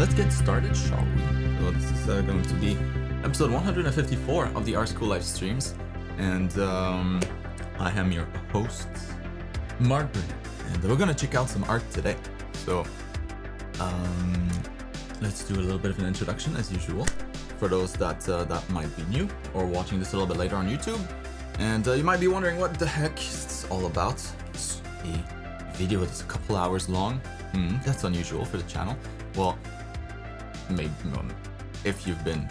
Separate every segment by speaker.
Speaker 1: let's get started, shall we? So this is going to be episode 154 of the Art School live streams, and I am your host, Marc, and we're gonna check out some art today. So let's do a little bit of an introduction as usual for those that might be new or watching this a little bit later on YouTube, and you might be wondering what the heck it's all about. It's a video that's a couple hours long. That's unusual for the channel. Well, maybe if you've been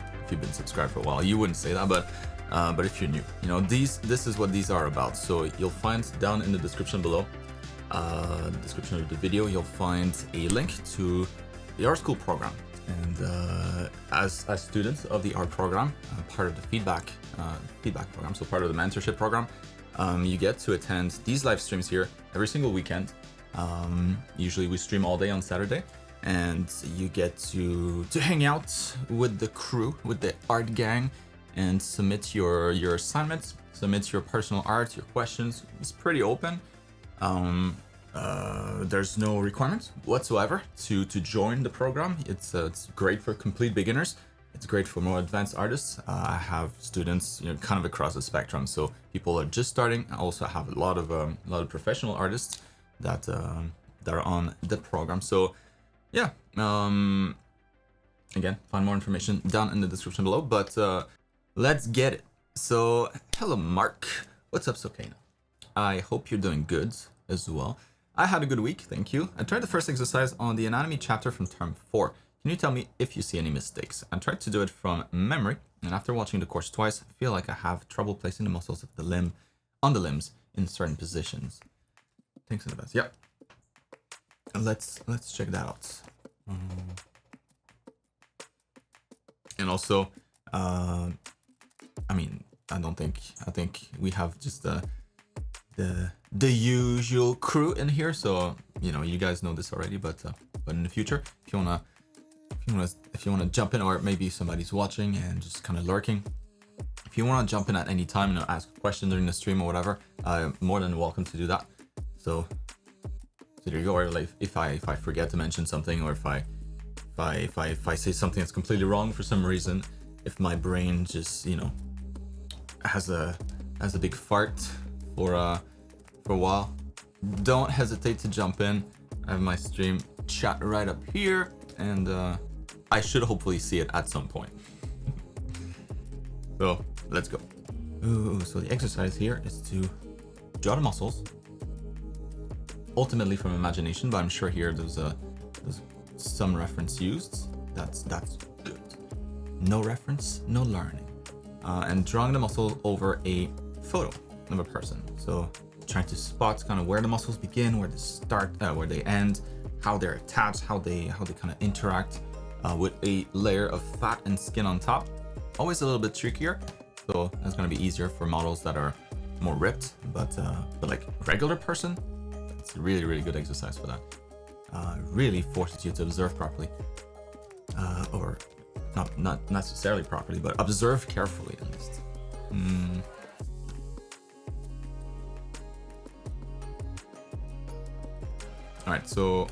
Speaker 1: subscribed for a while, you wouldn't say that, but if you're new, you know, this is what these are about. So you'll find down in the description below, the description of the video, you'll find a link to the art school program. And as students of the art program, part of the feedback program, so part of the mentorship program, you get to attend these live streams here every single weekend. Usually we stream all day on Saturday, and you get to hang out with the crew, with the art gang, and submit your assignments, submit your personal art, your questions. It's pretty open. There's no requirements whatsoever to join the program. It's great for complete beginners. It's great for more advanced artists. I have students, kind of across the spectrum. So people are just starting. I also have a lot of professional artists that are on the program. So yeah, again, find more information down in the description below. But let's get it. So hello, Marc. What's up, Sokena? I hope you're doing good as well. I had a good week, thank you. I tried the first exercise on the anatomy chapter from term 4. Can you tell me if you see any mistakes? I tried to do it from memory, and after watching the course twice, I feel like I have trouble placing the muscles of the limb on the limbs in certain positions. Thanks in advance. Yeah. Let's check that out. And also, I think we have just the usual crew in here, so you guys know this already, but in the future, if you wanna jump in, or maybe somebody's watching and just kind of lurking, if you want to jump in at any time and ask a question during the stream or whatever, more than welcome to do that. So there you go. Or like if I forget to mention something, or if I say something that's completely wrong for some reason, if my brain just has a big fart for a while, don't hesitate to jump in. I have my stream chat right up here, and I should hopefully see it at some point. So let's go. So the exercise here is to draw the muscles, ultimately from imagination, but I'm sure here there's some reference used. That's good. No reference, no learning. And drawing the muscle over a photo of a person. So trying to spot kind of where the muscles begin, where they start, where they end, how they're attached, how they kind of interact with a layer of fat and skin on top. Always a little bit trickier, so that's going to be easier for models that are more ripped, but like a regular person, it's a really, really good exercise for that. Really forces you to observe properly, or not necessarily properly, but observe carefully at least. All right, so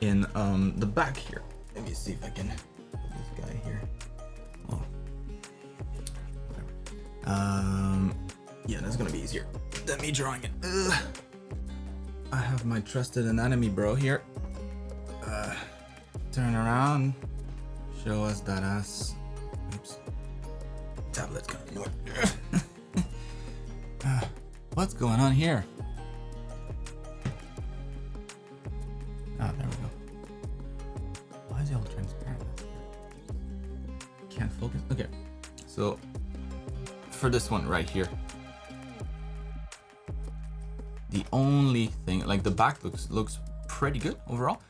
Speaker 1: in the back here, let me see if I can put this guy here. Oh, whatever. Yeah, that's gonna be easier than me drawing it. I have my trusted anatomy bro here. Turn around, show us that ass. Oops, tablet's gonna be what? What's going on here? Ah, there we go. Why is it all transparent? Can't focus. Okay, so for this one right here, the only thing, like the back looks pretty good overall.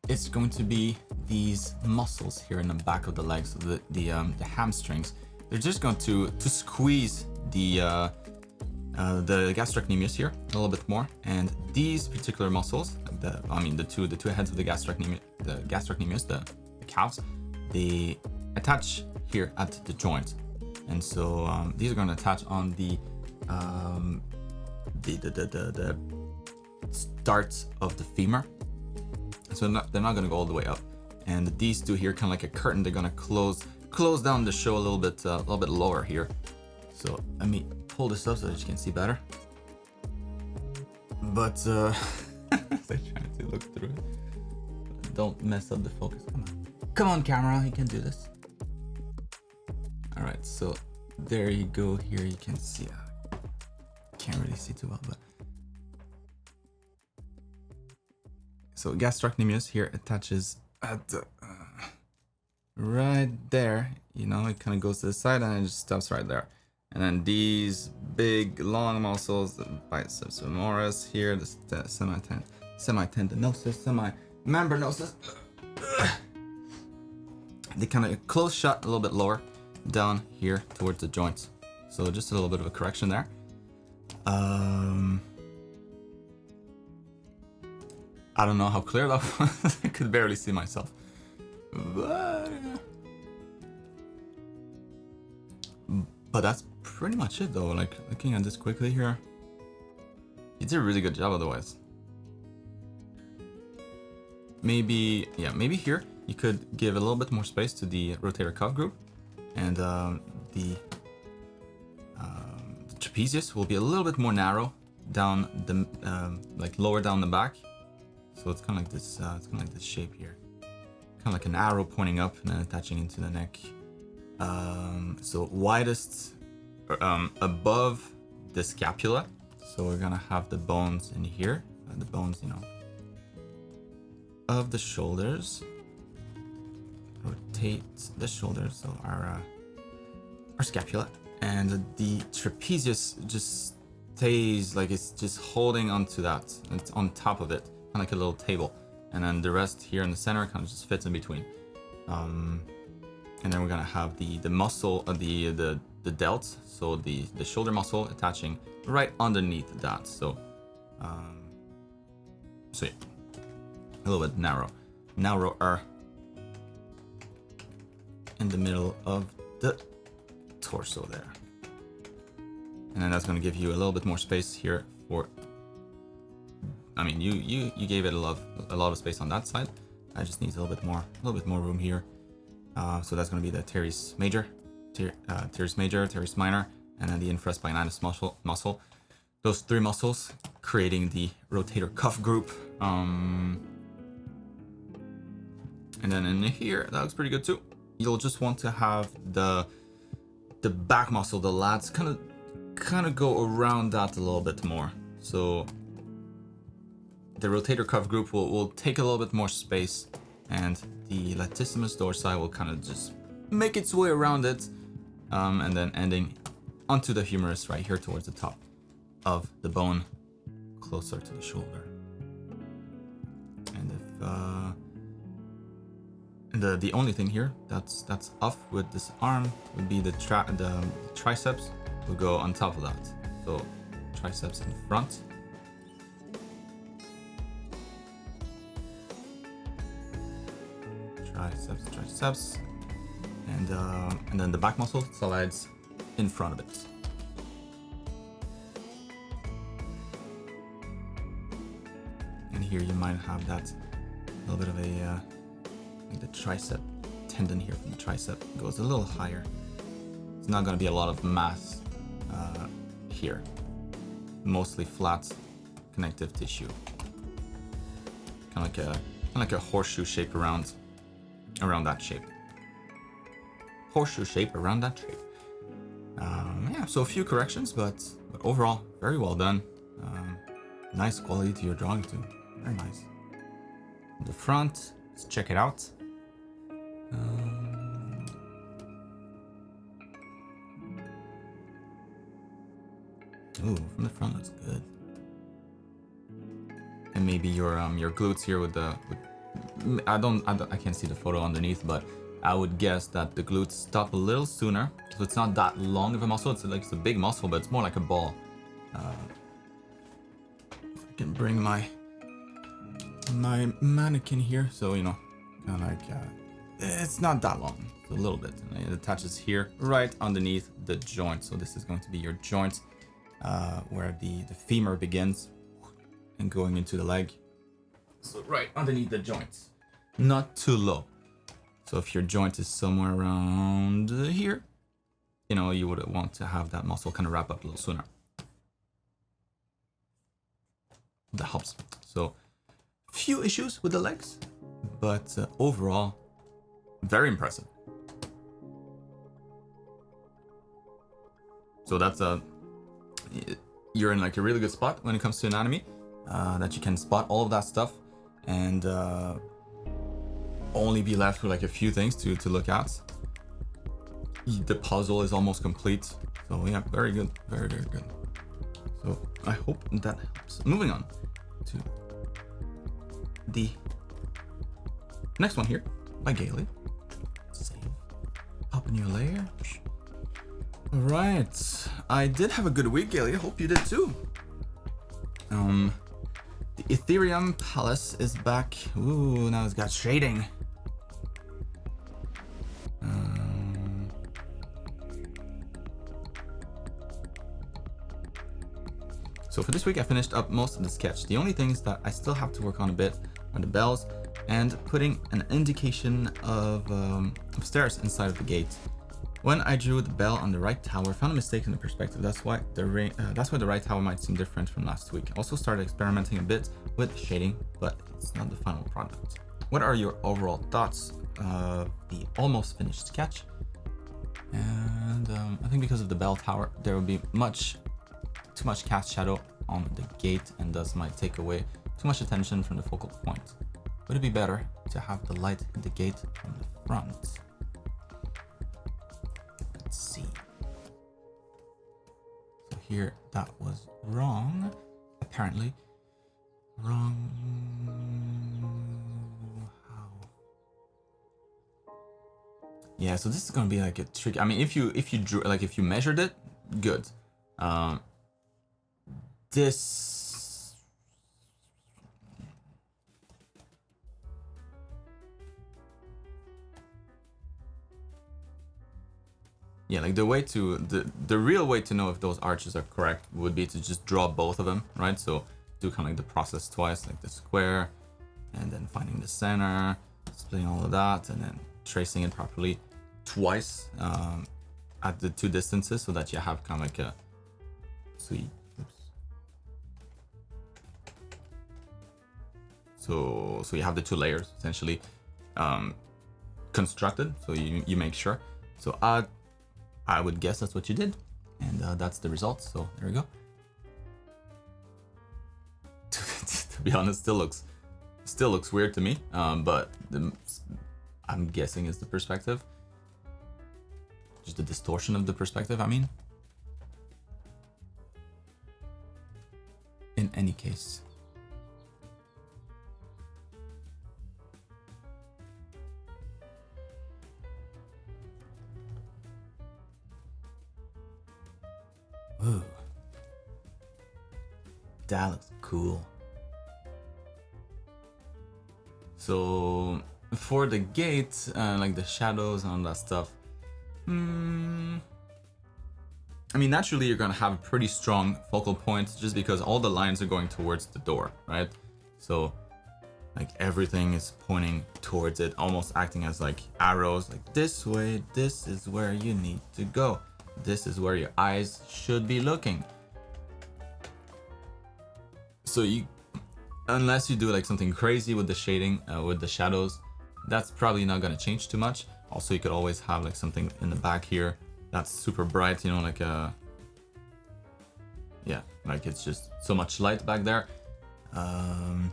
Speaker 1: It's going to be these muscles here in the back of the legs, the hamstrings. They're just going to squeeze the gastrocnemius here a little bit more, and these particular muscles, the two heads of the gastrocnemius, the calves, they attach here at the joint, and so these are going to attach on the start of the femur. So they're not gonna go all the way up. And these two here, kind of like a curtain, they're gonna close down the show a little bit lower here. So let me pull this up so that you can see better. But I'm trying to look through it. Don't mess up the focus. Come on, camera, you can do this. All right, so there you go. Here you can see. Can't really see too well, but so gastrocnemius here attaches at right there. You know, it kind of goes to the side and it just stops right there. And then these big long muscles, the biceps femoris here, the semitendinosus, semimembranosus, they kind of close shut a little bit lower down here towards the joints. So just a little bit of a correction there. I don't know how clear that was. I could barely see myself. But that's pretty much it though. Like looking at this quickly here, you did a really good job otherwise. Maybe here you could give a little bit more space to the rotator cuff group, and the trapezius will be a little bit more narrow down the like lower down the back. So it's kind of like this. It's kind of like this shape here, kind of like an arrow pointing up and then attaching into the neck. So widest above the scapula. So we're gonna have the bones in here, the bones, you know, of the shoulders. Rotate the shoulders, so our scapula, and the trapezius just stays like it's just holding onto that. It's on top of it, kind of like a little table, and then the rest here in the center kind of just fits in between. And then we're gonna have the muscle of the delts, so the shoulder muscle attaching right underneath that. So yeah, a little bit narrower in the middle of the torso there. And then that's gonna give you a little bit more space here for. I mean, you gave it a lot of space on that side. I just need a little bit more room here. So that's going to be the teres major, teres minor, and then the infraspinatus muscle. Those three muscles creating the rotator cuff group. And then in here, that looks pretty good too. You'll just want to have the back muscle, the lats, kind of go around that a little bit more. So the rotator cuff group will take a little bit more space, and the latissimus dorsi will kind of just make its way around it, and then ending onto the humerus right here towards the top of the bone, closer to the shoulder. And if the only thing here that's off with this arm would be the triceps will go on top of that. So triceps in front. Triceps, and then the back muscle slides in front of it. And here you might have that little bit of a like the tricep tendon here from the tricep goes a little higher. It's not going to be a lot of mass here, mostly flat connective tissue, kind of like a horseshoe shape around that shape. Horseshoe shape around that shape. Yeah, so a few corrections, but overall, very well done. Nice quality to your drawing too. Very nice. The front, let's check it out. Ooh, from the front looks good. And maybe your glutes here with I can't see the photo underneath, but I would guess that the glutes stop a little sooner, so it's not that long of a muscle. It's a big muscle, but it's more like a ball. If I can bring my mannequin here, so you know, kind of like it's not that long, it's a little bit, and it attaches here right underneath the joint. So this is going to be your joint where the femur begins and going into the leg. So right underneath the joints, not too low. So if your joint is somewhere around here, you know, you would want to have that muscle kind of wrap up a little sooner. That helps. So few issues with the legs, but overall, very impressive. So that's you're in like a really good spot when it comes to anatomy, that you can spot all of that stuff and only be left with like a few things to look at. The puzzle is almost complete. So yeah, very good, very, very good. So I hope that helps. Moving on to the next one here by Gailey. Save. Up in your layer. All right, I did have a good week, Gailey. I hope you did too. The Ethereum Palace is back. Ooh, now it's got shading. So for this week, I finished up most of the sketch. The only things that I still have to work on a bit are the bells and putting an indication of stairs inside of the gate. When I drew the bell on the right tower, I found a mistake in the perspective. That's why the right tower might seem different from last week. I also started experimenting a bit with shading, but it's not the final product. What are your overall thoughts of the almost finished sketch? And I think because of the bell tower, there will be too much cast shadow on the gate, and thus might take away too much attention from the focal point. Would it be better to have the light hit the gate from the front? Let's see. So here, that was wrong. Apparently. Wrong. How? Yeah, so this is gonna be like a trick. I mean, if you drew, like if you measured it, good. This, yeah, like the way to the real way to know if those arches are correct would be to just draw both of them, right? So do kind of like the process twice, like the square, and then finding the center, splitting all of that, and then tracing it properly twice at the two distances, so that you have kind of like a sweet. So you have the two layers essentially constructed. So you make sure. So I would guess that's what you did, and that's the result. So there we go. To be honest, still looks weird to me. But I'm guessing it's the perspective, just the distortion of the perspective. I mean, in any case. Ooh. That looks cool. So for the gate, like the shadows and all that stuff, I mean, naturally you're gonna have a pretty strong focal point just because all the lines are going towards the door, right? So like everything is pointing towards it, almost acting as like arrows, like this way, this is where you need to go. This is where your eyes should be looking. So you, unless you do like something crazy with the shading, with the shadows, that's probably not gonna change too much. Also, you could always have like something in the back here that's super bright, you know, like yeah, like it's just so much light back there, and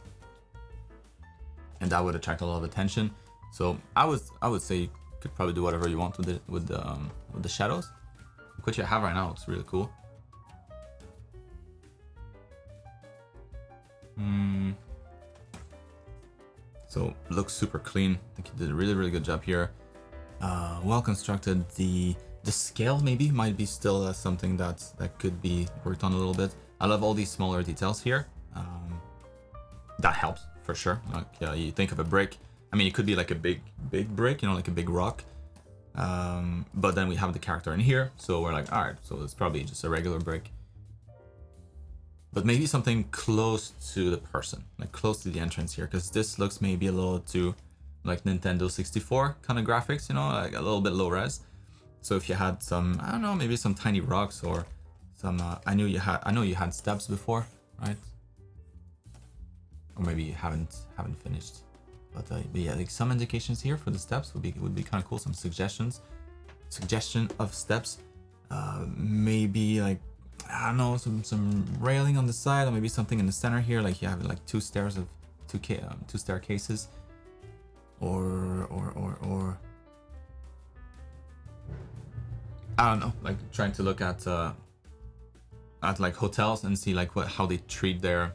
Speaker 1: that would attract a lot of attention. So I would say you could probably do whatever you want with the shadows. What you have right now looks really cool. So looks super clean. I think you did a really, really good job here. Well constructed. The scale maybe might be still something that could be worked on a little bit. I love all these smaller details here. That helps for sure. Like you think of a brick. I mean, it could be like a big brick, you know, like a big rock. But then we have the character in here, so we're like, all right, so it's probably just a regular brick. but maybe something close to the person, like close to the entrance here, because this looks maybe a little too like Nintendo 64 kind of graphics, you know, like a little bit low res. So if you had some, I don't know, maybe some tiny rocks or some, I know you had steps before, right? Or maybe you haven't finished, but yeah, like some indications here for the steps would be kind of cool. Some suggestion of steps, maybe like, I don't know, some railing on the side, or maybe something in the center here, like you have like two staircases, or I don't know, like trying to look at like hotels and see like how they treat their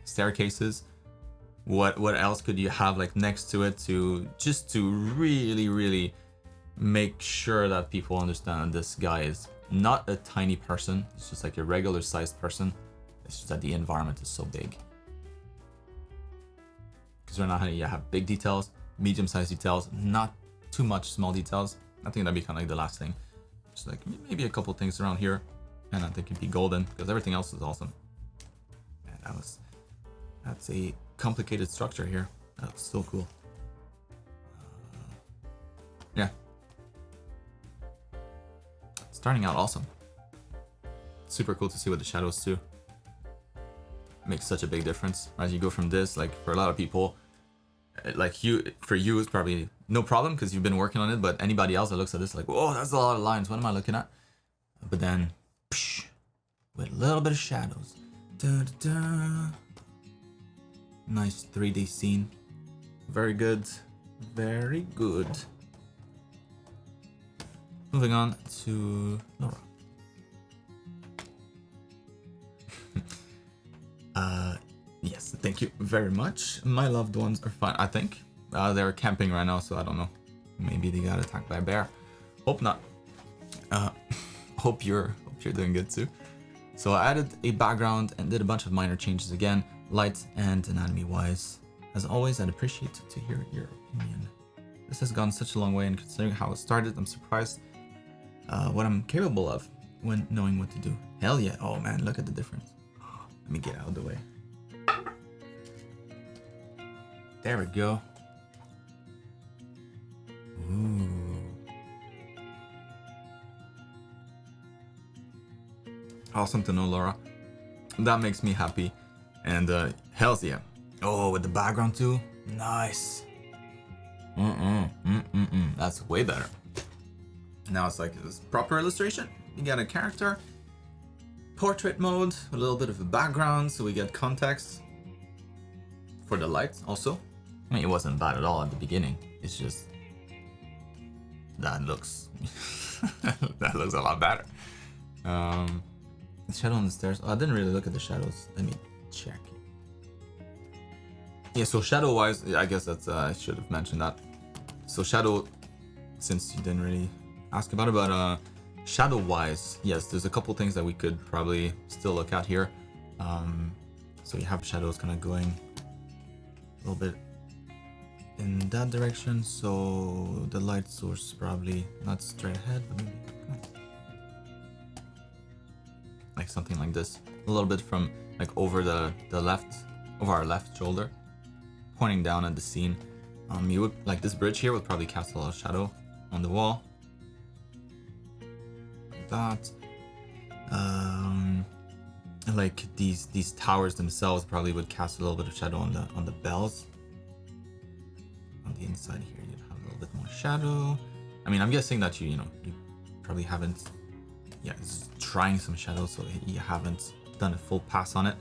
Speaker 1: staircases. What else could you have like next to it to really make sure that people understand this guy is not a tiny person. It's just like a regular sized person. It's just that the environment is so big. Because right now you have big details, medium sized details, not too much small details. I think that'd be kind of like the last thing. Just like maybe a couple things around here, and I think it'd be golden because everything else is awesome. Man, that's a complicated structure here. That's so cool. Yeah. Starting out awesome. Super cool to see what the shadows do. Makes such a big difference. As you go from this, like for a lot of people, like for you it's probably no problem because you've been working on it, but anybody else that looks at this like, whoa, that's a lot of lines. What am I looking at? But then, with a little bit of shadows. Da, da, da. Nice 3D scene. Very good. Very good. Moving on to Laura. Yes, thank you very much. My loved ones are fine, I think. They're camping right now, so I don't know. Maybe they got attacked by a bear. Hope not. Hope you're doing good too. So I added a background and did a bunch of minor changes again, light and anatomy wise. As always, I'd appreciate to hear your opinion. This has gone such a long way, and considering how it started, I'm surprised what I'm capable of when knowing what to do. Hell yeah. Oh man, look at the difference. Let me get out of the way. There we go. Ooh. Awesome to know, Laura. That makes me happy. And hells yeah. Oh, with the background too? Nice. That's way better. Now it's like this proper illustration. You got a character, portrait mode, a little bit of a background so we get context for the lights also. I mean, it wasn't bad at all at the beginning. It's just that looks that looks a lot better. The shadow on the stairs. Oh, I didn't really look at the shadows. Let me check. Yeah, so shadow wise, I guess that's I should have mentioned that. So shadow, since you didn't really ask about it, but shadow wise, yes, there's a couple things that we could probably still look at here. So you have shadows kind of going a little bit in that direction, so the light source probably not straight ahead, but maybe like something like this, a little bit from like over the left, over our left shoulder, pointing down at the scene. You would like this bridge here would probably cast a lot of shadow on the wall, like that. Like these towers themselves probably would cast a little bit of shadow on the bells. On the inside here, you'd have a little bit more shadow. I mean, I'm guessing that you probably haven't, trying some shadow, so you haven't done a full pass on it.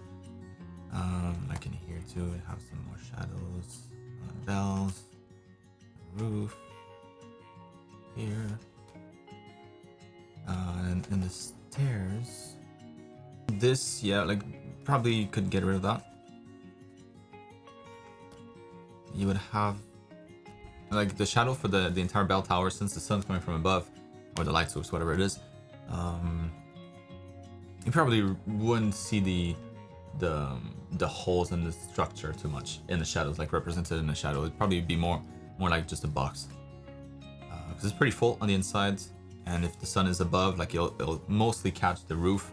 Speaker 1: Like in here too, we have some more shadows on the bells, the roof here, and the stairs. This, like probably could get rid of that. You would have like the shadow for the entire bell tower, since the sun's coming from above, or the light source, whatever it is. You probably wouldn't see the holes in the structure too much in the shadows, like represented in the shadow. It'd probably be more like just a box, because it's pretty full on the inside, and if the sun is above, like it'll mostly catch the roof.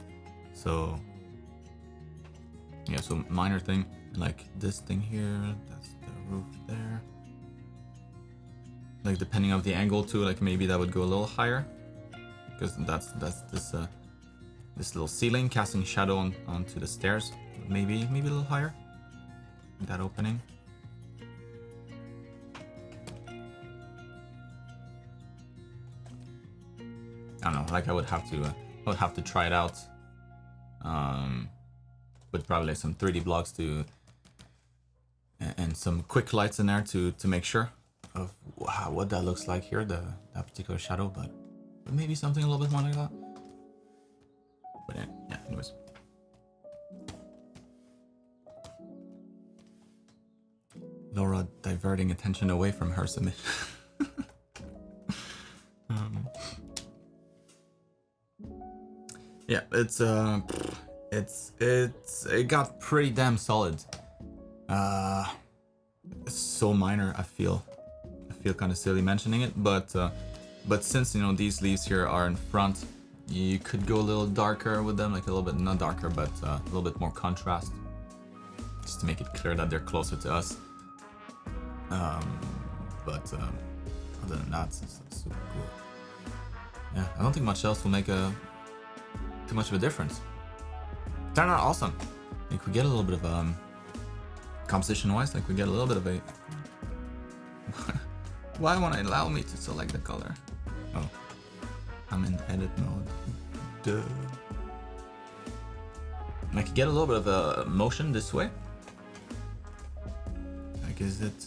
Speaker 1: So Yeah, so minor thing, like this thing here, that's the roof there. Like depending on the angle too, like maybe that would go a little higher, because that's this little ceiling casting shadow onto the stairs. Maybe a little higher. That opening. I don't know. Like I would have to try it out. With probably some 3D blocks to and some quick lights in there to make sure of what that looks like here, that particular shadow, but maybe something a little bit more like that. But yeah, anyways. Laura diverting attention away from her submission. Yeah, it got pretty damn solid. It's so minor. I feel kind of silly mentioning it, but since, you know, these leaves here are in front, you could go a little darker with them, like a little bit, not darker, but a little bit more contrast, just to make it clear that they're closer to us. But other than that, it's super cool. Yeah, I don't think much else will make too much of a difference. Turned out awesome. Like we get a little bit of composition-wise, like we get a little bit of a. Why won't it allow me to select the color? Oh, I'm in edit mode. Duh. I could get a little bit of a motion this way. Like, is it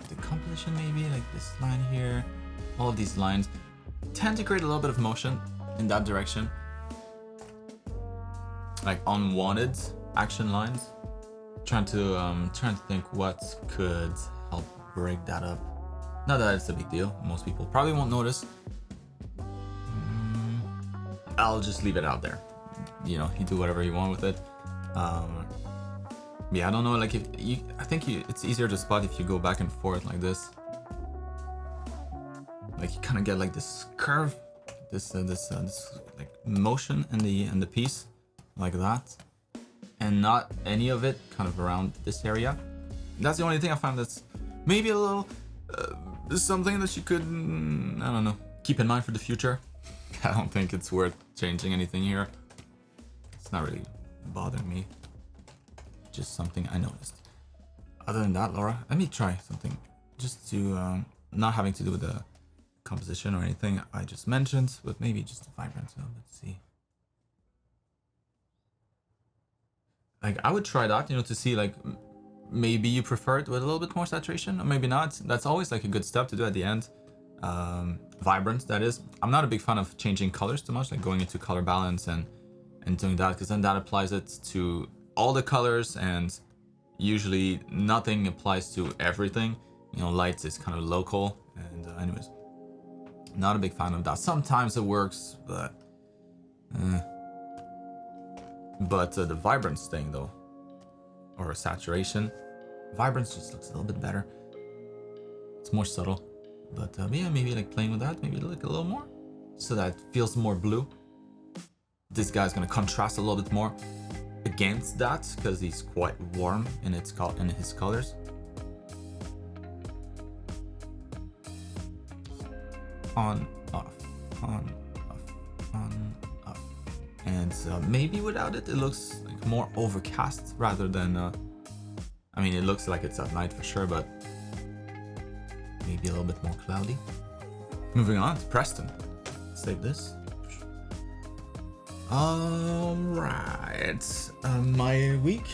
Speaker 1: the composition maybe? Like this line here, all of these lines tend to create a little bit of motion in that direction. Like unwanted action lines. Trying to think what could help break that up. Not that it's a big deal. Most people probably won't notice. I'll just leave it out there. You know, you do whatever you want with it. Yeah, I don't know. Like it's easier to spot if you go back and forth like this. Like you kind of get like this curve, this like motion in the piece, like that, and not any of it kind of around this area. That's the only thing I find that's maybe a little something that you could, I don't know, keep in mind for the future. I don't think it's worth changing anything here. It's not really bothering me. Just something I noticed. Other than that, Laura, let me try something. Just to, not having to do with the composition or anything I just mentioned, but maybe just the vibrance. So let's see. Like, I would try that, you know, to see, like, maybe you prefer it with a little bit more saturation, or maybe not. That's always, like, a good step to do at the end. Vibrance, that is. I'm not a big fan of changing colors too much, like going into color balance and doing that, because then that applies it to all the colors, and usually nothing applies to everything. You know, lights is kind of local, and anyways, not a big fan of that. Sometimes it works, but the vibrance thing though, or saturation, vibrance just looks a little bit better. It's more subtle, but yeah, maybe like playing with that, maybe like a little more, so that it feels more blue. This guy's gonna contrast a little bit more against that because he's quite warm in his colors. On, off, on, off, on, off. And maybe without it, it looks like more overcast rather than, I mean, it looks like it's at night for sure, but maybe a little bit more cloudy. Moving on to Preston. Save this. Alright, my week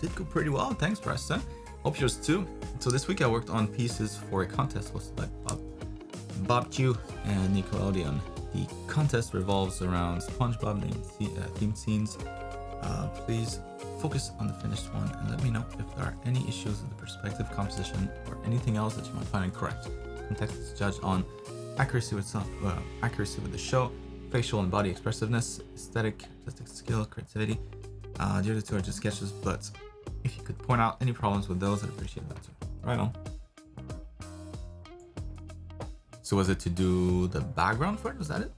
Speaker 1: did go pretty well, thanks Preston. Hope yours too. So this week I worked on pieces for a contest hosted by Bob Q and Nickelodeon. The contest revolves around SpongeBob themed scenes. Please focus on the finished one and let me know if there are any issues with the perspective, composition, or anything else that you might find incorrect. Context is judged on accuracy with the show, facial and body expressiveness, aesthetic, artistic skill, creativity. The other two are just sketches, but if you could point out any problems with those, I'd appreciate that too. Right on. So was it to do the background for it? Was that it?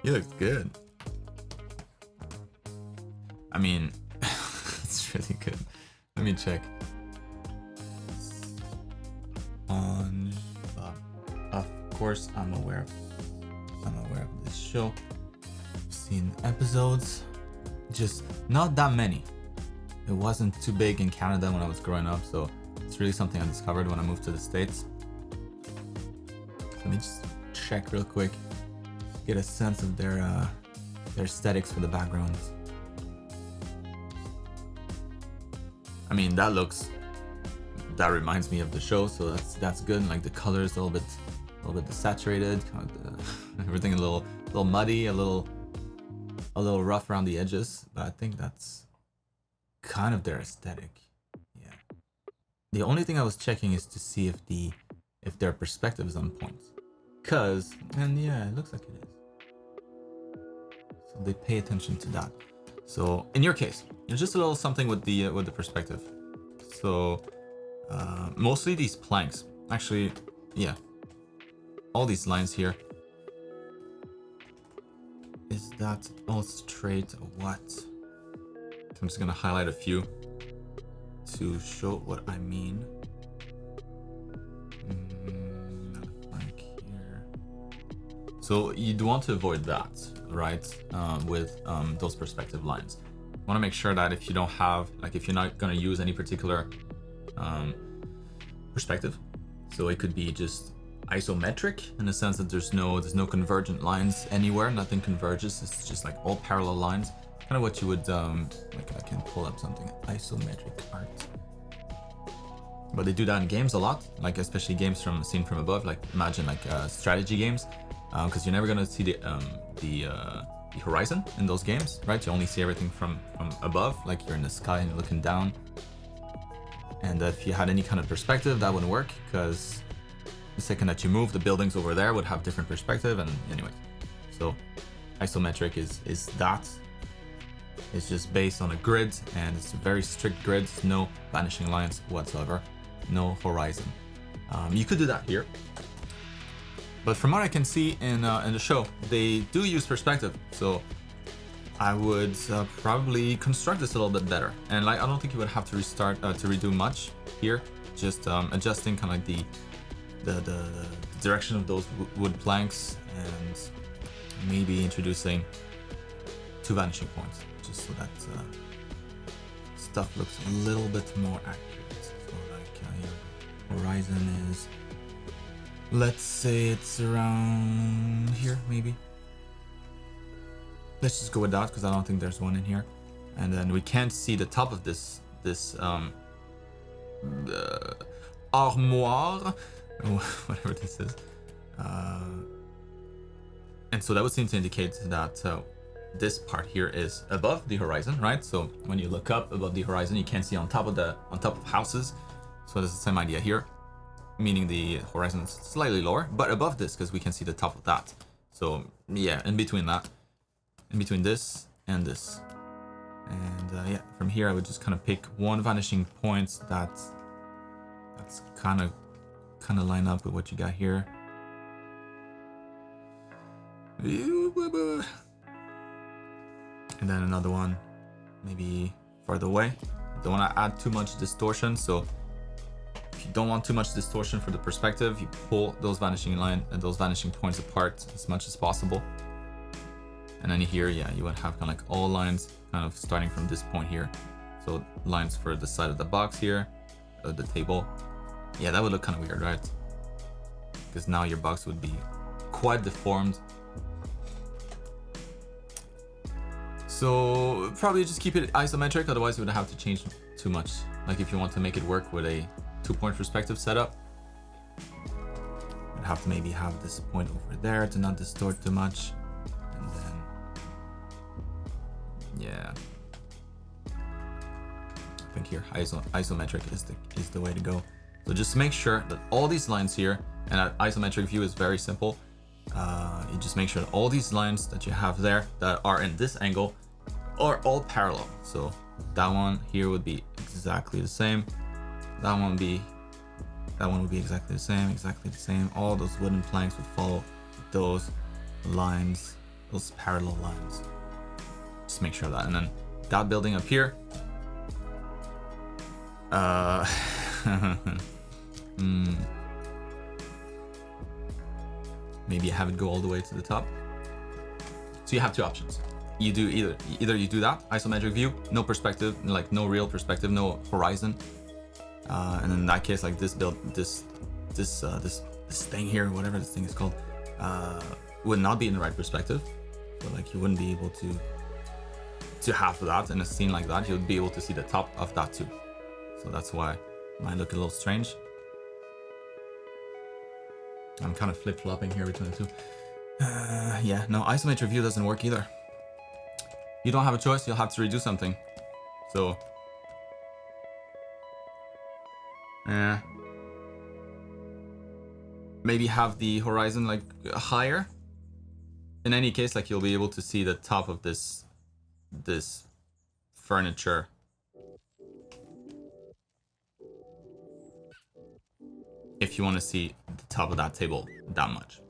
Speaker 1: He looks good. I mean, it's really good. Let me check. Of course, I'm aware of this show. I've seen episodes, just not that many. It wasn't too big in Canada when I was growing up, so it's really something I discovered when I moved to the States. Let me just check real quick, get a sense of their aesthetics for the backgrounds. I mean, that reminds me of the show, so that's good. Like the colors a little bit desaturated, kind of everything a little muddy, a little rough around the edges, but I think that's kind of their aesthetic. Yeah. The only thing I was checking is to see if their perspective is on point. And yeah, it looks like it is. So they pay attention to that. So in your case, there's just a little something with the perspective. So mostly these planks, actually, yeah, all these lines here. Is that all straight or what? I'm just gonna highlight a few to show what I mean. Plank here. So you'd want to avoid that, right? With those perspective lines. You want to make sure that if you don't have, like, if you're not gonna use any particular perspective, so it could be just isometric in the sense that there's no convergent lines anywhere. Nothing converges. It's just like all parallel lines. Kind of what you would like. I can pull up something, isometric art. But they do that in games a lot, like especially games seen from above. Like imagine like strategy games, because you're never gonna see the horizon in those games, right? You only see everything from above, like you're in the sky and you're looking down. And if you had any kind of perspective, that wouldn't work, because the second that you move, the buildings over there would have different perspective. And anyway, so isometric is that. It's just based on a grid, and it's a very strict grid. No vanishing lines whatsoever, no horizon. You could do that here, but from what I can see in the show, they do use perspective. So I would probably construct this a little bit better. And like, I don't think you would have to restart to redo much here. Just adjusting kind of like the direction of those wood planks, and maybe introducing 2 vanishing points, just so that stuff looks a little bit more accurate. So like your horizon is, let's say it's around here, maybe. Let's just go with that, because I don't think there's one in here. And then we can't see the top of this armoire, whatever this is. And so that would seem to indicate that this part here is above the horizon, right? So when you look up above the horizon, you can't see on top of houses. So that's the same idea here, meaning the horizon is slightly lower, but above this, because we can see the top of that. So yeah, in between this and this. And yeah, from here I would just kind of pick one vanishing point that's kind of line up with what you got here. And then another one maybe farther away. Don't want to add too much distortion, so if you don't want too much distortion for the perspective, you pull those vanishing points apart as much as possible. And then here, yeah, you would have kind of like all lines kind of starting from this point here. So lines for the side of the box here, the table. Yeah, that would look kind of weird, right? Because now your box would be quite deformed. So probably just keep it isometric, otherwise you would have to change too much. Like if you want to make it work with a 2-point perspective setup, you'd have to maybe have this point over there to not distort too much. And then, yeah. I think here isometric is the way to go. So just make sure that all these lines here, and an isometric view is very simple. You just make sure that all these lines that you have there that are in this angle are all parallel. So that one here would be exactly the same. That one would be exactly the same. All those wooden planks would follow those lines, those parallel lines. Just make sure of that. And then that building up here. Maybe have it go all the way to the top. So you have two options. You do either you do that isometric view, no perspective, like no real perspective, no horizon, and in that case, like this thing here, whatever this thing is called, would not be in the right perspective. So like you wouldn't be able to have that in a scene like that. You'd be able to see the top of that too. So that's why it might look a little strange. I'm kind of flip-flopping here between the two. Yeah, no, isometric view doesn't work either. You don't have a choice, you'll have to redo something. So, maybe have the horizon like higher. In any case, like you'll be able to see the top of this furniture. If you want to see the top of that table that much.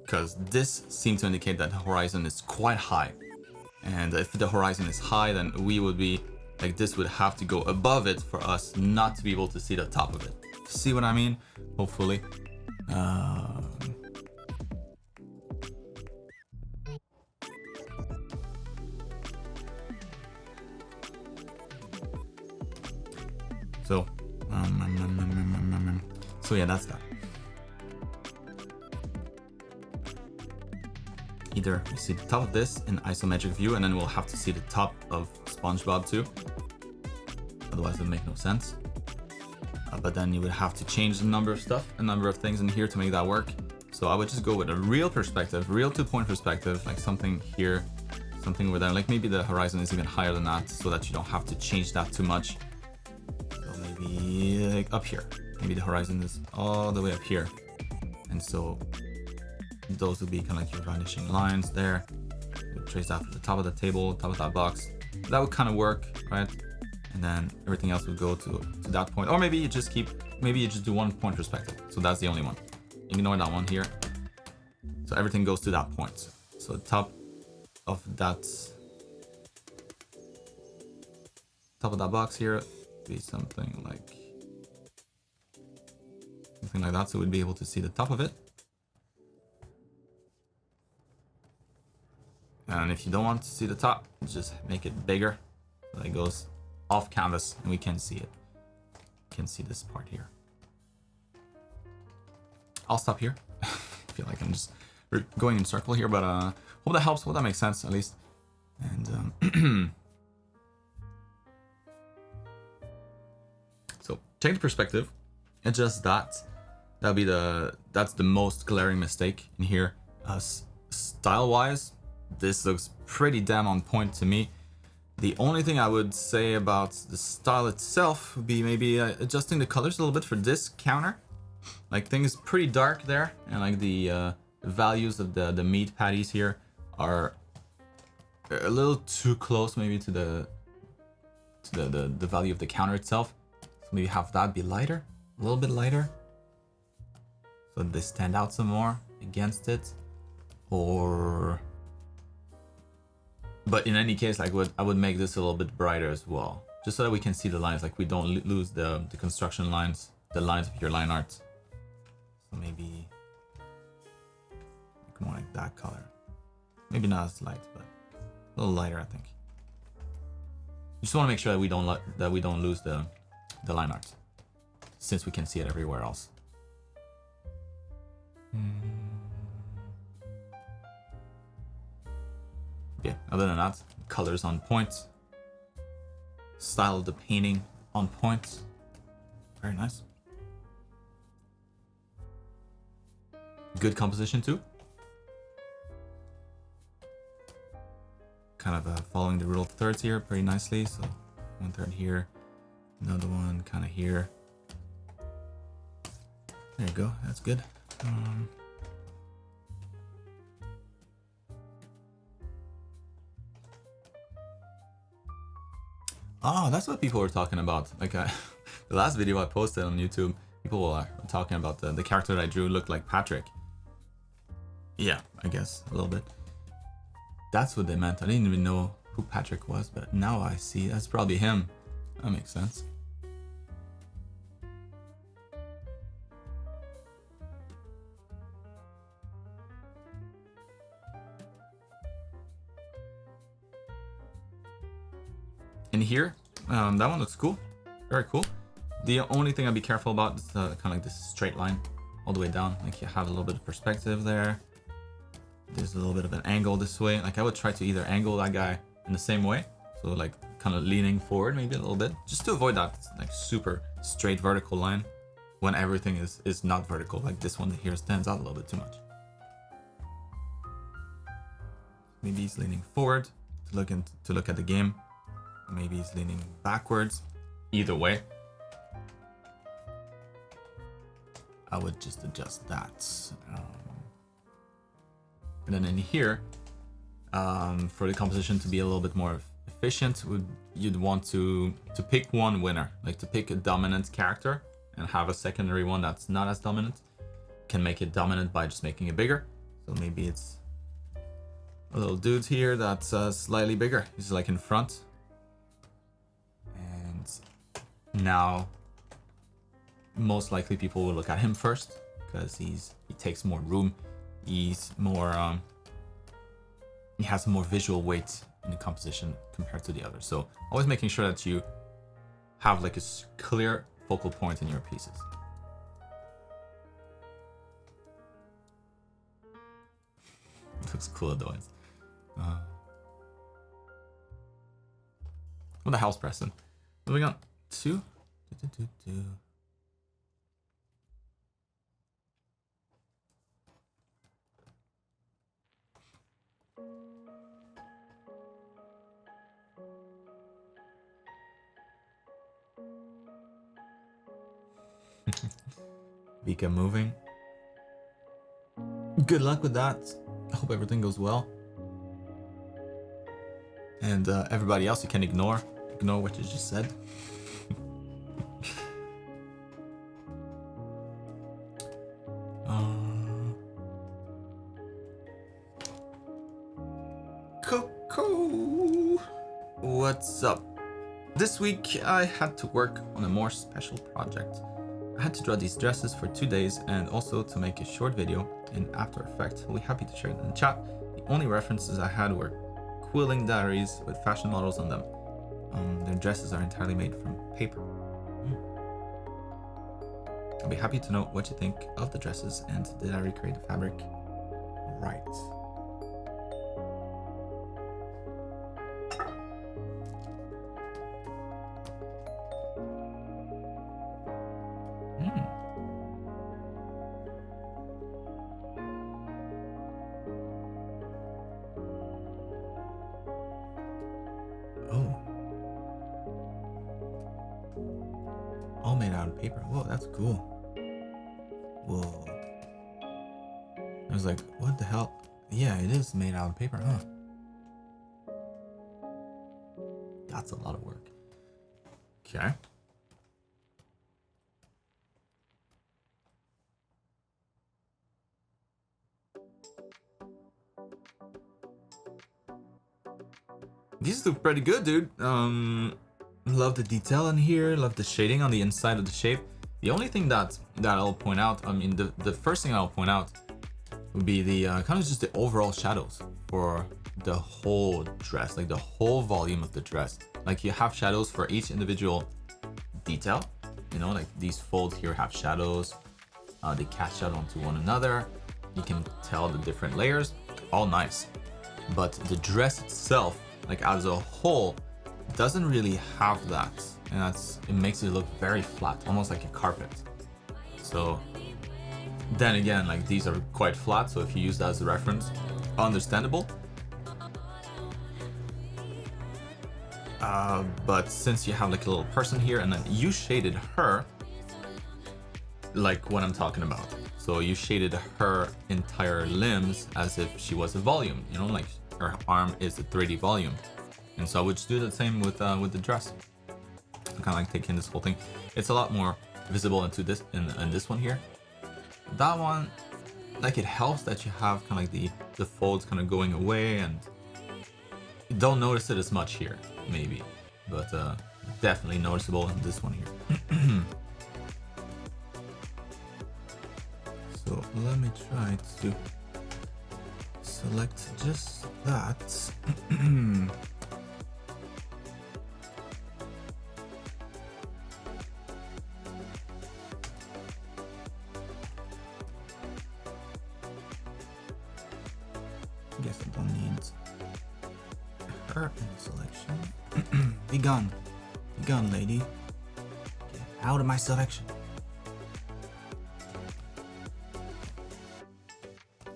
Speaker 1: Because this seems to indicate that the horizon is quite high. And if the horizon is high, then we would be, like this would have to go above it for us not to be able to see the top of it. See what I mean? Hopefully. So yeah, that's that. Either we see the top of this in isometric view, and then we'll have to see the top of SpongeBob too. Otherwise, it would make no sense. But then you would have to change the number of things in here to make that work. So I would just go with a real perspective, real 2-point perspective, like something here, something over there. Like maybe the horizon is even higher than that, so that you don't have to change that too much. So maybe like up here. Maybe the horizon is all the way up here. And so those would be kind of like your vanishing lines there. You would trace that from the top of the table, top of that box. That would kind of work, right? And then everything else would go to that point. Or maybe you just do 1-point perspective. So that's the only one. Ignore that one here. So everything goes to that point. So the top of that box here would be something like that. So we'd be able to see the top of it. And if you don't want to see the top, just make it bigger so that it goes off canvas and we can see it. You can see this part here. I'll stop here. I feel like I'm just going in circle here, but hope that helps. Hope that makes sense at least. And so take the perspective, adjust that. That's the most glaring mistake in here. Style-wise, this looks pretty damn on point to me. The only thing I would say about the style itself would be maybe adjusting the colors a little bit for this counter. Like things pretty dark there, and like the values of the meat patties here are a little too close maybe to the value of the counter itself. So maybe have that be lighter, a little bit lighter, so they stand out some more against it. But in any case, like I would make this a little bit brighter as well, just so that we can see the lines, like we don't lose the construction lines, the lines of your line art. So maybe more like that color. Maybe not as light, but a little lighter, I think. Just want to make sure that we don't lose the line art, since we can see it everywhere else. Yeah, other than that, colors on point. Style of the painting on point. Very nice. Good composition too. Kind of following the rule of thirds here pretty nicely. So 1/3 here, another one kind of here. There you go, that's good. Oh, that's what people were talking about. Like the last video I posted on YouTube, people were talking about the character that I drew looked like Patrick. Yeah, I guess a little bit. That's what they meant. I didn't even know who Patrick was, but now I see that's probably him. That makes sense. In here, that one looks cool. Very cool. The only thing I'd be careful about is kind of like this straight line all the way down. Like you have a little bit of perspective there. There's a little bit of an angle this way. Like I would try to either angle that guy in the same way. So like kind of leaning forward maybe a little bit. Just to avoid that like super straight vertical line when everything is not vertical. Like this one here stands out a little bit too much. Maybe he's leaning forward to look at the game. Maybe he's leaning backwards. Either way, I would just adjust that. And then in here, for the composition to be a little bit more efficient, you'd want to pick one winner, like to pick a dominant character and have a secondary one that's not as dominant. Can make it dominant by just making it bigger. So maybe it's a little dude here that's slightly bigger. He's like in front. Now, most likely people will look at him first because he takes more room. He's more he has more visual weight in the composition compared to the others. So always making sure that you have like a clear focal point in your pieces. It looks cool otherwise. What the hell's Preston? Moving on. Two. Vika moving. Good luck with that. I hope everything goes well. And everybody else, you can ignore what you just said. Coco, what's up? This week I had to work on a more special project. I had to draw these dresses for 2 days and also to make a short video in After Effects. I'll be happy to share it in the chat. The only references I had were quilling diaries with fashion models on them. Their dresses are entirely made from paper. I'll be happy to know what you think of the dresses and did I recreate the fabric right. All made out of paper. Whoa, that's cool. Whoa. I was like, what the hell? Yeah, it is made out of paper, huh? That's a lot of work. Okay. These look pretty good, dude. Love the detail in here, love the shading on the inside of the shape. The only thing that I'll point out, I mean, the first thing I'll point out would be the kind of just the overall shadows for the whole dress, like the whole volume of the dress. Like you have shadows for each individual detail, you know, like these folds here have shadows, they cast shadow onto one another. You can tell the different layers, all nice. But the dress itself, like as a whole, doesn't really have that, and it makes it look very flat, almost like a carpet. So then again, like these are quite flat, so if you use that as a reference, understandable. But since you have like a little person here and then you shaded her like what I'm talking about, so you shaded her entire limbs as if she was a volume, you know, like her arm is a 3D volume. And so I would just do the same with the dress. I'm kind of like taking this whole thing. It's a lot more visible into this in this one here. That one, like it helps that you have kind of like the folds kind of going away and Don't notice it as much here, maybe, but definitely noticeable in this one here. So let me try to select just that. Guess I don't need her in the selection. Be gone. Be gone, lady. Get out of my selection.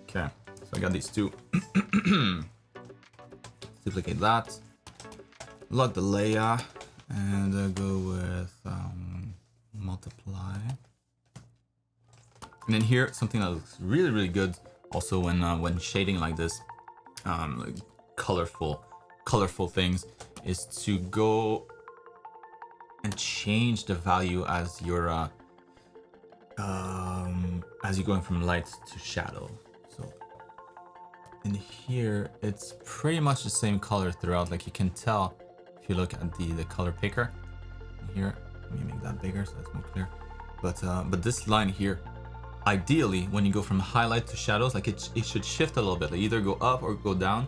Speaker 1: Okay, so I got these two. Duplicate that. Lock the layer and go with multiply. And then here, something that looks really, really good also when shading like this, like colorful things, is to go and change the value as you're going from light to shadow. So in here, it's pretty much the same color throughout. Like you can tell if you look at the color picker here. Let me make that bigger so it's more clear. But this line here, ideally, when you go from highlight to shadows, like it should shift a little bit, like either go up or go down,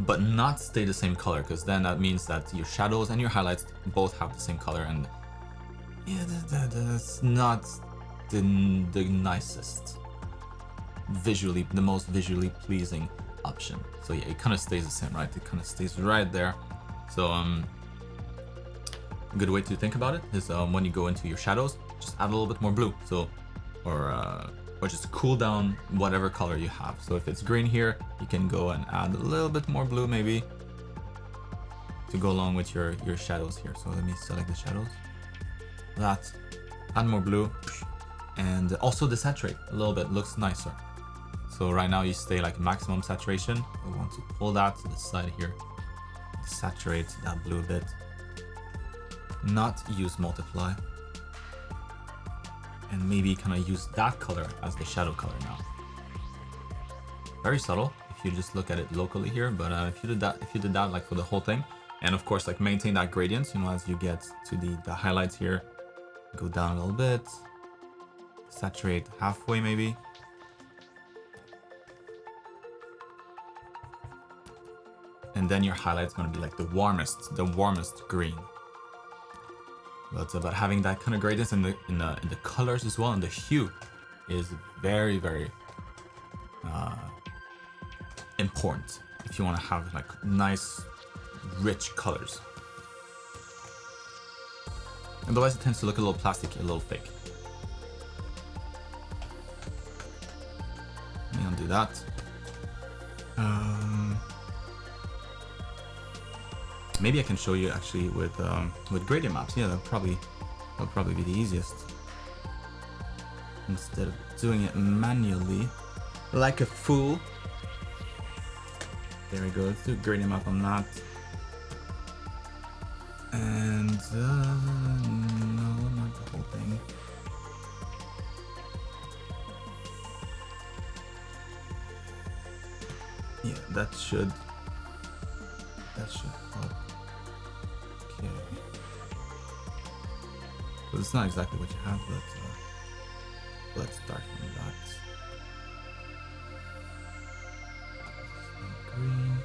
Speaker 1: but not stay the same color, because then that means that your shadows and your highlights both have the same color, and yeah, that's not the nicest, the most visually pleasing option. So yeah, it kind of stays the same, right? It kind of stays right there. So a good way to think about it is when you go into your shadows, just add a little bit more blue. So, or just cool down whatever color you have. So if it's green here, you can go and add a little bit more blue maybe to go along with your shadows here. So let me select the shadows. That, add more blue, and also desaturate a little bit, looks nicer. So right now you stay like maximum saturation. I want to pull that to the side here, saturate that blue a bit, not use multiply, and maybe kind of use that color as the shadow color now. Very subtle if you just look at it locally here, but if you did that like for the whole thing, and of course like maintain that gradient, you know, as you get to the highlights here, go down a little bit, saturate halfway maybe. And then your highlight's going to be like the warmest green. But having that kind of gradient in the colors as well, and the hue is very, very important if you want to have like nice, rich colors. Otherwise, it tends to look a little plasticky, a little fake. Let me undo that. Maybe I can show you actually with gradient maps. Yeah, that'll probably be the easiest. Instead of doing it manually, like a fool. There we go. Let's do a gradient map on that. And no, not the whole thing. Yeah, that should help. Okay. So it's not exactly what you have, but let's start from that. Green.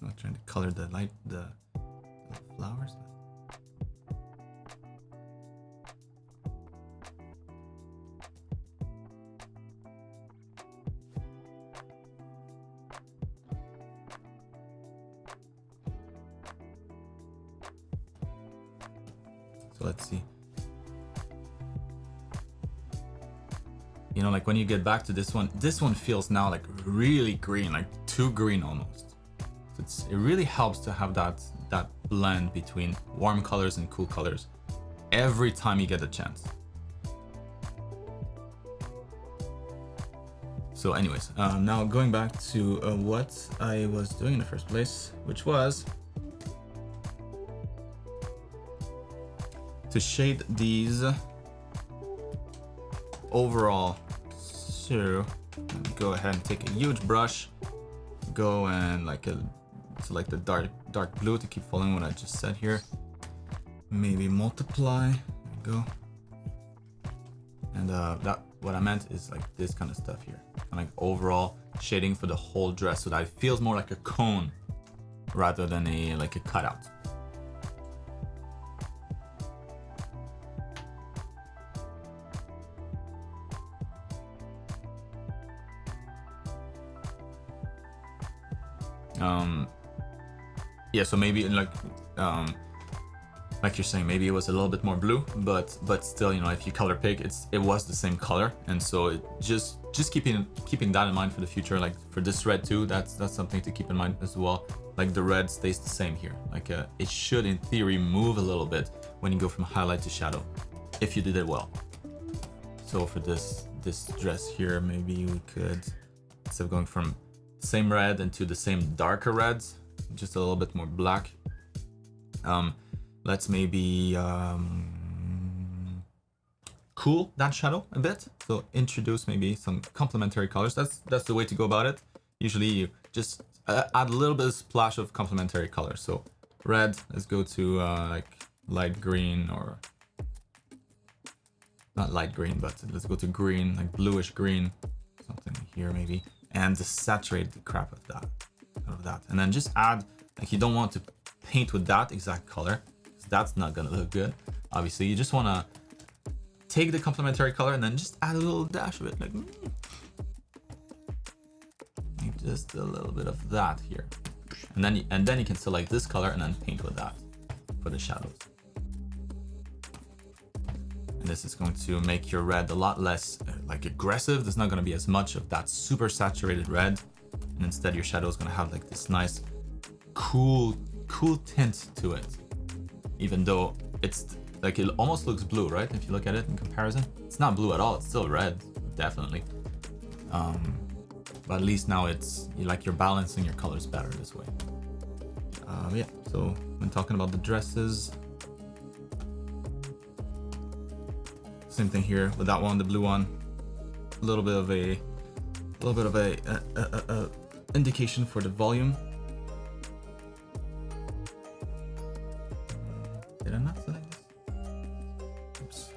Speaker 1: I'm not trying to color the flowers. So let's see. You know, like when you get back to this one feels now like really green, like too green almost. It really helps to have that blend between warm colors and cool colors every time you get a chance. So anyways, now going back to what I was doing in the first place, which was to shade these overall. So go ahead and take a huge brush, go and select the dark blue to keep following what I just said here. Maybe multiply, there you go. And that what I meant is like this kind of stuff here, and like overall shading for the whole dress so that it feels more like a cone rather than a cutout. Yeah, so maybe like you're saying, maybe it was a little bit more blue, but still, you know, if you color pick, it was the same color, and so it just keeping that in mind for the future. Like for this red too, that's something to keep in mind as well. Like the red stays the same here. Like it should in theory move a little bit when you go from highlight to shadow, if you did it well. So for this dress here, maybe we could, instead of going from same red into the same darker reds, just a little bit more black. Let's maybe cool that shadow a bit. So introduce maybe some complementary colors. That's the way to go about it. Usually you just add a little bit of splash of complementary colors. So red, let's go to like light green, or not light green, but let's go to green, like bluish green, something here maybe, and just saturate the crap of that. And then just add, like you don't want to paint with that exact color, because that's not gonna look good. Obviously, you just wanna take the complementary color and then just add a little dash of it, like just a little bit of that here. And then you can select this color and then paint with that for the shadows. And this is going to make your red a lot less like aggressive. There's not going to be as much of that super saturated red, and instead your shadow is going to have like this nice cool tint to it, even though it's like it almost looks blue, right? If you look at it in comparison, it's not blue at all, it's still red, definitely. But at least now you're balancing your colors better this way. Yeah, so when talking about the dresses, same thing here with that one, the blue one. A little bit of a indication for the volume. Did I not select this? Oops.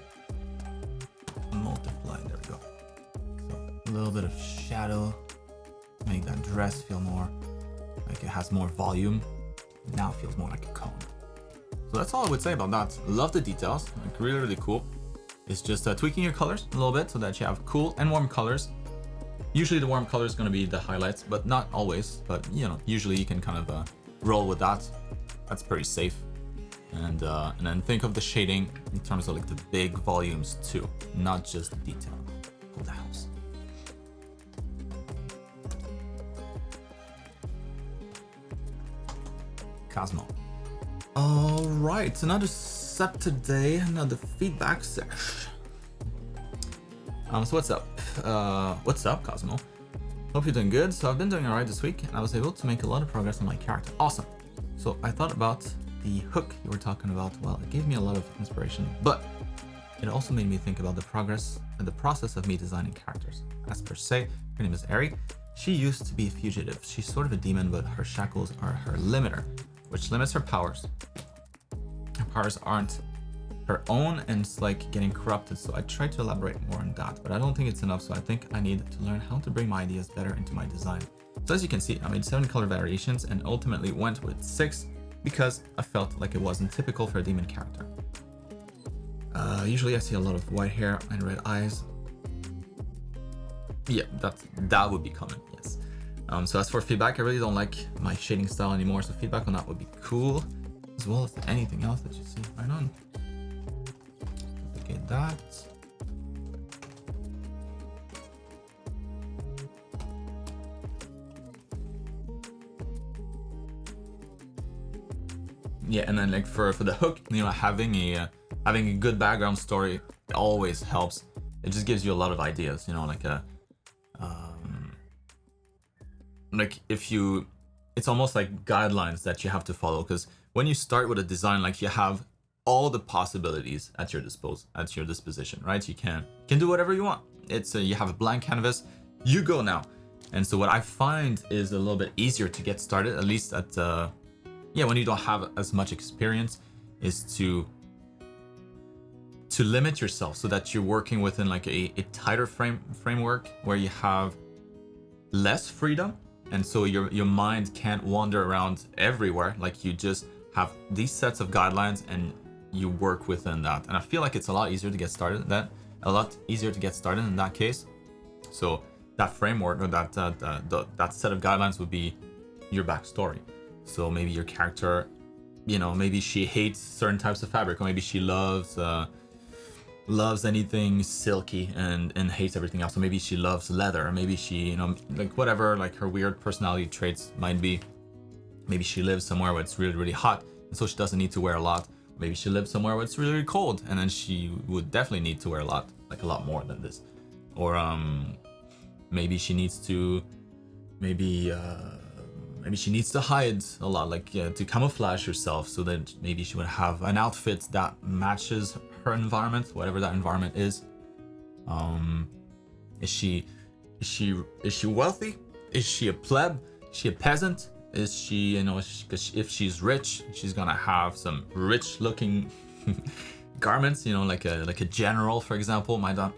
Speaker 1: Multiply, there we go. So a little bit of shadow to make that dress feel more like it has more volume. Now it feels more like a cone. So that's all I would say about that. Love the details, like really cool. It's just tweaking your colors a little bit so that you have cool and warm colors. Usually the warm color is going to be the highlights, but not always. But you know, usually you can kind of roll with that. That's pretty safe. And then think of the shading in terms of like the big volumes too, not just the detail of the house. Cosmo. All right, another up today, another feedback session. So what's up? What's up, Cosmo? Hope you're doing good. So I've been doing alright this week, and I was able to make a lot of progress on my character. Awesome. So I thought about the hook you were talking about. Well, it gave me a lot of inspiration, but it also made me think about the progress and the process of me designing characters. As per se, her name is Eri. She used to be a fugitive. She's sort of a demon, but her shackles are her limiter, which limits her powers. Her powers aren't her own, and it's like getting corrupted. So I tried to elaborate more on that, but I don't think it's enough. So I think I need to learn how to bring my ideas better into my design. So as you can see, I made 7 color variations and ultimately went with 6 because I felt like it wasn't typical for a demon character. Usually I see a lot of white hair and red eyes. Yeah, that would be common, yes. So as for feedback, I really don't like my shading style anymore. So feedback on that would be cool, as well as anything else that you see. Right on. Duplicate that. yeah, and then like for the hook, you know, having a good background story always helps. It just gives you a lot of ideas, you know, like if you, it's almost like guidelines that you have to follow, because when you start with a design, like you have all the possibilities at your disposition, right? You can do whatever you want. It's you have a blank canvas, you go now. And so what I find is a little bit easier to get started, at least at yeah, when you don't have as much experience, is to limit yourself so that you're working within like a tighter framework where you have less freedom, and so your mind can't wander around everywhere. Like you just have these sets of guidelines and you work within that. And I feel like it's a lot easier to get started in that case. So that framework, or that set of guidelines would be your backstory. So maybe your character, you know, maybe she hates certain types of fabric, or maybe she loves anything silky and hates everything else. So maybe she loves leather, or maybe she, you know, like whatever, like her weird personality traits might be. Maybe she lives somewhere where it's really, really hot, and so she doesn't need to wear a lot. Maybe she lives somewhere where it's really, really cold, and then she would definitely need to wear a lot, like a lot more than this. Or maybe she needs to, maybe she needs to hide a lot, like to camouflage herself, so that maybe she would have an outfit that matches her environment, whatever that environment is. Is she wealthy? Is she a pleb? Is she a peasant? Is she, you know, because if she's rich, she's gonna have some rich-looking garments. You know, like a general, for example, might not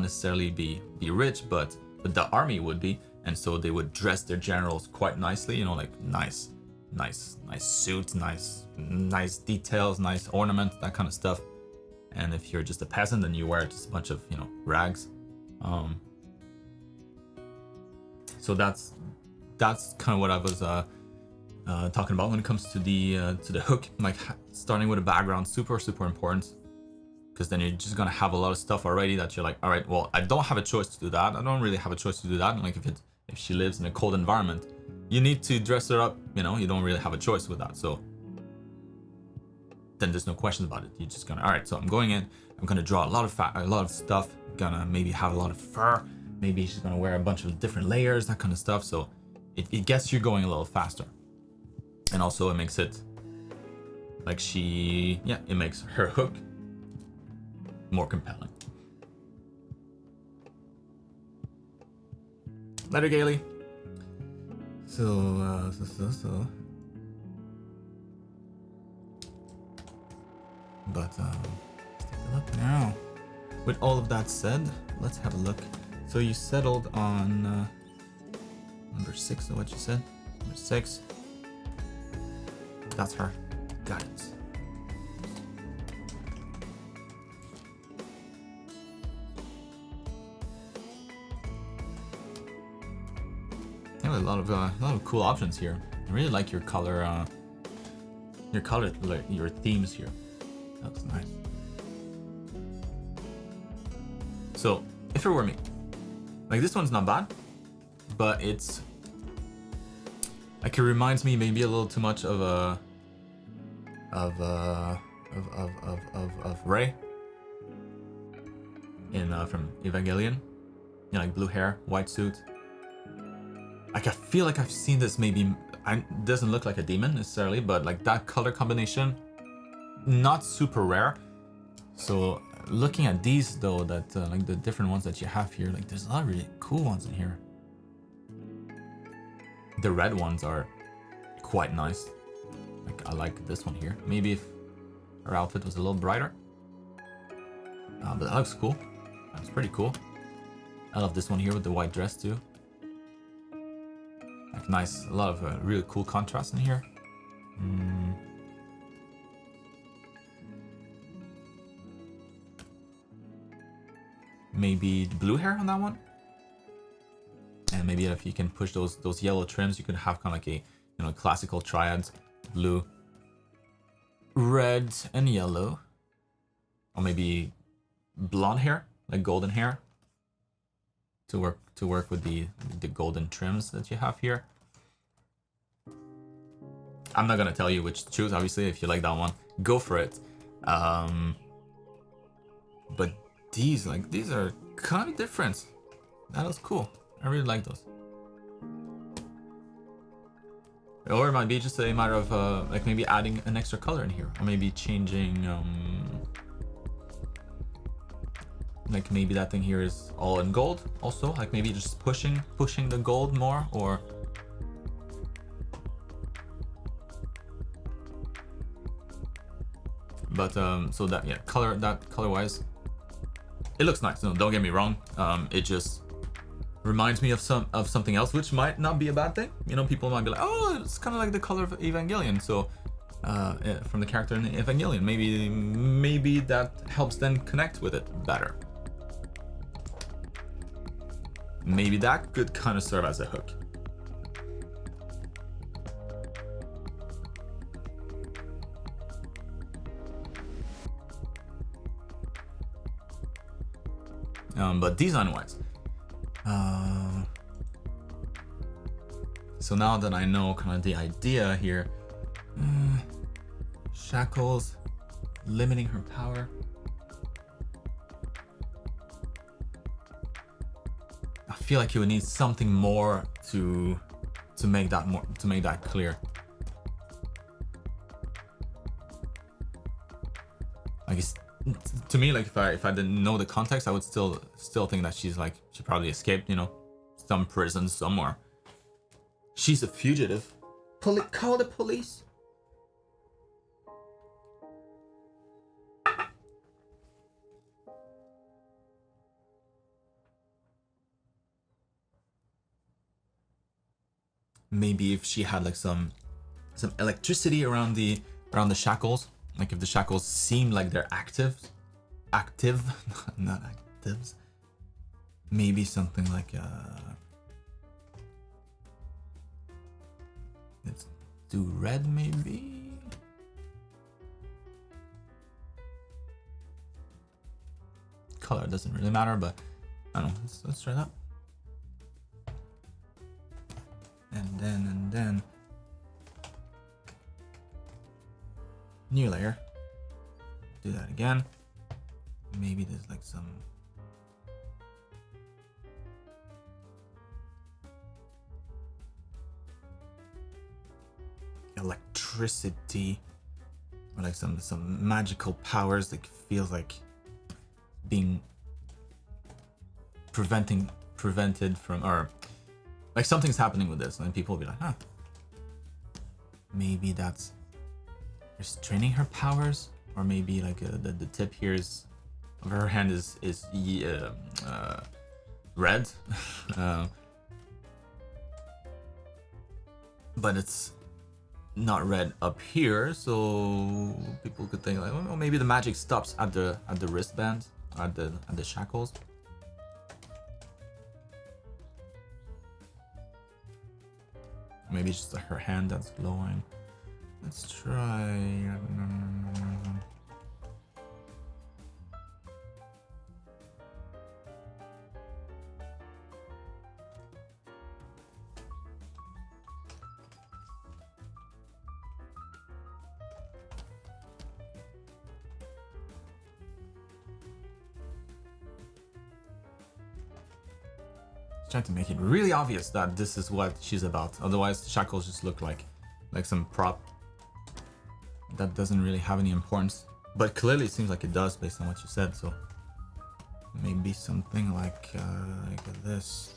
Speaker 1: necessarily be rich, but the army would be, and so they would dress their generals quite nicely. You know, like nice suits, nice details, nice ornaments, that kind of stuff. And if you're just a peasant, then you wear just a bunch of, you know, rags. So that's kind of what I was talking about when it comes to the hook. Like starting with a background, super important, because then you're just gonna have a lot of stuff already that you're like, all right, well, I don't have a choice to do that. I don't really have a choice to do that. And like if she lives in a cold environment, you need to dress her up. You know, you don't really have a choice with that. So then there's no questions about it. You're just gonna, all right, so I'm going in, I'm gonna draw a lot of stuff, gonna maybe have a lot of fur, maybe she's gonna wear a bunch of different layers, that kind of stuff. So it gets you going a little faster. And also it makes it like it makes her hook more compelling. Later, Gailey. So but let's take a look now. With all of that said, let's have a look. So you settled on number 6, or what you said? Number 6. That's her. Got it. You have a lot of cool options here. I really like your color, your themes here. That's nice. So, if it were me, like this one's not bad, but it's like it reminds me maybe a little too much of Ray in from Evangelion. You know, like blue hair, white suit. Like I feel like I've seen this maybe. It doesn't look like a demon necessarily, but like that color combination, not super rare. So looking at these though, that like the different ones that you have here, like there's a lot of really cool ones in here. The red ones are quite nice. Like I like this one here. Maybe if her outfit was a little brighter. But that looks cool. That's pretty cool. I love this one here with the white dress too. Like nice, a lot of really cool contrast in here. Maybe the blue hair on that one. And maybe if you can push those yellow trims, you could have kind of like a, you know, classical triads, blue, red, and yellow. Or maybe blonde hair, like golden hair, to work with the golden trims that you have here. I'm not gonna tell you which to choose. Obviously, if you like that one, go for it. But these are kind of different. That was cool. I really like those. Or it might be just a matter of like maybe adding an extra color in here, or maybe changing. Like maybe that thing here is all in gold. Also, like maybe just pushing the gold more, or. But so that color wise, it looks nice. No, don't get me wrong. It just reminds me of something else, which might not be a bad thing. You know, people might be like, oh, it's kind of like the color of Evangelion. So from the character in Evangelion, maybe that helps them connect with it better. Maybe that could kind of serve as a hook. But design-wise, so now that I know kind of the idea here, shackles, limiting her power. I feel like you would need something more to make that clear. I guess. To me, like if I didn't know the context, I would still think that she probably escaped, you know, some prison somewhere. She's a fugitive. Call the police. Maybe if she had like some electricity around the shackles. Like if the shackles seem like they're active, not actives. Maybe something like let's do red maybe. Color doesn't really matter, but I don't know. Let's try that. And then new layer. Do that again. Maybe there's like some electricity, or like some magical powers that feels like being prevented from, or like something's happening with this, and people will be like, huh, maybe that's restraining her powers, or maybe like the tip here is of her hand is red, but it's not red up here, so people could think like, oh, maybe the magic stops at the wristband, at the shackles. Maybe it's just her hand that's glowing. Let's try. Trying to make it really obvious that this is what she's about. Otherwise, the shackles just look like some prop that doesn't really have any importance. But clearly, it seems like it does based on what you said. So maybe something like this.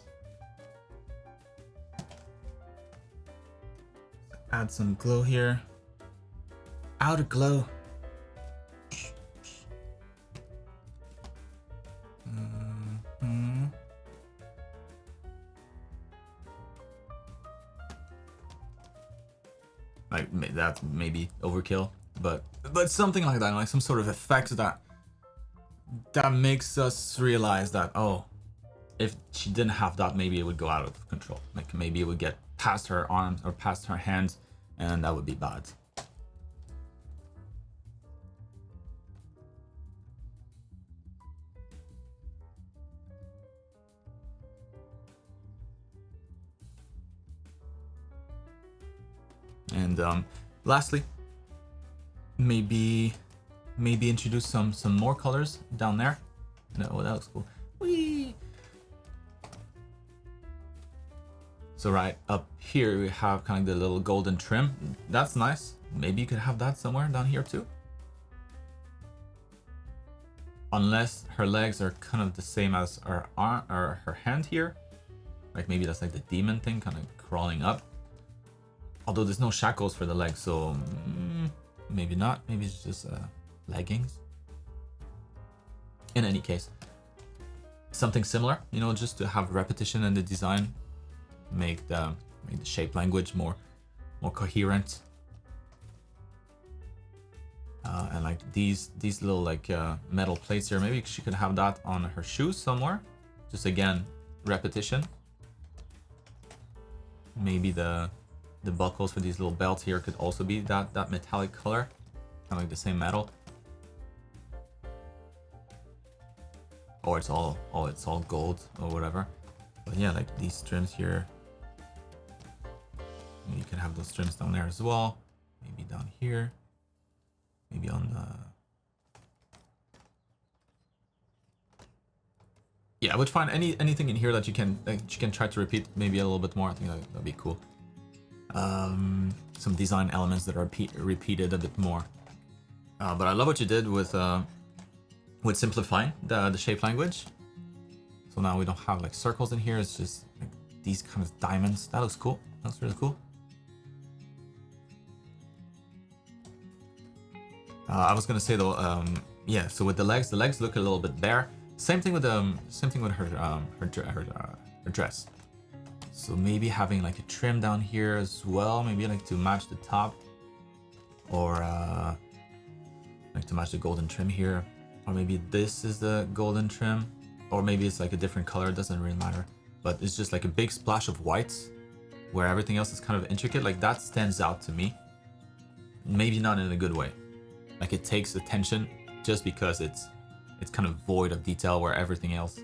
Speaker 1: Add some glow here. Outer glow. Like that's maybe overkill, but something like that, like some sort of effect that makes us realize that, oh, if she didn't have that, maybe it would go out of control. Like maybe it would get past her arms or past her hands, and that would be bad. And Lastly, maybe introduce some more colors down there. No, that looks cool. Whee! So right up here we have kind of the little golden trim. That's nice. Maybe you could have that somewhere down here too. Unless her legs are kind of the same as her arm or her hand here. Like maybe that's like the demon thing kind of crawling up. Although there's no shackles for the legs, so maybe not. Maybe it's just leggings. In any case, something similar, you know, just to have repetition in the design, make the shape language more coherent. And like these little like metal plates here, maybe she could have that on her shoes somewhere. Just again, repetition. Maybe the buckles for these little belts here could also be that metallic color, kind of like the same metal. Or it's all gold or whatever. But yeah, like these trims here. You can have those trims down there as well. Maybe down here. Maybe on the... Yeah, I would find anything in here that you can try to repeat maybe a little bit more. I think that'd be cool. Some design elements that are repeated a bit more. But I love what you did with simplifying the shape language. So now we don't have like circles in here. It's just like these kind of diamonds. That looks cool. That's really cool. I was gonna say though, yeah. So with the legs look a little bit bare. Same thing with her dress. So maybe having like a trim down here as well. Maybe like to match the top, or like to match the golden trim here. Or maybe this is the golden trim, or maybe it's like a different color. It doesn't really matter. But it's just like a big splash of white, where everything else is kind of intricate. Like that stands out to me. Maybe not in a good way. Like it takes attention just because it's kind of void of detail where everything else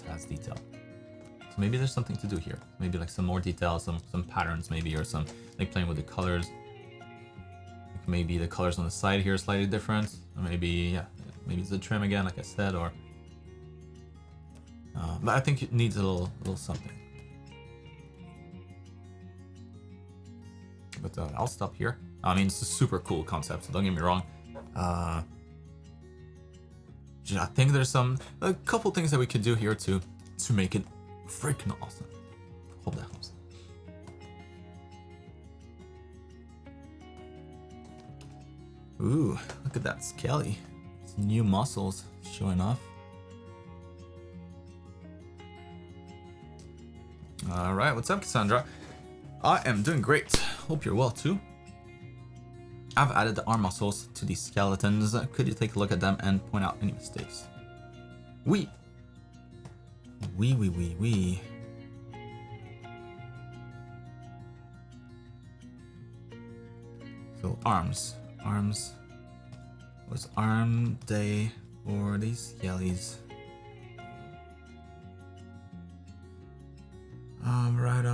Speaker 1: has detail. So maybe there's something to do here. Maybe like some more detail, some patterns maybe, or some like playing with the colors. Like maybe the colors on the side here are slightly different. Or maybe it's the trim again, like I said, or but I think it needs a little something. But I'll stop here. I mean, it's a super cool concept, so don't get me wrong. I think there's a couple things that we could do here to make it freaking awesome. Hope that helps. Ooh, look at that Skelly. It's new muscles showing off. Alright, what's up, Cassandra? I am doing great. Hope you're well too. I've added the arm muscles to these skeletons. Could you take a look at them and point out any mistakes? Oui. So arms. Was arm day for these skellies? Alright.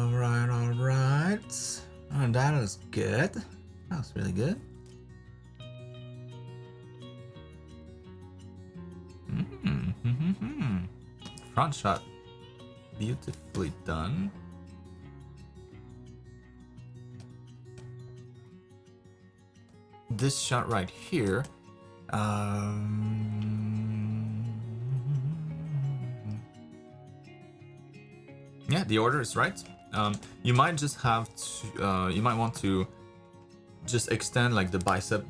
Speaker 1: Oh, that is good. That was really good. Front shot. Beautifully done. This shot right here. Yeah, the order is right. You might just have to. You might want to just extend like the bicep,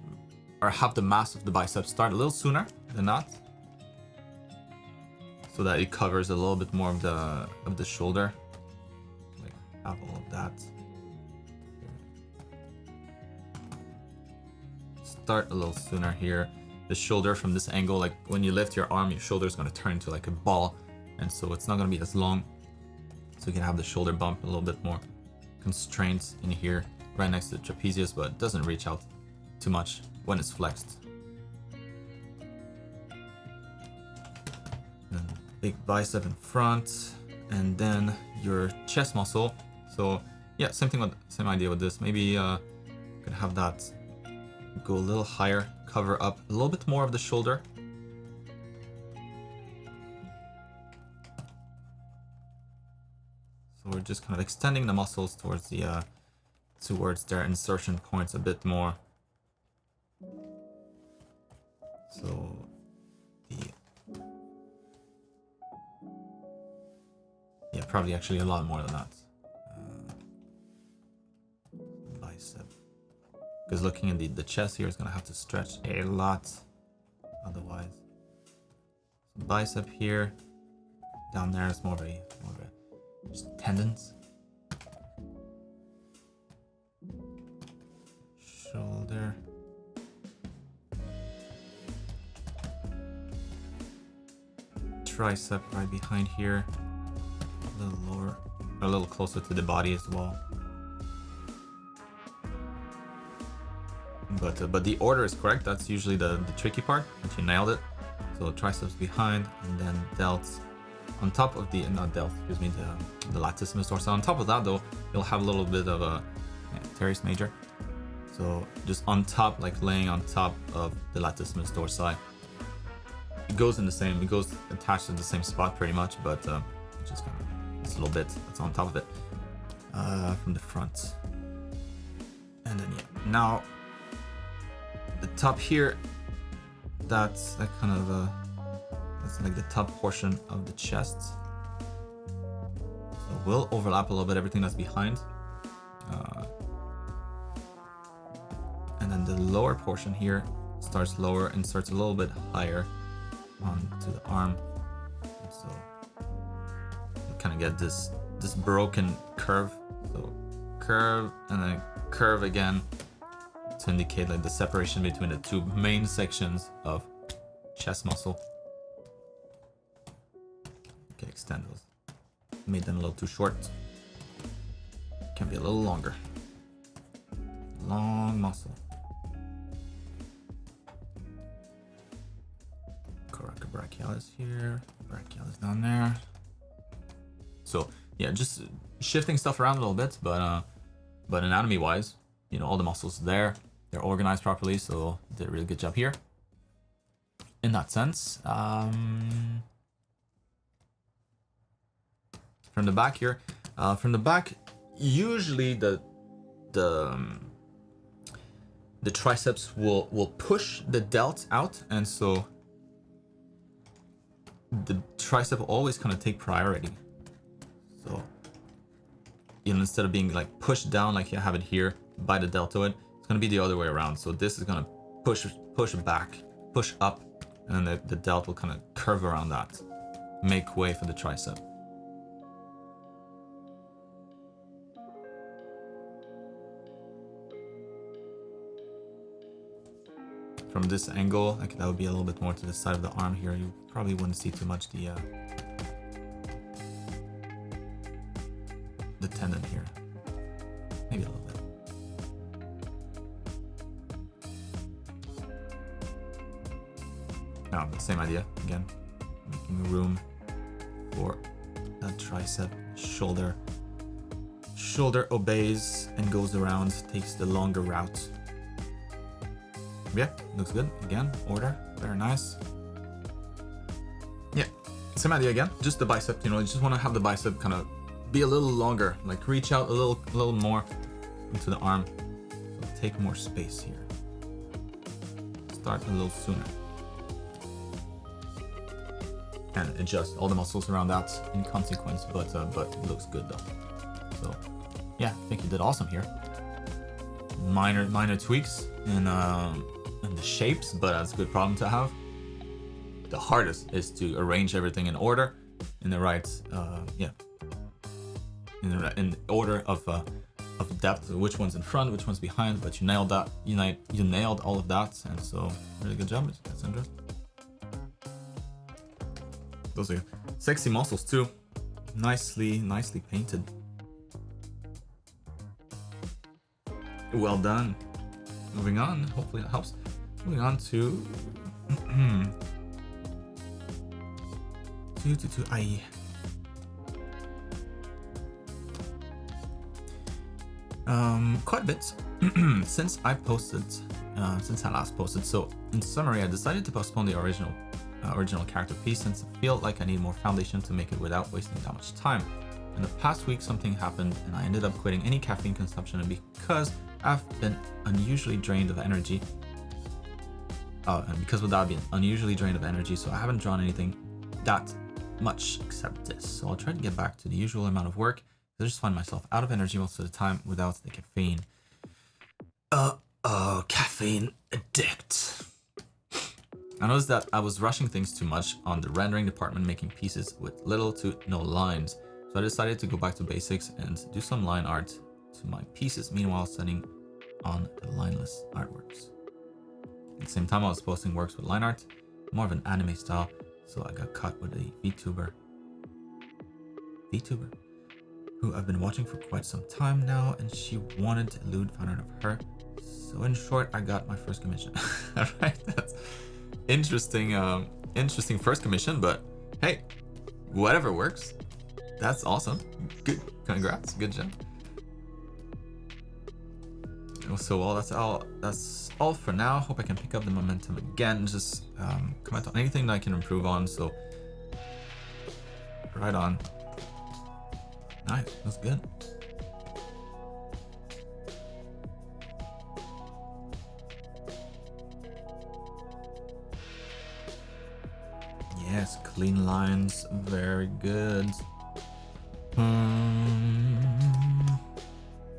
Speaker 1: or have the mass of the bicep start a little sooner than that, so that it covers a little bit more of the shoulder. Like have all of that. Start a little sooner here. The shoulder from this angle, like when you lift your arm, your shoulder is going to turn into like a ball, and so it's not going to be as long. So you can have the shoulder bump a little bit more constraints in here, right next to the trapezius, but it doesn't reach out too much when it's flexed. And big bicep in front, and then your chest muscle. So yeah, same idea with this. Maybe Gonna have that go a little higher, cover up a little bit more of the shoulder. So we're just kind of extending the muscles towards the towards their insertion points a bit more. So yeah, probably actually a lot more than that. Bicep. Because looking at the chest here is gonna have to stretch a lot otherwise. So bicep here. Down there is more of a just tendons. Shoulder. Tricep right behind here. A little lower, a little closer to the body as well. But the order is correct. That's usually the tricky part. But you nailed it. So triceps behind, and then delts on top of the the latissimus dorsi. On top of that, though, you'll have a little bit of a teres major. So just on top, like laying on top of the latissimus dorsi. It goes attached to the same spot pretty much, but just kind of this little bit that's on top of it from the front. And then yeah, now the top here, that's that kind of that's like the top portion of the chest. So we'll overlap a little bit everything that's behind. And then the lower portion here starts lower, inserts a little bit higher onto the arm. And so you kind of get this broken curve. So curve and then curve again to indicate like the separation between the two main sections of chest muscle. Okay, extend those. Made them a little too short. Can be a little longer. Long muscle. Coracobrachialis here, brachialis down there. So yeah, just shifting stuff around a little bit, but anatomy wise, you know, all the muscles there, they're organized properly, so did a really good job here. In that sense, from the back here, from the back, usually the triceps will push the delt out, and so the tricep will always kind of take priority. So, you know, instead of being like pushed down like you have it here by the deltoid, it's gonna be the other way around. So this is gonna push back, push up, and then the delt will kind of curve around that, make way for the tricep. From this angle, like that would be a little bit more to the side of the arm here. You probably wouldn't see too much the tendon here. Maybe a little bit. Now, the same idea again, making room for that tricep, shoulder. Shoulder obeys and goes around, takes the longer route. Yeah, looks good. Again, order, very nice. Yeah, same idea again. Just the bicep, you know, you just want to have the bicep kind of be a little longer, like reach out a little more into the arm. So take more space here. Start a little sooner. And adjust all the muscles around that in consequence, but it looks good though. So yeah, I think you did awesome here. Minor tweaks in the shapes, but that's a good problem to have. The hardest is to arrange everything in order, in the right, in order of depth. So which one's in front, which one's behind. But you nailed that. You nailed all of that, and so really good job. That's interesting. Those are sexy muscles too. Nicely painted. Well done. Moving on. Hopefully that helps. Moving on to Quite a bit since I posted, since I last posted. So in summary, I decided to postpone the original character piece since I feel like I need more foundation to make it without wasting that much time. In the past week, something happened and I ended up quitting any caffeine consumption, and because I've been unusually drained of energy. And because without being unusually drained of energy, so I haven't drawn anything that much except this. So I'll try to get back to the usual amount of work. I just find myself out of energy most of the time without the caffeine. Caffeine addict. I noticed that I was rushing things too much on the rendering department, making pieces with little to no lines. So I decided to go back to basics and do some line art to my pieces, meanwhile setting on the lineless artworks. At the same time, I was posting works with line art, more of an anime style, so I got caught with a VTuber, who I've been watching for quite some time now, and she wanted to elude fan art of her. So in short, I got my first commission. Alright, that's interesting, interesting first commission, but hey, whatever works. That's awesome. Good, congrats, good job. So that's all for now. Hope I can pick up the momentum again. Just comment on anything that I can improve on. So right on. Nice, that's good. Yes, clean lines, very good.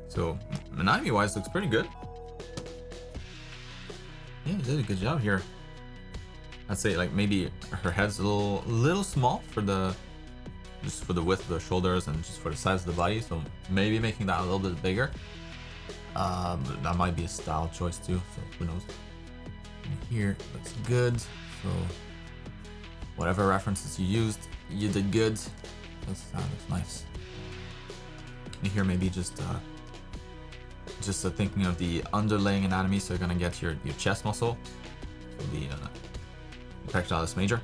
Speaker 1: So anatomy wise looks pretty good. Yeah, you did a good job here. I'd say like maybe her head's a little small for the just for the width of the shoulders and just for the size of the body, so maybe making that a little bit bigger. But that might be a style choice too, so who knows. And here looks good. So whatever references you used, you did good. That looks nice. And here maybe just thinking of the underlying anatomy, so you're gonna get your chest muscle, so the pectoralis major,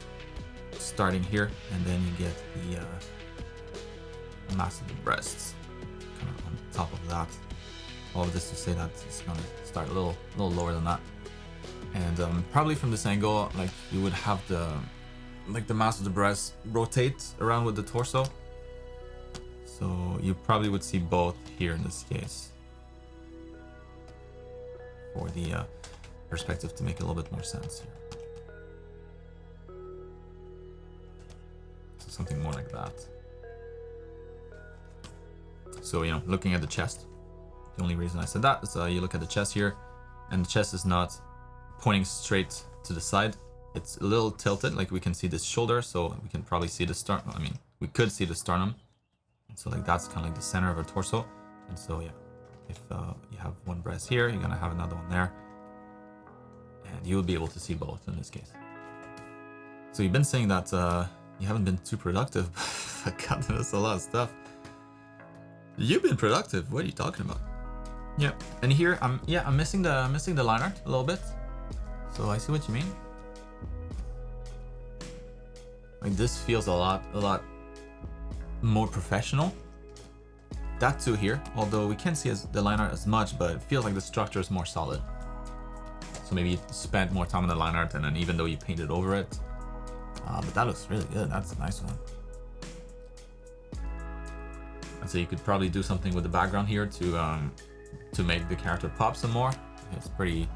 Speaker 1: starting here, and then you get the mass of the breasts kind of on top of that. All of this to say that it's gonna start a little lower than that, and probably from this angle, like you would have the mass of the breast rotate around with the torso, so you probably would see both here in this case for the perspective to make a little bit more sense here. So something more like that. So, you know, looking at the chest, the only reason I said that is you look at the chest here, and the chest is not pointing straight to the side. It's a little tilted, like we can see this shoulder, so we can probably see the sternum. I mean, we could see the sternum. And so like that's kind of like the center of our torso. And so yeah, if you have one breast here, you're gonna have another one there, and you will be able to see both in this case. So you've been saying that you haven't been too productive. God, that's a lot of stuff. You've been productive. What are you talking about? Yeah, and here I'm missing the line art a little bit. So I see what you mean. Like this feels a lot more professional. That too here, although we can't see the line art as much, but it feels like the structure is more solid. So maybe you spent more time on the line art, and then even though you painted over it, but that looks really good. That's a nice one. And so you could probably do something with the background here to make the character pop some more. It's pretty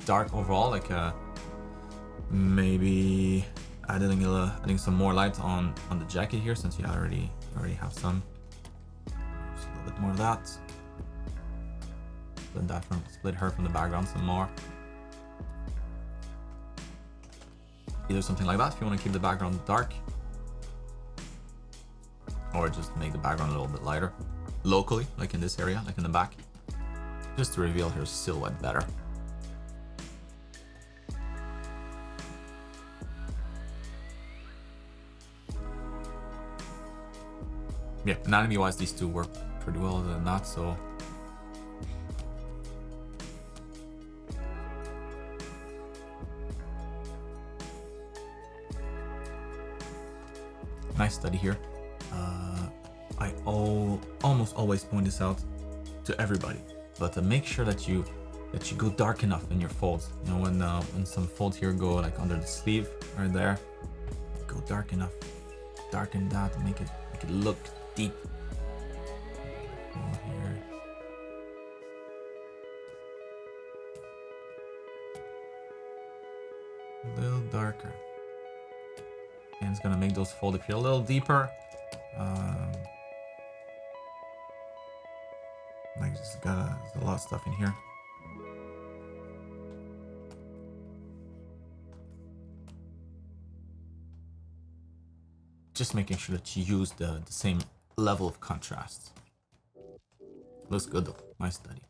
Speaker 1: dark overall. Like maybe adding some more light on the jacket here, since you already have some. Just a little bit more of that. Split her from the background some more. Either something like that if you want to keep the background dark, or just make the background a little bit lighter locally, like in this area, like in the back, just to reveal her silhouette better. Yeah, anatomy wise these two work pretty well other than that, so nice study here. I almost always point this out. to everybody, but make sure that you go dark enough in your folds. You know, when some folds here go like under the sleeve right there, go dark enough, darken that, make it look deep. Here. A little darker, and it's gonna make those folds appear a little deeper. Like there's a lot of stuff in here. Just making sure that you use the same level of contrast. Looks good though. Nice study.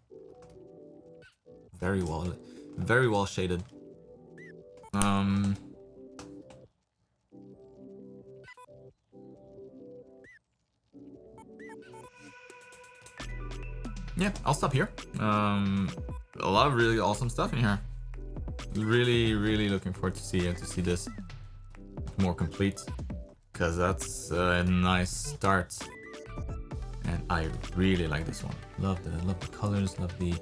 Speaker 1: Very well shaded. Yeah, I'll stop here. A lot of really awesome stuff in here. Really looking forward to see this more complete, because that's a nice start. And I really like this one. Love the colors. Love the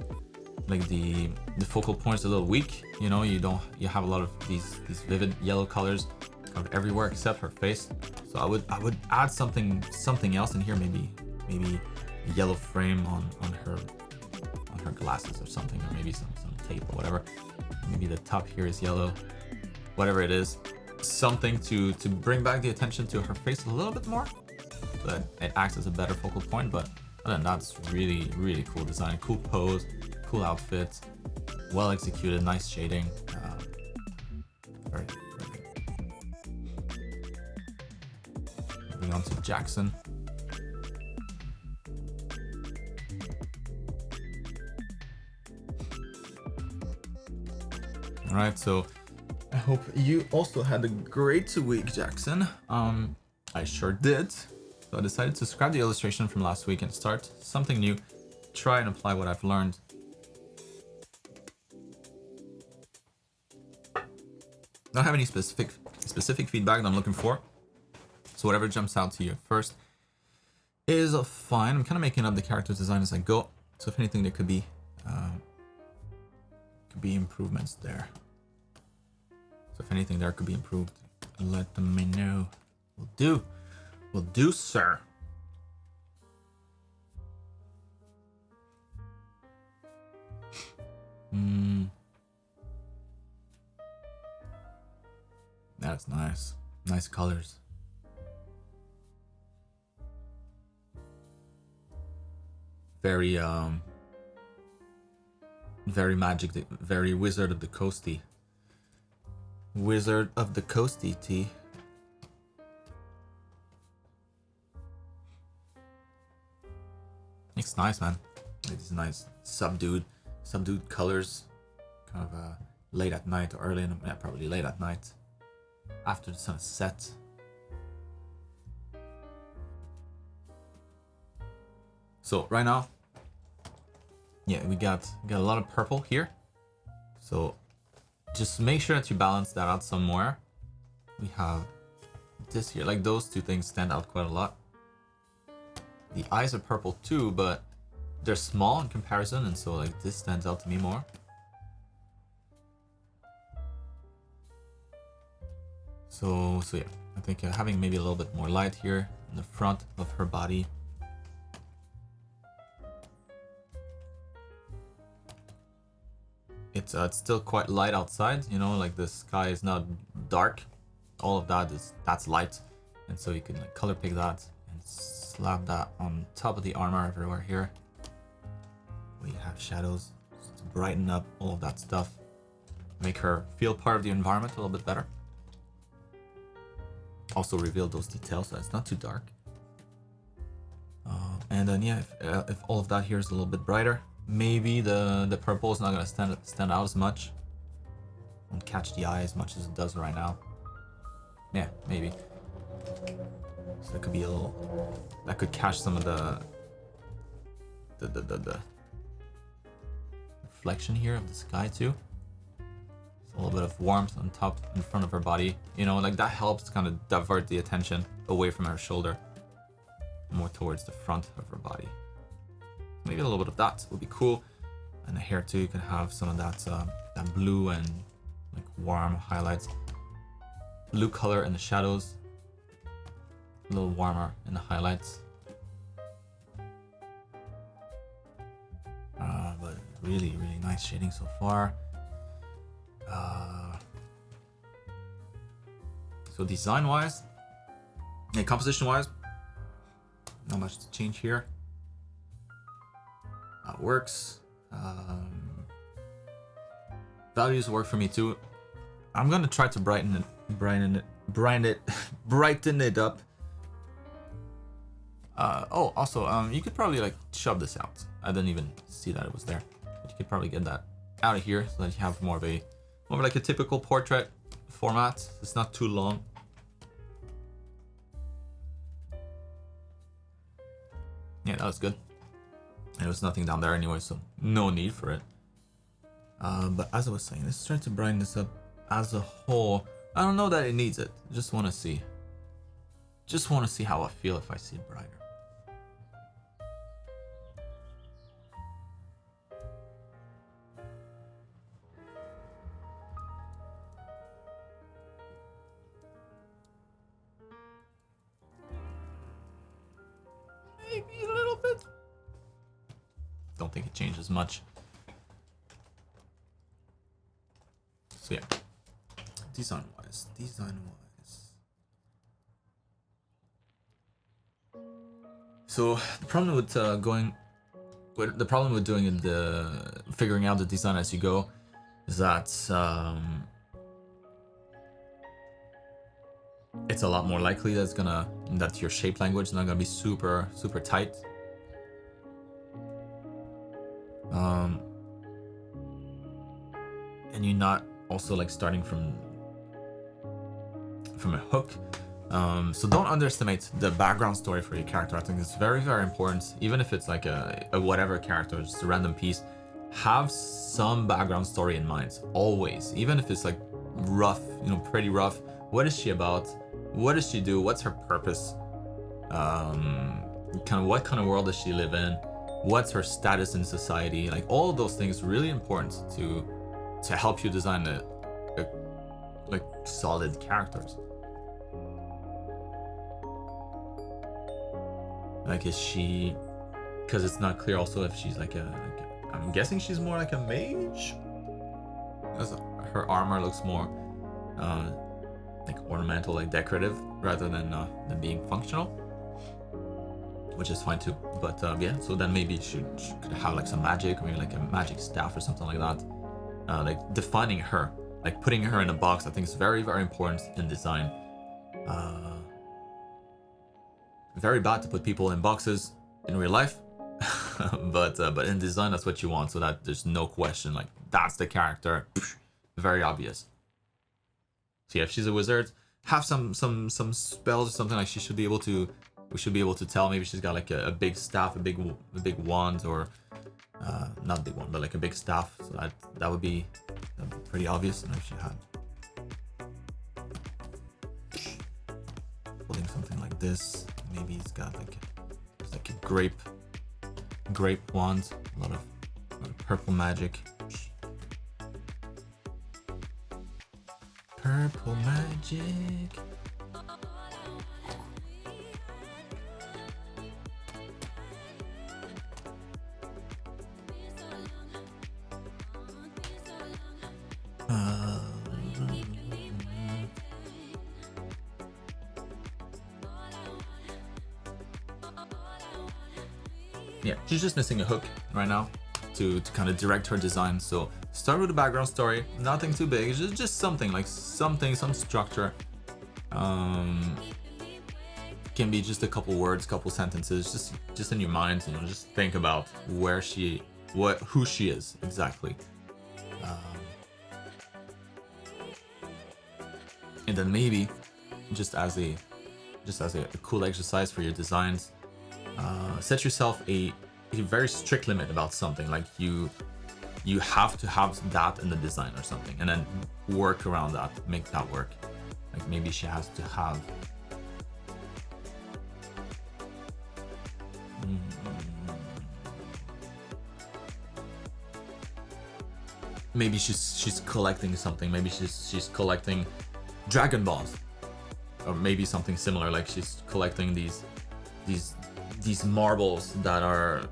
Speaker 1: focal points a little weak. You know, you have a lot of these vivid yellow colors covered everywhere except her face. So I would add something else in here. Maybe a yellow frame on her glasses or something, or maybe some tape or whatever. Maybe the top here is yellow. Whatever it is, something to bring back the attention to her face a little bit more. But it acts as a better focal point. But other than that, it's really cool design, cool pose, cool outfit, well executed, nice shading. Very good. Moving on to Jackson. All right, so I hope you also had a great week, Jackson. I sure did. So I decided to scrap the illustration from last week and start something new. Try and apply what I've learned. Don't have any specific feedback that I'm looking for. So whatever jumps out to you first is fine. I'm kind of making up the character design as I go. So if anything, there could be improvements there. So if anything there could be improved, let me know. Will do, sir. That's nice. Nice colors. Very magic, very Wizard of the Coasty. Wizard of the Coasty tea. It's nice, man. It's nice subdued colors, kind of late at night or early in the, probably late at night after the sun is set. So right now, yeah, we got a lot of purple here. So just make sure that you balance that out somewhere. We have this here, like those two things stand out quite a lot. The eyes are purple too, but they're small in comparison, and so like this stands out to me more. So yeah, I think having maybe a little bit more light here in the front of her body. It's still quite light outside, you know, like the sky is not dark. All of that's light, and so you can like color pick that and slap that on top of the armor everywhere here. We have shadows to brighten up all of that stuff, make her feel part of the environment a little bit better. Also reveal those details so it's not too dark. And then yeah, if all of that here is a little bit brighter, maybe the purple is not gonna stand out as much. Won't catch the eye as much as it does right now. Yeah, maybe. So that could be a little. That could catch some of the reflection here of the sky too. It's a little bit of warmth on top, in front of her body. You know, like that helps kind of divert the attention away from her shoulder, more towards the front of her body. Maybe a little bit of that would be cool. And the hair too, you could have some of that that blue and like warm highlights. Blue color in the shadows, a little warmer in the highlights. But really, really nice shading so far. So design-wise, and composition-wise, not much to change here. That works. Values work for me too. I'm gonna try to brighten it up. Oh, also, you could probably like shove this out. I didn't even see that it was there. But you could probably get that out of here so that you have more of like a typical portrait format. It's not too long. Yeah, that was good. And there was nothing down there anyway, so no need for it. But as I was saying, let's try to brighten this up as a whole. I don't know that it needs it. Just want to see. Just want to see how I feel if I see it brighter. Maybe a little bit. Don't think it changes much. So yeah, design-wise. So the problem with doing the figuring out the design as you go is that it's a lot more likely that your shape language is not gonna be super tight. And you're not also like starting from a hook. So don't underestimate the background story for your character. I think it's very, very important. Even if it's like a whatever character, just a random piece, have some background story in mind, always. Even if it's like rough, pretty rough. What is she about? What does she do? What's her purpose? What kind of world does she live in? What's her status in society? Like all of those things really important to help you design like solid characters. Like, is she? Because it's not clear also if she's like I'm guessing she's more like a mage. Because her armor looks more like ornamental, like decorative, rather than being functional, which is fine too. But yeah, so then maybe she could have like some magic, or maybe like a magic staff or something like that. Like defining her, like putting her in a box, I think is very, very important in design. Very bad to put people in boxes in real life, but in design that's what you want, so that there's no question, like that's the character, very obvious. So yeah, if she's a wizard, have some spells or something, like we should be able to tell. Maybe she's got like a big staff, a big wand, or not a big one, but like a big staff. So that would be pretty obvious. And if she had holding something like this, maybe he's got like a grape wand, a lot of purple magic. Purple magic. Yeah, she's just missing a hook right now to kind of direct her design. So start with the background story, nothing too big, just something like some structure. Can be just a couple words, couple sentences, just in your mind, just think about who she is exactly. And then maybe just as a cool exercise for your designs, set yourself a very strict limit about something, like you have to have that in the design or something, and then work around that, make that work. Like maybe she has to have maybe she's collecting something. Maybe she's collecting Dragon Balls, or maybe something similar. Like she's collecting these marbles that are,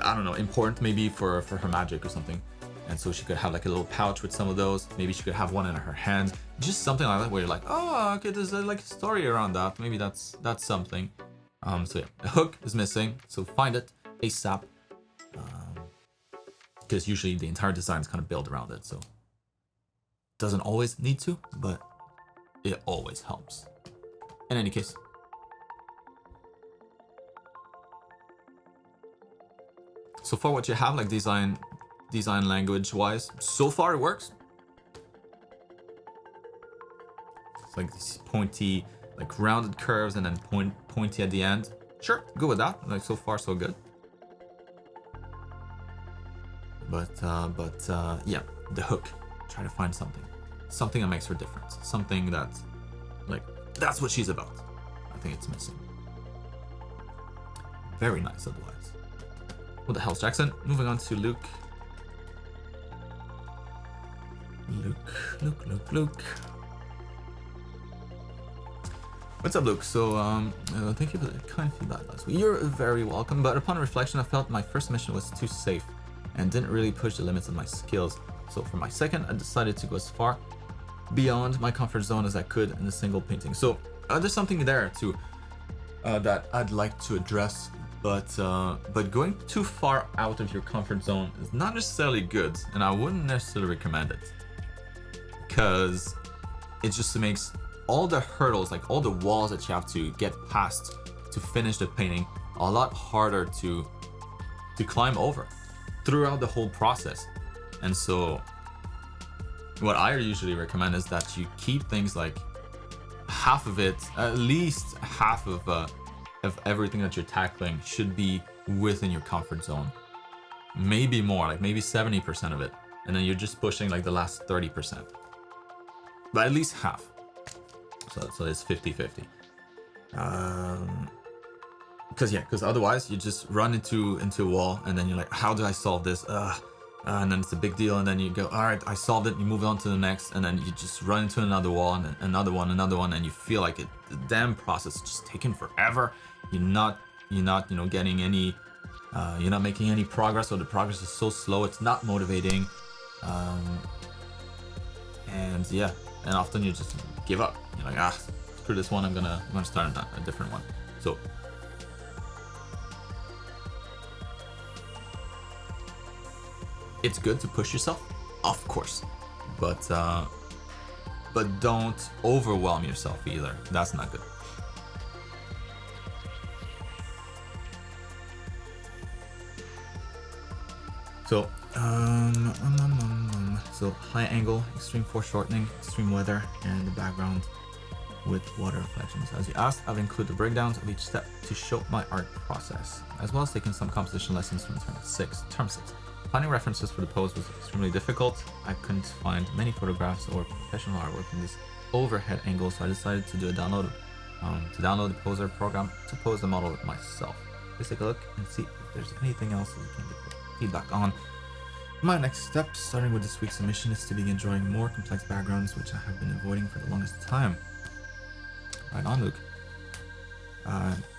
Speaker 1: I don't know, important maybe for her magic or something. And so she could have like a little pouch with some of those. Maybe she could have one in her hand. Just something like that where you're like, oh, okay, there's like a story around that. Maybe that's something. So yeah, the hook is missing. So find it ASAP. Because usually the entire design is kind of built around it. So doesn't always need to, but it always helps. In any case. So far what you have, like design language wise, so far it works. It's like these pointy, like rounded curves and then pointy at the end. Sure, good with that. Like so far so good. But yeah, the hook. Try to find something that makes her different. Something that, like, that's what she's about. I think it's missing. Very nice otherwise. What the hell's Jackson? Moving on to Luke. Luke. What's up, Luke? So, thank you for the kind feedback last week. You're very welcome, but upon reflection, I felt my first mission was too safe and didn't really push the limits of my skills. So for my second, I decided to go as far beyond my comfort zone as I could in a single painting. So there's something there too that I'd like to address, but going too far out of your comfort zone is not necessarily good, and I wouldn't necessarily recommend it, because it just makes all the hurdles, like all the walls that you have to get past to finish the painting, a lot harder to climb over throughout the whole process. And so what I usually recommend is that you keep things like half of it, at least half of everything that you're tackling should be within your comfort zone. Maybe more, like maybe 70% of it. And then you're just pushing like the last 30%. But at least half. So it's 50-50. Because otherwise you just run into a wall and then you're like, how do I solve this? And then it's a big deal, and then you go, all right, I solved it. You move on to the next, and then you just run into another wall and another one, and you feel like the damn process is just taking forever. You're not getting any, you're not making any progress, or the progress is so slow, it's not motivating. And yeah, and often you just give up. You're like, screw this one. I'm gonna start a different one. So. It's good to push yourself, of course, but don't overwhelm yourself either. That's not good. So, so high angle, extreme foreshortening, extreme weather, and the background with water reflections. As you asked, I've included breakdowns of each step to show my art process, as well as taking some composition lessons from term 6. Finding references for the pose was extremely difficult. I couldn't find many photographs or professional artwork in this overhead angle, so I decided to do a download the poser program to pose the model myself. Please take a look and see if there's anything else that you can get feedback on. My next step, starting with this week's submission, is to begin drawing more complex backgrounds, which I have been avoiding for the longest time. Right on, Luke.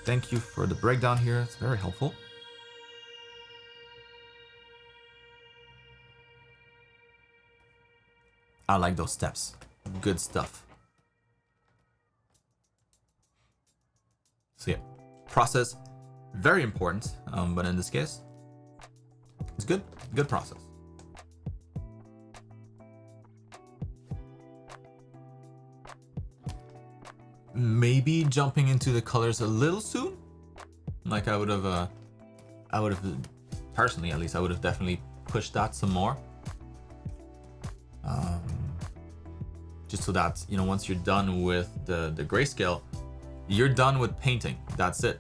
Speaker 1: Thank you for the breakdown here. It's very helpful. I like those steps. Good stuff. So yeah, process, very important, but in this case, it's good process. Maybe jumping into the colors a little soon. Like I would have personally, at least, I would have definitely pushed that some more. Just so that, once you're done with the grayscale, you're done with painting. That's it.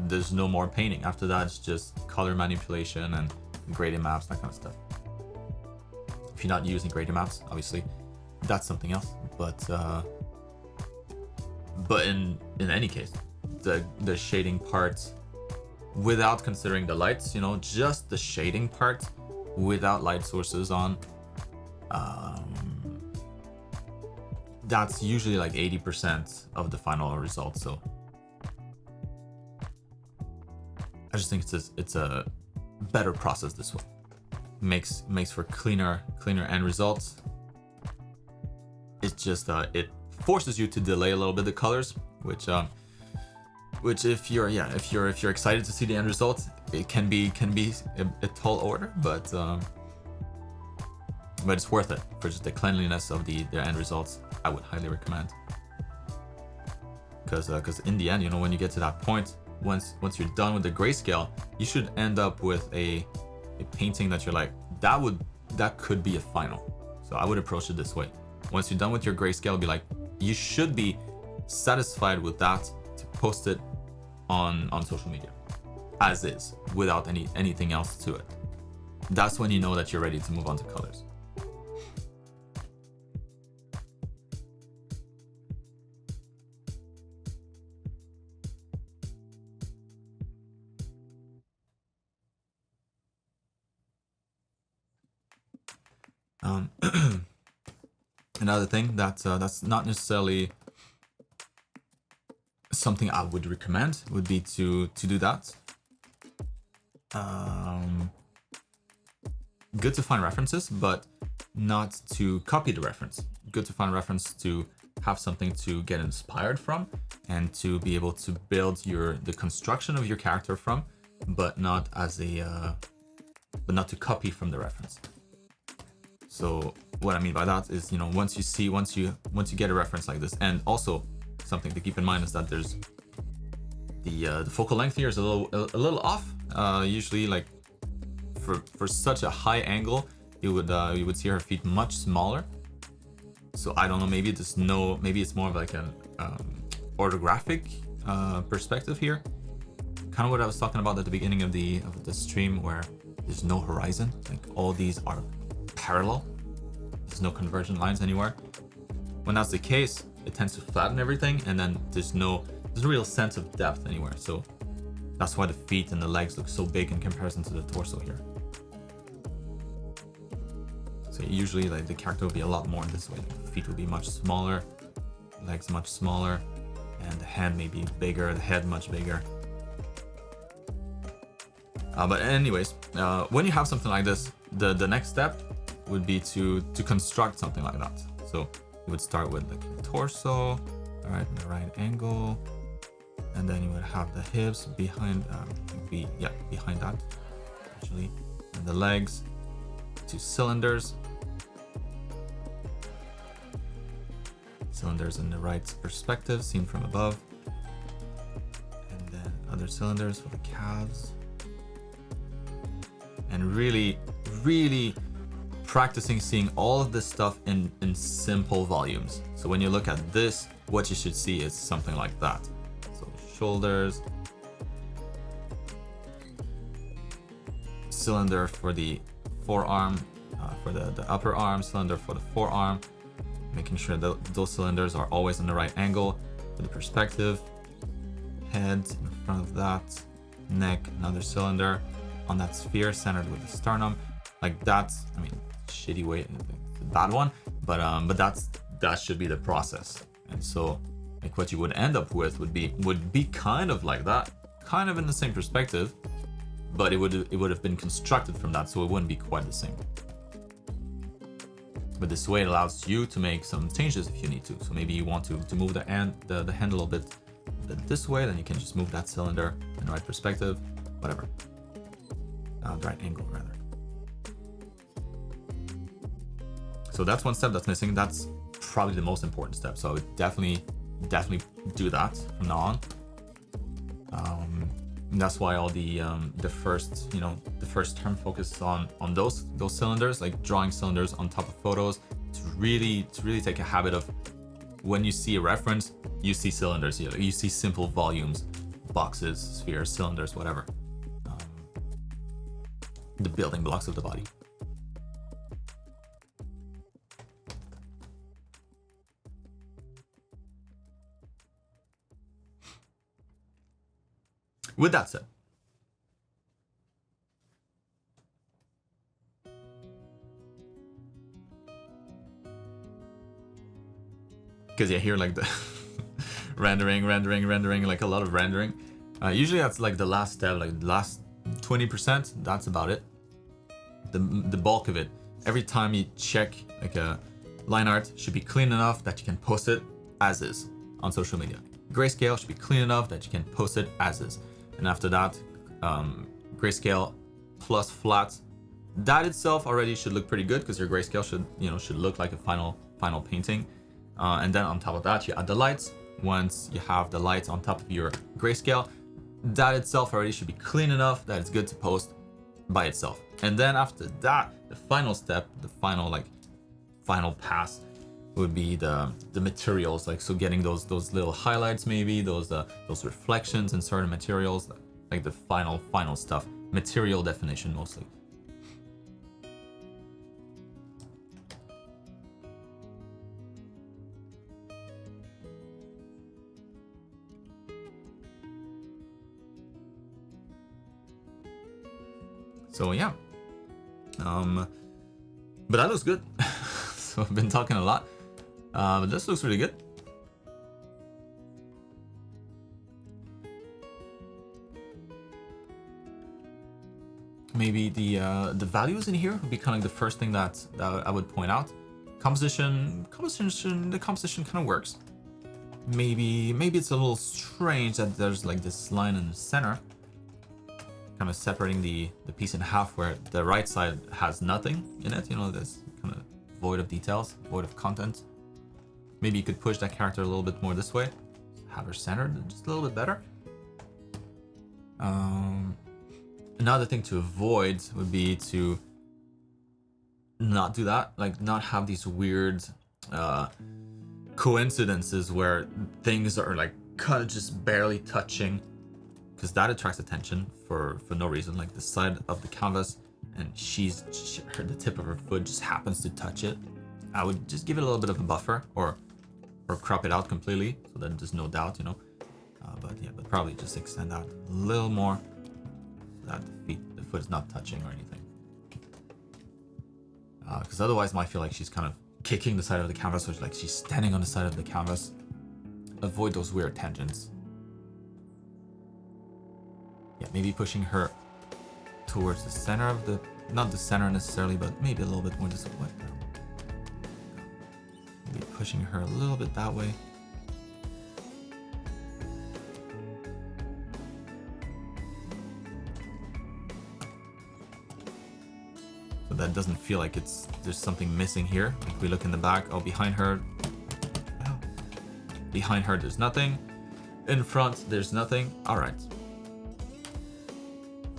Speaker 1: There's no more painting. After that, it's just color manipulation and gradient maps, that kind of stuff. If you're not using gradient maps, obviously, that's something else. But in any case, the shading part, without considering the lights, just the shading part, without light sources on, That's usually like 80% of the final result. So I just think it's a better process this way. Makes for cleaner end results. It's just it forces you to delay a little bit the colors, which if you're excited to see the end result, it can be a tall order, but it's worth it for just the cleanliness of the end results. I would highly recommend, because in the end, you know, when you get to that point, once you're done with the grayscale, you should end up with a painting that you're like, that could be a final. So I would approach it this way. Once you're done with your grayscale, be like, you should be satisfied with that to post it on social media as is, without anything else to it. That's when you know that you're ready to move on to colors. Another thing that's not necessarily something I would recommend would be to do that. Good to find references, but not to copy the reference. Good to find reference to have something to get inspired from and to be able to build the construction of your character from, but not to copy from the reference. So what I mean by that is, you know, once you get a reference like this, and also something to keep in mind is that there's the focal length here is a little off. Usually, like for such a high angle, you would see her feet much smaller. So I don't know, maybe it's more of like an orthographic perspective here. Kind of what I was talking about at the beginning of the stream, where there's no horizon, like all these are parallel. There's no convergent lines anywhere. When that's the case, it tends to flatten everything, and then there's no real sense of depth anywhere. So that's why the feet and the legs look so big in comparison to the torso here. So usually, like, the character will be a lot more this way. The feet will be much smaller, legs much smaller, and the hand may be bigger, the head much bigger. But anyways, when you have something like this, the next step would be to construct something like that. So you would start with the torso, all right, in the right angle, and then you would have the hips behind that actually, and the legs, 2 cylinders in the right perspective, seen from above, and then other cylinders for the calves, and really practicing seeing all of this stuff in simple volumes. So when you look at this, what you should see is something like that. So shoulders, cylinder for the forearm, for the upper arm, cylinder for the forearm, making sure that those cylinders are always in the right angle for the perspective, head in front of that, neck, another cylinder on that sphere centered with the sternum. Like that's, I mean, shitty way, a bad one, but that should be the process. And so like what you would end up with would be kind of like that, kind of in the same perspective, but it would have been constructed from that, so it wouldn't be quite the same. But this way it allows you to make some changes if you need to. So maybe you want to move the hand a little bit this way, then you can just move that cylinder in the right perspective, whatever. The right angle rather. So that's one step that's missing. That's probably the most important step. So I would definitely do that from now on. And that's why all the first term focuses on those cylinders, like drawing cylinders on top of photos, to really take a habit of, when you see a reference, you see cylinders here. You see simple volumes, boxes, spheres, cylinders, whatever. The building blocks of the body. With that said, because you hear like the rendering, like a lot of rendering. Usually that's like the last step, like the last 20%. That's about it. The bulk of it. Every time you check like a line art should be clean enough that you can post it as is on social media. Grayscale should be clean enough that you can post it as is. And after that, grayscale plus flat. That itself already should look pretty good because your grayscale should look like a final painting. And then on top of that, you add the lights. Once you have the lights on top of your grayscale, that itself already should be clean enough that it's good to post by itself. And then after that, the final step, the final pass would be the materials, like so getting those little highlights, maybe those reflections in certain materials, like the final stuff, material definition mostly. So yeah, but that looks good. So I've been talking a lot, but this looks really good. Maybe the values in here would be kind of like the first thing that I would point out. Composition, the composition kind of works. Maybe it's a little strange that there's like this line in the center, kind of separating the piece in half, where the right side has nothing in it. You know, this kind of void of details, void of content. Maybe you could push that character a little bit more this way, have her centered just a little bit better. Another thing to avoid would be to not do that, like not have these weird coincidences where things are like kind of just barely touching, because that attracts attention for no reason. Like the side of the canvas, and the tip of her foot just happens to touch it. I would just give it a little bit of a buffer, or crop it out completely, so that there's no doubt, you know. But probably just extend out a little more, so that the foot is not touching or anything. Because otherwise, I might feel like she's kind of kicking the side of the canvas, or like she's standing on the side of the canvas. Avoid those weird tangents. Yeah, maybe pushing her towards the center of the, not the center necessarily, but maybe a little bit more this way. Maybe pushing her a little bit that way. So that doesn't feel like there's something missing here. If we look in the back, oh, behind her there's nothing. In front, there's nothing. All right.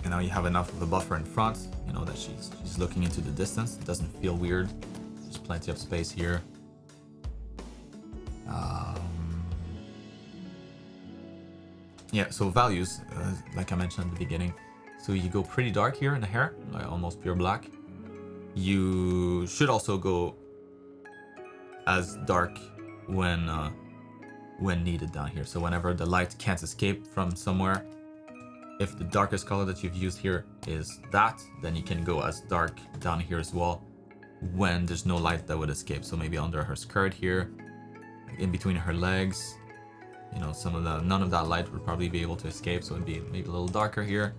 Speaker 1: And now you have enough of a buffer in front, you know, that she's looking into the distance. It doesn't feel weird. There's plenty of space here. Yeah, so values, like I mentioned at the beginning. So you go pretty dark here in the hair, like almost pure black. You should also go as dark when needed down here. So whenever the light can't escape from somewhere, if the darkest color that you've used here is that, then you can go as dark down here as well when there's no light that would escape. So maybe under her skirt here, in between her legs, you know, none of that light would probably be able to escape, so it'd be maybe a little darker here.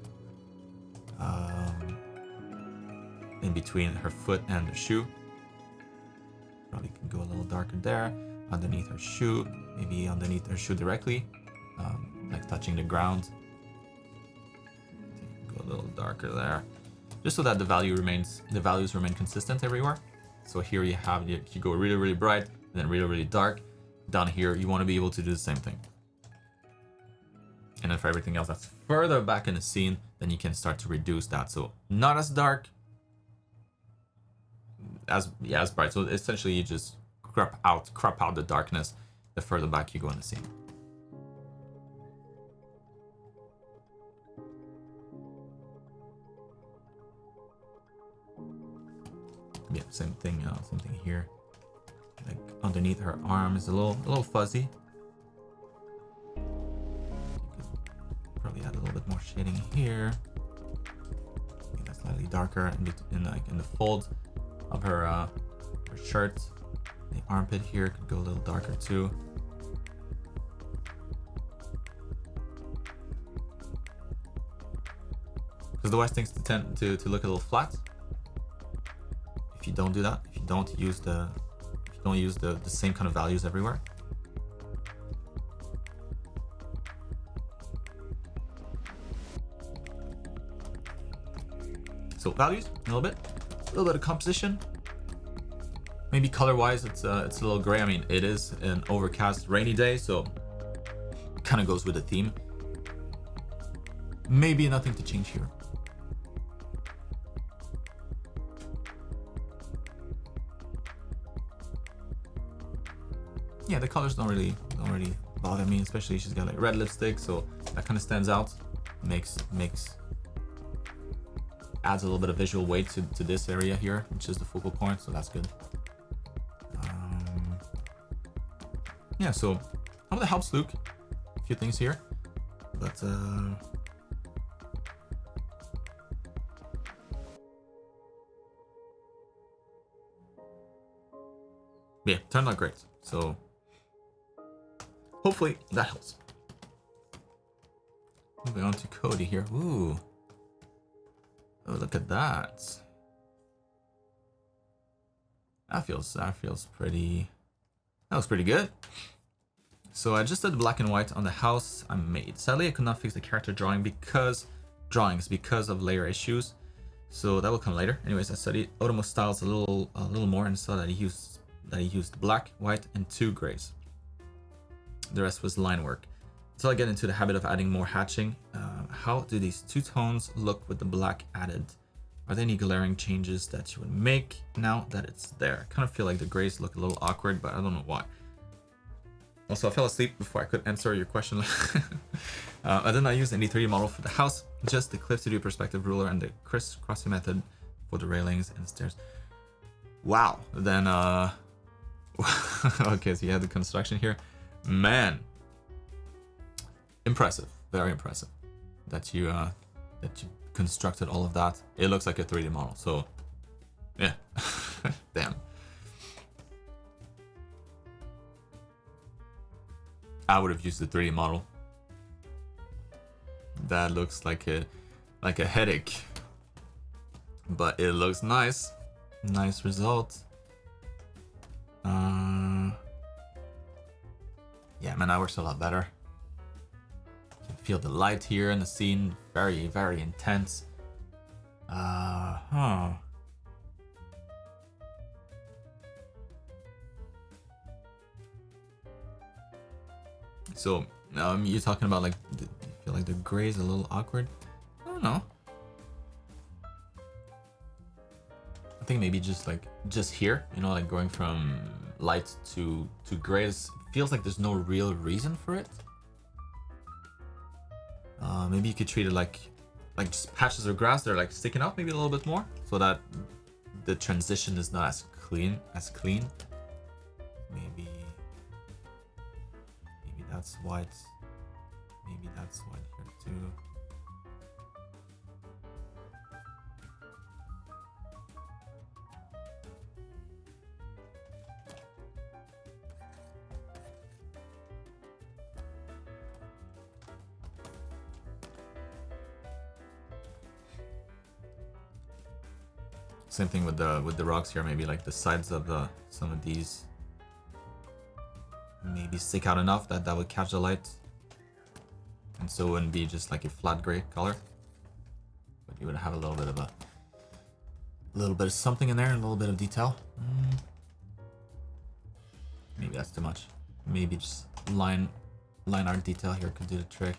Speaker 1: In between her foot and the shoe, probably can go a little darker there. Underneath her shoe, maybe underneath her shoe directly, like touching the ground. Go a little darker there, just so that the values remain consistent everywhere. So here you go really, really bright, and then really, really dark. Down here, you want to be able to do the same thing. And then for everything else that's further back in the scene, then you can start to reduce that. So not as dark, as bright. So essentially you just crop out the darkness the further back you go in the scene. Yeah, same thing here. Like underneath her arm is a little fuzzy. Probably add a little bit more shading here. Make that slightly darker in the folds of her shirt. The armpit here could go a little darker too. Because the white things tend to look a little flat. If you don't do that, if you don't use the same kind of values everywhere. So values, a little bit of composition. Maybe color-wise, it's a little gray. I mean, it is an overcast, rainy day, so kind of goes with the theme. Maybe nothing to change here. Yeah, the colors don't really bother me, especially she's got like red lipstick, so that kind of stands out. Adds a little bit of visual weight to this area here, which is the focal point, so that's good. Yeah, so I'm gonna help Luke a few things here, but yeah, turned out great. So hopefully that helps. Moving on to Cody here. Ooh. Oh, look at that. That feels pretty. That was pretty good. So I just did black and white on the house I made. Sadly, I could not fix the character drawings because of layer issues. So that will come later. Anyways, I studied Otomo's styles a little more and saw that he used black, white, and 2 grays. The rest was line work. Until I get into the habit of adding more hatching, how do these 2 tones look with the black added? Are there any glaring changes that you would make now that it's there? I kind of feel like the grays look a little awkward, but I don't know why. Also, I fell asleep before I could answer your question. I did not use any 3D model for the house, just the Clip Studio perspective ruler and the crisscrossing method for the railings and stairs. Wow, then okay, so you have the construction here. Man, impressive, very impressive that you constructed all of that. It looks like a 3D model, so yeah. Damn. I would have used the 3D model. That looks like a headache, but it looks nice. Nice result. Yeah, man, that works a lot better. You can feel the light here in the scene, very, very intense. So, you're talking about like, you feel like the gray is a little awkward? I don't know. I think maybe just here, you know, like going from light to grays, feels like there's no real reason for it. Maybe you could treat it like just patches of grass that are like sticking out maybe a little bit more, so that the transition is not as clean. Maybe that's white. Maybe that's white here too. Same thing with the rocks here. Maybe like the sides of some of these maybe stick out enough that would catch the light, and so it wouldn't be just like a flat gray color, but you would have a little bit of something in there, a little bit of detail. Maybe that's too much. Maybe just line art detail here could do the trick.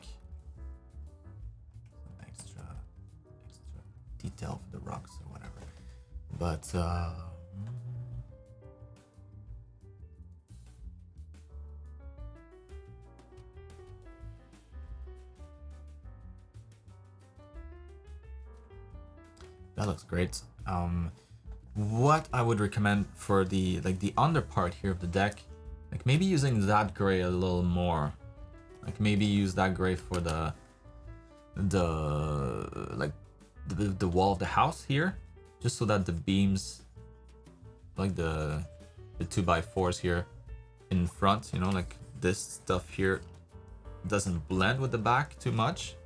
Speaker 1: Some extra detail for the rocks or whatever. But that looks great. What I would recommend for the under part here of the deck, like maybe using that gray a little more. Like maybe use that gray for the wall of the house here, just so that the beams, like the the 2x4s here in front, you know, like this stuff here doesn't blend with the back too much.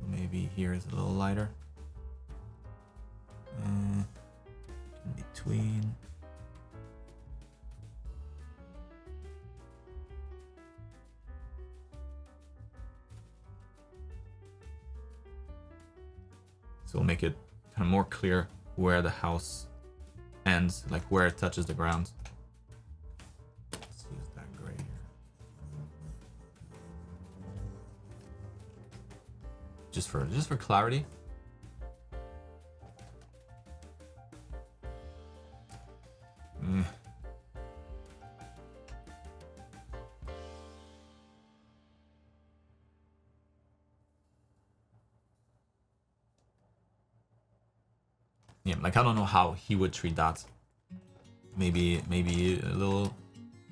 Speaker 1: Maybe here is a little lighter. In between. So we'll make it kind of more clear where the house ends, like where it touches the ground. Let's use that gray here. Just for clarity. Yeah, like I don't know how he would treat that. Maybe a little.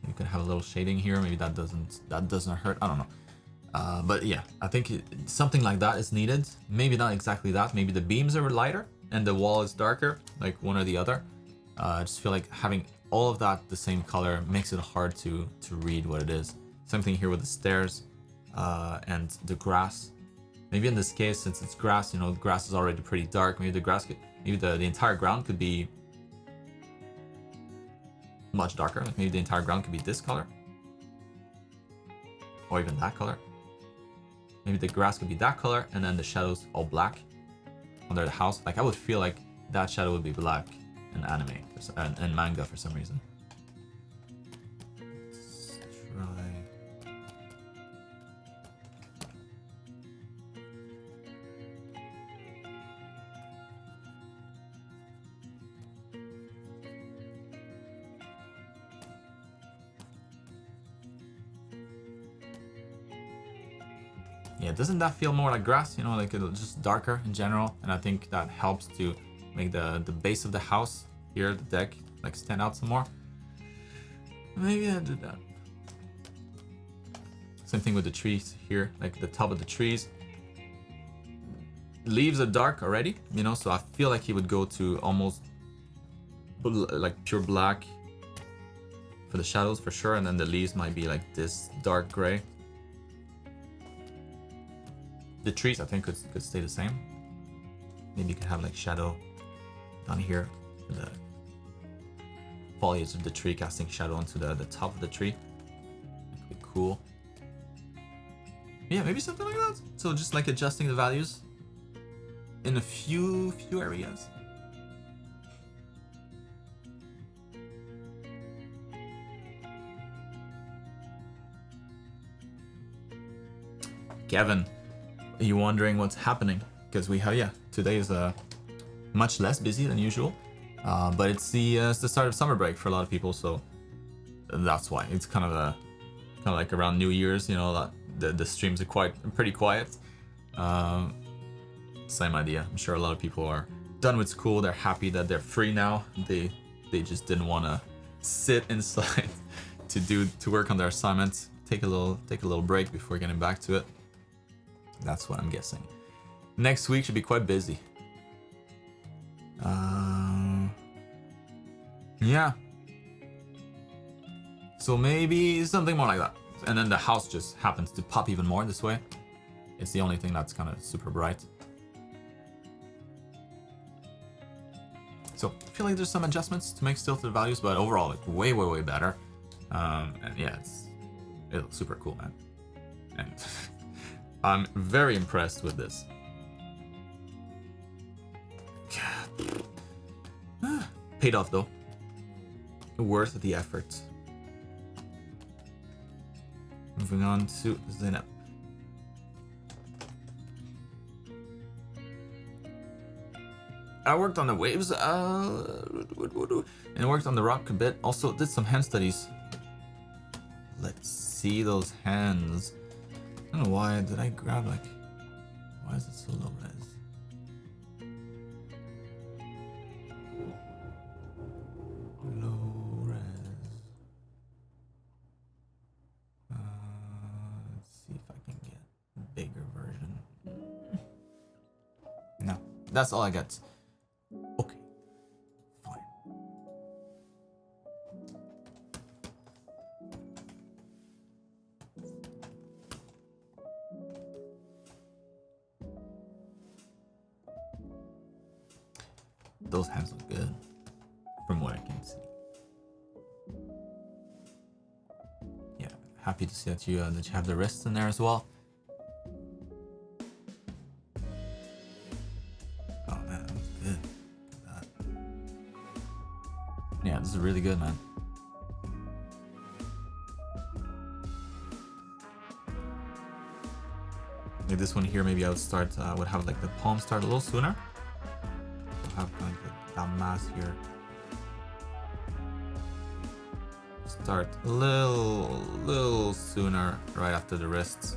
Speaker 1: You could have a little shading here. Maybe that doesn't hurt. I don't know. But yeah, I think something like that is needed. Maybe not exactly that. Maybe the beams are lighter and the wall is darker, like one or the other. I just feel like having all of that the same color makes it hard to read what it is. Same thing here with the stairs and the grass. Maybe in this case, since it's grass, you know, the grass is already pretty dark. Maybe the grass could, maybe the entire ground could be much darker. Like maybe the entire ground could be this color, or even that color. Maybe the grass could be that color, and then the shadows all black under the house. Like I would feel like that shadow would be black in anime and manga for some reason. Let's try. Yeah, doesn't that feel more like grass? You know, like it's just darker in general, and I think that helps to make the base of the house here, the deck, like stand out some more. Maybe I did that. Same thing with the trees here, like the top of the trees. Leaves are dark already, you know, so I feel like he would go to almost like pure black for the shadows for sure, and then the leaves might be like this dark gray. The trees, I think, could stay the same. Maybe you could have like shadow down here, the foliage of the tree casting shadow onto the top of the tree. That could be cool. Yeah, maybe something like that. So just like adjusting the values in a few areas. Kevin, are you wondering what's happening? Because we have, yeah, today is much less busy than usual, but it's the start of summer break for a lot of people, so that's why it's kind of like around New Year's, you know, that the streams are pretty quiet. Same idea. I'm sure a lot of people are done with school. They're happy that they're free now. They just didn't want to sit inside to work on their assignments. Take a little break before getting back to it. That's what I'm guessing. Next week should be quite busy. Yeah. So maybe something more like that. And then the house just happens to pop even more this way. It's the only thing that's kind of super bright. So I feel like there's some adjustments to make still to the values, but overall, like way better. And yeah, it looks super cool, man. And I'm very impressed with this. Paid off though. Worth the effort. Moving on to Zeynep. I worked on the waves, and worked on the rock a bit. Also did some hand studies. Let's see those hands. I don't know why did I grab like. Why is it so low res? Low res. Let's see if I can get a bigger version. No, that's all I got. Okay, fine. those hands look good from what I can see. Yeah, happy to see that you have the wrists in there as well. Oh man, that was good. Look at that. Yeah, this is really good, man. Like this one here, maybe I would start, would have like the palm start a little sooner. I'll have like that mass here. Start a little sooner, right after the wrists.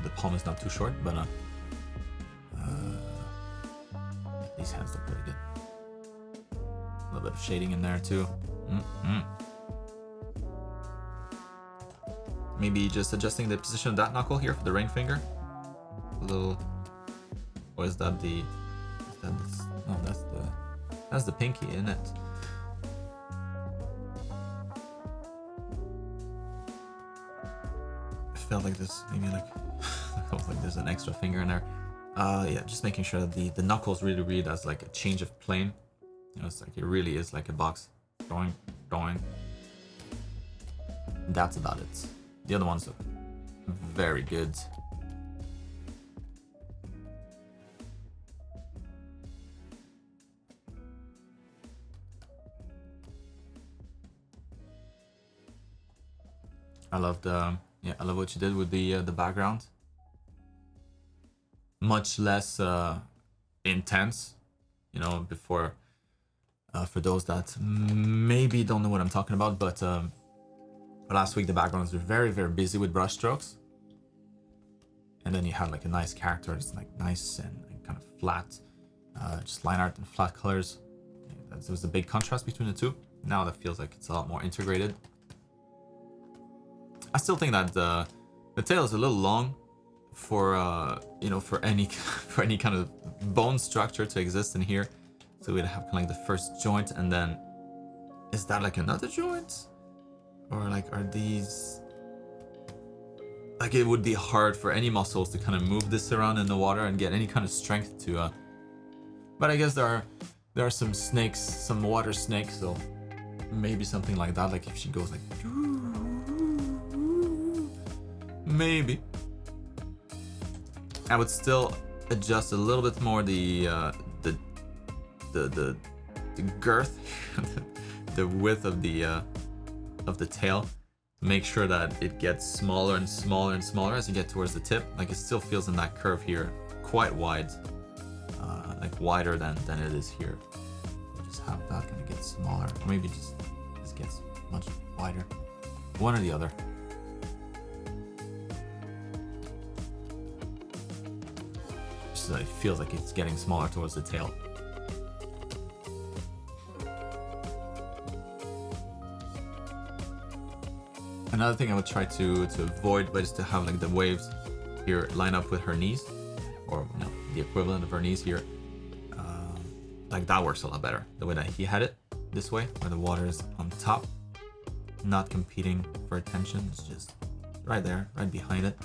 Speaker 1: The palm is not too short, but these hands look pretty good. A little bit of shading in there too. Maybe just adjusting the position of that knuckle here for the ring finger. A little, or is that the? Is that this? No, that's the pinky, isn't it? I felt like this, maybe like, looks like there's an extra finger in there. Yeah, just making sure that the knuckles really read as like a change of plane. You know, it's like it really is like a box. Going. That's about it. The other ones look very good. I love I love what you did with the background. Much less intense, you know, before for those that maybe don't know what I'm talking about, but last week the backgrounds were very, very busy with brush strokes. And then you had like a nice character, it's like nice and kind of flat, just line art and flat colors. There was a big contrast between the two. Now that feels like it's a lot more integrated. I still think that the tail is a little long for you know, for any kind of bone structure to exist in here. So we'd have kind of like the first joint, and then is that like another joint, or like are these like, it would be hard for any muscles to kind of move this around in the water and get any kind of strength to but I guess there are some snakes, some water snakes, so maybe something like that, like if she goes like maybe I would still adjust a little bit more the girth, the width of the tail. Make sure that it gets smaller and smaller and smaller as you get towards the tip. Like it still feels in that curve here quite wide, like wider than it is here. So just have that kind of get smaller, or maybe just gets much wider. One or the other. So it feels like it's getting smaller towards the tail. Another thing I would try to avoid, but is to have like the waves here line up with her knees, or no, the equivalent of her knees here. Like that works a lot better. The way that he had it, this way, where the water is on top, not competing for attention. It's just right there, right behind it.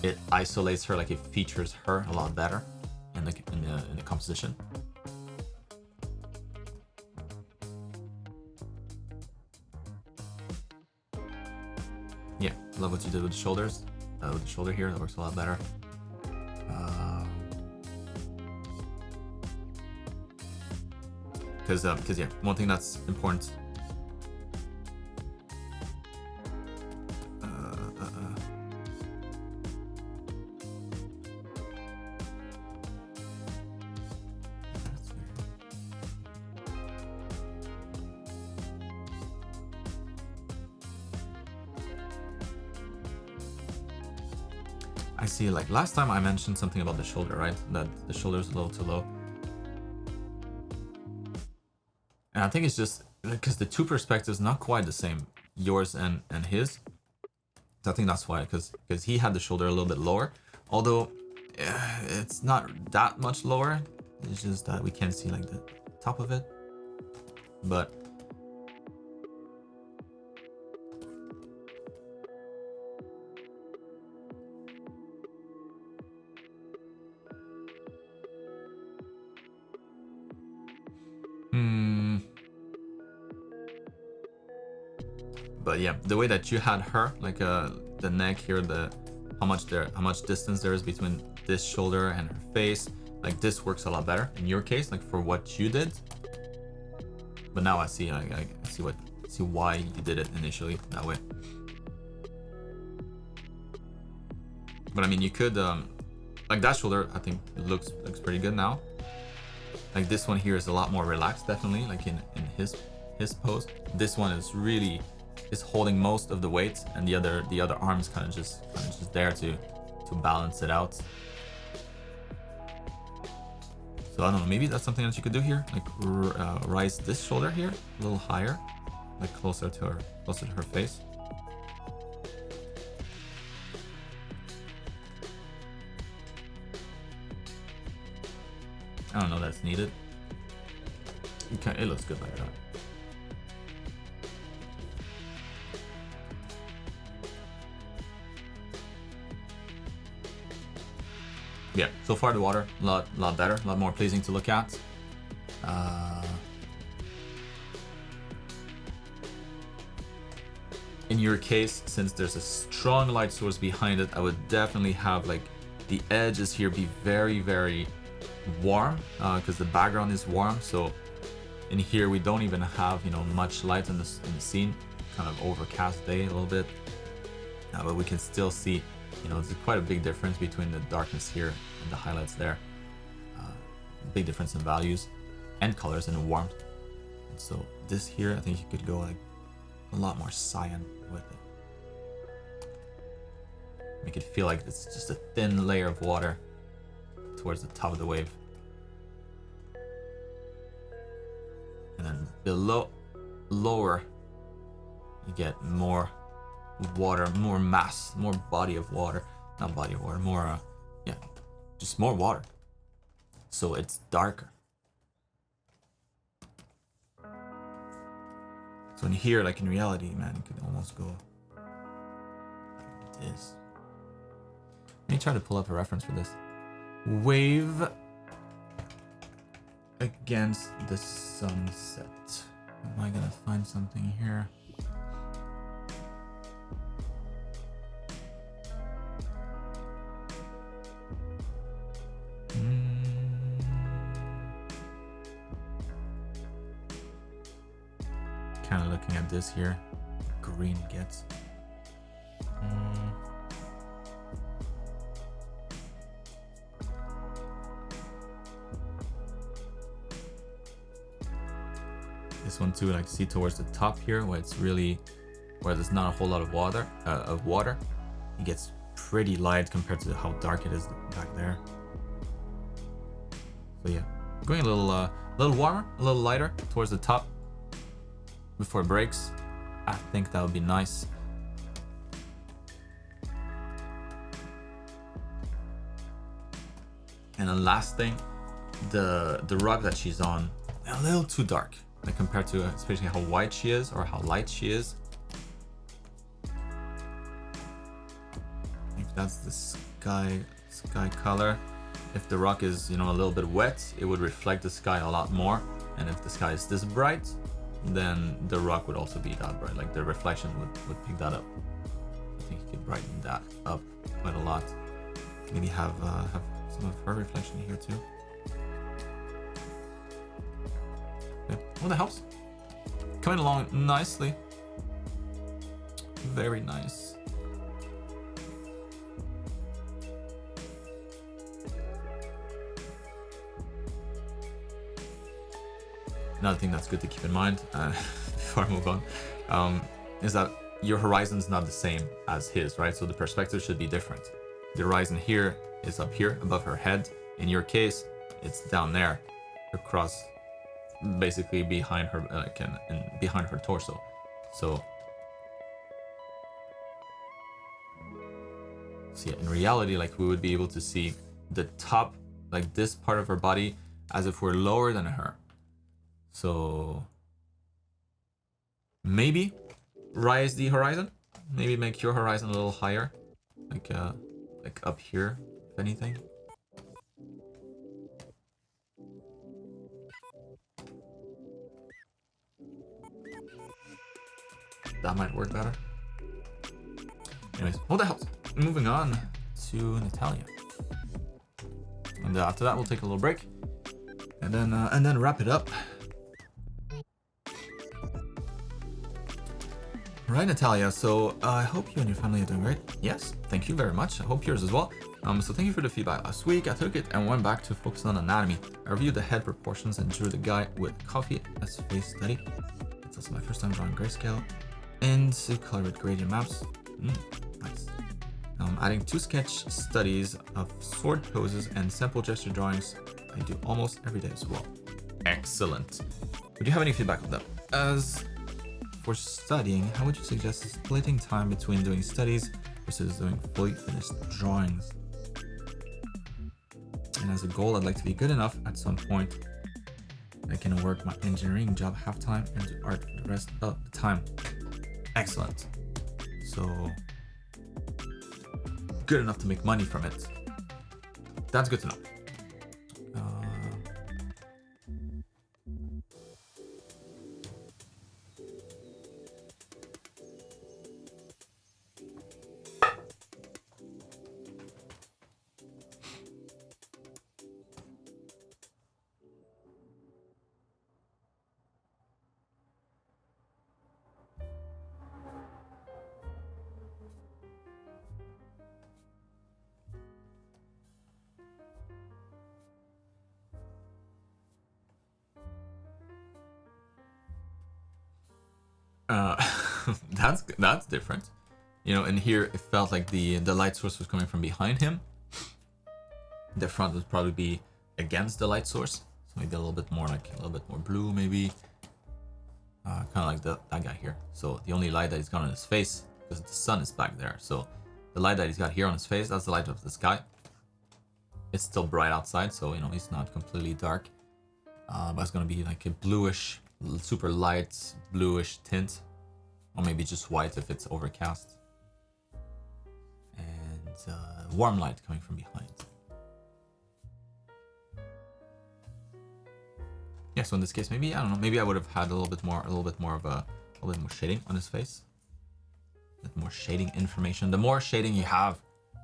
Speaker 1: It isolates her, like it features her a lot better in the composition. Yeah, love what you did with the shoulders. With the shoulder here, that works a lot better. Because yeah, one thing that's important. I see, like last time I mentioned something about the shoulder, right? That the shoulder is a little too low. And I think it's just because the two perspectives not quite the same, yours and his. So I think that's why, because he had the shoulder a little bit lower. Although it's not that much lower. It's just that we can't see like the top of it. But but yeah, the way that you had her, like the neck here, how much distance there is between this shoulder and her face, like this works a lot better in your case, like for what you did. But now I see why you did it initially that way. But I mean, you could like that shoulder, I think looks pretty good now. Like this one here is a lot more relaxed, definitely, like in his pose. This one is really holding most of the weight, and the other arm is kind of just there to balance it out. So I don't know, maybe that's something that you could do here, like rise this shoulder here a little higher, like closer to her face. I don't know that's needed. Okay, it looks good like that. Yeah, so far the water a lot better, a lot more pleasing to look at. In your case, since there's a strong light source behind it, I would definitely have like the edges here be very, very warm, because the background is warm. So in here we don't even have, you know, much light in the scene, kind of overcast day a little bit, but we can still see, you know, there's quite a big difference between the darkness here and the highlights there. Big difference in values and colors and warmth. And so this here, I think you could go like a lot more cyan with it. Make it feel like it's just a thin layer of water towards the top of the wave. And then lower, you get more water, more mass, more body of water. Not body of water, more, yeah, just more water. So it's darker. So in here, like in reality, man, you could almost go like this. Let me try to pull up a reference for this. Wave against the sunset. Am I gonna find something here? Kind of looking at this here. Green gets. This one too, like see towards the top here, where it's really, where there's not a whole lot of water, it gets pretty light compared to how dark it is back there. So yeah, going a little warmer, a little lighter towards the top before it breaks. I think that would be nice. And then last thing, the rug that she's on, a little too dark, like compared to especially how white she is or how light she is. If that's the sky color. If the rock is, you know, a little bit wet, it would reflect the sky a lot more. And if the sky is this bright, then the rock would also be that bright. Like the reflection would pick that up. I think you could brighten that up quite a lot. Maybe have some of her reflection here too. Yeah. Well, that helps. Coming along nicely. Very nice. Another thing that's good to keep in mind before I move on is that your horizon's not the same as his, right? So the perspective should be different. The horizon here is up here above her head. In your case, it's down there, across, basically behind her, like and behind her torso. So yeah, in reality, like we would be able to see the top, like this part of her body, as if we're lower than her. So maybe rise the horizon. Maybe make your horizon a little higher, like up here, if anything. That might work better. Anyways, what the hell? Moving on to Natalia, and after that we'll take a little break, and then wrap it up. Right, Natalia, so I hope you and your family are doing great. Yes, thank you very much. I hope yours as well. So thank you for the feedback last week. I took it and went back to focus on anatomy. I reviewed the head proportions and drew the guy with coffee as face study. It's also my first time drawing grayscale and to color with gradient maps. Nice. Adding 2 sketch studies of sword poses and sample gesture drawings I do almost every day as well. Excellent. Would you have any feedback on that? As for studying, how would you suggest splitting time between doing studies versus doing fully finished drawings? And as a goal, I'd like to be good enough at some point I can work my engineering job half-time and do art for the rest of the time. Excellent. So good enough to make money from it. That's good to know. That's different. You know, in here it felt like the light source was coming from behind him. The front would probably be against the light source, so maybe a little bit more blue, maybe. Kind of like that guy here. So the only light that he's got on his face, because the sun is back there. So the light that he's got here on his face, that's the light of the sky. It's still bright outside, so you know he's not completely dark. But it's gonna be like a bluish, super light bluish tint, or maybe just white if it's overcast. And warm light coming from behind. Yeah, so in this case, maybe I don't know. Maybe I would have had a little bit more shading on his face. A bit more shading information. The more shading you have,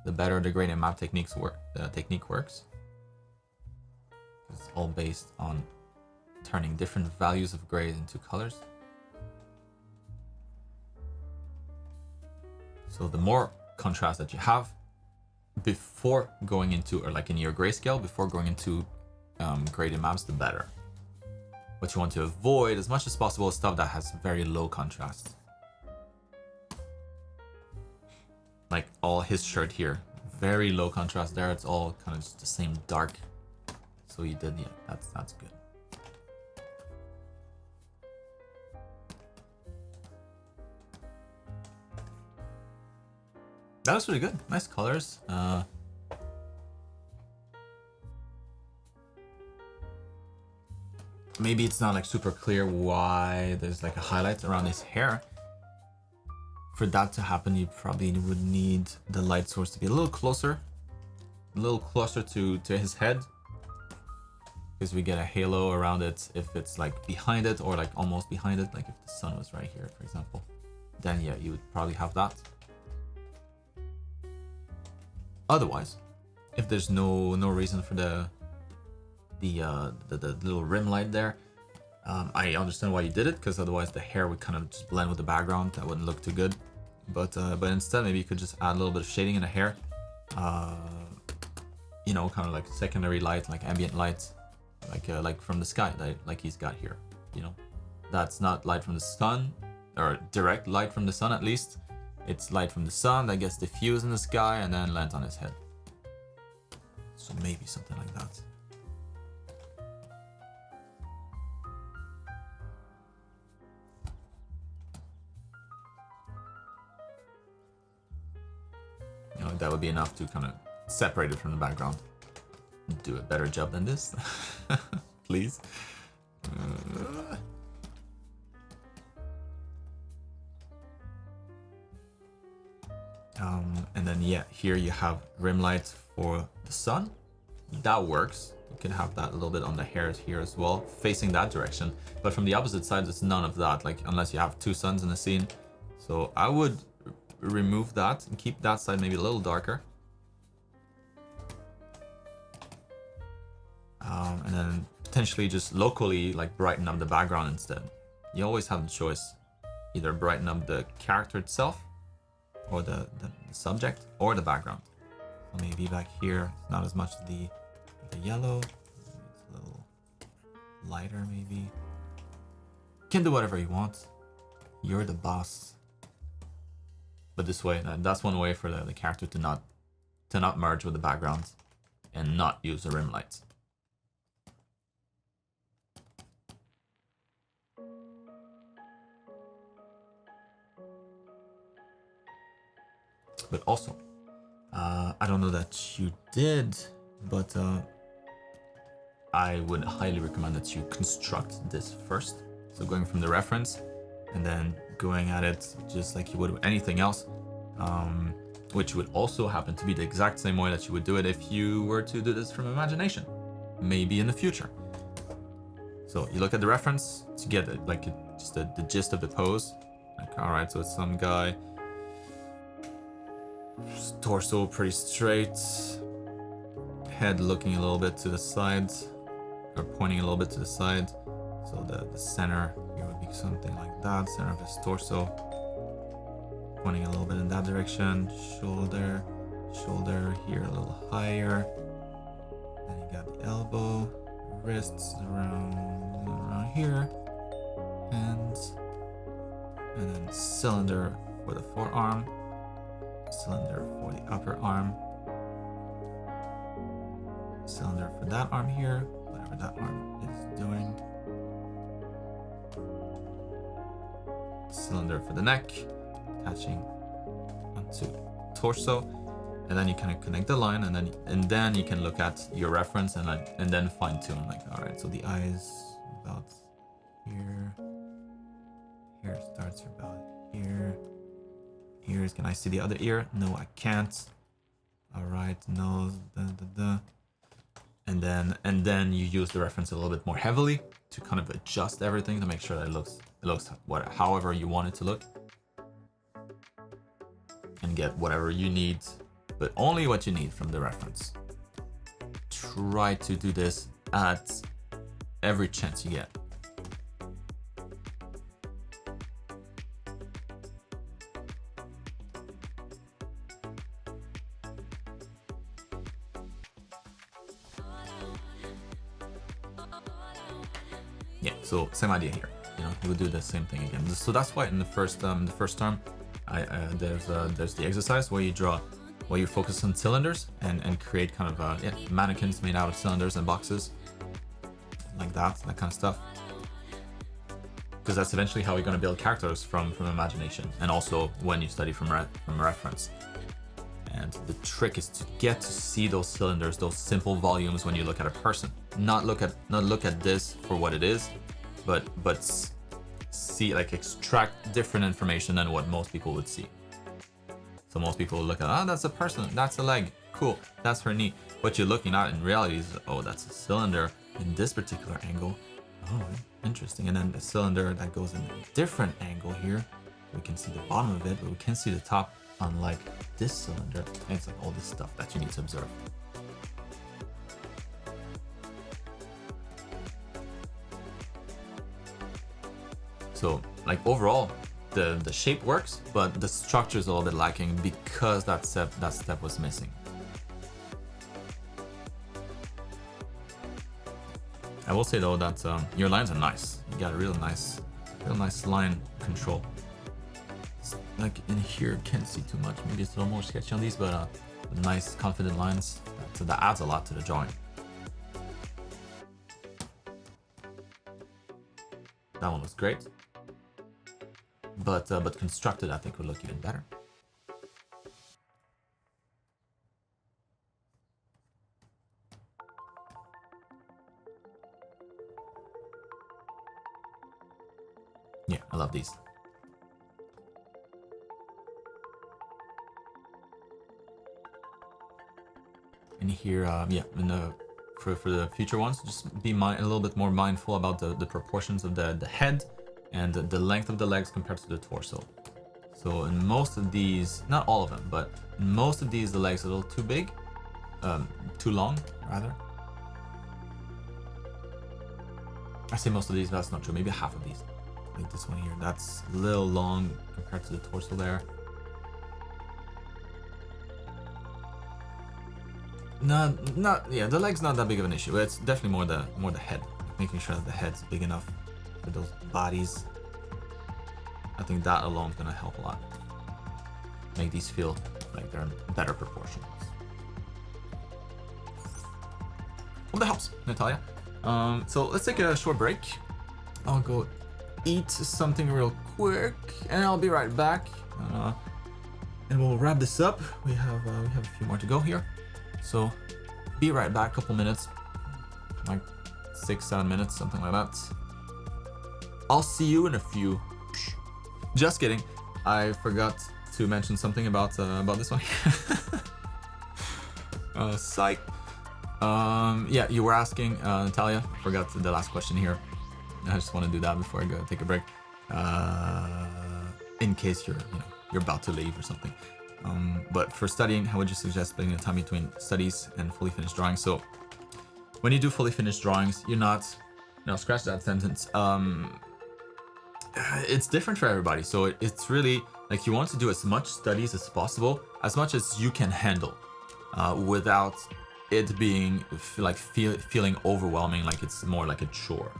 Speaker 1: the better the gradient map technique works. It's all based on turning different values of gray into colors. So the more contrast that you have before going into, or like in your grayscale, before going into gradient maps, the better. What you want to avoid as much as possible is stuff that has very low contrast. Like all his shirt here, very low contrast there. It's all kind of just the same dark. So you did, yeah, that's good. That was really good. Nice colors. Maybe it's not like super clear why there's like a highlight around his hair. For that to happen, you probably would need the light source to be a little closer to his head, because we get a halo around it if it's like behind it or like almost behind it. Like if the sun was right here, for example, then yeah, you would probably have that. Otherwise, if there's no reason for the little rim light there, I understand why you did it, because otherwise the hair would kind of just blend with the background. That wouldn't look too good. But instead, maybe you could just add a little bit of shading in the hair. You know, kind of like secondary light, like ambient light, like from the sky, like he's got here. You know, that's not light from the sun, or direct light from the sun at least. It's light from the sun that gets diffused in the sky and then lands on his head. So maybe something like that. You know, that would be enough to kind of separate it from the background. do a better job than this, please. And then yeah, here you have rim light for the sun. That works. You can have that a little bit on the hairs here as well, facing that direction. But from the opposite side, it's none of that, like unless you have two suns in the scene. So I would remove that and keep that side maybe a little darker. And then potentially just locally like brighten up the background instead. You always have the choice. Either brighten up the character itself or the subject or the background. So maybe back here, it's not as much the yellow. It's a little lighter maybe. You can do whatever you want. You're the boss. But this way, that's one way for the character to not merge with the background and not use the rim light. But also, I don't know that you did, but I would highly recommend that you construct this first. So going from the reference and then going at it just like you would with anything else, which would also happen to be the exact same way that you would do it if you were to do this from imagination, maybe in the future. So you look at the reference to get like just the gist of the pose. Like, all right, so it's some guy, torso pretty straight, head looking a little bit to the side, or pointing a little bit to the side. So the center here would be something like that, center of his torso, pointing a little bit in that direction, shoulder here a little higher. Then you got the elbow, wrists around here, hands, and then cylinder for the forearm, cylinder for the upper arm, cylinder for that arm here, whatever that arm is doing, cylinder for the neck, attaching onto torso, and then you kind of connect the line, and then you can look at your reference and then fine tune. Like, all right, so the eyes about here, hair starts about here. Ears, can I see the other ear? No, I can't. All right, nose, and then you use the reference a little bit more heavily to kind of adjust everything to make sure that it looks however you want it to look, and get whatever you need, but only what you need from the reference. Try to do this at every chance you get. Yeah, so same idea here. You know, you would do the same thing again. So that's why in the first term, there's the exercise where you focus on cylinders and create kind of mannequins made out of cylinders and boxes, like that kind of stuff. Because that's eventually how you're going to build characters from imagination, and also when you study from reference. And the trick is to get to see those cylinders, those simple volumes when you look at a person. Not look at this for what it is, but see, like, extract different information than what most people would see. So most people will look at, that's a person, that's a leg, cool, that's her knee. What you're looking at in reality is, oh, that's a cylinder in this particular angle. Oh, interesting. And then the cylinder that goes in a different angle here. We can see the bottom of it, but we can't see the top, unlike this cylinder. And it's like all this stuff that you need to observe. So, like, overall, the shape works, but the structure is a little bit lacking because that step was missing. I will say though that your lines are nice. You got a real nice line control. It's like in here, can't see too much. Maybe it's a little more sketchy on these, but nice, confident lines. So that adds a lot to the drawing. That one was great. But constructed, I think would look even better. Yeah, I love these. And here, yeah, for the future ones, just be a little bit more mindful about the proportions of the head and the length of the legs compared to the torso. So in most of these, not all of them, but in most of these, the legs are a little too big, too long, rather. I say most of these, but that's not true. Maybe half of these. Like this one here, that's a little long compared to the torso there. Yeah, the leg's not that big of an issue. It's definitely more the head, making sure that the head's big enough for those bodies. I think that alone is gonna help a lot. Make these feel like they're in better proportions. Well, that helps, Natalia. So let's take a short break. I'll go eat something real quick, and I'll be right back. And we'll wrap this up. We have a few more to go here. So be right back, a couple minutes, like 6-7 minutes, something like that. I'll see you in a few. Just kidding. I forgot to mention something about this one. Psych. Yeah, you were asking, Natalia. I forgot the last question here. I just want to do that before I go take a break. In case you're about to leave or something. But for studying, how would you suggest splitting the time between studies and fully finished drawings? So when you do fully finished drawings, you're not, no, scratch that sentence. It's different for everybody. So it's really like you want to do as much studies as possible, as much as you can handle, without it being like feeling overwhelming, like it's more like a chore.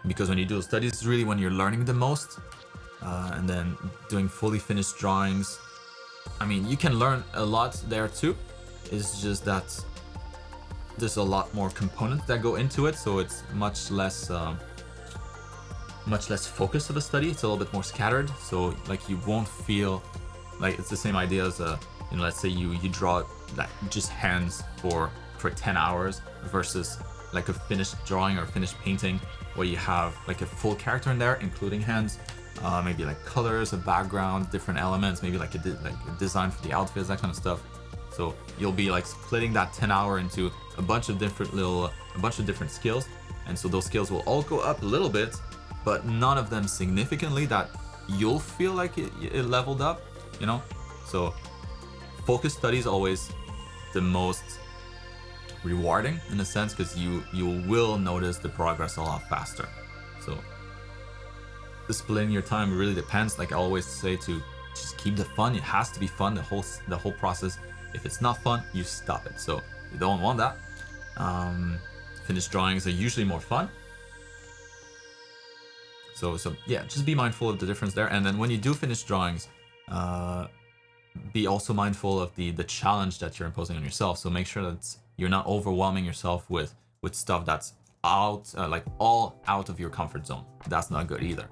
Speaker 1: Because when you do studies, it's really when you're learning the most. And then doing fully finished drawings, I mean, you can learn a lot there too. It's just that there's a lot more components that go into it, so it's much less focus of a study. It's a little bit more scattered, so like you won't feel like it's the same idea as let's say you draw like just hands for 10 hours versus like a finished drawing or finished painting where you have like a full character in there, including hands. Maybe like colors, a background, different elements, maybe like a design for the outfits, that kind of stuff. So you'll be like splitting that 10 hour into a bunch of different skills, and so those skills will all go up a little bit, but none of them significantly that you'll feel like it leveled up, you know. So focus study is always the most rewarding in a sense, because you will notice the progress a lot faster. So splitting your time really depends. Like I always say, to just keep the fun. It has to be fun, the whole process. If it's not fun, you stop it. So you don't want that. Finished drawings are usually more fun. So yeah, just be mindful of the difference there. And then when you do finish drawings, be also mindful of the challenge that you're imposing on yourself. So make sure that you're not overwhelming yourself with stuff that's like all out of your comfort zone. That's not good either,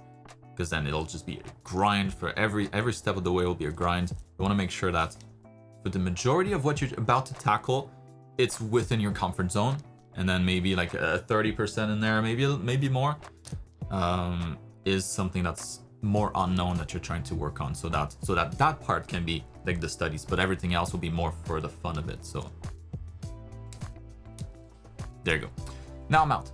Speaker 1: because then it'll just be a grind for every step of the way will be a grind. You want to make sure that for the majority of what you're about to tackle, it's within your comfort zone, and then maybe like a 30% in there, maybe more, is something that's more unknown that you're trying to work on, so that part can be like the studies, but everything else will be more for the fun of it. So there you go. Now I'm out.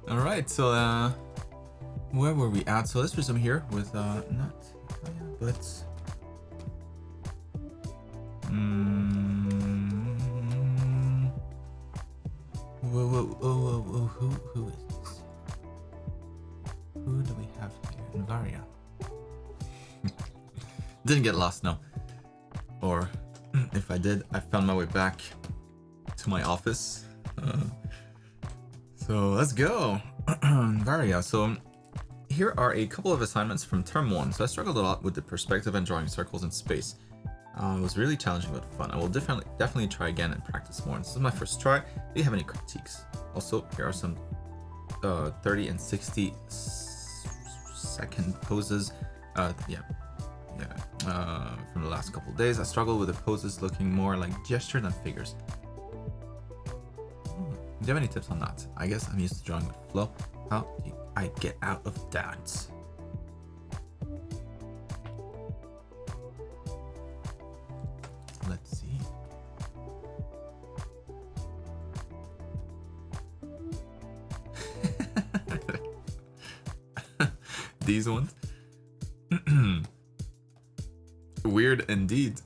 Speaker 1: All right, so where were we at? So let's resume here with not but who is this? Who do we have here? Varia. Didn't get lost, no. Or if I did, I found my way back to my office. So let's go. Varia. So here are a couple of assignments from term 1. So I struggled a lot with the perspective and drawing circles in space. It was really challenging but fun. I will definitely try again and practice more. And this is my first try. Do you have any critiques? Also, here are some 30 and 60 second poses. Yeah, from the last couple of days. I struggle with the poses looking more like gesture than figures. Do you have any tips on that? I guess I'm used to drawing with flow. How do I get out of that? Let's see. These ones? Weird indeed.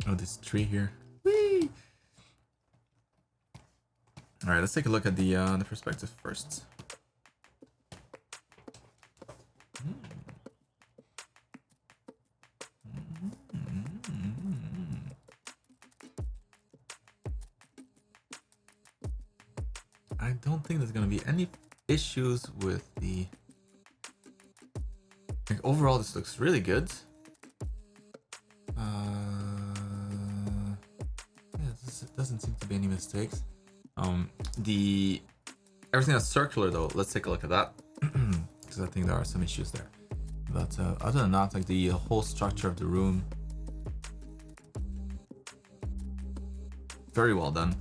Speaker 1: Oh, this tree here. Whee! All right, let's take a look at the perspective first. I don't think there's gonna be any issues with the. Like, overall, this looks really good. Yeah, this doesn't seem to be any mistakes. Everything that's circular though, let's take a look at that, because I think there are some issues there. But other than that, like the whole structure of the room, very well done.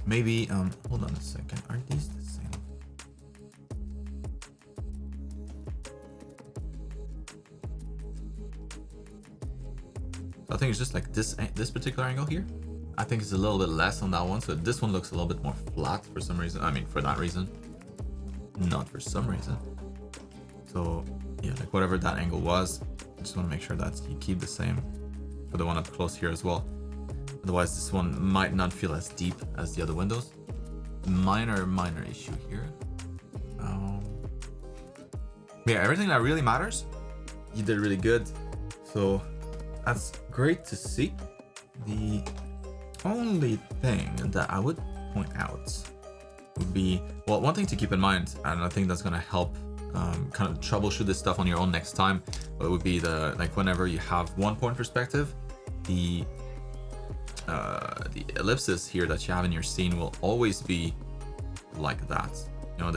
Speaker 1: Maybe hold on a second, are these the same? I think it's just like this particular angle here. I think it's a little bit less on that one, so this one looks a little bit more flat for some reason. I mean, for that reason, not for some reason. So yeah, like whatever that angle was, I just want to make sure that you keep the same for the one up close here as well. Otherwise, this one might not feel as deep as the other windows. Minor issue here. Yeah, everything that really matters, you did really good. So that's great to see. The only thing that I would point out would be, well, one thing to keep in mind, and I think that's going to help kind of troubleshoot this stuff on your own next time, it would be like whenever you have 1 point perspective, the ellipses here that you have in your scene will always be like that. You know,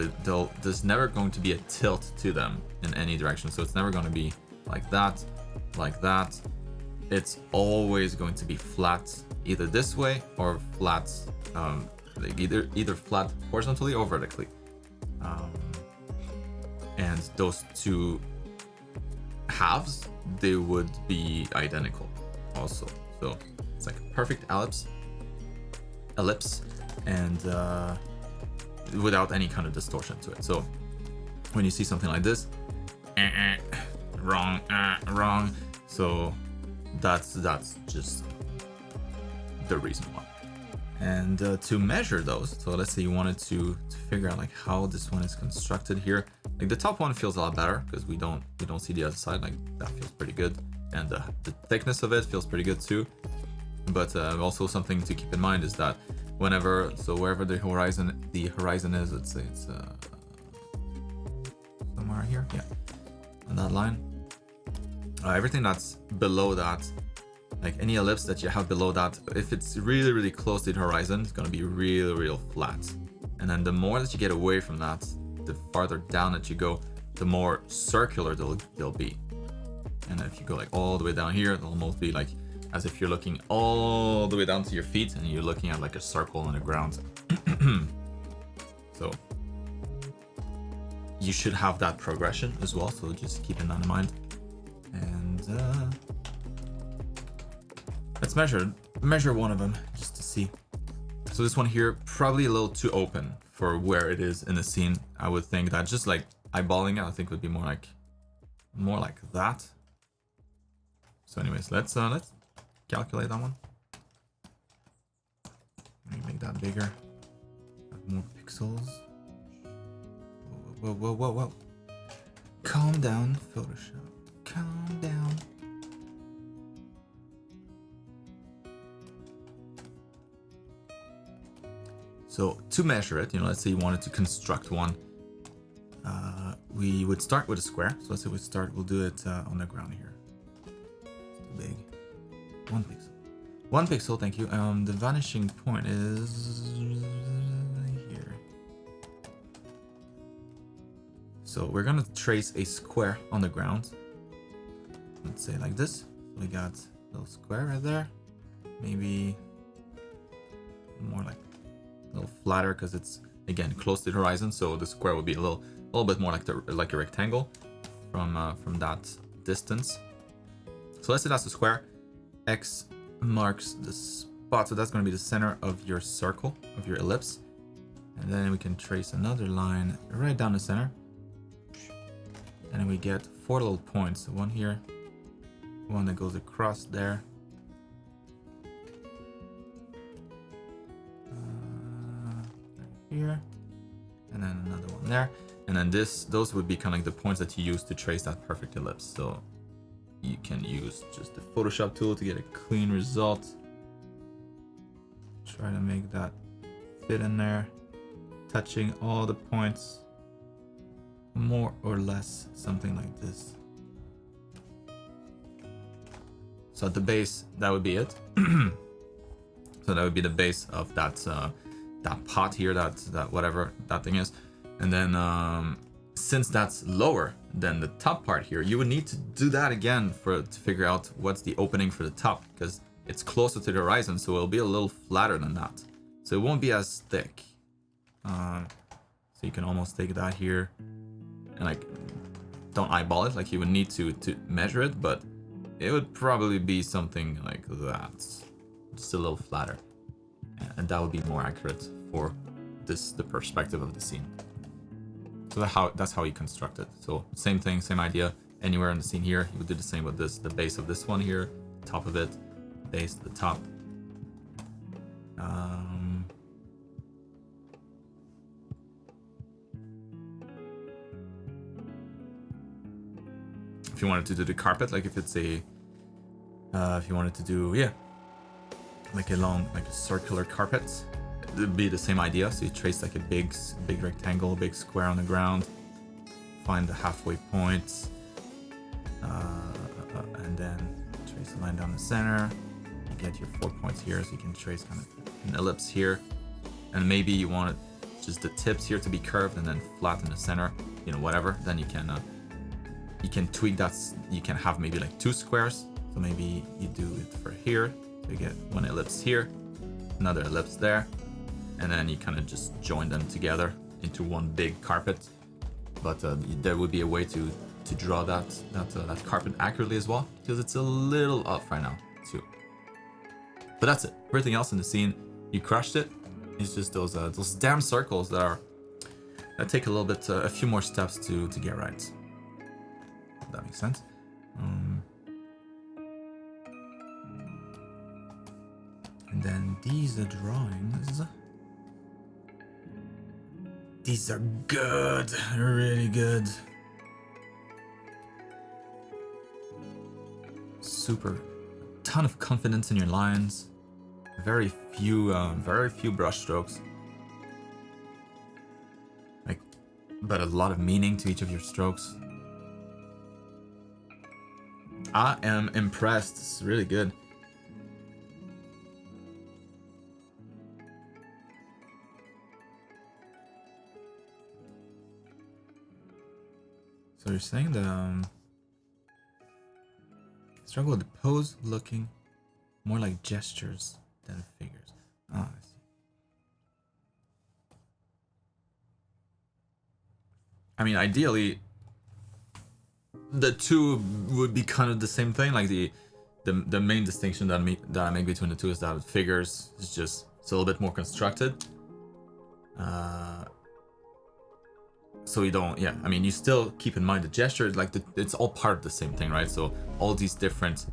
Speaker 1: there's never going to be a tilt to them in any direction, so it's never going to be like that, like that. It's always going to be flat, either this way or flat, like either flat horizontally or vertically. And those two halves, they would be identical also. So it's like a perfect ellipse, and without any kind of distortion to it. So when you see something like this, wrong. So that's just the reason why. And to measure those, so let's say you wanted to figure out like how this one is constructed here. Like the top one feels a lot better because we don't see the other side. Like that feels pretty good, and the thickness of it feels pretty good too. But also something to keep in mind is that wherever the horizon is, let's say it's somewhere here, yeah, on that line. Everything that's below that, like any ellipse that you have below that, if it's really close to the horizon, it's gonna be real flat. And then the more that you get away from that, the farther down that you go, the more circular they'll be. And if you go like all the way down here, it'll almost be like as if you're looking all the way down to your feet and you're looking at like a circle on the ground. So you should have that progression as well, so just keeping that in mind. And let's measure one of them just to see. So this one here, probably a little too open for where it is in the scene. I would think that just like eyeballing it, I think would be more like that. So anyways, let's calculate that one. Let me make that bigger. Have more pixels. Whoa. Calm down, Photoshop. Calm down. So to measure it, let's say you wanted to construct one, we would start with a square. So let's say we'll do it on the ground here. It's too big. 1 pixel. 1 pixel, thank you. The vanishing point is here. So we're gonna trace a square on the ground. let's say like this. We got a little square right there. Maybe more like a little flatter because it's again close to the horizon. So the square would be a little bit more like a rectangle from that distance. So let's say that's the square. X marks the spot, so that's going to be the center of your circle, of your ellipse. And then we can trace another line right down the center. And then we get 4 little points. One here, one that goes across there. Here. And then another one there. And then those would be kind of like the points that you use to trace that perfect ellipse. So you can use just the Photoshop tool to get a clean result. Try to make that fit in there, touching all the points, more or less, something like this. So at the base, that would be it. So that would be the base of that pot here, that whatever that thing is. And then since that's lower than the top part here, you would need to do that again to figure out what's the opening for the top, because it's closer to the horizon, so it'll be a little flatter than that. So it won't be as thick. So you can almost take that here and like, don't eyeball it, like you would need to measure it, but it would probably be something like that, just a little flatter. And that would be more accurate for the perspective of the scene. So that's how you construct it. So same thing, same idea. Anywhere in the scene here, you would do the same with this, the base of this one here, top of it, base to the top. If you wanted to do the carpet, like if it's a, if you wanted to do, yeah, like a circular carpet, it would be the same idea. So you trace like a big rectangle, big square on the ground, find the halfway point, and then trace a line down the center. You get your 4 points here, so you can trace kind of an ellipse here, and maybe you want it just the tips here to be curved and then flat in the center, you know, whatever. Then you can tweak that. You can have maybe like 2 squares. So maybe you do it for here. So you get one ellipse here, another ellipse there, and then you kind of just join them together into one big carpet. But there would be a way to draw that carpet accurately as well, because it's a little off right now too. But that's it. Everything else in the scene, you crushed it. It's just those damn circles that take a little bit, a few more steps to get right. If that makes sense. And then these are drawings. These are good, really good. Super, ton of confidence in your lines. Very few brush strokes. But a lot of meaning to each of your strokes. I am impressed. It's really good. So you're saying that struggle with the pose looking more like gestures than figures. Ah, I see. I mean, ideally, the two would be kind of the same thing. Like the main distinction that I make between the two is that figures is just it's a little bit more constructed. So you don't, yeah. I mean, you still keep in mind the gesture. Like it's all part of the same thing, right? So all these different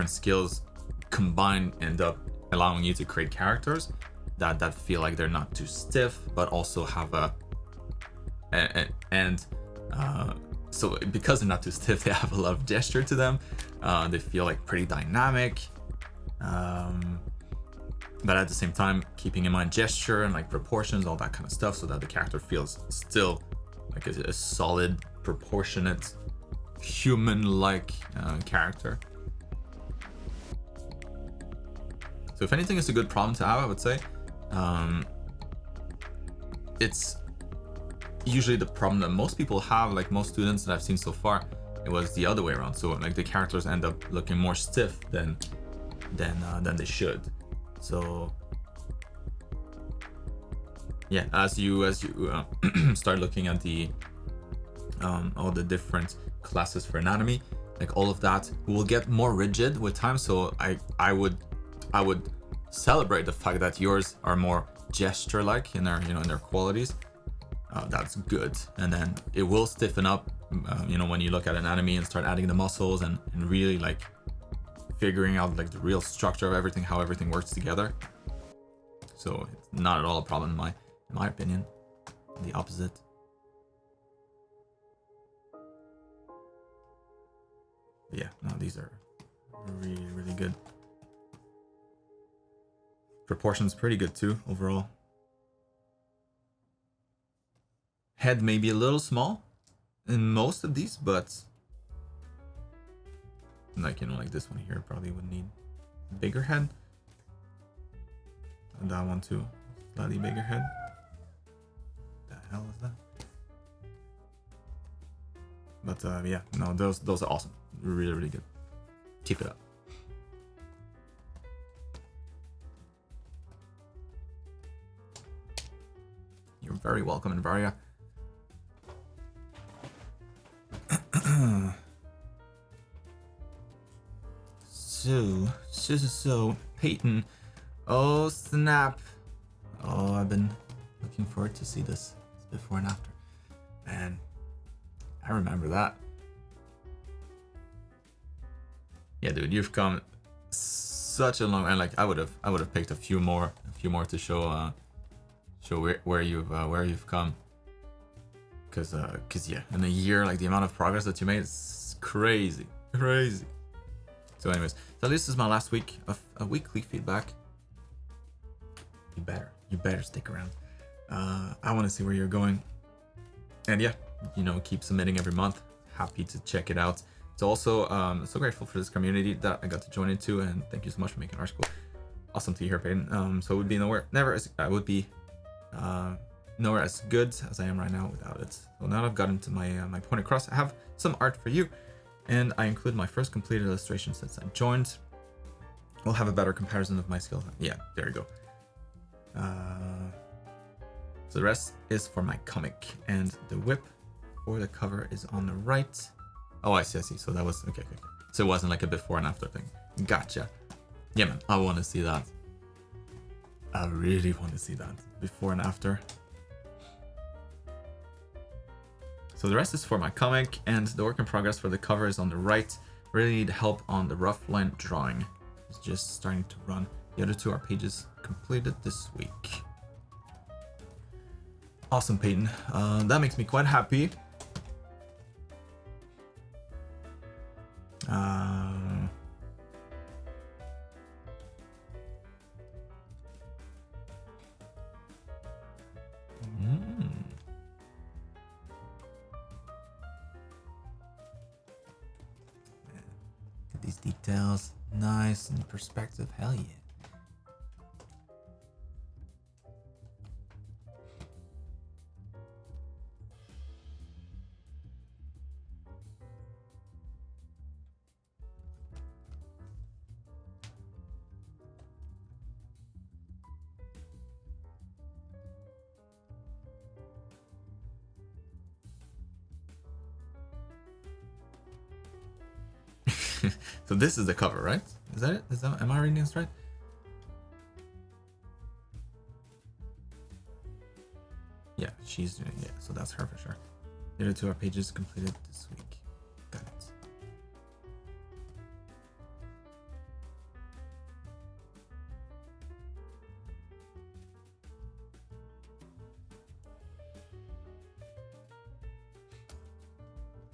Speaker 1: skills combined end up allowing you to create characters that feel like they're not too stiff, but also have so because they're not too stiff, they have a lot of gesture to them. They feel like pretty dynamic, but at the same time keeping in mind gesture and like proportions, all that kind of stuff, so that the character feels still like a solid, proportionate, human-like character. So if anything, it's a good problem to have, I would say. It's usually the problem that most people have, like most students that I've seen so far, it was the other way around. So like the characters end up looking more stiff than they should. So yeah, as you start looking at the all the different classes for anatomy, like all of that will get more rigid with time. So I would celebrate the fact that yours are more gesture-like in their in their qualities. That's good, and then it will stiffen up. When you look at anatomy and start adding the muscles and really like figuring out like the real structure of everything, how everything works together. So it's not at all a problem in my opinion. The opposite. Yeah, no, these are really, really good. Proportions pretty good too, overall. Head may be a little small in most of these, but like, like this one here probably would need a bigger head. And that one too, slightly bigger head. The hell is that? But yeah, no, those are awesome. Really, really good. Keep it up. You're very welcome, Invaria. So, Peyton. Oh, snap. Oh, I've been looking forward to see this before and after. Man, I remember that. Yeah, dude, you've come such a long, and like I would have picked a few more to show where you've come. Cause yeah, in a year, like the amount of progress that you made is crazy. So anyways, so this is my last week of a weekly feedback. You better stick around. I want to see where you're going. And yeah, keep submitting every month. Happy to check it out. It's also so grateful for this community that I got to join into, and thank you so much for making Article awesome to hear, Peyton. So it would be nowhere as good as I am right now without it. So now I've gotten to my point across. I have some art for you, and I include my first completed illustration since I joined. We'll have a better comparison of my skills. Yeah, there you go. So the rest is for my comic, and the whip for the cover is on the right. Oh, I see. So that was okay. So it wasn't like a before and after thing. Gotcha. Yeah, man, I want to see that. I really want to see that before and after. So the rest is for my comic, and the work in progress for the cover is on the right. Really need help on the rough line drawing. It's just starting to run. The other two are pages completed this week. Awesome, Peyton. That makes me quite happy. Get these details nice in perspective. Hell yeah. So this is the cover, right? Is that it? Am I reading this right? Yeah, she's doing it. Yeah, so that's her for sure. The other two are pages completed this week. Got it.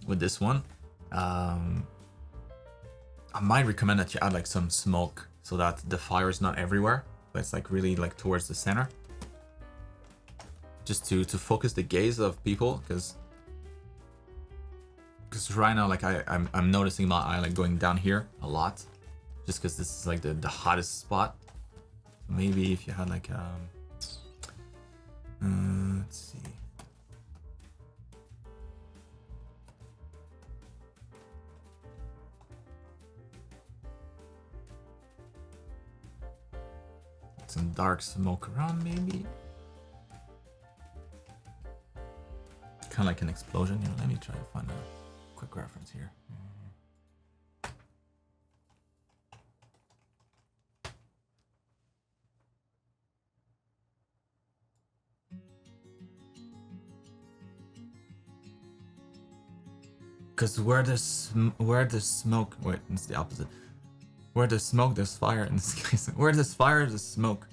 Speaker 1: With this one, I might recommend that you add like some smoke so that the fire is not everywhere, but it's like really like towards the center. Just to focus the gaze of people, because right now like I'm noticing my eye like going down here a lot, just because this is like the hottest spot. Maybe if you had like let's see. some dark smoke around, maybe. Kind of like an explosion. You know, let me try to find a quick reference here. Because where there's smoke, wait, it's the opposite. Where there's smoke, there's fire. In this case, where there's fire, there's smoke.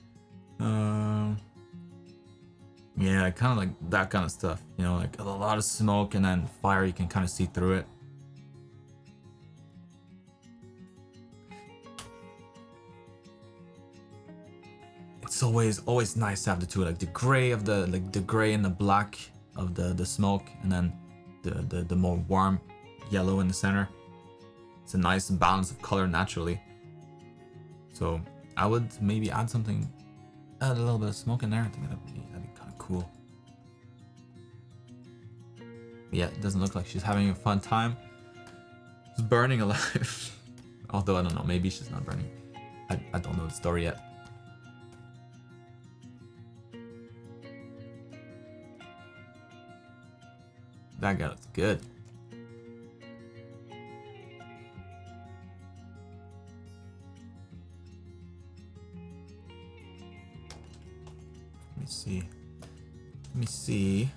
Speaker 1: Yeah, kind of like that kind of stuff. You know, like a lot of smoke and then fire. You can kind of see through it. It's always nice to have the two, like the gray of the gray and the black of the smoke, and then the more warm yellow in the center. It's a nice balance of color naturally. So I would maybe add something, add a little bit of smoke in there. I think that'd be kind of cool. But yeah, it doesn't look like she's having a fun time. She's burning alive. Although I don't know, maybe she's not burning. I don't know the story yet. That guy looks good. Let me see.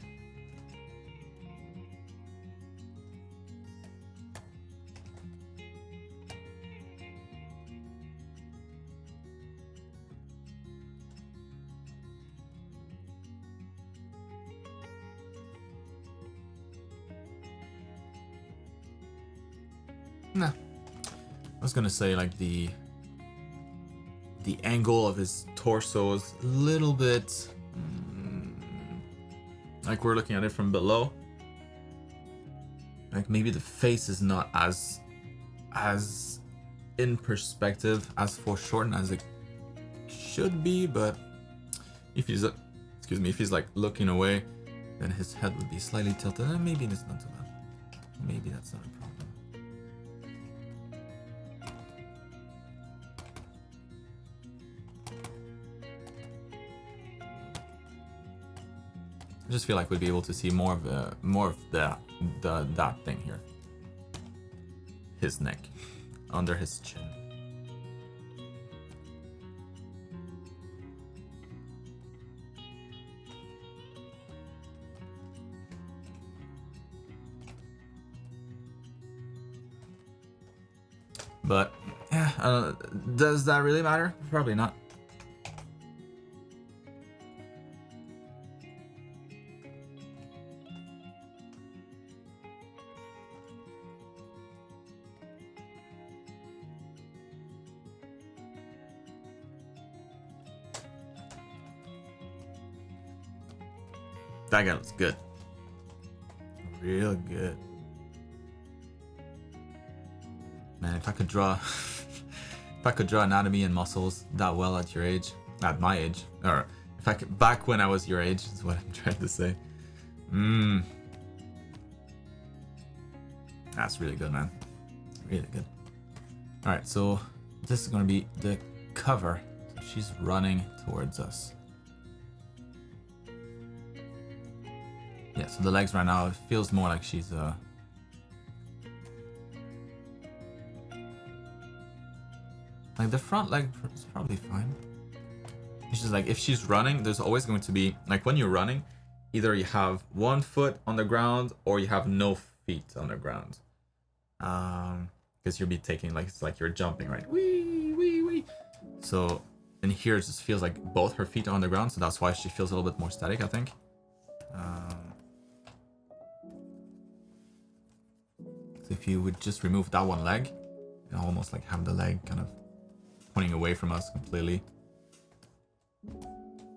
Speaker 1: Nah. I was gonna say like the angle of his torso is a little bit like we're looking at it from below. Like maybe the face is not as in perspective, as foreshortened as it should be, but if he's if he's like looking away, then his head would be slightly tilted, and maybe it's not too bad. Maybe that's not a problem. I just feel like we'd be able to see more of that thing here. His neck, under his chin. But yeah, does that really matter? Probably not. That guy looks good. Real good. Man, if I could draw anatomy and muscles that well at your age, at my age, or if I could, back when I was your age, is what I'm trying to say. That's really good, man. Really good. Alright, so this is gonna be the cover. So she's running towards us. Yeah, so the legs right now, it feels more like she's like the front leg is probably fine. It's just like if she's running, there's always going to be, like when you're running, either you have one foot on the ground or you have no feet on the ground. Because you'll be taking, like, it's like you're jumping, right? Wee, wee, wee. So in here, it just feels like both her feet are on the ground, so that's why she feels a little bit more static, I think. So if you would just remove that one leg, and almost like have the leg kind of pointing away from us completely.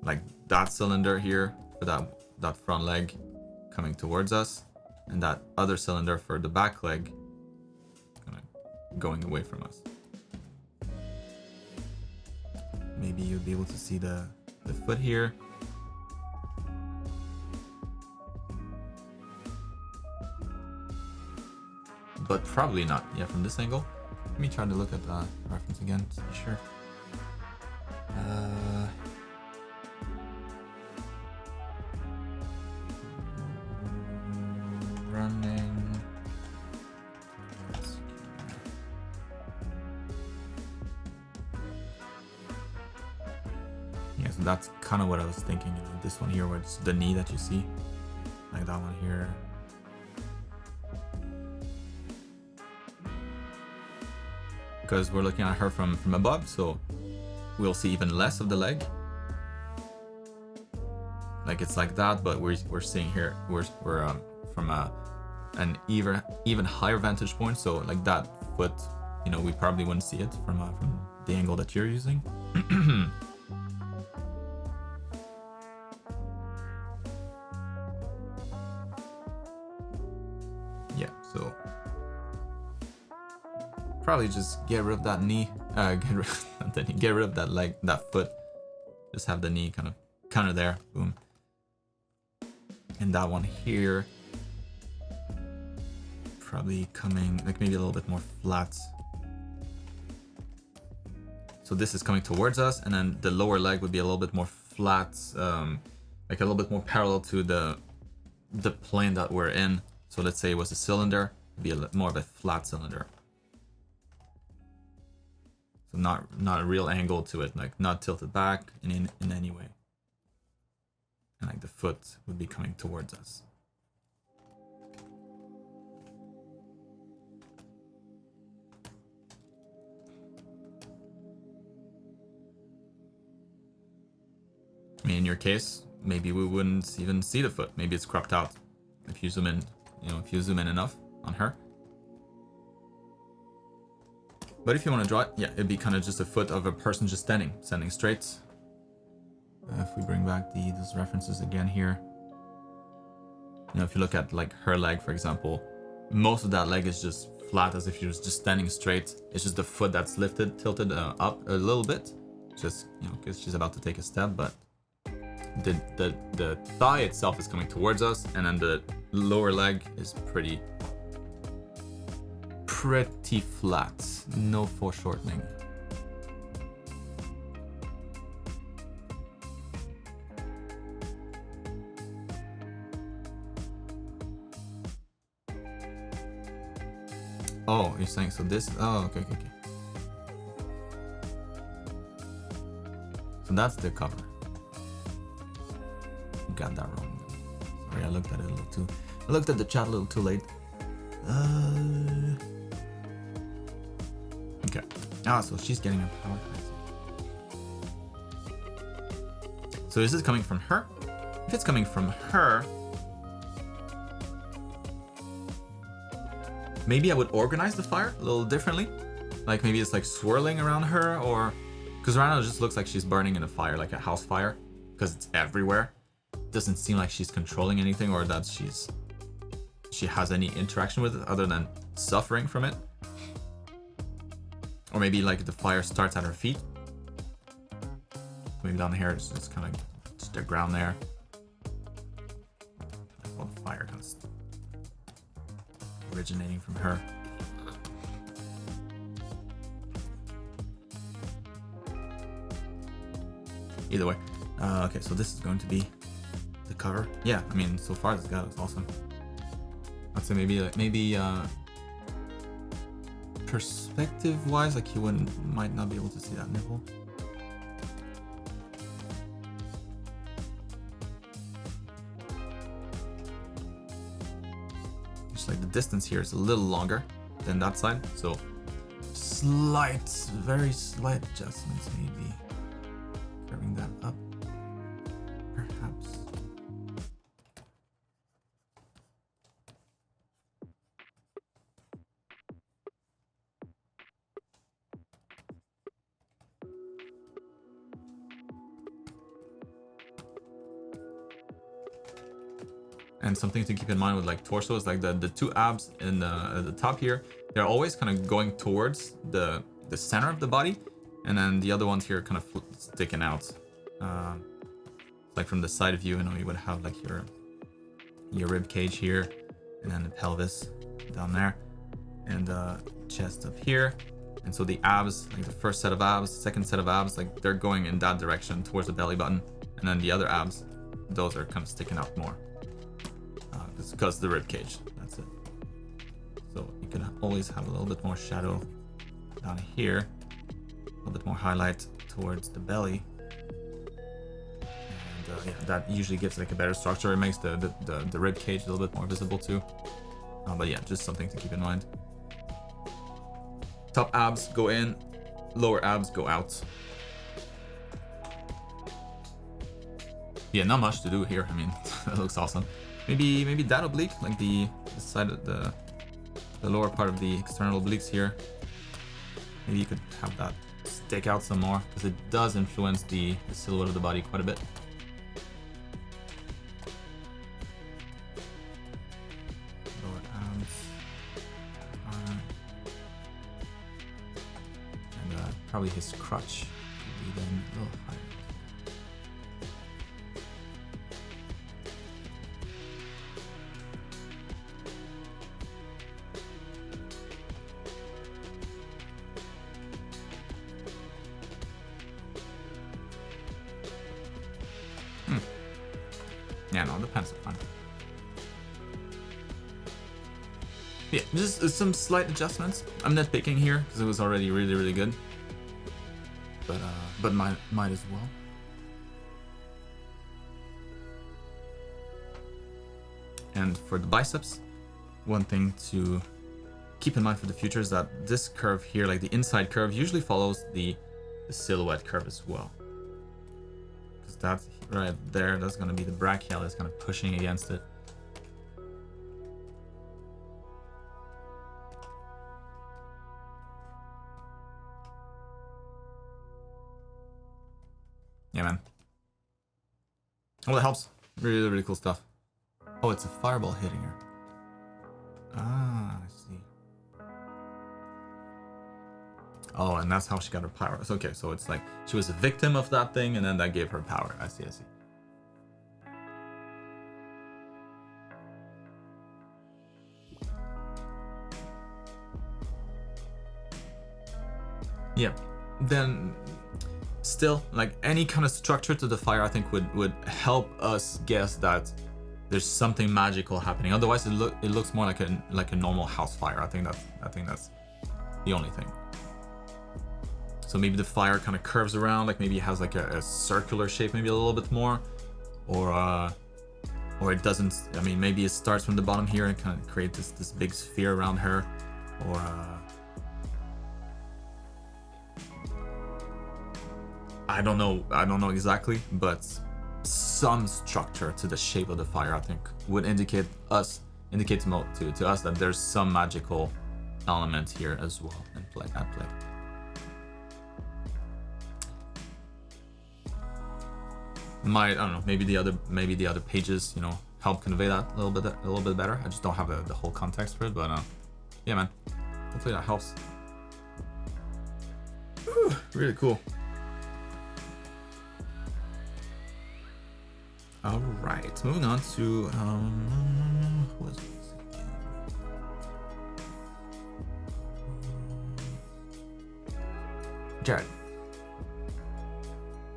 Speaker 1: Like that cylinder here for that front leg coming towards us, and that other cylinder for the back leg kind of going away from us. Maybe you'll be able to see the foot here. But probably not. Yeah, from this angle. Let me try to look at the reference again to be sure. running. Yeah, so that's kind of what I was thinking. You know, this one here, where it's the knee that you see, like that one here. Because we're looking at her from above, so we'll see even less of the leg. Like it's like that, but we're seeing here we're from an even higher vantage point. So like that foot, you know, we probably wouldn't see it from the angle that you're using. Yeah, so probably just get rid of that knee. Get rid of that leg, that foot. Just have the knee kind of there. Boom. And that one here, probably coming like maybe a little bit more flat. So this is coming towards us, and then the lower leg would be a little bit more flat, like a little bit more parallel to the plane that we're in. So let's say it was a cylinder, it'd be more of a flat cylinder. So not a real angle to it, like not tilted back in any way. And like the foot would be coming towards us. I mean, in your case, maybe we wouldn't even see the foot. Maybe it's cropped out. If you zoom in, you know, if you zoom in enough on her. But if you want to draw it, yeah, it'd be kind of just a foot of a person just standing straight. If we bring back those references again here, you know, if you look at like her leg, for example, most of that leg is just flat, as if she was just standing straight. It's just the foot that's tilted up a little bit, just, you know, because she's about to take a step. But the thigh itself is coming towards us, and then the lower leg is pretty flat, no foreshortening. Oh, you're saying so this, oh, okay. So that's the cover. You got that wrong. Sorry, I looked at it I looked at the chat a little too late. Okay. So she's getting a power. So is this coming from her? If it's coming from her, maybe I would organize the fire a little differently. Like maybe it's like swirling around her, or because right now it just looks like she's burning in a fire, like a house fire, because it's everywhere. It doesn't seem like she's controlling anything, or that she has any interaction with it other than suffering from it. Or maybe like the fire starts at her feet. Maybe down here it's kind of like just the ground there. Well, the fire kind of originating from her. Either way. Okay, so this is going to be the cover. Yeah, I mean, so far this guy looks awesome. I'd say maybe perspective-wise, like you might not be able to see that nipple. Just like the distance here is a little longer than that side, so very slight adjustments, maybe curving that up, perhaps. And something to keep in mind with like torso is like the two abs in the top here, they're always kind of going towards the center of the body, and then the other ones here kind of sticking out. Like from the side view, you know, you would have like your rib cage here, and then the pelvis down there, and chest up here. And so the abs, like the first set of abs, second set of abs, like they're going in that direction towards the belly button, and then the other abs, those are kind of sticking out more. It's because the rib cage. That's it. So you can always have a little bit more shadow down here, a little bit more highlight towards the belly. And yeah, that usually gives like a better structure. It makes the rib cage a little bit more visible too. But yeah, just something to keep in mind. Top abs go in, lower abs go out. Yeah, not much to do here. I mean, that looks awesome. Maybe that oblique, like the side of the lower part of the external obliques here. Maybe you could have that stick out some more, because it does influence the silhouette of the body quite a bit. Lower abs. And probably his crotch could be then a little higher. Yeah, no, the pants are fine. Yeah, just some slight adjustments. I'm nitpicking here because it was already really, really good. But might as well. And for the biceps, one thing to keep in mind for the future is that this curve here, like the inside curve, usually follows the silhouette curve as well. Because that's right there, that's going to be the brachialis kind of pushing against it. Yeah, man. Oh, that helps. Really, really cool stuff. Oh, it's a fireball hitting her. Ah, I see. Oh, and that's how she got her power. So, okay, so it's like she was a victim of that thing, and then that gave her power. I see, I see. Yeah, then still, like any kind of structure to the fire, I think would help us guess that there's something magical happening. Otherwise, it looks more like a normal house fire. I think that's the only thing. So maybe the fire kind of curves around, like maybe it has like a circular shape, maybe a little bit more, or it doesn't. I mean, maybe it starts from the bottom here and kind of creates this big sphere around her, or. I don't know exactly, but some structure to the shape of the fire, I think, would indicate to us that there's some magical element here as well at play. I don't know, maybe the other pages, you know, help convey that a little bit better. I just don't have the whole context for it, but yeah, man, hopefully that helps. Whew, really cool. All right, moving on to what was this again? Jared.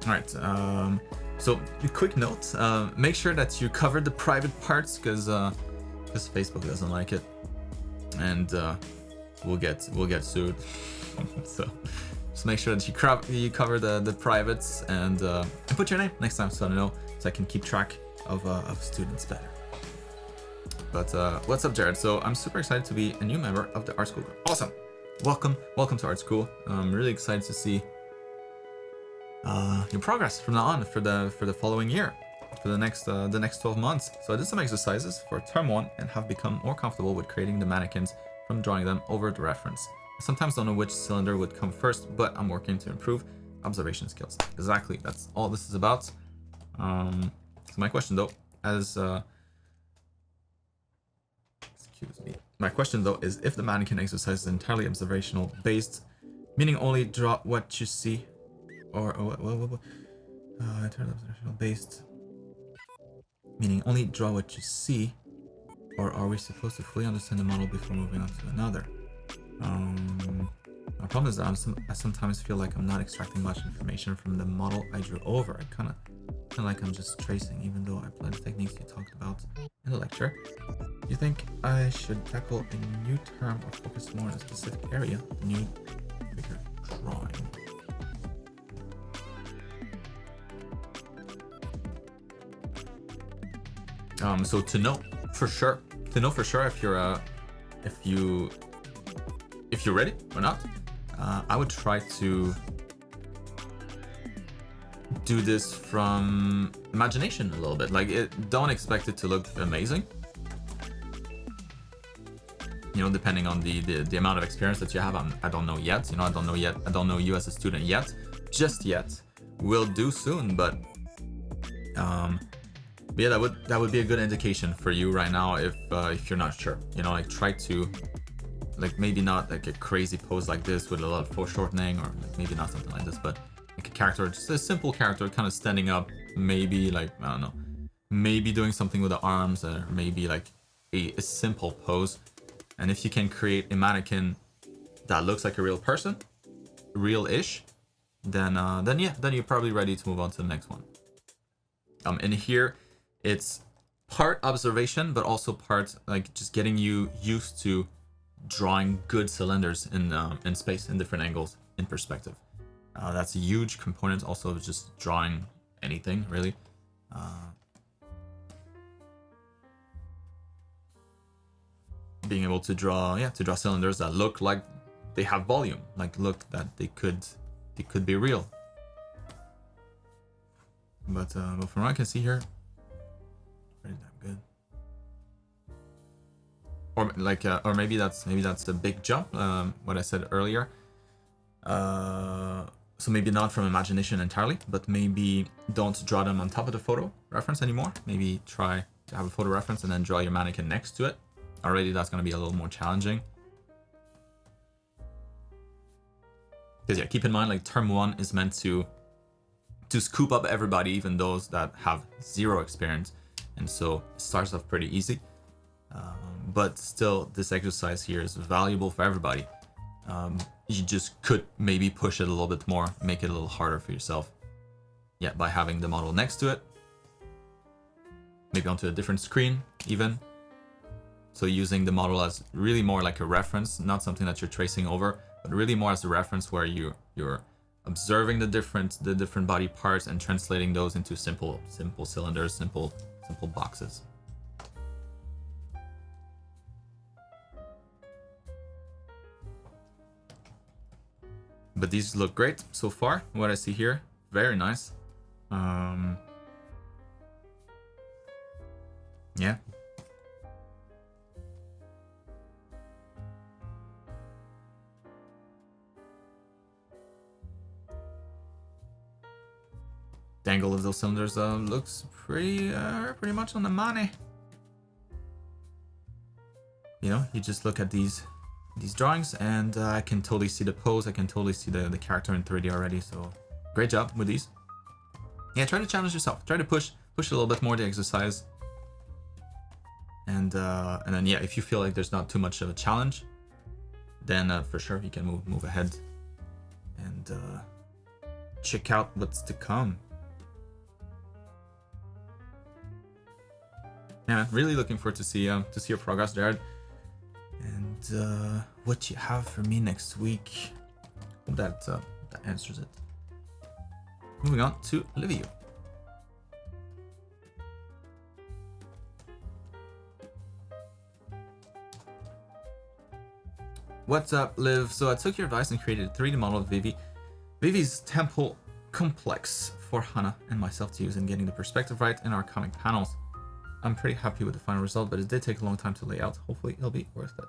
Speaker 1: All right, so a quick note: make sure that you cover the private parts, because Facebook doesn't like it, and we'll get sued. So just make sure that you cover the privates and put your name next time, so I know. So I can keep track of students better. But what's up, Jared? So I'm super excited to be a new member of the art school group. Awesome! Welcome to art school. I'm really excited to see your progress from now on for the following year, for the next 12 months. So I did some exercises for term 1 and have become more comfortable with creating the mannequins from drawing them over the reference. I sometimes don't know which cylinder would come first, but I'm working to improve observation skills. Exactly, that's all this is about. So my question though, my question though is if the mannequin exercise is entirely observational based, meaning only draw what you see, or entirely observational based, meaning only draw what you see, or are we supposed to fully understand the model before moving on to another? My problem is that I sometimes feel like I'm not extracting much information from the model I drew over. I kind of like I'm just tracing, even though I applied the techniques you talked about in in the lecture. You think I should tackle a new term or focus more on a specific area? New figure drawing. So to know for sure if you're ready or not, I would try to do this from imagination a little bit. Like, don't expect it to look amazing. You know, depending on the amount of experience that you have. I don't know yet. You know, I don't know you as a student yet. Just yet. Will do soon, but yeah, that would be a good indication for you right now if you're not sure. You know, like try to, like, maybe not like a crazy pose like this with a lot of foreshortening, or like maybe not something like this, but like a character, just a simple character kind of standing up, maybe like, I don't know, maybe doing something with the arms, or maybe like a simple pose. And if you can create a mannequin that looks like a real person, real-ish, then you're probably ready to move on to the next one. In here, it's part observation, but also part like just getting you used to drawing good cylinders in space, in different angles, in perspective. That's a huge component also of just drawing anything, really. Being able to draw cylinders that look like they have volume, like look that they could be real. But from what I can see here, pretty damn good. Or like, or maybe that's a big jump. What I said earlier. So maybe not from imagination entirely, but maybe don't draw them on top of the photo reference anymore. Maybe try to have a photo reference and then draw your mannequin next to it. Already, that's going to be a little more challenging. Because yeah, keep in mind, like, term 1 is meant to scoop up everybody, even those that have zero experience, and so it starts off pretty easy. But still, this exercise here is valuable for everybody. You just could maybe push it a little bit more, make it a little harder for yourself. Yeah, by having the model next to it, maybe onto a different screen even. So using the model as really more like a reference, not something that you're tracing over, but really more as a reference where you're observing the different body parts and translating those into simple cylinders, simple boxes. But these look great so far. What I see here, very nice. Yeah. The angle of those cylinders looks pretty much on the money. You know, you just look at these drawings, and I can totally see the pose. I can totally see the character in 3D already. So great job with these. Yeah, try to challenge yourself. Try to push a little bit more the exercise. And then yeah, if you feel like there's not too much of a challenge, then for sure you can move ahead and check out what's to come. Yeah, really looking forward to see your progress, Jared. And what you have for me next week. Hope that answers it. Moving on to Olivia. What's up, Liv? So I took your advice and created a 3D model of Vivi. Vivi's temple complex for Hannah and myself to use in getting the perspective right in our comic panels. I'm pretty happy with the final result, but it did take a long time to lay out. Hopefully it'll be worth it.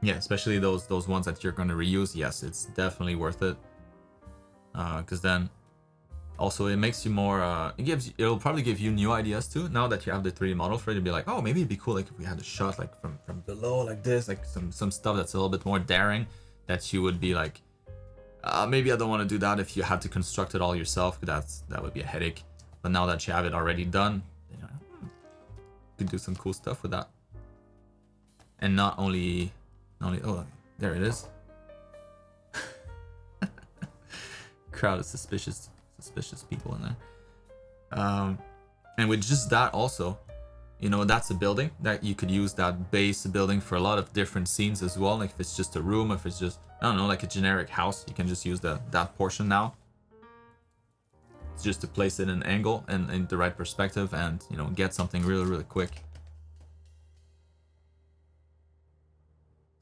Speaker 1: Yeah, especially those ones that you're going to reuse. Yes, it's definitely worth it. Because then also it makes you more, it'll probably give you new ideas too. Now that you have the 3D model for it to be like, oh, maybe it'd be cool like if we had a shot like from below like this, like some stuff that's a little bit more daring, that you would be like, maybe I don't want to do that if you had to construct it all yourself. That would be a headache. But now that you have it already done, you know, you can do some cool stuff with that. And not only oh, there it is. Crowd of suspicious people in there. And with just that also, you know, that's a building that you could use that base building for a lot of different scenes as well. Like if it's just a room, if it's just, I don't know, like a generic house, you can just use that portion now. It's just to place it in an angle and in the right perspective and, you know, get something really, really quick.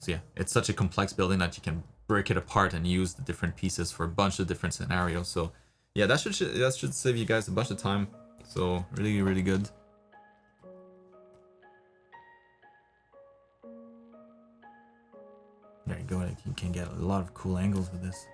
Speaker 1: So yeah, it's such a complex building that you can break it apart and use the different pieces for a bunch of different scenarios. So yeah, that should save you guys a bunch of time. So really, really good. There you go. Like you can get a lot of cool angles with this.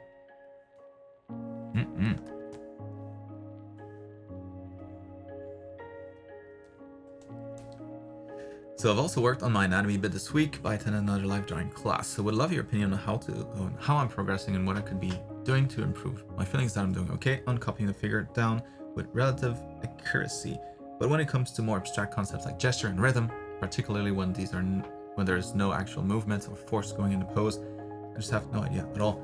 Speaker 1: So I've also worked on my anatomy bit this week by attending another live drawing class. So would love your opinion on how I'm progressing and what I could be doing to improve. My feeling is that I'm doing okay on copying the figure down with relative accuracy, but when it comes to more abstract concepts like gesture and rhythm, particularly when there is no actual movement or force going into pose, I just have no idea at all.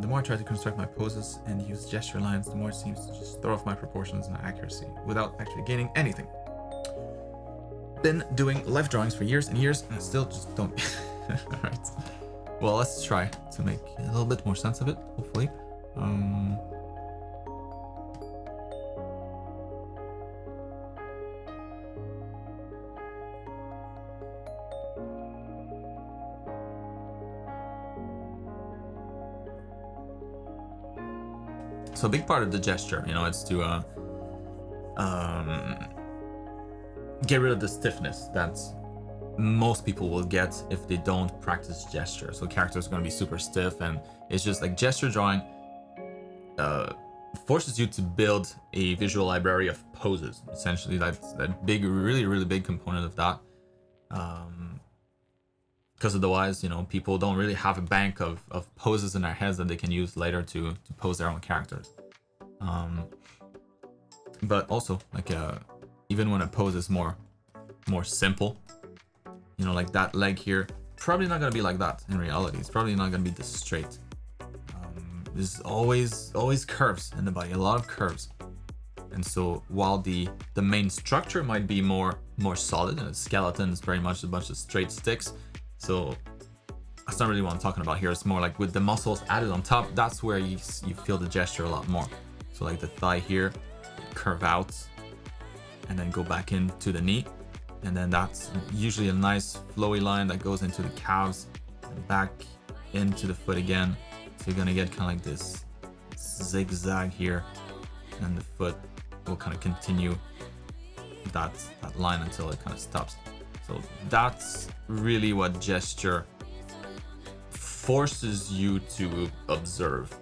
Speaker 1: The more I try to construct my poses and use gesture lines, the more it seems to just throw off my proportions and accuracy without actually gaining anything. Been doing live drawings for years and years, and I still just don't. Alright. Well, let's try to make a little bit more sense of it, hopefully. So a big part of the gesture, you know, it's to get rid of the stiffness that most people will get if they don't practice gesture. So characters are going to be super stiff, and it's just like gesture drawing forces you to build a visual library of poses. Essentially, that's that big, really, really big component of that. Because otherwise, you know, people don't really have a bank of poses in their heads that they can use later to pose their own characters. But also, like, even when a pose is more simple, you know, like that leg here, probably not gonna be like that in reality. It's probably not gonna be this straight. There's always curves in the body, a lot of curves. And so while the main structure might be more solid, and the skeleton is very much a bunch of straight sticks, so that's not really what I'm talking about here. It's more like with the muscles added on top, that's where you feel the gesture a lot more. So like the thigh here, curve out, and then go back into the knee, and then that's usually a nice flowy line that goes into the calves and back into the foot again. So you're gonna get kind of like this zigzag here, and the foot will kind of continue that line until it kind of stops. So that's really what gesture forces you to observe.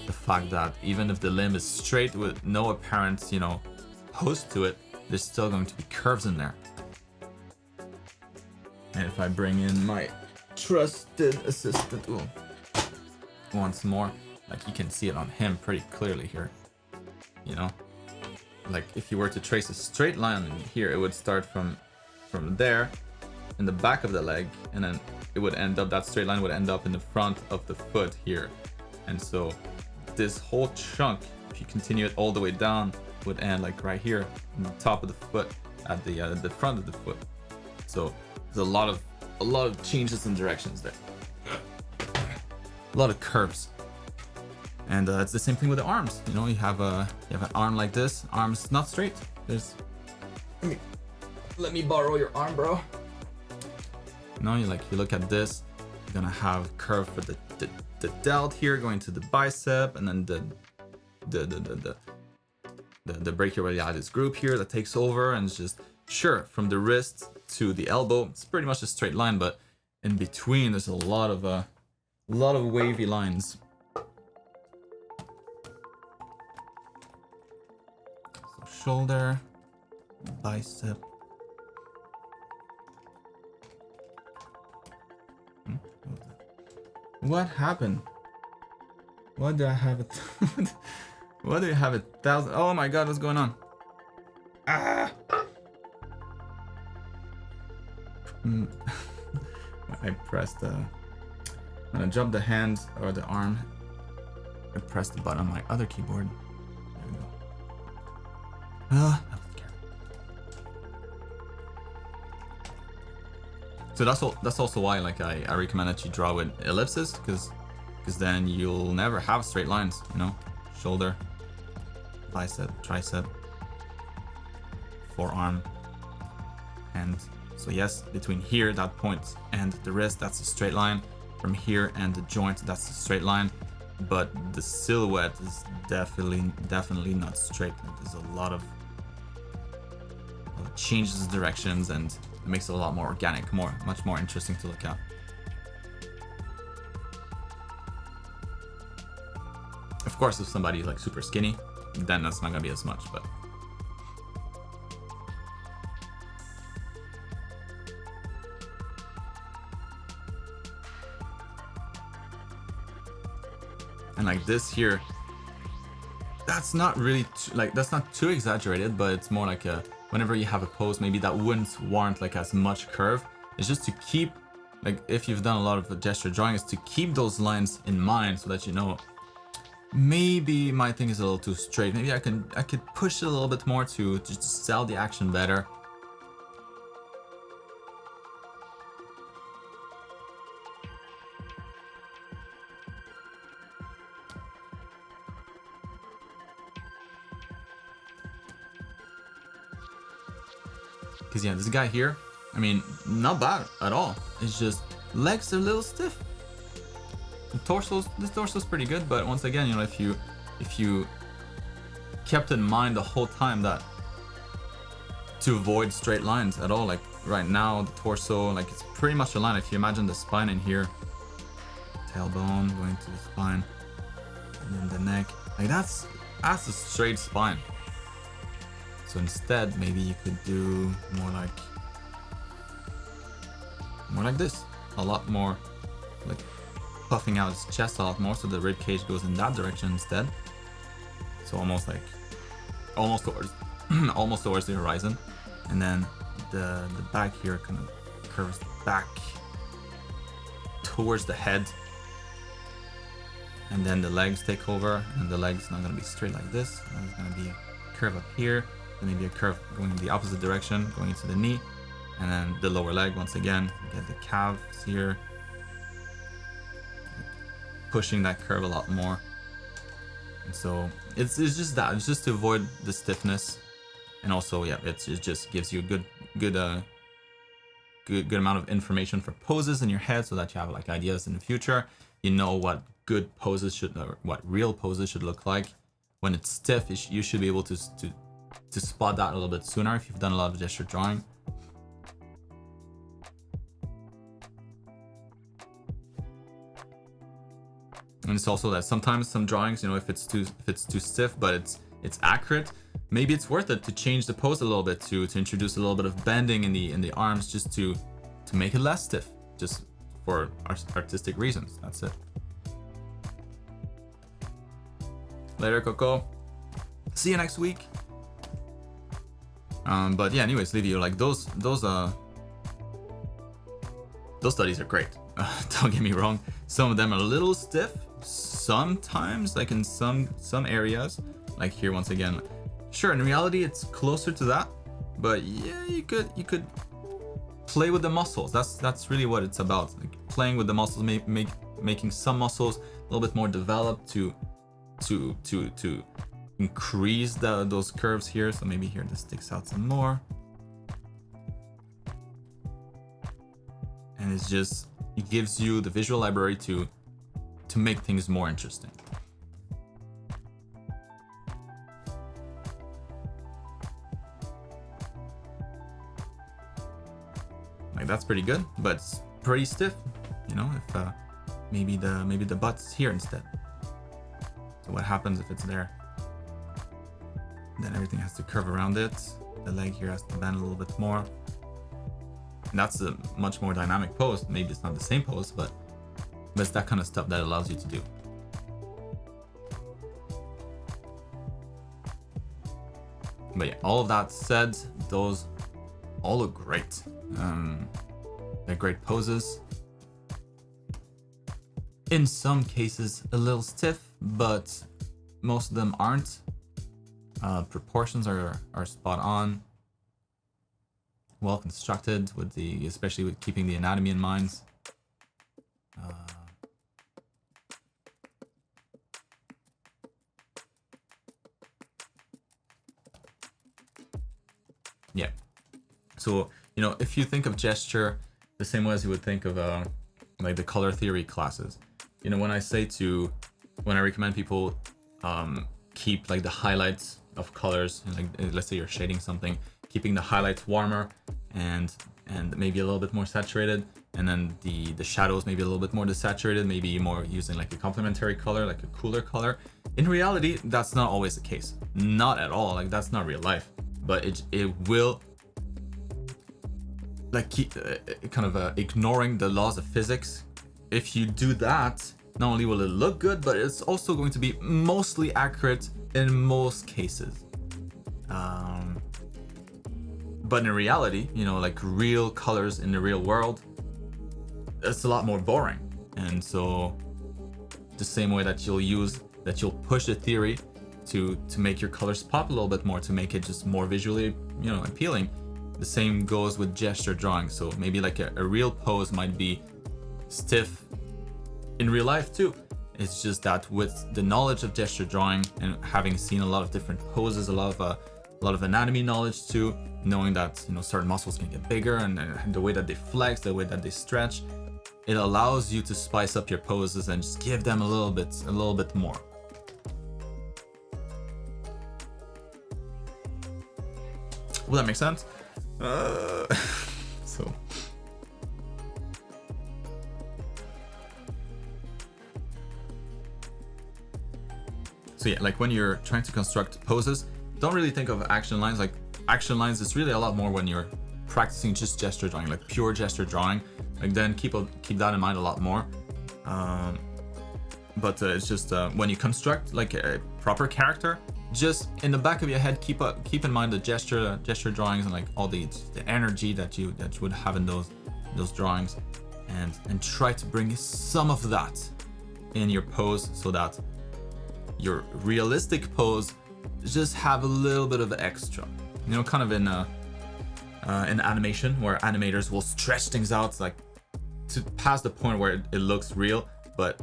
Speaker 1: The fact that even if the limb is straight with no apparent, you know, pose to it, there's still going to be curves in there. And if I bring in my trusted assistant, once more, like you can see it on him pretty clearly here, you know, like if you were to trace a straight line here, it would start from there in the back of the leg, and then it would end up, that straight line would end up in the front of the foot here. And so this whole chunk, if you continue it all the way down, would end like right here on the top of the foot, at the front of the foot. So there's a lot of changes in directions there, a lot of curves. And it's the same thing with the arms. You know, you have an arm like this, arms not straight. Let me borrow your arm, bro. No, you look at this, you're gonna have curve for the delt here going to the bicep, and then the brachioradialis group here that takes over, and it's just, sure, from the wrist to the elbow, it's pretty much a straight line, but in between there's a lot of wavy lines. So shoulder, bicep. What happened? What do I have it? What do you have 1,000? Oh my god, what's going on? Ah! I pressed when I dropped the hand or the arm, I pressed the button on my other keyboard. There we go. That was scary. So that's also why like I recommend that you draw with ellipses, because then you'll never have straight lines, you know? Shoulder, bicep, tricep, forearm, and so yes, between here, that point, and the wrist, that's a straight line. From here and the joint, that's a straight line. But the silhouette is definitely not straight. There's a lot of changes directions, and it makes it a lot more organic, much more interesting to look at. Of course, if somebody's like super skinny, then that's not gonna be as much, but and like this here, that's not really that's not too exaggerated, but it's more like a whenever you have a pose maybe that wouldn't warrant like as much curve. It's just to keep, like if you've done a lot of gesture drawing, is to keep those lines in mind so that you know maybe my thing is a little too straight. Maybe I could push it a little bit more to just sell the action better. Because yeah, this guy here, I mean, not bad at all. It's just legs are a little stiff. The torso's pretty good, but once again, you know, if you kept in mind the whole time that to avoid straight lines at all, like right now the torso, like it's pretty much a line. If you imagine the spine in here, tailbone going to the spine, and then the neck, like that's a straight spine. So instead, maybe you could do more like this, a lot more, like puffing out his chest a lot more, so the rib cage goes in that direction instead. So almost towards the horizon, and then the back here kind of curves back towards the head, and then the legs take over, and the legs not gonna be straight like this. There's gonna be a curve up here. Then maybe a curve going in the opposite direction, going into the knee, and then the lower leg once again. You get the calves here, pushing that curve a lot more. And so it's just that. It's just to avoid the stiffness, and also yeah, it just gives you a good amount of information for poses in your head, so that you have like ideas in the future. You know what good poses what real poses should look like. When it's stiff, you should be able to spot that a little bit sooner if you've done a lot of gesture drawing. And it's also that sometimes some drawings, you know, if it's too stiff but it's accurate, maybe it's worth it to change the pose a little bit, to introduce a little bit of bending in the arms, just to make it less stiff, just for artistic reasons. That's it. Later, Coco. See you next week. But yeah, anyways, Livio, like those studies are great. Don't get me wrong. Some of them are a little stiff sometimes, like in some areas, like here once again. Sure, in reality, it's closer to that, but yeah, you could play with the muscles. That's really what it's about. Like playing with the muscles, making some muscles a little bit more developed to increase those curves here. So maybe here this sticks out some more, and it gives you the visual library to make things more interesting. Like that's pretty good, but it's pretty stiff, you know. If maybe the butt's here instead. So what happens if it's there? Then everything has to curve around it. The leg here has to bend a little bit more. And that's a much more dynamic pose. Maybe it's not the same pose, but it's that kind of stuff that allows you to do. But yeah, all of that said, those all look great. They're great poses. In some cases, a little stiff, but most of them aren't. Proportions are spot on. Well constructed, with especially with keeping the anatomy in mind. Yeah. So, you know, if you think of gesture the same way as you would think of like the color theory classes, you know, when I recommend people keep like the highlights of colors, like let's say you're shading something, keeping the highlights warmer and maybe a little bit more saturated, and then the shadows maybe a little bit more desaturated, maybe more using like a complementary color, like a cooler color. In reality, that's not always the case. Not at all. Like, that's not real life. But it will like keep kind of ignoring the laws of physics. If you do that, not only will it look good, but it's also going to be mostly accurate in most cases. But in reality, you know, like real colors in the real world, it's a lot more boring. And so the same way that you'll push the theory to make your colors pop a little bit more, to make it just more visually, you know, appealing. The same goes with gesture drawing. So maybe like a real pose might be stiff in real life too. It's just that with the knowledge of gesture drawing and having seen a lot of different poses, a lot of anatomy knowledge too, knowing that, you know, certain muscles can get bigger and the way that they flex, the way that they stretch, it allows you to spice up your poses and just give them a little bit more. Will that make sense? So yeah, like when you're trying to construct poses, don't really think of action lines. Like, action lines is really a lot more when you're practicing just gesture drawing, like pure gesture drawing. Like, then keep that in mind a lot more. But it's just when you construct like a proper character, just in the back of your head, keep in mind the gesture drawings and like all the energy that you would have in those drawings, and try to bring some of that in your pose, so that your realistic pose just have a little bit of extra, you know, kind of in animation, where animators will stretch things out like to past the point where it looks real, but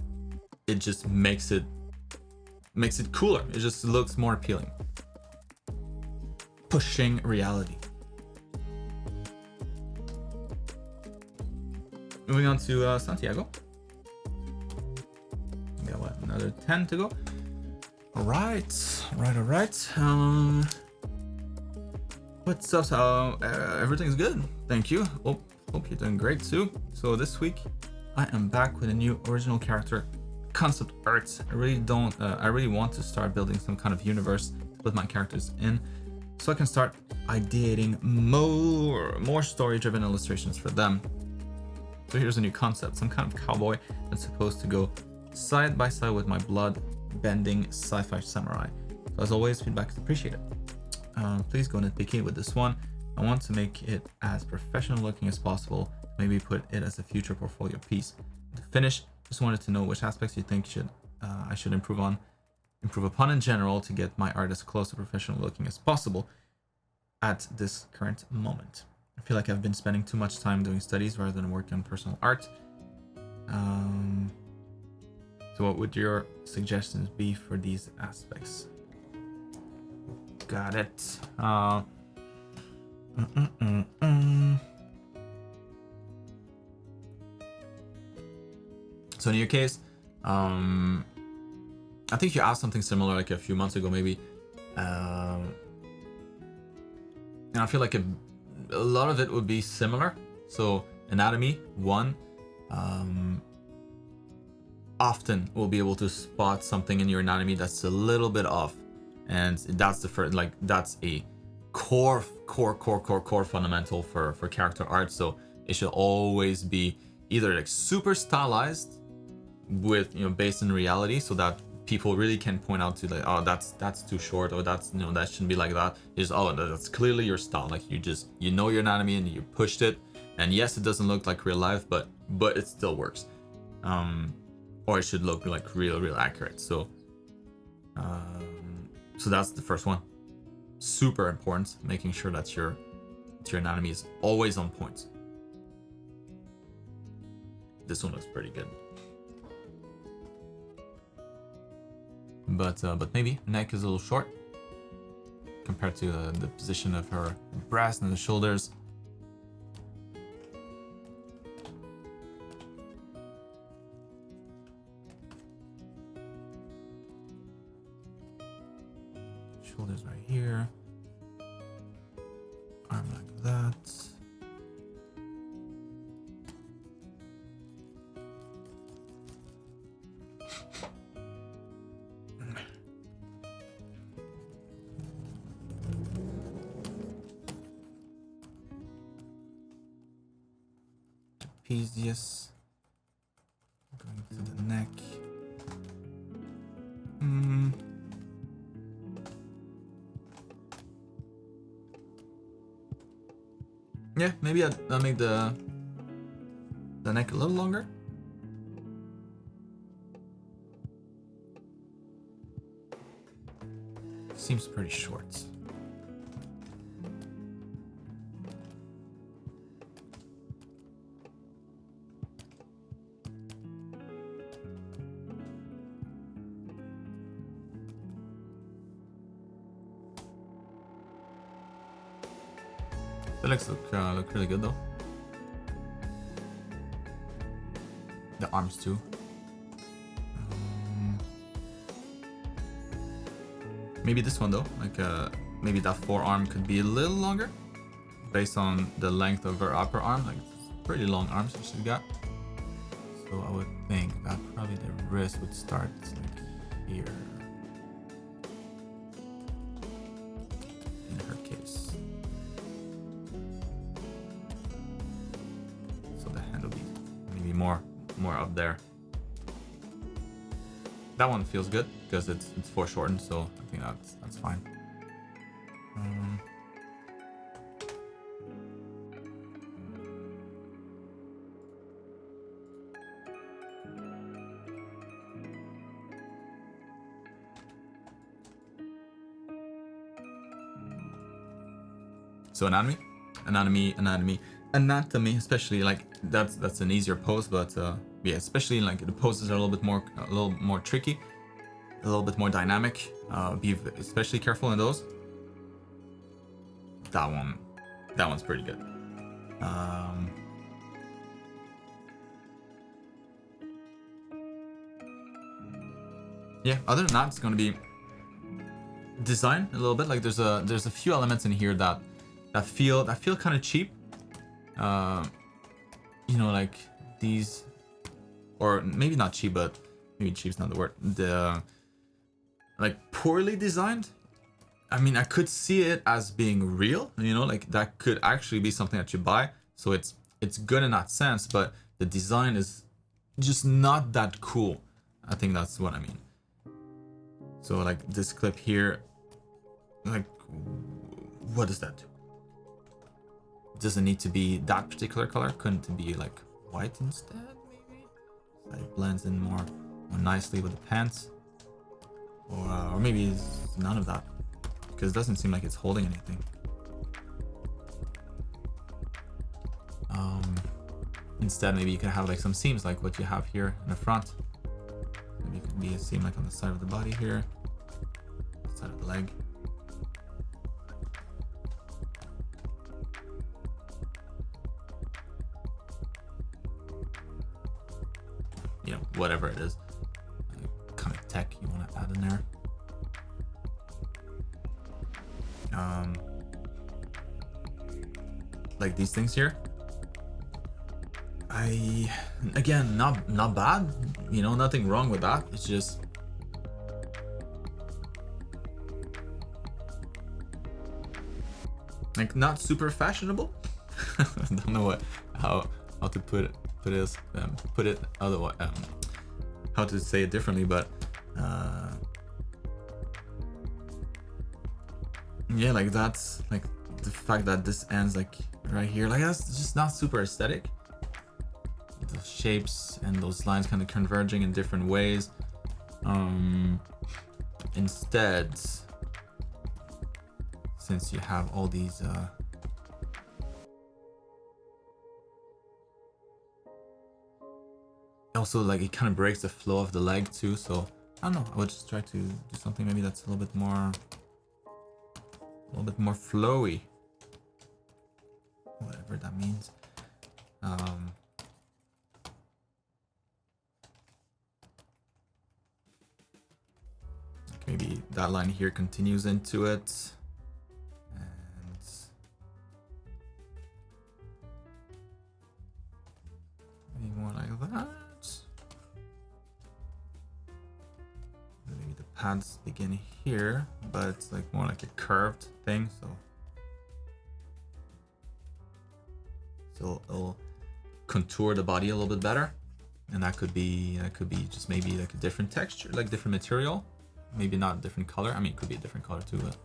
Speaker 1: it just makes it cooler. It just looks more appealing. Pushing reality. Moving on to Santiago. We got what, another 10 to go. All right. What's up? Everything's good. Thank you. Hope you're doing great too. So this week, I am back with a new original character concept art. I really want to start building some kind of universe to put my characters in, so I can start ideating more story-driven illustrations for them. So here's a new concept: some kind of cowboy that's supposed to go side by side with my blood-bending sci-fi samurai. So as always, feedback is appreciated. Please go nitpicky with this one. I want to make it as professional looking as possible. Maybe put it as a future portfolio piece. To finish, just wanted to know which aspects you think I should improve upon in general to get my art as close to professional looking as possible at this current moment. I feel like I've been spending too much time doing studies rather than working on personal art. So what would your suggestions be for these aspects? Got it. So in your case, I think you asked something similar like a few months ago, maybe. And I feel like a lot of it would be similar. So anatomy, one, often we'll be able to spot something in your anatomy that's a little bit off. And that's the first, like, that's a core fundamental for character art. So it should always be either like super stylized with, you know, based in reality, so that people really can point out to like, oh, that's too short, or that's, you know, that shouldn't be like that. It's, oh, that's clearly your style. Like, you know your anatomy and you pushed it. And yes, it doesn't look like real life, but it still works. Or it should look like real accurate. So that's the first one. super important, making sure that your anatomy is always on point. This one looks pretty good. But maybe neck is a little short compared to the position of her breast and the shoulders. Shoulders right here. Arm like that. Trapezius. Going to the neck. Yeah, maybe I'll make the neck a little longer. Seems pretty short. The legs look really good though. The arms too. Maybe this one though, like maybe that forearm could be a little longer, based on the length of her upper arm. Like it's pretty long arms that she's got. So I would think that probably the wrist would start like here. In her case. Maybe more up there. That one feels good because it's foreshortened, so I think that's fine. So anatomy, especially like that's an easier pose, but yeah, especially like the poses are a little more tricky, a little bit more dynamic. Be especially careful in those. That one's pretty good. Yeah, other than that, it's gonna be design a little bit. Like there's a few elements in here that feel kind of cheap. You know, like these, or maybe not cheap, but maybe cheap's not the word. The like poorly designed. I mean, I could see it as being real, you know, like that could actually be something that you buy. So it's good in that sense, but the design is just not that cool. I think that's what I mean. So like this clip here, like what does that do? Doesn't need to be that particular color. Couldn't it be like white instead, maybe? So it blends in more nicely with the pants, or maybe it's none of that, because it doesn't seem like it's holding anything. Instead, maybe you could have like some seams, like what you have here in the front. Maybe it could be a seam like on the side of the body here, side of the leg. You know, whatever it is, kind of tech you want to add in there. Like these things here. Again, not bad. You know, nothing wrong with that. It's just like not super fashionable. I don't know how to put it otherwise, how to say it differently, but yeah, like that's like the fact that this ends like right here, like that's just not super aesthetic. The shapes and those lines kind of converging in different ways. Instead, since you have all these also like it kind of breaks the flow of the leg too, so I don't know, I would just try to do something maybe that's a little bit more flowy, whatever that means. Maybe that line here continues into it, and maybe more like that. Maybe the pads begin here, but it's like more like a curved thing, so it'll contour the body a little bit better, and that could be just maybe like a different texture, like different material. Maybe not a different color. I mean, it could be a different color too, but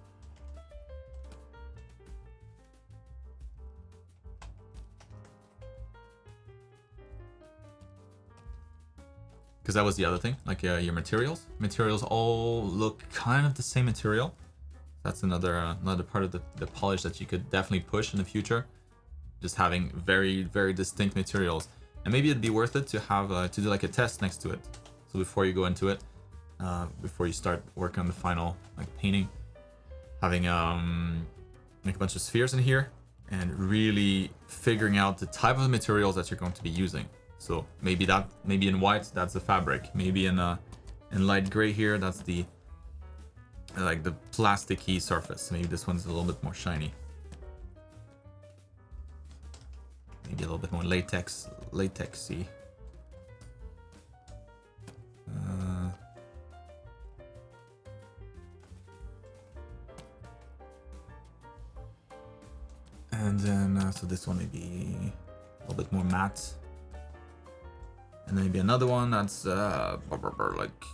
Speaker 1: because that was the other thing, like your materials all look kind of the same material. That's another part of the polish that you could definitely push in the future, just having very, very distinct materials. And maybe it'd be worth it to have to do like a test next to it, so before you go into it, before you start working on the final like painting, having like a bunch of spheres in here and really figuring out the type of materials that you're going to be using. So maybe in white, that's the fabric. Maybe in light gray here, that's the like the plasticky surface. Maybe this one's a little bit more shiny. Maybe a little bit more latexy. And then, so this one may be a little bit more matte. And then maybe another one that's like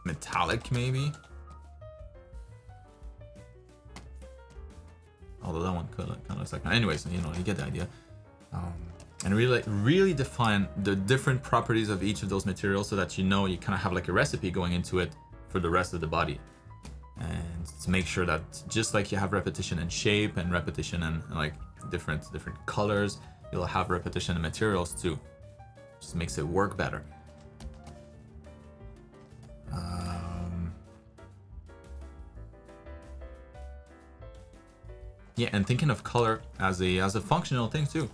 Speaker 1: metallic, maybe. Although that one kind of looks like. Anyways, you know, you get the idea. And really define the different properties of each of those materials, so that you know you kind of have like a recipe going into it for the rest of the body. And to make sure that just like you have repetition in shape and repetition in like different colors, you'll have repetition in materials too. Just makes it work better. Yeah, and thinking of color as a functional thing too.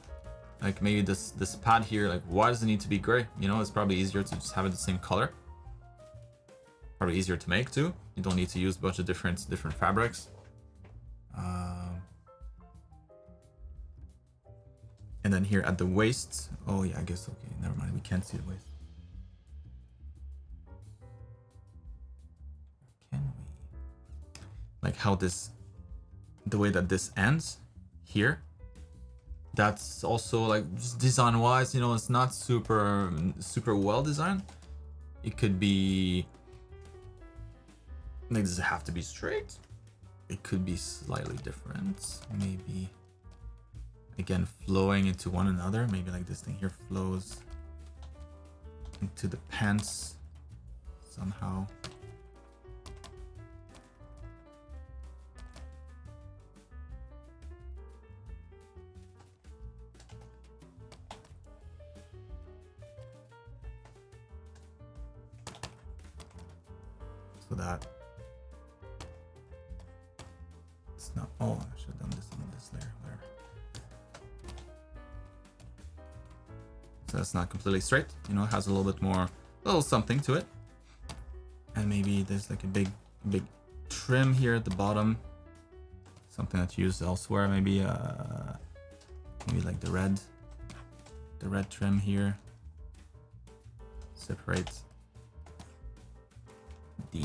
Speaker 1: Like maybe this pad here, like why does it need to be gray? You know, it's probably easier to just have it the same color. Probably easier to make too. You don't need to use a bunch of different fabrics. And then here at the waist, oh yeah, I guess, okay, never mind, we can't see the waist. Can we? Like how the way that this ends here, that's also like just design wise, you know, it's not super well designed. It could be like, does it have to be straight? It could be slightly different. Maybe again flowing into one another. Maybe like this thing here flows into the pants somehow. So that it's not. Oh, I should have done this on this layer there. So that's not completely straight. You know, it has a little something to it. And maybe there's like a big trim here at the bottom. Something that's used elsewhere. Maybe like the red trim here. Separate the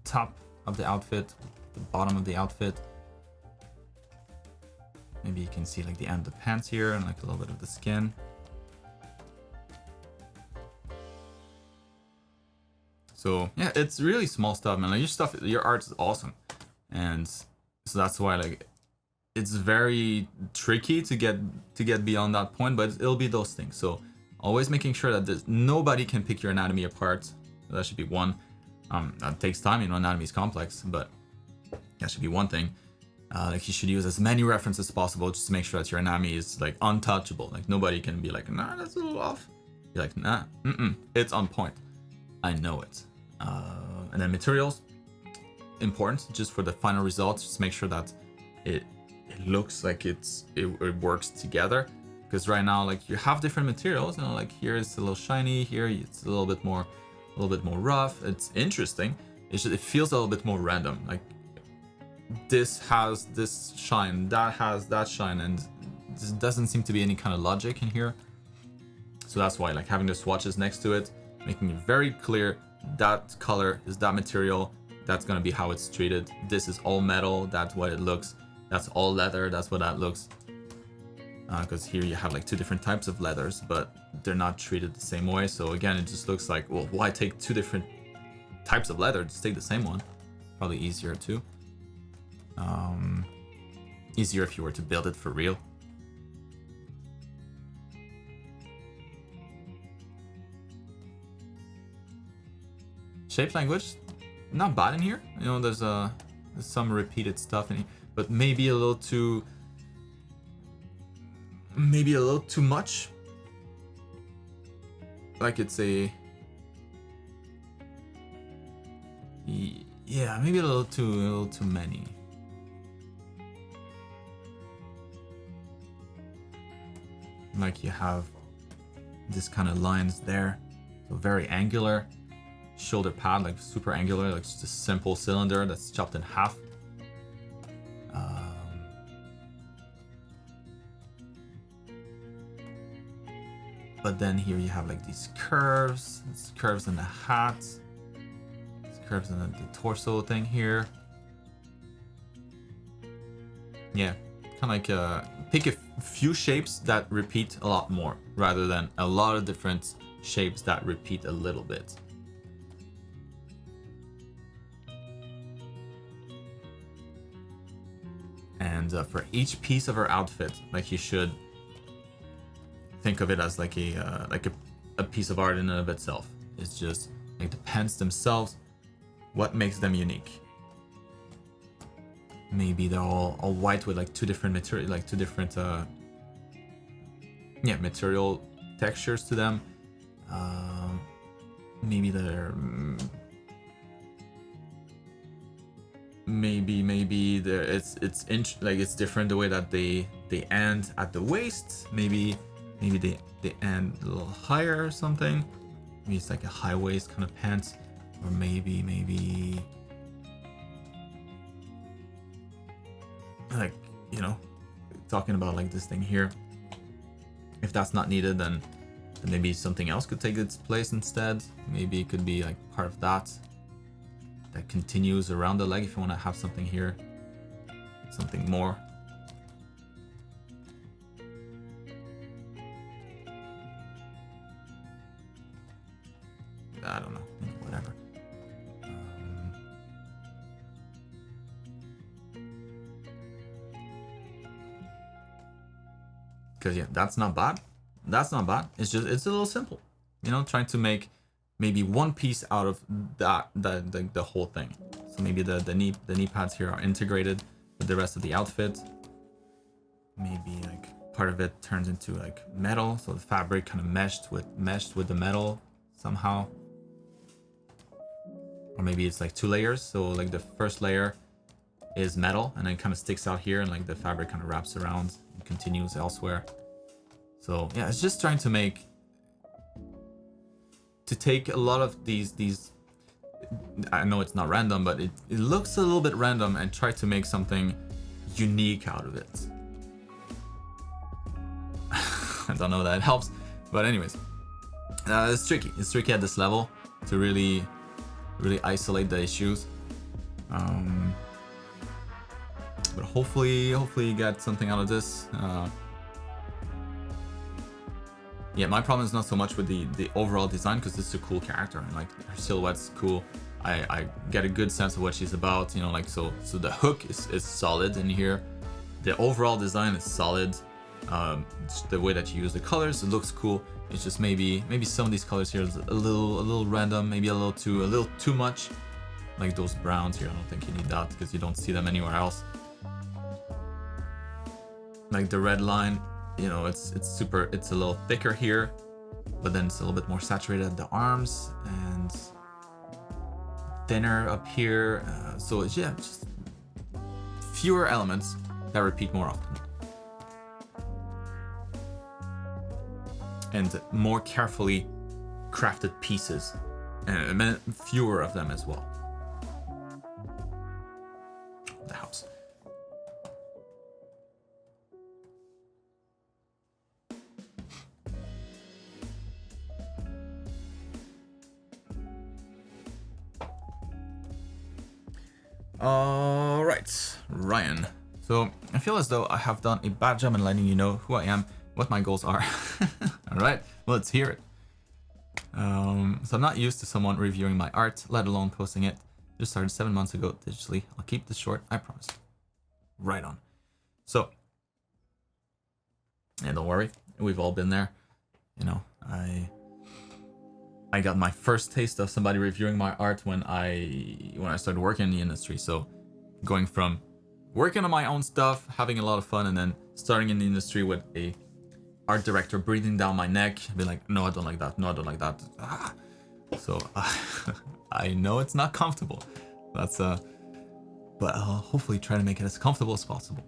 Speaker 1: top of the outfit, the bottom of the outfit. Maybe you can see like the end of the pants here and like a little bit of the skin. So yeah, it's really small stuff, man. Like your art is awesome, and so that's why like it's very tricky to get beyond that point. But it'll be those things. So always making sure that nobody can pick your anatomy apart. That should be one. That takes time, you know, anatomy is complex, but That should be one thing. Like you should use as many references as possible just to make sure that your enemy is like untouchable. Like nobody can be like, nah, that's a little off. You're like, nah, it's on point. I know it. And then materials, important just for the final results. Just make sure that it looks like it works together. Because right now, like you have different materials. You know, like here it's a little shiny. Here it's a little bit more rough. It's interesting. It feels a little bit more random. Like this has this shine, that has that shine, and there doesn't seem to be any kind of logic in here. So that's why, like, having the swatches next to it, making it very clear that color is that material, that's gonna be how it's treated. This is all metal, that's what it looks. That's all leather, that's what that looks. Because here you have like two different types of leathers, but they're not treated the same way. So again, it just looks like, well, why take two different types of leather? Just take the same one. Probably easier too. Easier if you were to build it for real. Shape language, not bad in here. You know, there's some repeated stuff in here, but maybe a little too much. Like it's a, yeah, maybe a little too many. Like you have this kind of lines there, so very angular. Shoulder pad, like super angular, like just a simple cylinder that's chopped in half. But then here you have like these curves in the hat, these curves in the torso thing here. Yeah, kind of like pick a few shapes that repeat a lot more rather than a lot of different shapes that repeat a little bit. And for each piece of her outfit, like you should think of it as like a piece of art in and of itself. It's just like the pants themselves, what makes them unique. Maybe they're all white with like two different material, like two different material textures to them. Maybe they're maybe there it's different the way that they end at the waist. Maybe they end a little higher or something. Maybe it's like a high waist kind of pants, or maybe like, you know, talking about like this thing here. If that's not needed, then maybe something else could take its place instead. Maybe it could be like part of that continues around the leg if you want to have something here, something more. I don't know, whatever. Because yeah, that's not bad. It's a little simple, you know, trying to make maybe one piece out of the whole thing. So maybe the knee pads here are integrated with the rest of the outfit. Maybe like part of it turns into like metal, so the fabric kind of meshed with the metal somehow. Or maybe it's like two layers, so like the first layer is metal and then it kind of sticks out here, and like the fabric kind of wraps around and continues elsewhere. So yeah, it's just trying to take a lot of these, I know it's not random, but it looks a little bit random, and try to make something unique out of it. I don't know that it helps, but anyways, it's tricky. It's tricky at this level to really isolate the issues. But hopefully you get something out of this. Yeah, my problem is not so much with the overall design, because this is a cool character and like her silhouette's cool. I get a good sense of what she's about, you know, like so the hook is solid in here. The overall design is solid. The way that you use the colors, it looks cool. It's just maybe some of these colors here is a little random, maybe a little too much. like those browns here. I don't think you need that because you don't see them anywhere else. Like the red line, you know, it's a little thicker here, but then it's a little bit more saturated at the arms and thinner up here. So it's, yeah, just fewer elements that repeat more often. And more carefully crafted pieces, and fewer of them as well. The house. All right, Ryan. So I feel as though I have done a bad job in letting you know who I am, what my goals are. All right, well, let's hear it. So I'm not used to someone reviewing my art, let alone posting it. Just started 7 months ago digitally. I'll keep this short, I promise. Right on. So, yeah, don't worry, we've all been there. You know, I got my first taste of somebody reviewing my art when I started working in the industry. So, going from working on my own stuff, having a lot of fun, and then starting in the industry with a art director breathing down my neck, be like, no, I don't like that. No, I don't like that. Ah. So I know it's not comfortable. That's but I'll hopefully try to make it as comfortable as possible.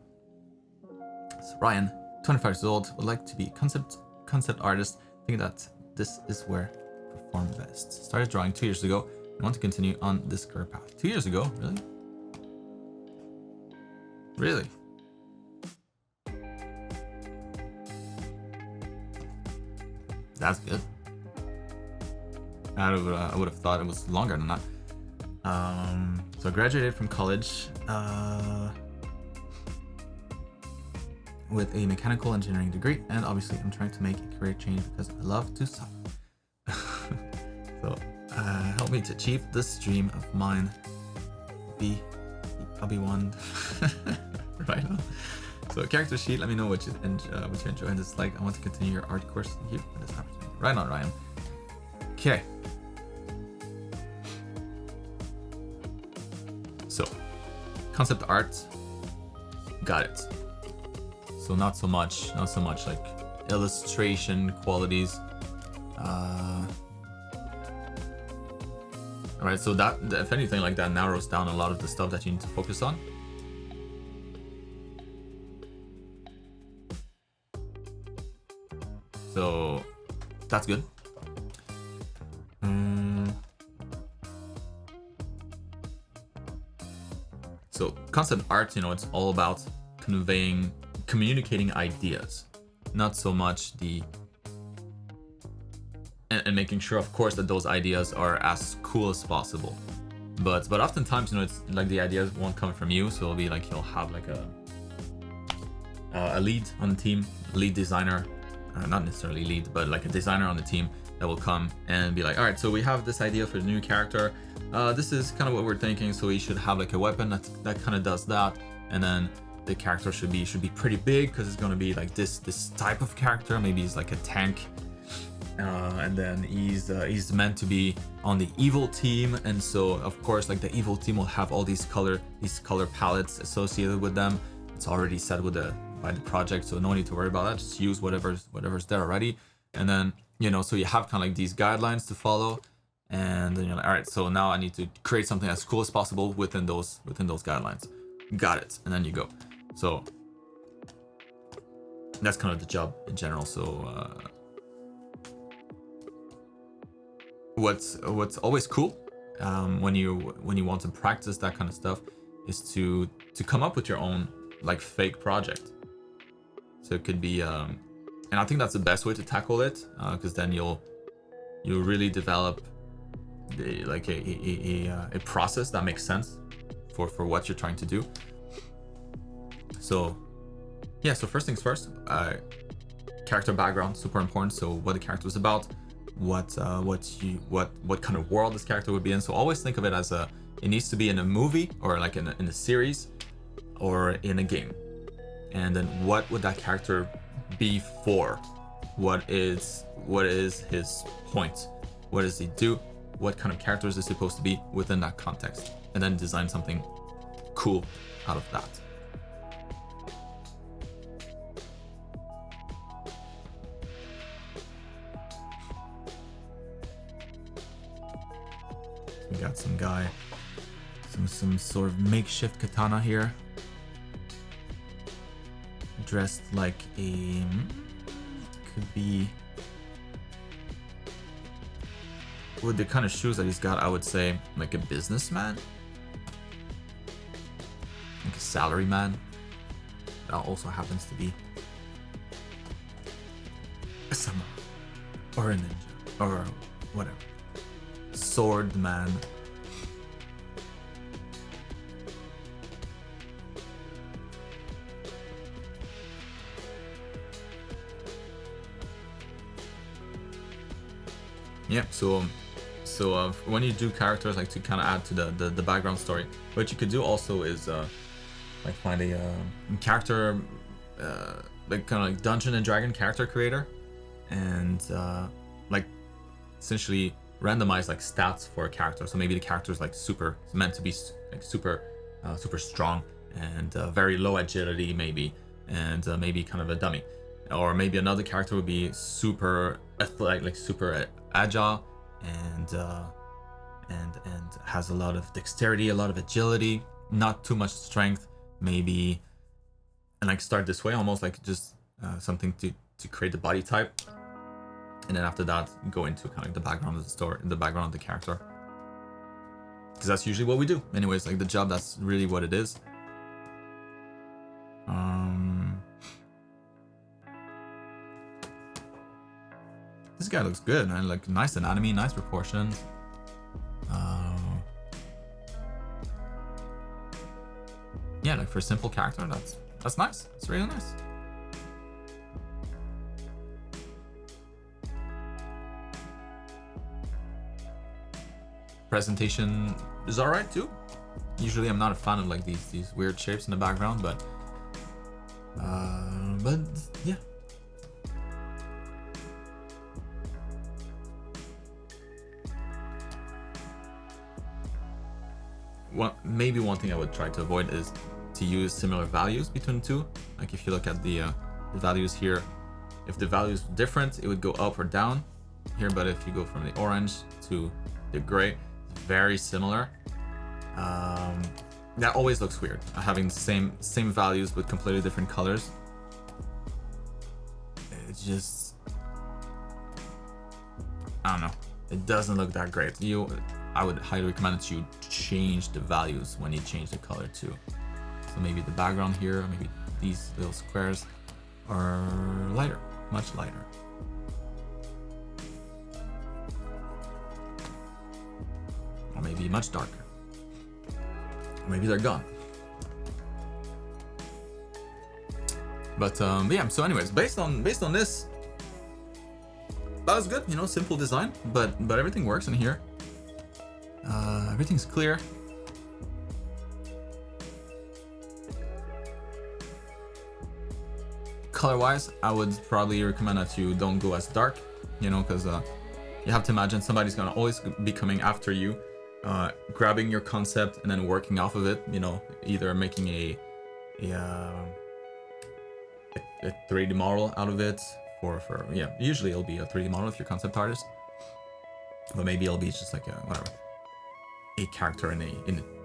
Speaker 1: So Ryan, 25 years old, would like to be a concept artist. I think that this is where I perform best. Started drawing 2 years ago and want to continue on this career path. 2 years ago, really? Really? That's good. I would have thought it was longer than that. So I graduated from college with a mechanical engineering degree, and obviously I'm trying to make a career change because I love to suffer. So help me to achieve this dream of mine. I'll be one. Right on. So character sheet, let me know what you enjoy and dislike. I want to continue your art course. Thank you for this opportunity. Right on, Ryan. Okay. So, concept art, got it. So not so much like illustration qualities. Alright, so that, if anything, like that narrows down a lot of the stuff that you need to focus on. So that's good. So concept art, you know, it's all about communicating ideas, not so much and making sure, of course, that those ideas are as cool as possible. But oftentimes, you know, it's like the ideas won't come from you, so it'll be like you'll have like a lead on the team, lead designer, not necessarily lead, but like a designer on the team that will come and be like, all right, so we have this idea for the new character. This is kind of what we're thinking. So we should have like a weapon that kind of does that, and then the character should be pretty big because it's going to be like this type of character. Maybe he's like a tank, and then he's meant to be on the evil team, and so of course like the evil team will have all these color palettes associated with them. It's already set by the project, so no need to worry about that. Just use whatever's there already, and then, you know, so you have kind of like these guidelines to follow, and then you're like, all right, so now I need to create something as cool as possible within those guidelines. Got it. And then you go. So that's kind of the job in general. So what's always cool when you want to practice that kind of stuff is to come up with your own like fake project. So it could be and I think that's the best way to tackle it, because then you'll really develop a process that makes sense for what you're trying to do. So yeah, so first things first, character background, super important. So what the character is about, what kind of world this character would be in. So always think of it as it needs to be in a movie or like in a series or in a game. And then what would that character be for? What is his point? What does he do? What kind of character is he supposed to be within that context? and then design something cool out of that. We got some guy, some sort of makeshift katana here, dressed like a, could be, with the kind of shoes that he's got, I would say like a businessman, like a salaryman. That also happens to be a samurai or a ninja or whatever. Sword man. Yeah, so when you do characters, like to kind of add to the background story, what you could do also is like find a character, like kind of like Dungeon and Dragon character creator, and like essentially randomize like stats for a character. So maybe the character is like meant to be like super strong and very low agility maybe, and maybe kind of a dummy. Or maybe another character would be super athletic, like super agile, and has a lot of dexterity, a lot of agility, not too much strength maybe, and like start this way, almost like just something to create the body type. And then after that, go into kind of like the background of the story, the background of the character. Because that's usually what we do. Anyways, like the job, that's really what it is. This guy looks good, man. Like nice anatomy, nice proportions. Yeah, like for a simple character, that's nice. It's really nice. Presentation is alright too. Usually I'm not a fan of like these weird shapes in the background, but yeah. Maybe one thing I would try to avoid is to use similar values between the two. Like if you look at the values here, if the value is different, it would go up or down here. But if you go from the orange to the gray, it's very similar. That always looks weird, having the same values with completely different colors. It's just, I don't know. It doesn't look that great. I would highly recommend that you change the values when you change the color too. So maybe the background here, maybe these little squares are lighter, much lighter. Or maybe much darker. Or maybe they're gone. But yeah, so anyways, based on this, that was good, you know, simple design, but everything works in here. Everything's clear. Color-wise, I would probably recommend that you don't go as dark, you know, because you have to imagine somebody's gonna always be coming after you, grabbing your concept and then working off of it, you know, either making a 3D model out of it, for yeah, usually it'll be a 3D model if you're a concept artist, but maybe it'll be just like a character in a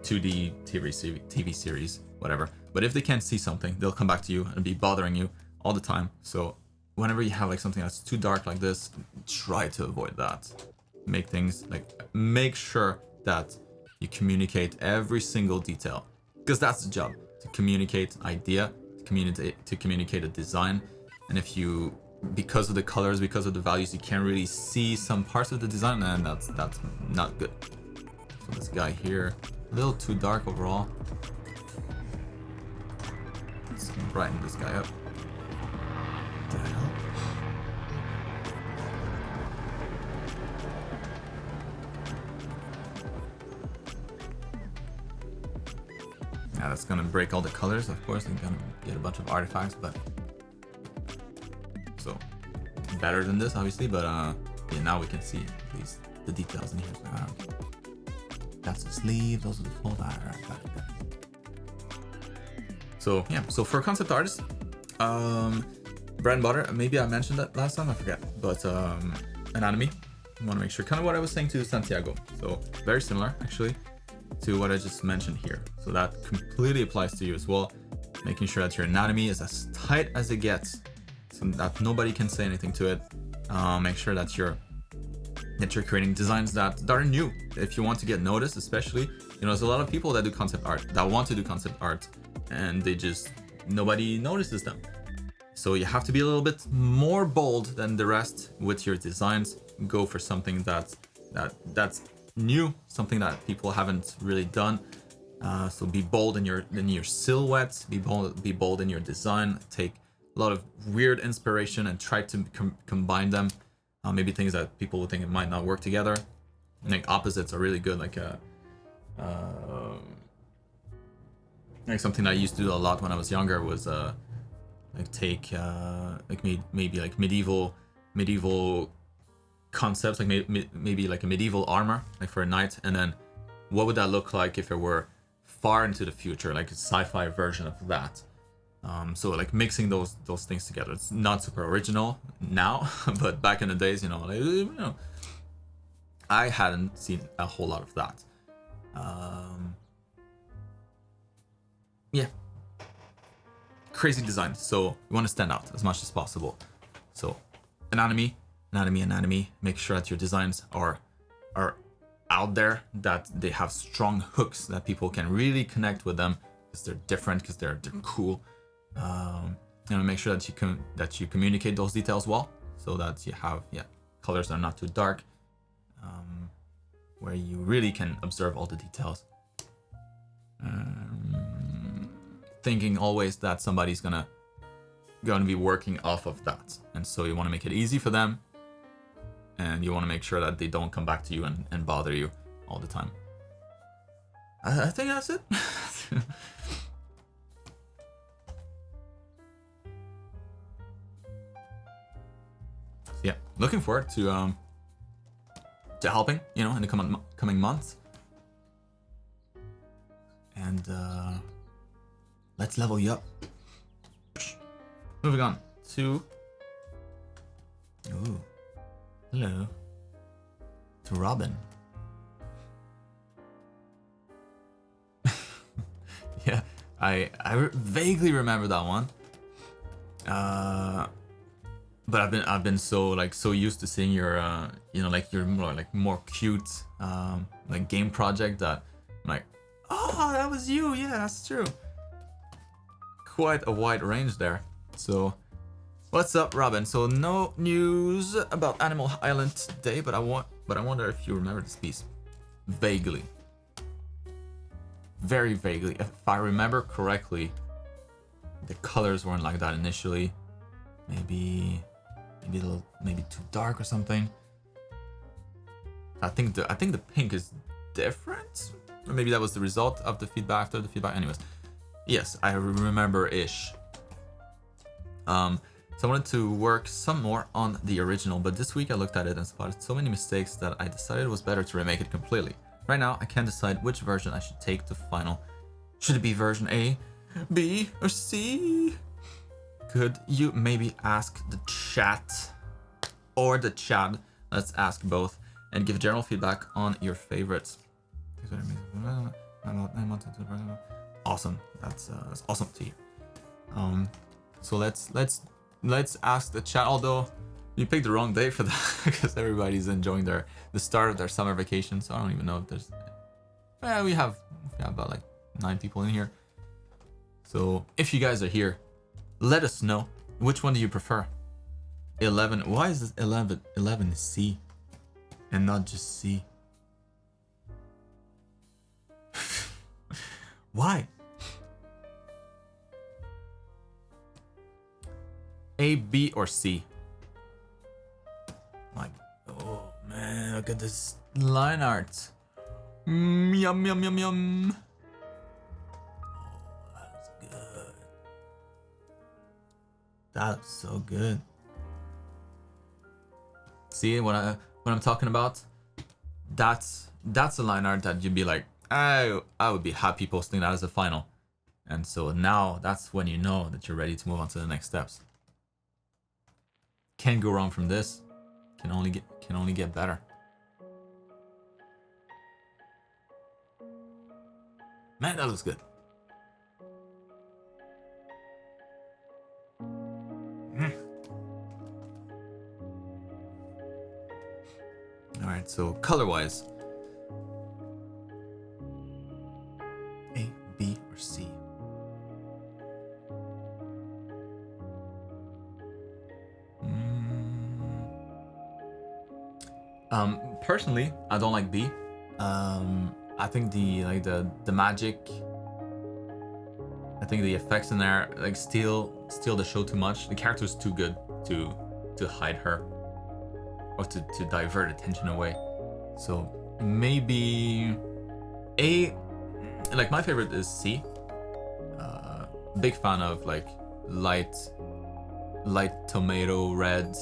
Speaker 1: 2D TV series, whatever. But if they can't see something, they'll come back to you and be bothering you all the time. So whenever you have like something that's too dark like this, try to avoid that. Make sure that you communicate every single detail, because that's the job, to communicate idea, to communicate a design. And if you, because of the colors, because of the values, you can't really see some parts of the design, and that's not good. So this guy here, a little too dark overall. Let's brighten this guy up. What the hell? Yeah, that's gonna break all the colors, of course, and gonna get a bunch of artifacts, but so better than this, obviously, but yeah, now we can see at least the details in here. So, That's the sleeve. Those are the folds. Alright, got it. So yeah, so for concept artists, bread and butter. Maybe I mentioned that last time. I forget. But anatomy. I want to make sure, kind of what I was saying to Santiago. So very similar actually to what I just mentioned here. So that completely applies to you as well. Making sure that your anatomy is as tight as it gets, so that nobody can say anything to it. Make sure that you're creating designs that are new. If you want to get noticed, especially, you know, there's a lot of people that do concept art, that want to do concept art, and nobody notices them. So you have to be a little bit more bold than the rest with your designs. Go for something that's new, something that people haven't really done. So be bold in your silhouette, be bold in your design. Take a lot of weird inspiration and try to combine them. Maybe things that people would think it might not work together. Like opposites are really good. Like something I used to do a lot when I was younger was like take maybe like medieval concepts, like maybe like a medieval armor, like for a knight, and then what would that look like if it were far into the future, like a sci-fi version of that. So like mixing those things together. It's not super original now, but back in the days, you know, I hadn't seen a whole lot of that. Yeah, crazy design. So you want to stand out as much as possible. So anatomy. Make sure that your designs are out there, that they have strong hooks, that people can really connect with them because they're different, because they're cool. You know, make sure that you communicate those details well, so that you have colors that are not too dark, where you really can observe all the details. Thinking always that somebody's gonna be working off of that, and so you want to make it easy for them, and you want to make sure that they don't come back to you and bother you all the time. I think that's it. Yeah, looking forward to helping, you know, in the coming months. And let's level you up. Moving on to hello to Robin. Yeah, I vaguely remember that one. But I've been so used to seeing your you know, like your more cute like game project that I'm like, oh, that was you. Yeah, that's true. Quite a wide range there. So what's up, Robin? So no news about Animal Island today, but I wonder if you remember this piece vaguely. Very vaguely. If I remember correctly, the colors weren't like that initially. Maybe too dark or something. I think the pink is different. Or maybe that was the result of the feedback after the feedback. Anyways, yes, I remember-ish. So I wanted to work some more on the original, but this week I looked at it and spotted so many mistakes that I decided it was better to remake it completely. Right now, I can't decide which version I should take to final. Should it be version A, B, or C? Could you maybe ask the chat or the chat? Let's ask both and give general feedback on your favorites. Awesome. That's awesome to hear. So let's ask the chat. Although you picked the wrong day for that because everybody's enjoying the start of their summer vacation. So I don't even know if there's. We have about like 9 people in here. So if you guys are here, let us know, which one do you prefer? 11. Why is this 11 C and not just C? Why? A, B, or C? Like, oh man, look at this line art. Yum, yum, yum, yum. That's so good. See what I'm talking about? That's that's a line art that you'd be like, I would be happy posting that as a final. And so now that's when you know that you're ready to move on to the next steps. Can't go wrong from this. Can only get better. Man, that looks good. Alright, so color-wise. A, B, or C? Personally, I don't like B. I think the magic. I think the effects in there like steal the show too much. The character is too good to hide her, or to divert attention away. So maybe A. Like my favorite is C. Big fan of like light tomato red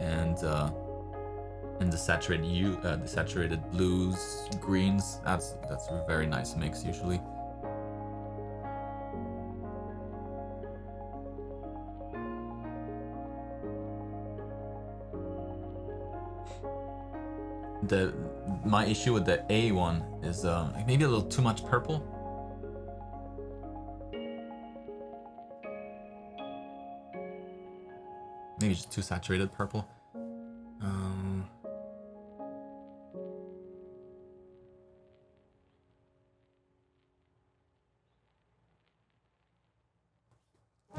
Speaker 1: and the saturated blues, greens. That's a very nice mix usually. My issue with the A one is maybe a little too much purple. Maybe just too saturated purple.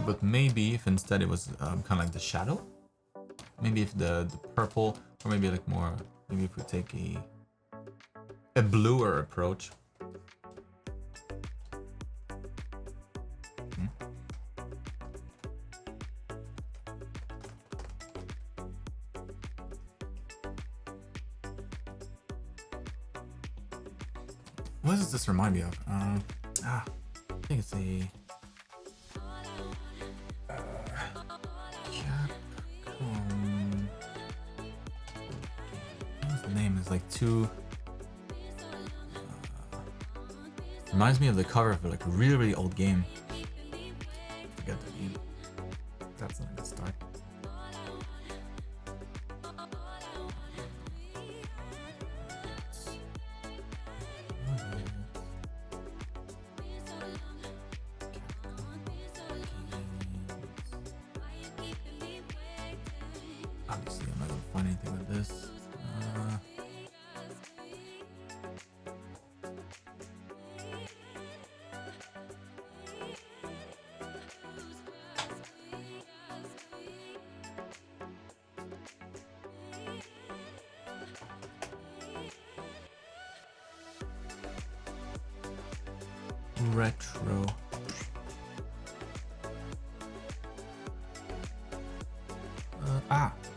Speaker 1: But maybe if instead it was kind of like the shadow. Maybe if the purple, or maybe like more. Maybe if we take a bluer approach. What does this remind me of? I think it's a Capcom. What's the name? It's like two. Reminds me of the cover of like a really old game. Forget the name. That's not a good start. Obviously, I'm not gonna find anything with this. Retro.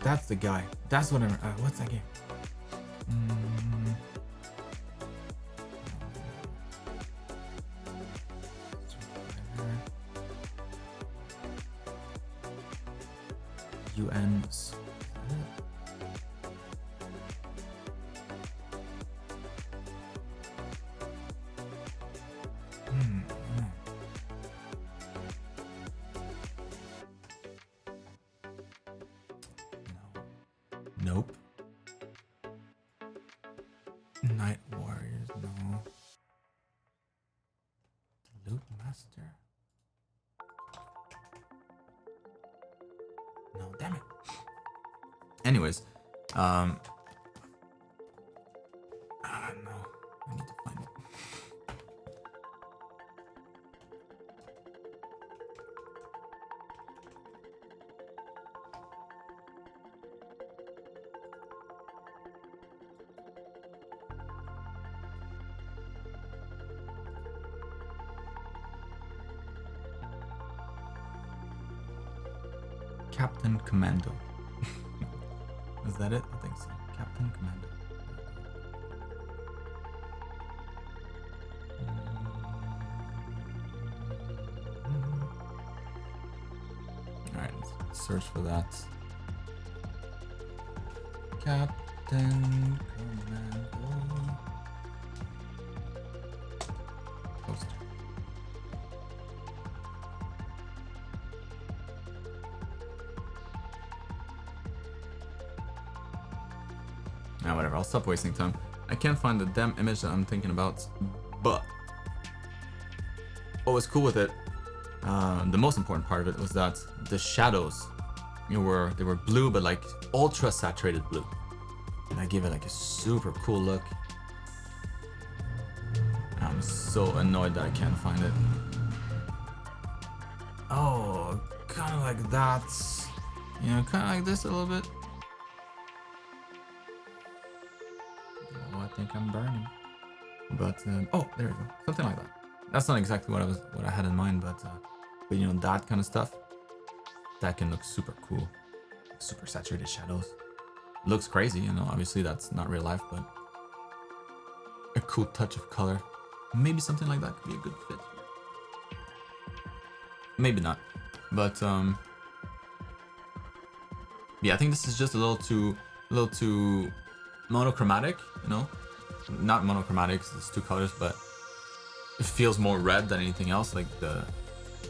Speaker 1: That's the guy. That's what I'm. What's that game? UN's. Nope. Night Warriors, no. Loot Master. No, damn it. Anyways, I don't know. I need to find it. Captain Commando. Is that it? I think so. Captain Commando. Alright, let's search for that. Captain Commando. Nah, whatever, I'll stop wasting time. I can't find the damn image that I'm thinking about, but what was cool with it, the most important part of it was that the shadows, they were blue, but like ultra saturated blue. And I gave it like a super cool look. I'm so annoyed that I can't find it. Oh, kind of like that. You know, kind of like this a little bit. Oh, I think I'm burning. But oh, there we go. Something like that. That's not exactly what I had in mind, but you know, that kind of stuff, that can look super cool. Super saturated shadows. Looks crazy, you know. Obviously, that's not real life, but a cool touch of color. Maybe something like that could be a good fit. Maybe not, but yeah, I think this is just a little too monochromatic, you know. Not monochromatic, it's two colors, but it feels more red than anything else. Like the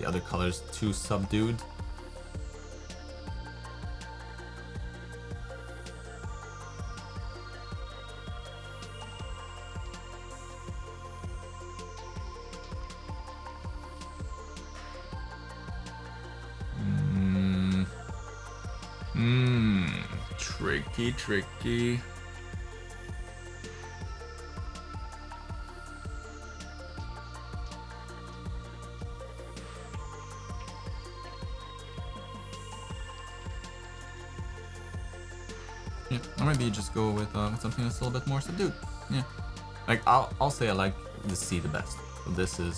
Speaker 1: other colors too subdued. Tricky. Yeah, or maybe just go with something that's a little bit more subdued. Yeah, like I'll say I like the C the best. So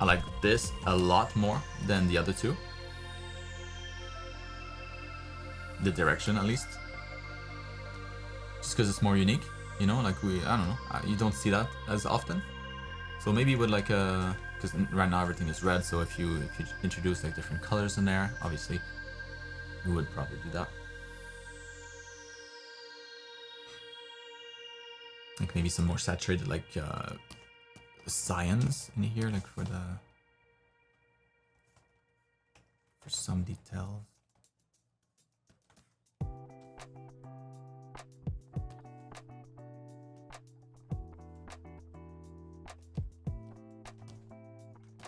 Speaker 1: I like this a lot more than the other two. The direction, at least, just because it's more unique, you know. Like I don't know, you don't see that as often. So maybe with like because right now everything is red. So if you introduce like different colors in there, obviously, you would probably do that. Like maybe some more saturated, like cyans in here, like for some details.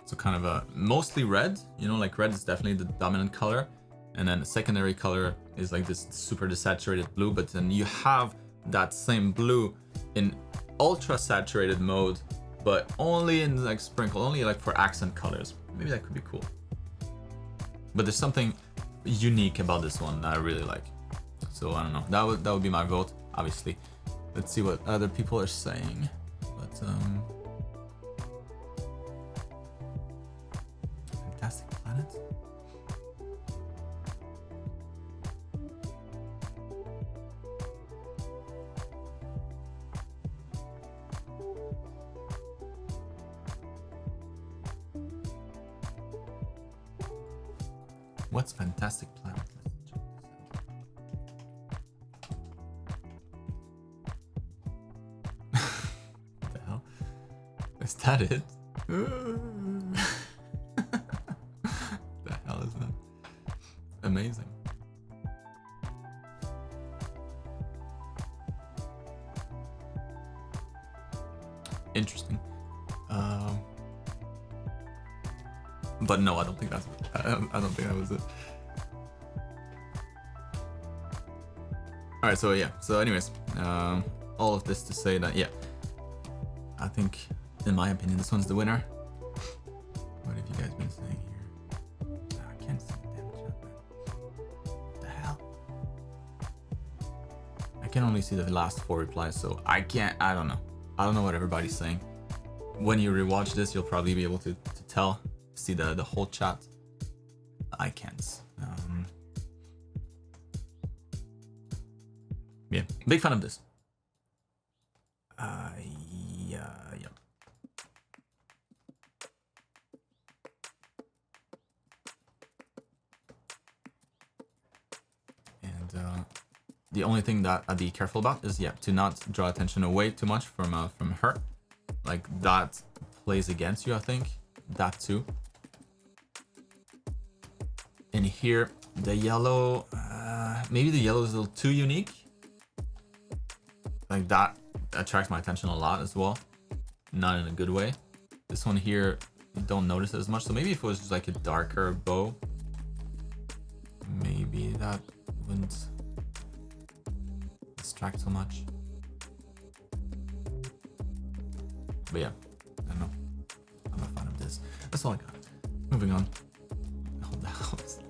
Speaker 1: So kind of a mostly red, you know, like red is definitely the dominant color. And then the secondary color is like this super desaturated blue, but then you have that same blue in ultra saturated mode, but only in like sprinkle, only like for accent colors. Maybe that could be cool. But there's something unique about this one that I really like. So I don't know, that would be my vote, obviously. Let's see what other people are saying. But Fantastic Planet. What's Fantastic Planet? What the hell? Is that it? The hell is that? Amazing. Interesting. But no, I don't think that's it. I don't think that was it. Alright, so yeah. So anyways, all of this to say that, yeah, I think, in my opinion, this one's the winner. What have you guys been saying here? I can't see the damn chat, man. What the hell? I can only see the last 4 replies, so I don't know. I don't know what everybody's saying. When you rewatch this, you'll probably be able to tell, see the whole chat. I can't. Yeah, big fan of this. Yeah. And the only thing that I'd be careful about is, yeah, to not draw attention away too much from her. Like that plays against you, I think. That too. And here, the yellow, maybe the yellow is a little too unique. like that attracts my attention a lot as well. Not in a good way. This one here, you don't notice it as much. So maybe if it was just like a darker bow, maybe that wouldn't distract so much. But yeah, I don't know. I'm a fan of this. That's all I got. Moving on. Hold the house.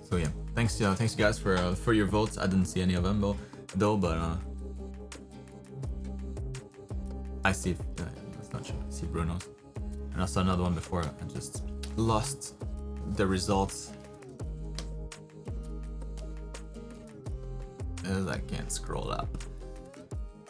Speaker 1: So yeah, thanks you guys for your votes. I didn't see any of them though, but I see. That's not true. I see Bruno's, and I saw another one before. I just lost the results as I can't scroll up.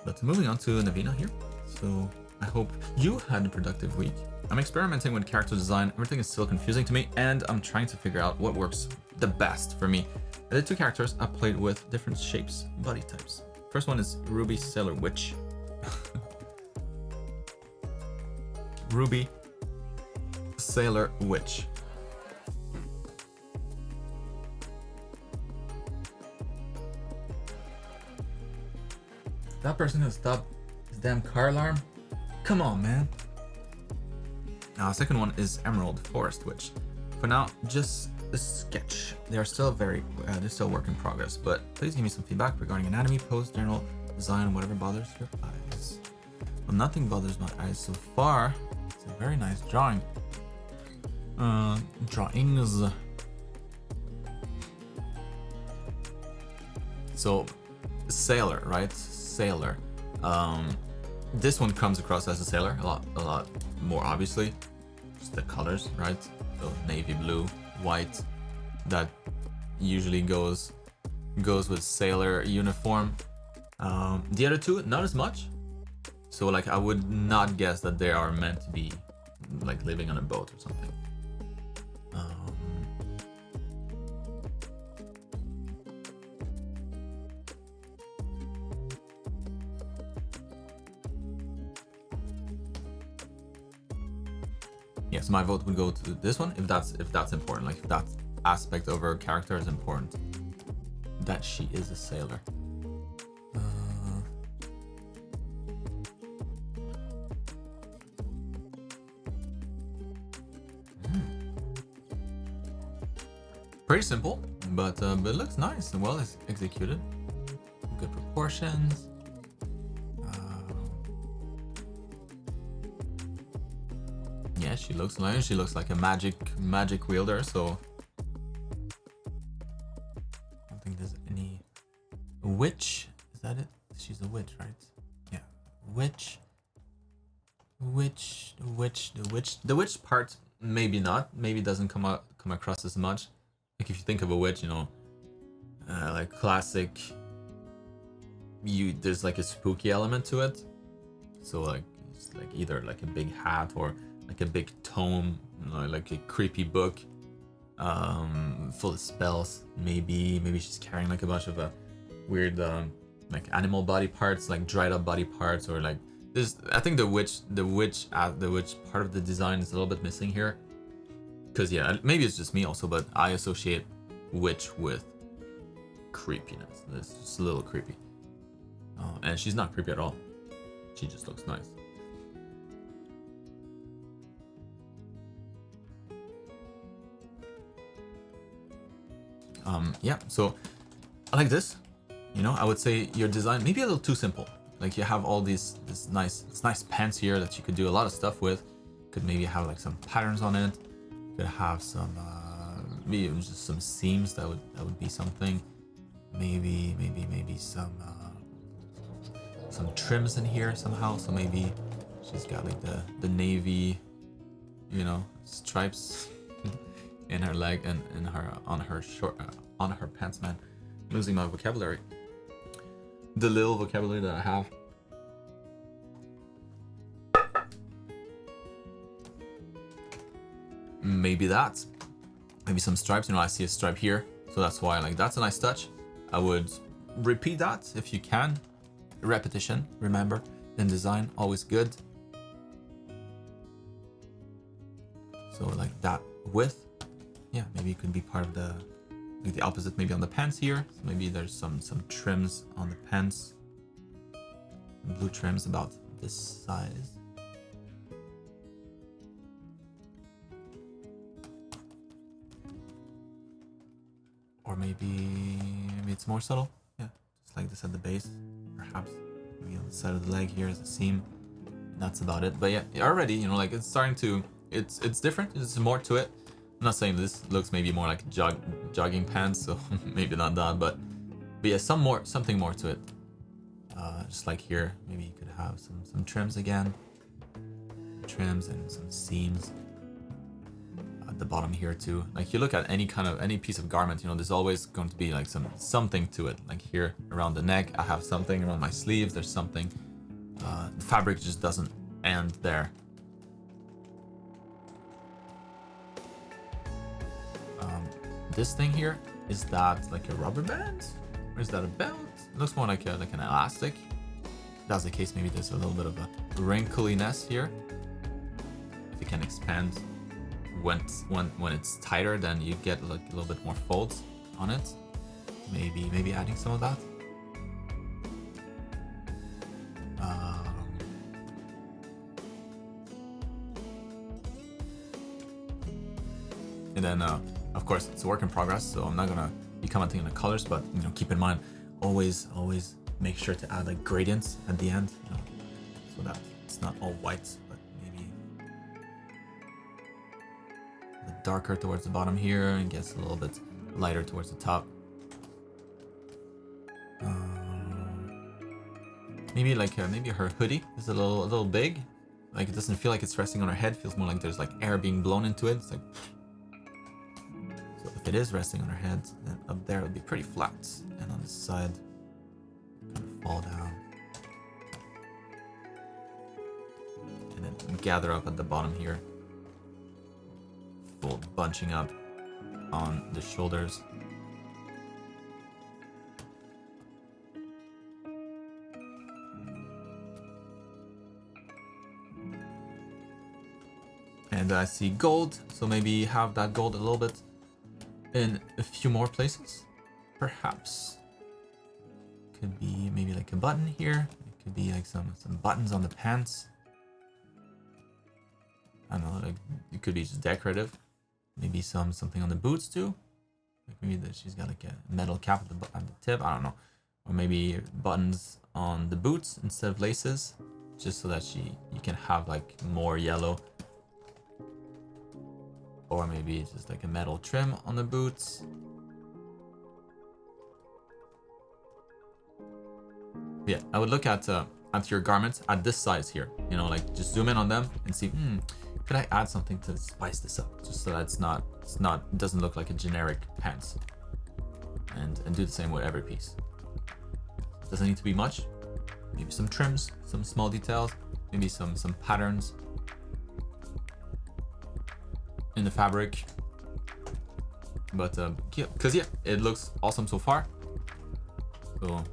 Speaker 1: But moving on to Navina here. So I hope you had a productive week. I'm experimenting with character design. Everything is still confusing to me, and I'm trying to figure out what works the best for me. I did 2 characters I played with different shapes, body types. First one is Ruby Sailor Witch. Ruby Sailor Witch. That person has stopped his damn car alarm? Come on, man. Now, the second one is Emerald Forest Witch. For now, just a sketch. They are still they're still work in progress, but please give me some feedback regarding anatomy, pose, general design, whatever bothers your eyes. Well, nothing bothers my eyes so far. It's a very nice drawing. Drawings. So, sailor, right? Sailor. This one comes across as a sailor a lot more obviously. Just the colors, right? So navy blue, white. That usually goes with sailor uniform. The other two, not as much. So like I would not guess that they are meant to be like living on a boat or something. Yes, my vote would go to this one if that's important. Like if that aspect of her character is important, that she is a sailor. Pretty simple, but it looks nice and well executed. Good proportions. Yeah, she looks like a magic wielder. So I don't think there's any witch. Is that it? She's a witch, right? Yeah, witch. The witch part, maybe not. Maybe doesn't come across as much. Like if you think of a witch, you know, like classic. There's like a spooky element to it. So like it's like either like a big hat or like a big tome, you know, like a creepy book, full of spells. Maybe she's carrying like a bunch of weird like animal body parts, like dried up body parts, or like there's. I think the witch part of the design is a little bit missing here. Because yeah, maybe it's just me also, but I associate witch with creepiness. It's just a little creepy. And she's not creepy at all. She just looks nice. Yeah, so I like this. You know, I would say your design maybe a little too simple. Like you have all this nice pants here that you could do a lot of stuff with. Could maybe have like some patterns on it. Could have some maybe just some seams. That would be something. Maybe some trims in here somehow. So maybe she's got like the navy, you know, stripes in her leg and in her on her pants. Man, I'm losing my vocabulary. The little vocabulary that I have. Maybe some stripes. You know, I see a stripe here, so that's why like that's a nice touch. I would repeat that if you can. Repetition, remember, in design, always good. So like that width. Yeah, maybe it could be part of the opposite, maybe on the pants here. So maybe there's some trims on the pants. Blue trims about this size. Or maybe it's more subtle. Yeah, just like this at the base, perhaps. Maybe on the side of the leg here is a seam. That's about it. But yeah, already, you know, like it's starting to, it's different. There's more to it. I'm not saying this looks maybe more like jogging pants, so maybe not that, but yeah, something more to it. Just like here, maybe you could have some trims again, trims and some seams at the bottom here too. Like you look at any piece of garment, you know, there's always going to be like something to it. Like here around the neck, I have something. Around my sleeves, there's something. The fabric just doesn't end there. This thing here, is that like a rubber band? Or is that a belt? It looks more like an elastic. If that's the case, maybe there's a little bit of a wrinkliness here. If it can expand when it's tighter, then you get like a little bit more folds on it. Maybe adding some of that. And then, of course, it's a work in progress, so I'm not gonna be commenting on the colors, but you know, keep in mind, always make sure to add like gradients at the end, you know, so that it's not all white, but maybe a bit darker towards the bottom here and gets a little bit lighter towards the top. Maybe like maybe her hoodie is a little big, like it doesn't feel like it's resting on her head. It feels more like there's like air being blown into it. It's like. So if it is resting on her head, then up there it would be pretty flat, and on the side, kind of fall down, and then gather up at the bottom here, full bunching up on the shoulders. And I see gold, so maybe have that gold a little bit in a few more places, perhaps. Could be maybe like a button here. It could be like some buttons on the pants. I don't know, like it could be just decorative. Maybe something on the boots too. Like maybe she's got like a metal cap at the tip. I don't know, or maybe buttons on the boots instead of laces, just so that you can have like more yellow. Or maybe it's just like a metal trim on the boots. Yeah, I would look at your garments at this size here. You know, like just zoom in on them and see, could I add something to spice this up, just so that it doesn't look like a generic pants. And do the same with every piece. Doesn't need to be much. Maybe some trims, some small details, maybe some patterns in the fabric, but yeah, because yeah, it looks awesome so far. So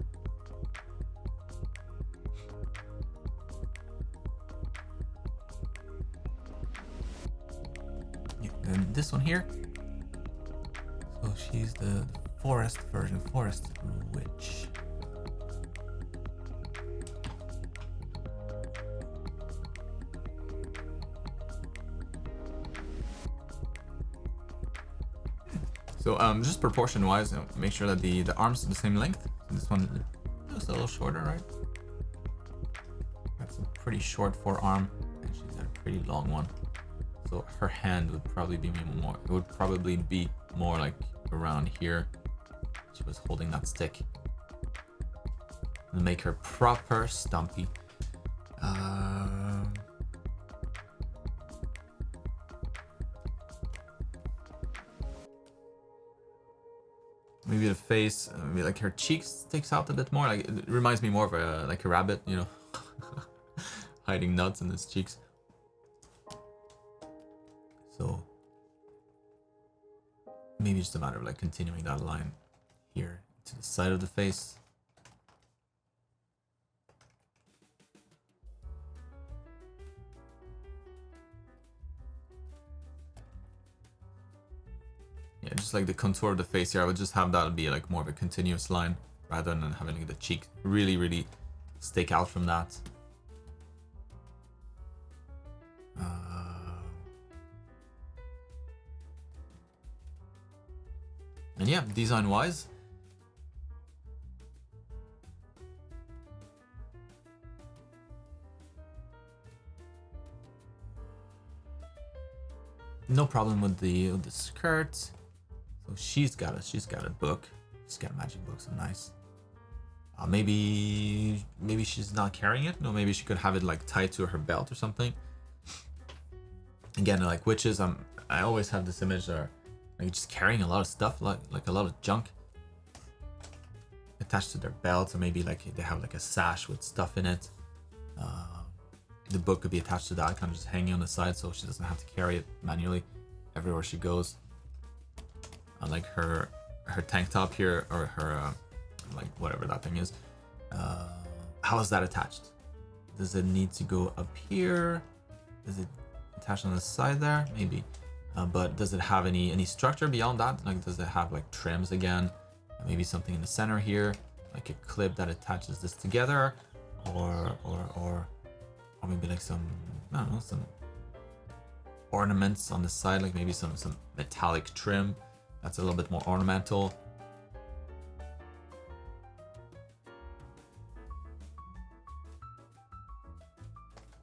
Speaker 1: yeah, and this one here, so she's the forest version, forest witch. So just proportion wise, you know, make sure that the arms are the same length. This one looks a little shorter, right? That's a pretty short forearm, and she's got a pretty long one. So her hand would probably be more. It would probably be more like around here. She was holding that stick. And make her proper stumpy. Maybe the face, maybe like her cheeks sticks out a bit more. Like it reminds me more of a rabbit, you know, hiding nuts in his cheeks. So maybe just a matter of like continuing that line here to the side of the face. Yeah, just like the contour of the face here, I would just have that be like more of a continuous line rather than having like the cheek really stick out from that. And yeah, design wise, no problem with the skirt. So she's got a book. She's got a magic book, so nice. Maybe she's not carrying it. No, maybe she could have it like tied to her belt or something. Again, like witches, I always have this image of like just carrying a lot of stuff, like a lot of junk attached to their belt, or maybe like they have like a sash with stuff in it. The book could be attached to that, kind of just hanging on the side, so she doesn't have to carry it manually everywhere she goes. Like her tank top here, or her like whatever that thing is. How is that attached? Does it need to go up here? Is it attached on the side there? Maybe. But does it have any structure beyond that? Like, does it have like trims again? Maybe something in the center here, like a clip that attaches this together, or maybe like some, I don't know, some ornaments on the side, like maybe some metallic trim that's a little bit more ornamental.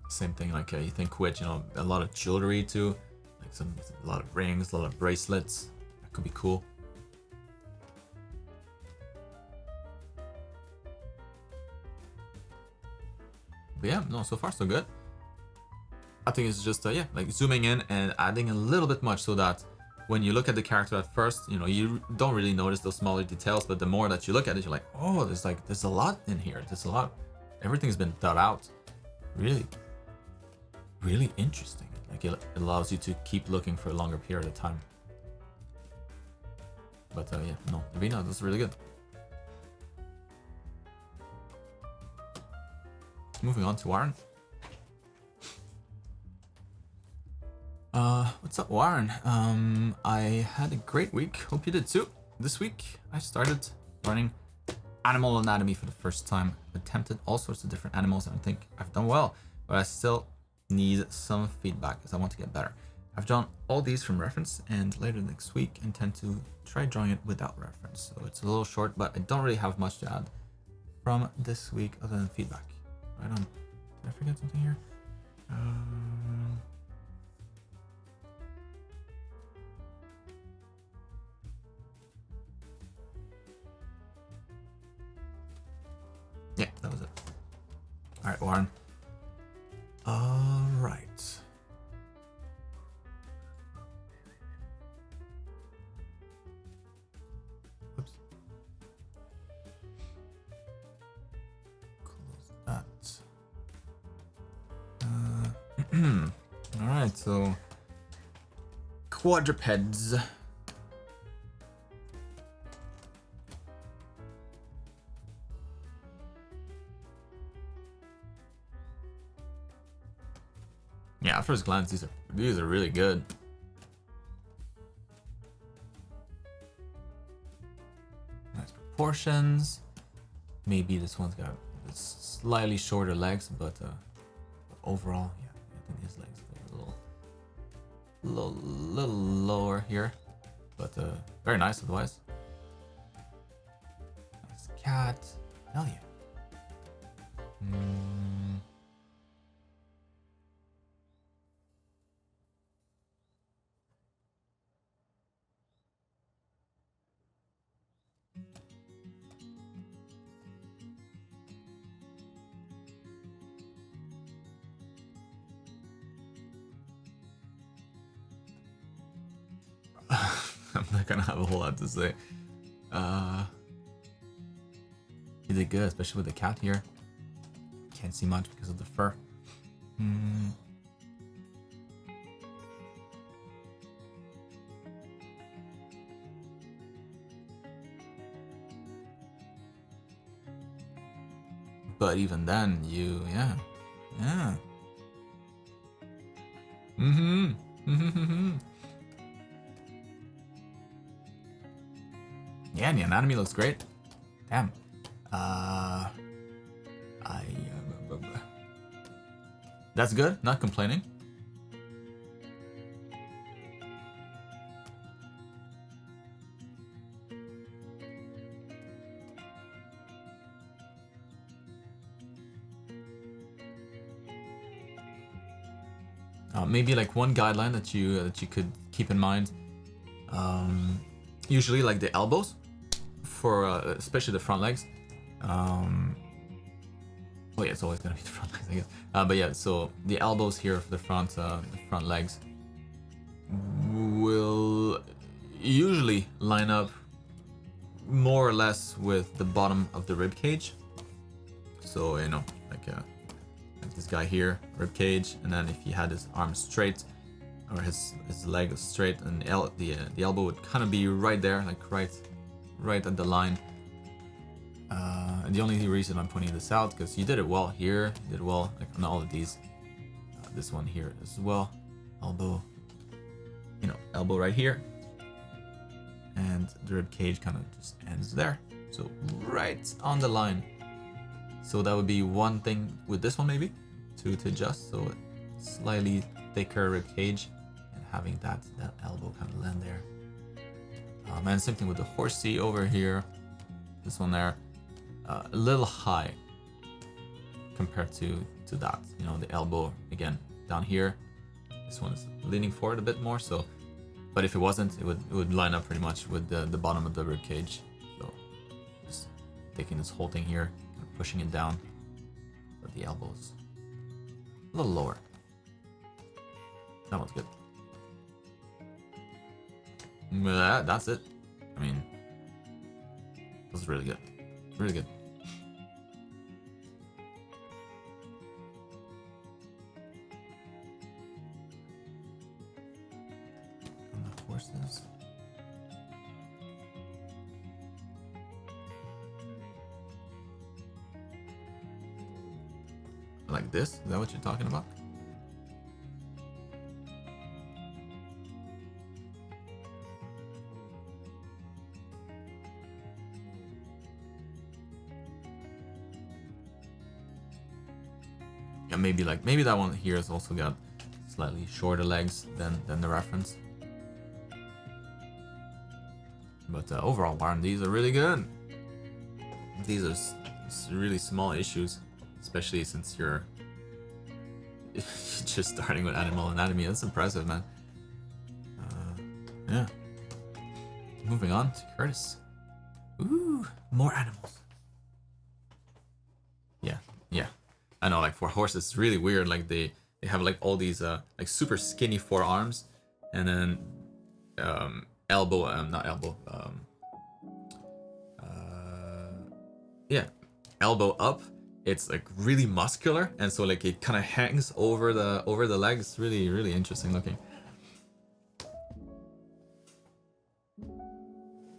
Speaker 1: Same thing, like you think witch, you know, a lot of jewelry too, like a lot of rings, a lot of bracelets. That could be cool. But yeah, no, so far so good. I think it's just yeah, like zooming in and adding a little bit much so that when you look at the character at first, you know, you don't really notice those smaller details, but the more that you look at it, you're like, oh, there's a lot in here. There's a lot. Everything's been thought out. Really interesting. Like it allows you to keep looking for a longer period of time. But yeah, no, Vina, that's really good. Moving on to Warren. What's up, Warren? I had a great week. Hope you did too. This week, I started learning animal anatomy for the first time. Attempted all sorts of different animals, and I think I've done well, but I still need some feedback because I want to get better. I've drawn all these from reference, and later next week intend to try drawing it without reference. So it's a little short, but I don't really have much to add from this week other than feedback. Right on. Did I forget something here? Yeah, that was it. All right, Warren. All right. Oops. Close that. All right, so quadrupeds. Yeah, at first glance, these are really good. Nice proportions. Maybe this one's got slightly shorter legs, but overall, yeah, I think his legs are a little lower here, but very nice otherwise. Nice cat. Hell yeah. I'm not gonna have a whole lot to say. He did good, especially with the cat here. Can't see much because of the fur. But even then, yeah. Yeah, the anatomy looks great. Damn. That's good. Not complaining. Maybe like one guideline that you could keep in mind. Usually like the elbows for especially the front legs. Oh yeah, it's always gonna be the front legs, I guess. But yeah, so the elbows here for the front legs will usually line up more or less with the bottom of the rib cage. So you know, like this guy here, rib cage, and then if he had his arms straight or his leg straight, and the elbow would kind of be right there, like right at the line. And the only reason I'm pointing this out because you did it well here, you did well like on all of these. This one here as well, elbow, you know, elbow right here, and the rib cage kind of just ends there, so right on the line. So that would be one thing with this one maybe to adjust, so slightly thicker rib cage and having that elbow kind of land there. And same thing with the horsey over here, this one there. A little high compared to that, you know, the elbow again down here. This one is leaning forward a bit more, so but if it wasn't, it would line up pretty much with the bottom of the rib cage. So just taking this whole thing here, kind of pushing it down, but the elbows a little lower. That one's good. That's it. I mean, this is really good. Really good. And the horses. Like this? Is that what you're talking about? Yeah, maybe that one here has also got slightly shorter legs than the reference. But overall, Warren, these are really good. These are really small issues, especially since you're just starting with animal anatomy. That's impressive, man. Yeah. Moving on to Curtis. Ooh, more animals. Yeah. I know, like for horses, it's really weird. Like they have like all these like super skinny forearms, and then elbow up. It's like really muscular, and so like it kind of hangs over the legs. Really interesting looking.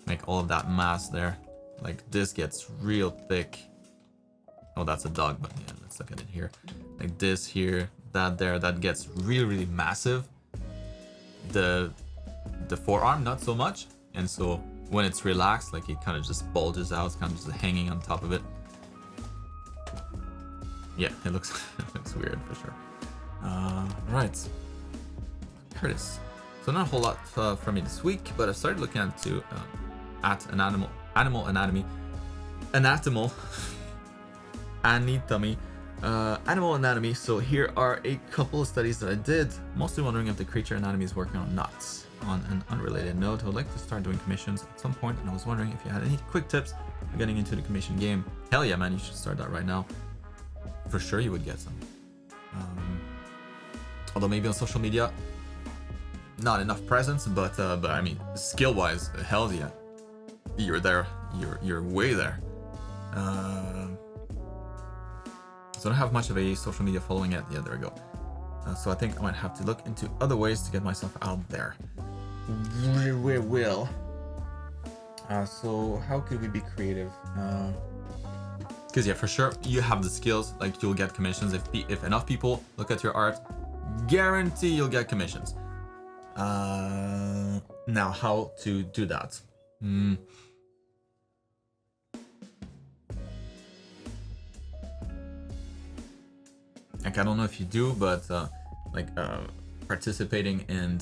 Speaker 1: Like all of that mass there, like this gets real thick. Oh, that's a dog, but yeah, let's look at it here. Like this here, that there, that gets really massive. The forearm, not so much. And so when it's relaxed, like it kind of just bulges out. It's kind of just hanging on top of it. Yeah, it looks weird for sure. Right. Curtis. So not a whole lot for me this week, but I started looking at an animal anatomy. Animal anatomy. So here are a couple of studies that I did, mostly wondering if the creature anatomy is working on nuts. On an unrelated note, I would like to start doing commissions at some point, and I was wondering if you had any quick tips for getting into the commission game. Hell yeah, man, you should start that right now. For sure you would get some. Although maybe on social media, not enough presence, but I mean, skill-wise, hell yeah, you're there. You're way there. So I don't have much of a social media following yet. Yeah, there we go. So I think I might have to look into other ways to get myself out there. We will. So how could we be creative? Because yeah, for sure you have the skills. Like you'll get commissions if enough people look at your art. Guarantee you'll get commissions. Now how to do that? like I don't know if you do, but like participating in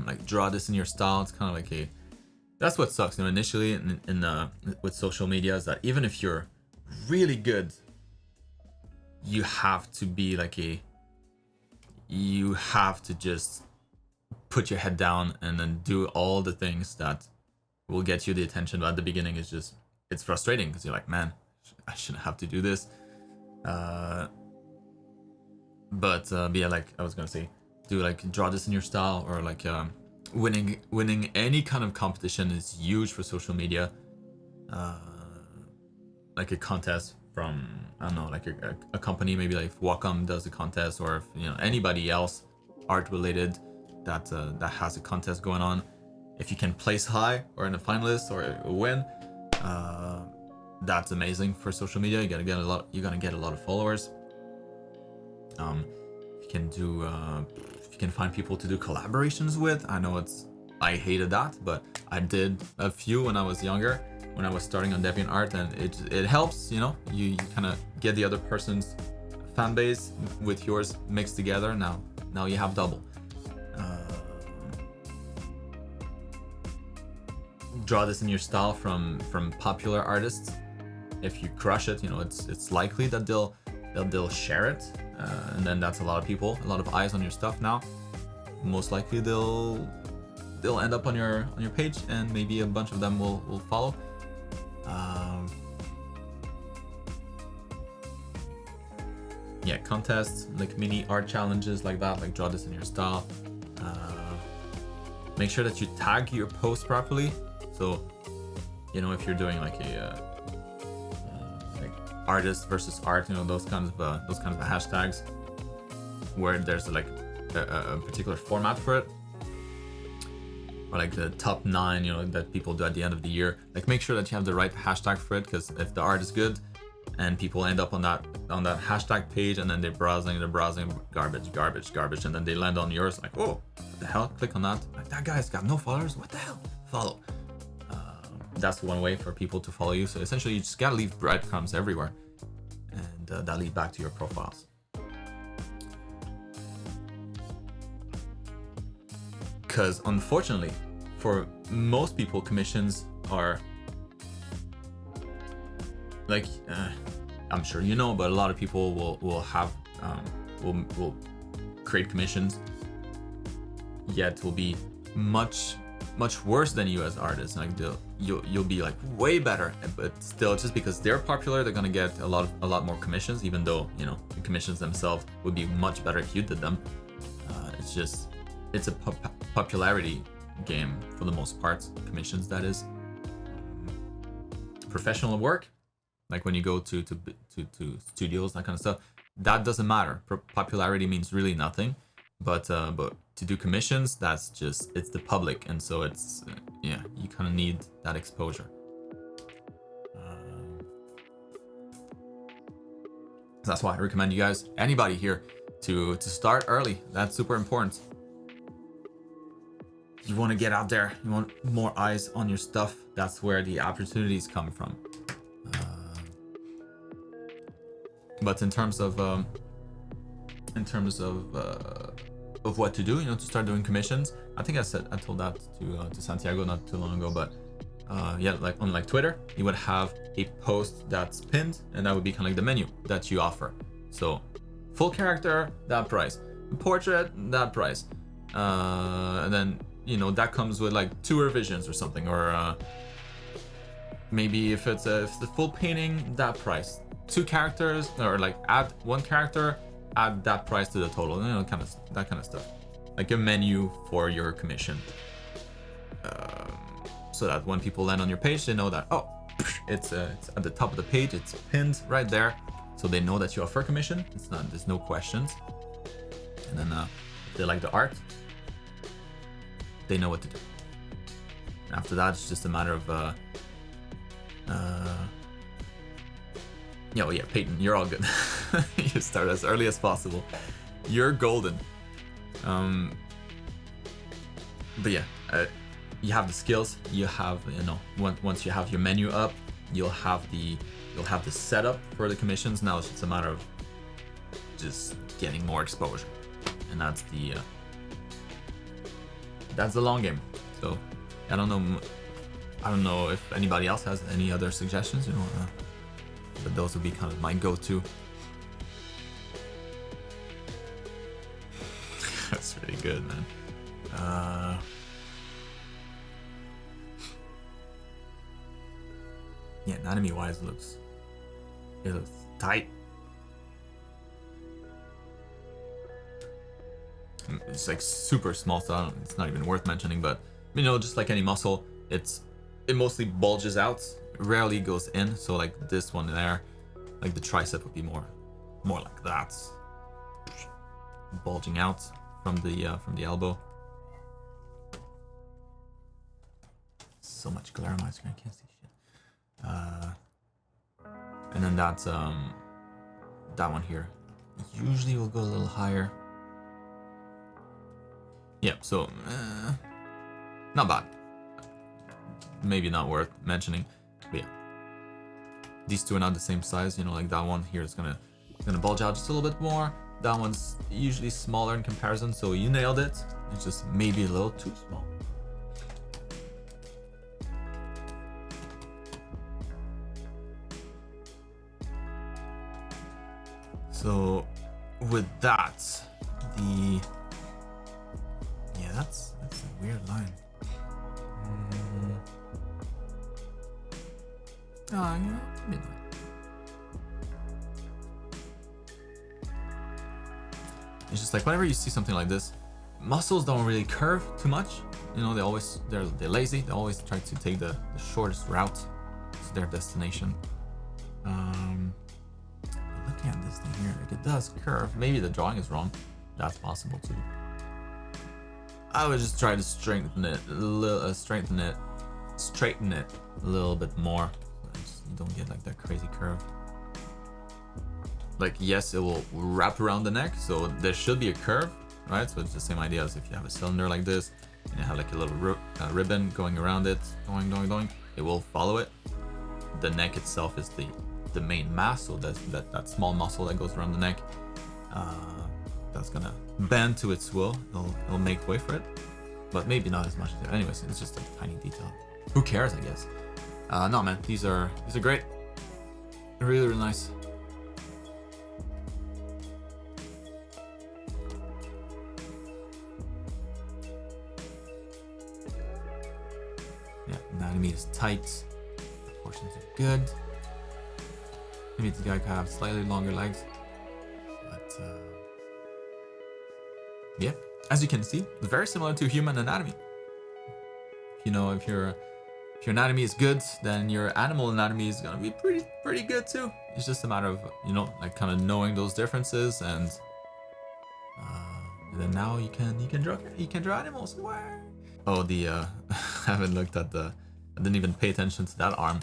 Speaker 1: like draw this in your style, it's kind of like a, that's what sucks, you know, initially in with social media, is that even if you're really good, you have to be like you have to just put your head down and then do all the things that will get you the attention. But at the beginning, it's just, it's frustrating because you're like, man, I shouldn't have to do this. But yeah, like I was gonna say, do like draw this in your style, or like winning any kind of competition is huge for social media. Like a contest from, I don't know, like a company, maybe like Wacom does a contest, or if, you know, anybody else art related that that has a contest going on. If you can place high or in a finalist or win, that's amazing for social media. You're gonna get a lot of followers. If you can do, if you can find people to do collaborations with, I know I hated that, but I did a few when I was younger, when I was starting on DeviantArt, and it helps, you know, you kind of get the other person's fan base with yours mixed together. Now you have double. Draw this in your style from popular artists. If you crush it, you know, it's likely that they'll share it, and then that's a lot of people, a lot of eyes on your stuff. Now most likely they'll end up on your page, and maybe a bunch of them will follow. Yeah, contests, like mini art challenges like that, like draw this in your style. Make sure that you tag your post properly. So, you know, if you're doing like a like artist versus art, you know, those kinds of hashtags where there's like a particular format for it, or like the top 9, you know, that people do at the end of the year. Like, make sure that you have the right hashtag for it, because if the art is good and people end up on that hashtag page, and then they're browsing garbage, and then they land on yours, like, oh, what the hell? Click on that. Like, that guy's got no followers. What the hell? Follow. That's one way for people to follow you. So essentially, you just gotta leave breadcrumbs everywhere, and that lead back to your profiles. Because unfortunately, for most people, commissions are like, I'm sure you know, but a lot of people will have will create commissions, yet will be much worse than you as artists. Like, you'll be like way better, but still, just because they're popular, they're gonna get a lot more commissions, even though, you know, the commissions themselves would be much better if you did them. It's a popularity game for the most part. Commissions, that is. Professional work, like when you go to studios, that kind of stuff, that doesn't matter. Popularity means really nothing. But to do commissions, that's just, it's the public, and so it's yeah, you kind of need that exposure. That's why I recommend you guys, anybody here, to start early. That's super important. You want to get out there, you want more eyes on your stuff. That's where the opportunities come from. But in terms of what to do, you know, to start doing commissions, I think I told that to Santiago not too long ago, but yeah, like on like Twitter, you would have a post that's pinned, and that would be kind of like the menu that you offer. So full character, that price, portrait, that price, and then, you know, that comes with like 2 revisions or something, or maybe if it's the full painting, that price, 2 characters, or like add 1 character, add that price to the total, you know, that kind of stuff, like a menu for your commission, so that when people land on your page, they know that, oh, it's at the top of the page, it's pinned right there, so they know that you offer commission. There's no questions. And then if they like the art, they know what to do. After that, it's just a matter of yeah, Peyton, you're all good. You start as early as possible. You're golden. But yeah, you have the skills. You have, you know, once you have your menu up, you'll have the setup for the commissions. Now it's just a matter of just getting more exposure, and that's the long game. So I don't know if anybody else has any other suggestions, but those would be kind of my go-to. That's really good, man. Yeah, anatomy-wise, it looks tight. It's like super small, so it's not even worth mentioning. But just like any muscle, it mostly bulges out, rarely goes in. So like this one there, like the tricep would be more like that, bulging out from the elbow. So much glare on my screen, I can't see shit. And then that one here usually will go a little higher. Yeah, so not bad. Maybe not worth mentioning, but yeah, these two are not the same size. Like that one here is gonna bulge out just a little bit more. That one's usually smaller in comparison, so you nailed it. It's just maybe a little too small. So with that, that's a weird line. Maybe not. It's just like whenever you see something like this, muscles don't really curve too much. They're lazy. They always try to take the shortest route to their destination. Looking at this thing here, like it does curve. Maybe the drawing is wrong. That's possible too. I would just try to straighten it a little bit more, so you don't get like that crazy curve. Like yes, it will wrap around the neck, so there should be a curve, right? So it's the same idea as if you have a cylinder like this, and you have like a little ribbon going around it, going. It will follow it. The neck itself is the main mass, so that small muscle that goes around the neck, that's gonna bend to its will. It'll make way for it, but maybe not as much as it. Anyways, it's just a tiny detail. Who cares, I guess. No man, these are great. Really, really nice. Yeah, anatomy is tight. Proportions are good. Maybe the guy could have slightly longer legs, but yeah, as you can see, it's very similar to human anatomy. If your anatomy is good, then your animal anatomy is gonna be pretty good too. It's just a matter of like kind of knowing those differences, and then now you can draw animals. Oh, I haven't looked at I didn't even pay attention to that arm,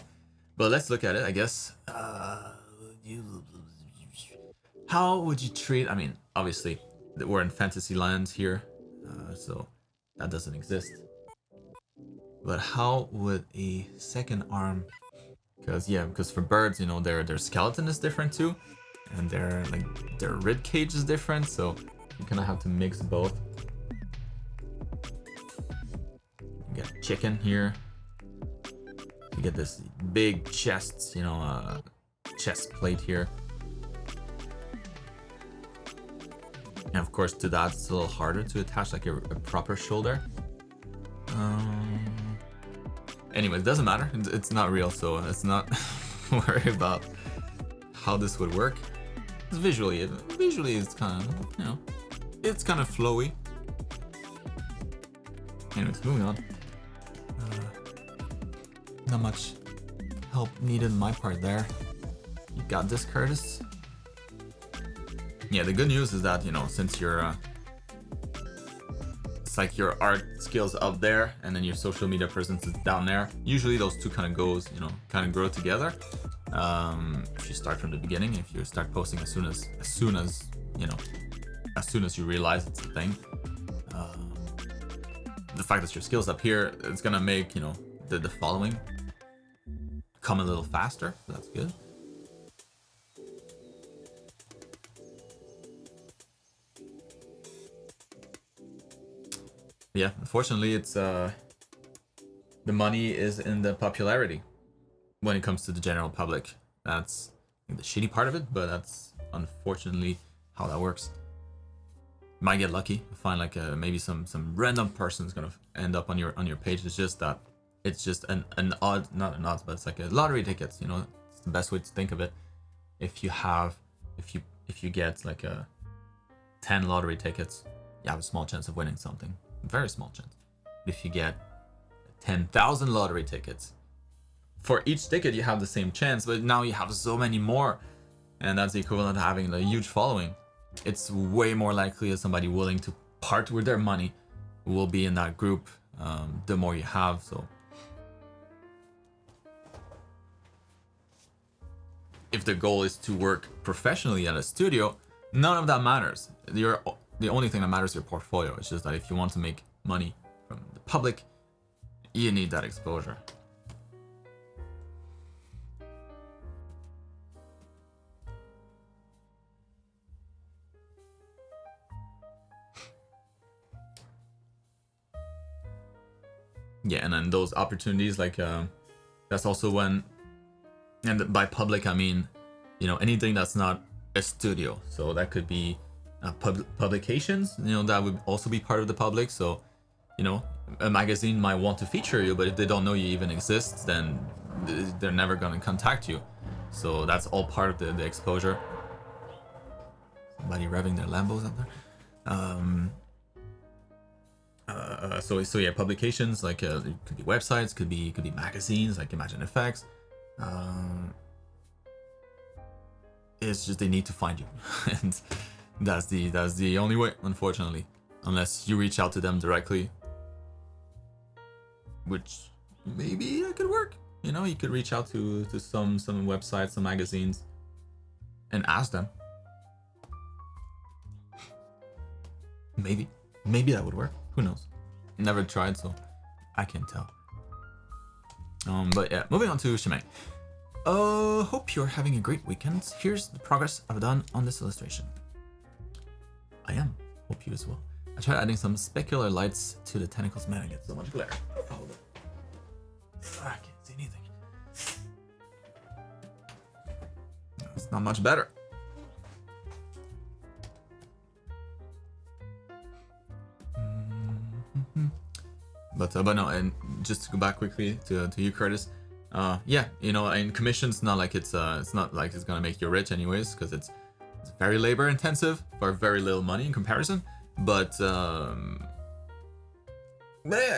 Speaker 1: but let's look at it, I guess. How would you treat? I mean, obviously, we're in fantasy land here, so that doesn't exist. But how would a second arm? Because for birds, their skeleton is different too, and their rib cage is different, so you kind of have to mix both. You get chicken here. You get this big chest, chest plate here. And of course, to that, it's a little harder to attach like a proper shoulder. Anyway, it doesn't matter. It's not real, so let's not worry about how this would work. Visually, it's kind of, it's kind of flowy. Anyways, moving on. Not much help needed on my part there. You got this, Curtis. Yeah, the good news is that, since it's like your art skills up there and then your social media presence is down there, usually those two kind of grow together. If you start from the beginning, if you start posting as soon as you realize it's a thing, the fact that your skills up here, it's gonna make, the following come a little faster. So that's good. Yeah, unfortunately, it's the money is in the popularity when it comes to the general public. That's the shitty part of it, but that's unfortunately how that works. You might get lucky, find like maybe some random person is gonna end up on your page. It's just that it's just an odd, not an odd, but it's like a lottery tickets. You know, it's the best way to think of it. If you get like 10 lottery tickets, you have a small chance of winning something, a very small chance. If you get 10,000 lottery tickets, for each ticket you have the same chance, but now you have so many more, and that's the equivalent of having a huge following. It's way more likely that somebody willing to part with their money will be in that group, the more you have. So if the goal is to work professionally at a studio, none of that matters. The only thing that matters is your portfolio. It's just that if you want to make money from the public, you need that exposure. Yeah, and then those opportunities, like that's also when, and by public I mean, you know, anything that's not a studio. So that could be publications, you know, that would also be part of the public. So, you know, a magazine might want to feature you, but if they don't know you even exist, then they're never going to contact you. So that's all part of the exposure. Somebody revving their Lambos out there. So yeah, publications, like it could be websites, could be magazines, like Imagine Effects. It's just they need to find you, and that's the only way, unfortunately, unless you reach out to them directly, which maybe it could work. You know, you could reach out to some websites, some magazines, and ask them. Maybe that would work. Who knows? Never tried, so I can't tell. But yeah, moving on to Shimei. Hope you're having a great weekend. Here's the progress I've done on this illustration. I am. Hope you as well. I tried adding some specular lights to the tentacles. Man, I get so much glare. Hold on. I can't see anything. It's not much better. But no, and just to go back quickly to you, Curtis. Yeah, you know, in commissions, not like it's not like it's gonna make you rich anyways, because it's very labor intensive for very little money in comparison. But yeah,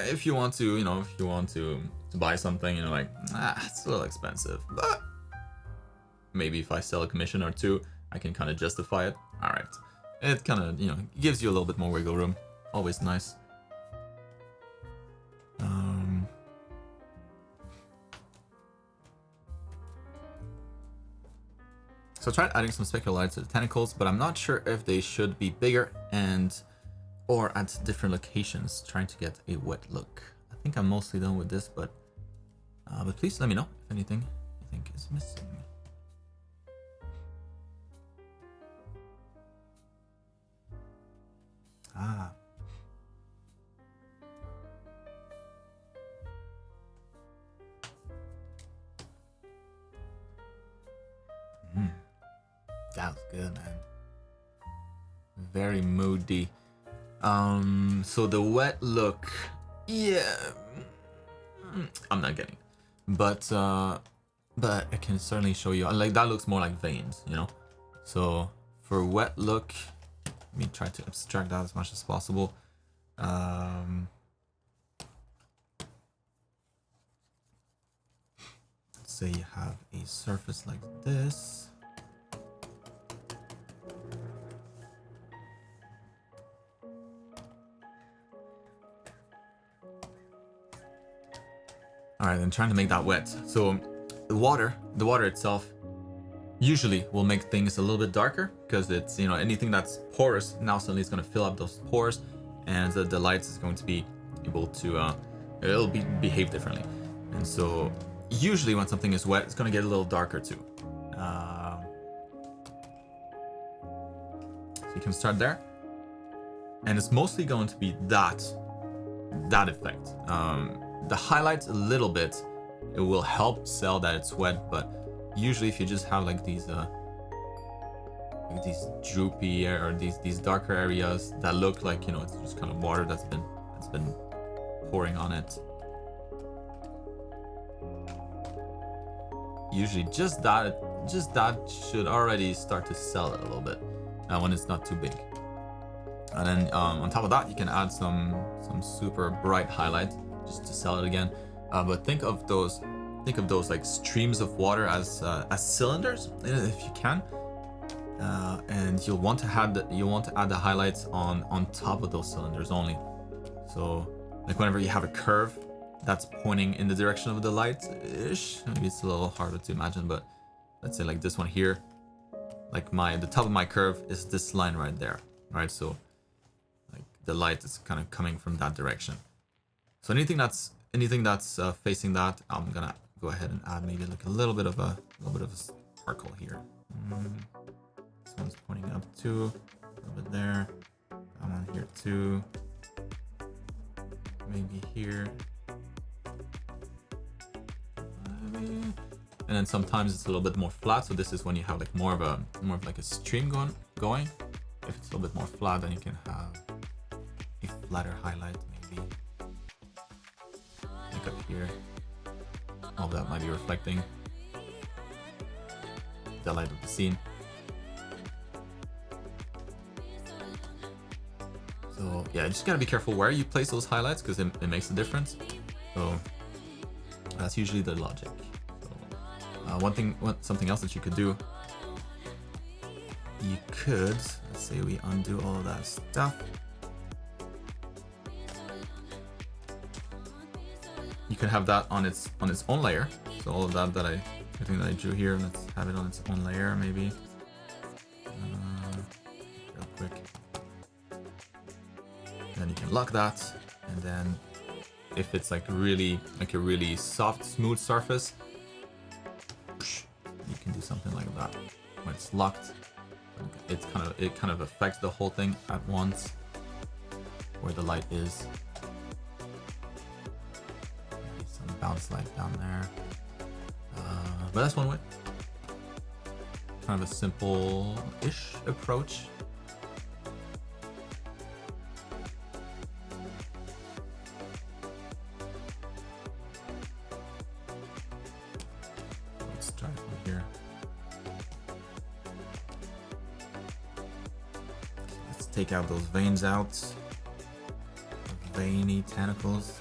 Speaker 1: if you want to, you know, if you want to buy something, you know, like it's a little expensive, but maybe if I sell a commission or two, I can kind of justify it. All right, it kind of, you know, gives you a little bit more wiggle room. Always nice. So I tried adding some specular lights to the tentacles, but I'm not sure if they should be bigger or at different locations, trying to get a wet look. I think I'm mostly done with this, but please let me know if anything you think is missing. That was good, man. Very moody. So the wet look, yeah, I'm not getting it. But I can certainly show you. Like that looks more like veins, you know. So for wet look, let me try to abstract that as much as possible. Let's say you have a surface like this. Alright, then trying to make that wet. So the water itself usually will make things a little bit darker because it's, you know, anything that's porous now suddenly it's going to fill up those pores, and the lights is going to be able to it'll behave differently. And so usually when something is wet, it's going to get a little darker too. So you can start there, and it's mostly going to be that that effect. The highlights a little bit, it will help sell that it's wet, but usually if you just have like these droopy or these darker areas that look like, you know, it's just kind of water that's been pouring on it. Usually just that should already start to sell it a little bit when it's not too big. And then on top of that, you can add some super bright highlight just to sell it again. But think of those like streams of water as cylinders if you can. And you'll want to add the highlights on top of those cylinders only. So like whenever you have a curve that's pointing in the direction of the light-ish, maybe it's a little harder to imagine, but let's say like this one here, like the top of my curve is this line right there, right? So like the light is kind of coming from that direction. So anything that's facing that, I'm gonna go ahead and add maybe like a little bit of a sparkle here. This one's pointing up too, a little bit there. That one here too. Maybe here. Maybe. And then sometimes it's a little bit more flat. So this is when you have like more of like a stream going. If it's a little bit more flat, then you can have a flatter highlight maybe. Like up here. All that might be reflecting the light of the scene. So yeah, just gotta be careful where you place those highlights because it makes a difference. So that's usually the logic. So something else that you could do. You could, let's say we undo all of that stuff. You can have that on its own layer. So all of that everything that I drew here, let's have it on its own layer maybe. Real quick. Then you can lock that, and then if it's like a really soft, smooth surface, you can do something like that. When it's locked, it kind of affects the whole thing at once, where the light is. Maybe some bounce light down there, but that's one way. Kind of a simple-ish approach. Take out those veins out. The veiny tentacles.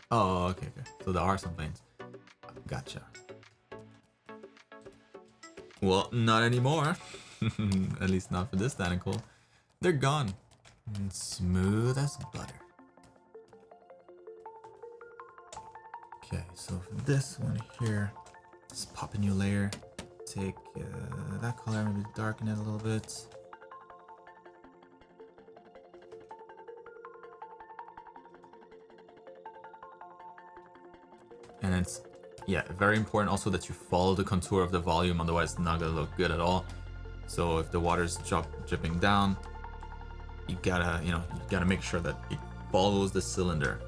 Speaker 1: Oh, okay. So there are some veins. Gotcha. Well, not anymore. At least not for this tentacle. They're gone. And smooth as butter. Okay, so for this one here, let's pop a new layer. Take that color, maybe darken it a little bit. And it's, yeah, very important also that you follow the contour of the volume, otherwise it's not gonna look good at all. So if the water's dripping down, you gotta make sure that it follows the cylinder.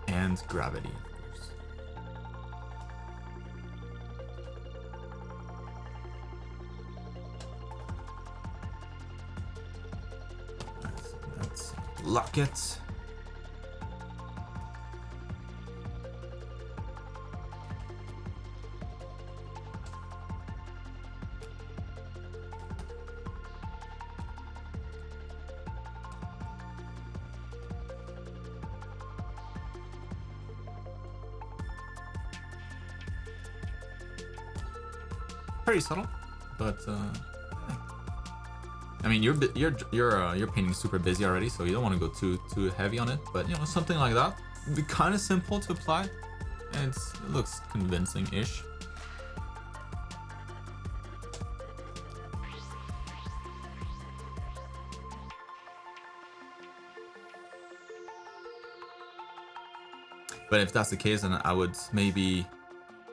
Speaker 1: And gravity, of course. Let's lock it. Pretty subtle, but I mean your painting's super busy already, so you don't want to go too heavy on it. But you know, something like that, be kind of simple to apply, and it looks convincing-ish. But if that's the case, then I would maybe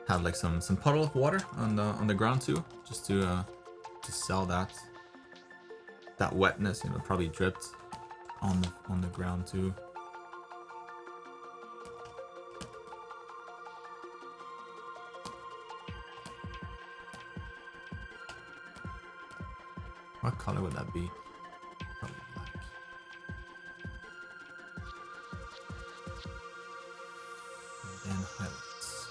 Speaker 1: have like some puddle of water on the ground too, just to sell that wetness. You know, probably dripped on the ground too. What color would that be? Probably black. And then highlights.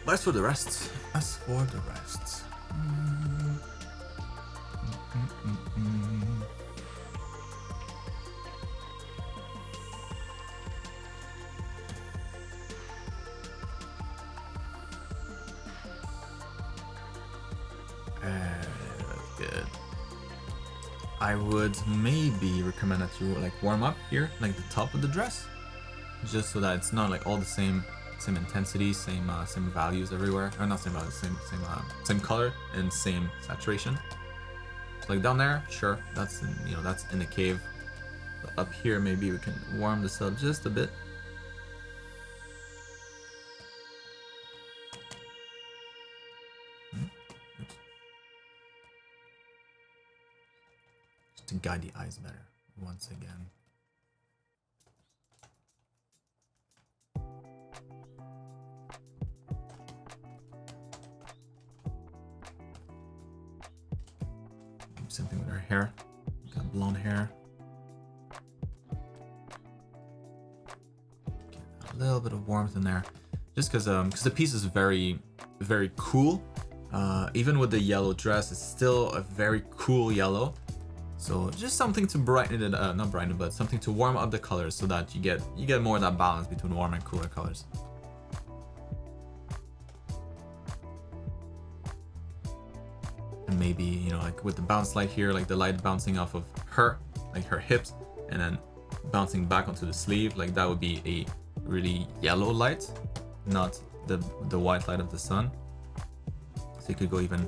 Speaker 1: As for the rest, good. I would maybe recommend that you like warm up here, like the top of the dress, just so that it's not like all the same intensity, same values everywhere, or not same values, same color and same saturation. So like down there, sure, that's that's in the cave. But up here, maybe we can warm this up just a bit. Oops. Just to guide the eyes better once again. Same thing with her hair. Got blonde hair. Get a little bit of warmth in there, just because the piece is very cool. Even with the yellow dress, it's still a very cool yellow. So just something to brighten it, not brighten it, but something to warm up the colors so that you get more of that balance between warm and cooler colors. Maybe, you know, like with the bounce light here, like the light bouncing off of her, like her hips, and then bouncing back onto the sleeve, like that would be a really yellow light, not the white light of the sun. So you could go even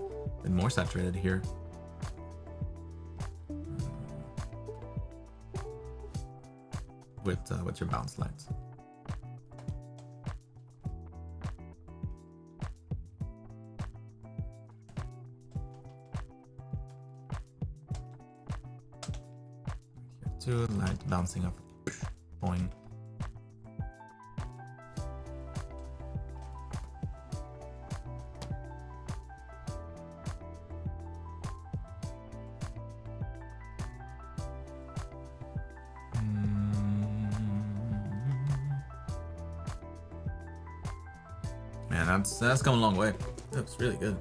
Speaker 1: more saturated here. With your bounce lights. Here too, light bouncing off, boing. Man, that's come a long way. That's really good.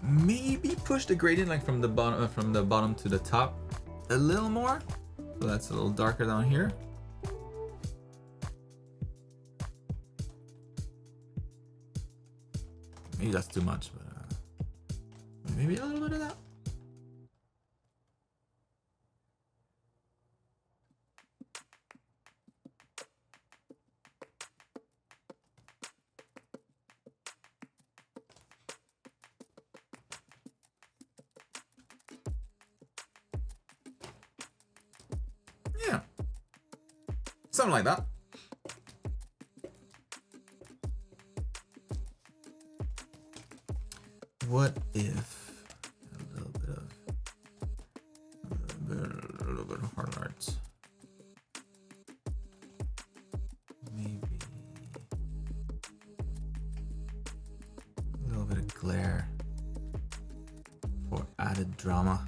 Speaker 1: Maybe push the gradient like from the bottom to the top a little more, so that's a little darker down here. Maybe that's too much, but maybe a little bit of that. Yeah, something like that. What if a little bit of hard art? Maybe a little bit of glare for added drama.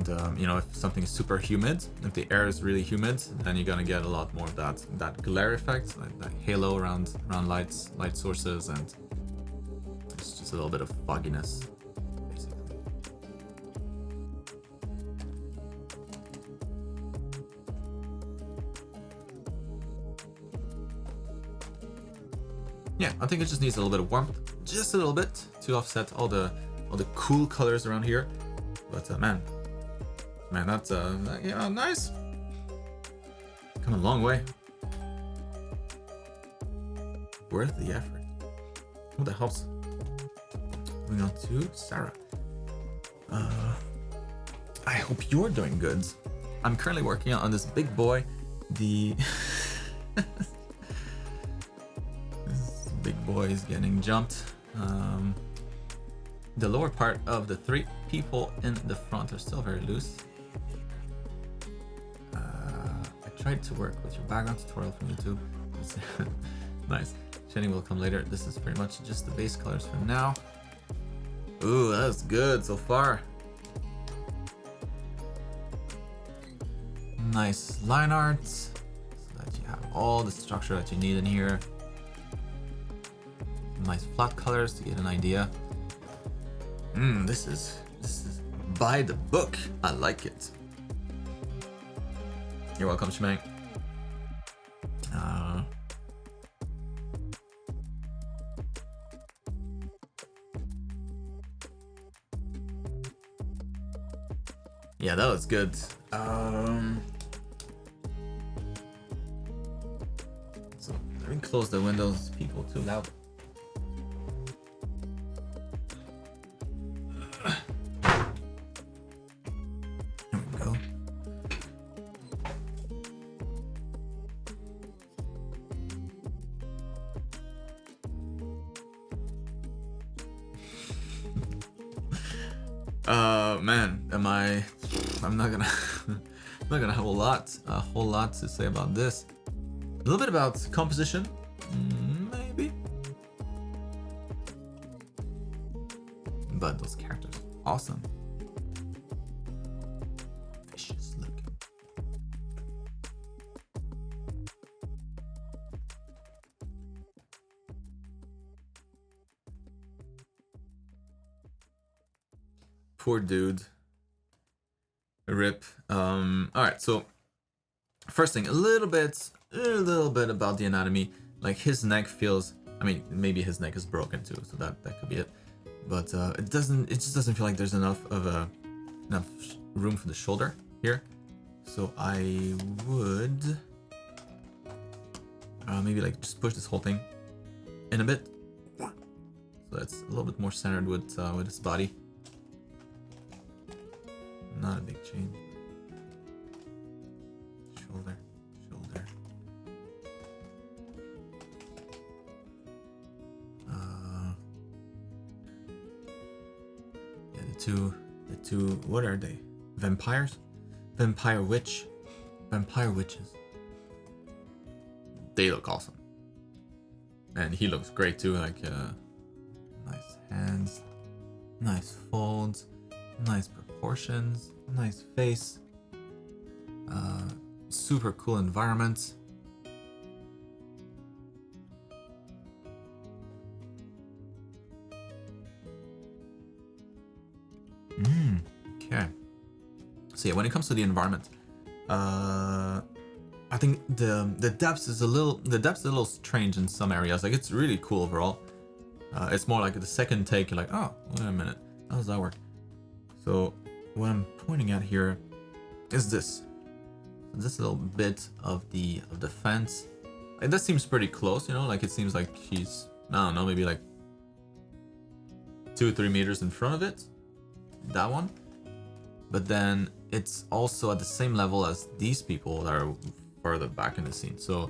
Speaker 1: And you know, if something is super humid, if the air is really humid, then you're gonna get a lot more of that glare effect, like that halo around light sources, and it's just a little bit of fogginess, basically. Yeah, I think it just needs a little bit of warmth, just a little bit, to offset all the cool colors around here. But man, that's yeah, nice. Come a long way. Worth the effort. Who the helps? Moving on to Sarah. I hope you're doing good. I'm currently working on this big boy. This big boy is getting jumped. The lower part of the 3 people in the front are still very loose. I tried to work with your background tutorial from YouTube. Nice. Shading will come later. This is pretty much just the base colors for now. Ooh, that's good so far. Nice line art, so that you have all the structure that you need in here. Nice flat colors to get an idea. This is by the book. I like it. You're welcome, Shmang. Yeah, that was good. So let me close the windows. People too loud. There we go. Man, I'm not gonna have a whole lot to say about this. A little bit about composition, maybe. But those characters, awesome. Vicious looking. Poor dude. Rip. Alright, so first thing, a little bit about the anatomy. Like his neck feels, I mean, maybe his neck is broken too, so that could be it. But it just doesn't feel like there's enough room for the shoulder here. So I would maybe like just push this whole thing in a bit. So that's a little bit more centered with his body. Not a big change. Shoulder. Yeah, the two, what are they? Vampires? Vampire witches. They look awesome. And he looks great too, like nice hands, nice folds, nice proportions, nice face, super cool environment. Okay. So yeah, when it comes to the environment, I think the depth is a little strange in some areas. Like it's really cool overall. It's more like the second take, you're like, oh, wait a minute, how does that work? So what I'm pointing at here is this little bit of the fence. Like, that seems pretty close, you know, like it seems like she's, I don't know, maybe like 2 or 3 meters in front of it, that one. But then it's also at the same level as these people that are further back in the scene. So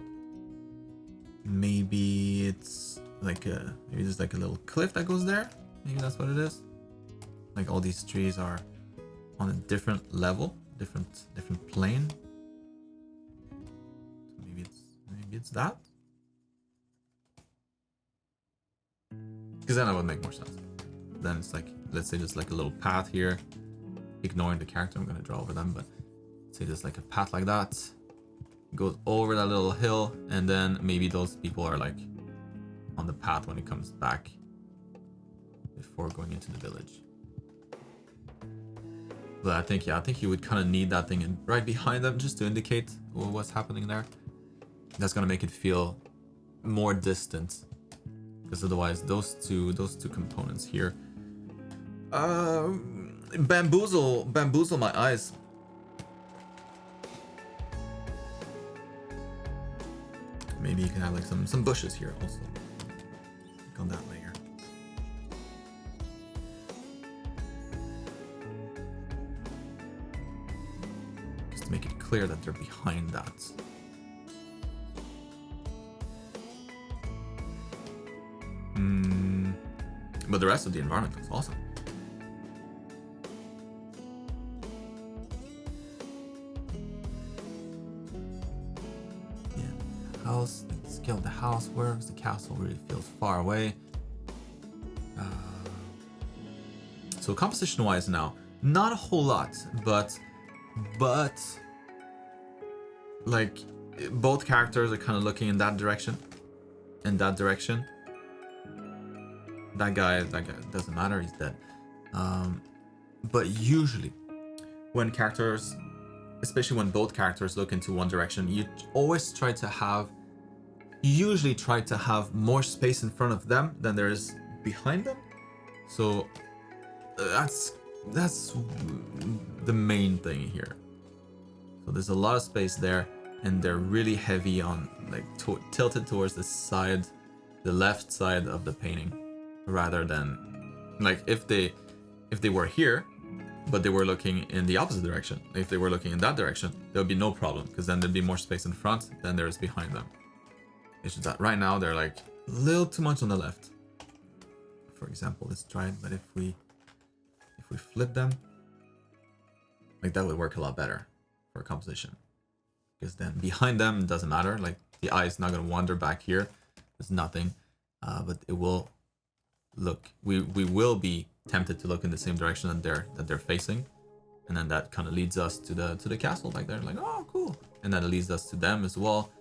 Speaker 1: maybe it's like maybe there's like a little cliff that goes there. Maybe that's what it is. Like all these trees are on a different level, different plane. So maybe it's that. Because then that would make more sense. Then it's like, let's say there's like a little path here, ignoring the character, I'm gonna draw over them, but say there's like a path like that, goes over that little hill, and then maybe those people are like on the path when it comes back before going into the village. But I think, yeah, I think you would kind of need that thing right behind them just to indicate what's happening there. That's gonna make it feel more distant, because otherwise those two components here bamboozle my eyes. Maybe you can have like some bushes here also, like on that layer. Make it clear that they're behind that. But the rest of the environment looks awesome. Yeah, the house, the scale of the house works. The castle really feels far away. So composition-wise now, not a whole lot, but like both characters are kind of looking in that direction and that direction. That guy doesn't matter, he's dead. But usually when characters, especially when both characters look into one direction, you always try to have more space in front of them than there is behind them. So that's the main thing here. So there's a lot of space there, and they're really heavy on like tilted towards the side, the left side of the painting, rather than like if they were here, but they were looking in the opposite direction. If they were looking in that direction, there would be no problem, because then there'd be more space in front than there is behind them. It's just that right now they're like a little too much on the left. For example, let's try it, but if we flip them, like that would work a lot better for a composition, because then behind them it doesn't matter, like the eye is not going to wander back here, there's nothing, but it will look, we will be tempted to look in the same direction that they're facing, and then that kind of leads us to the castle back there, like, oh cool, and then it leads us to them as well,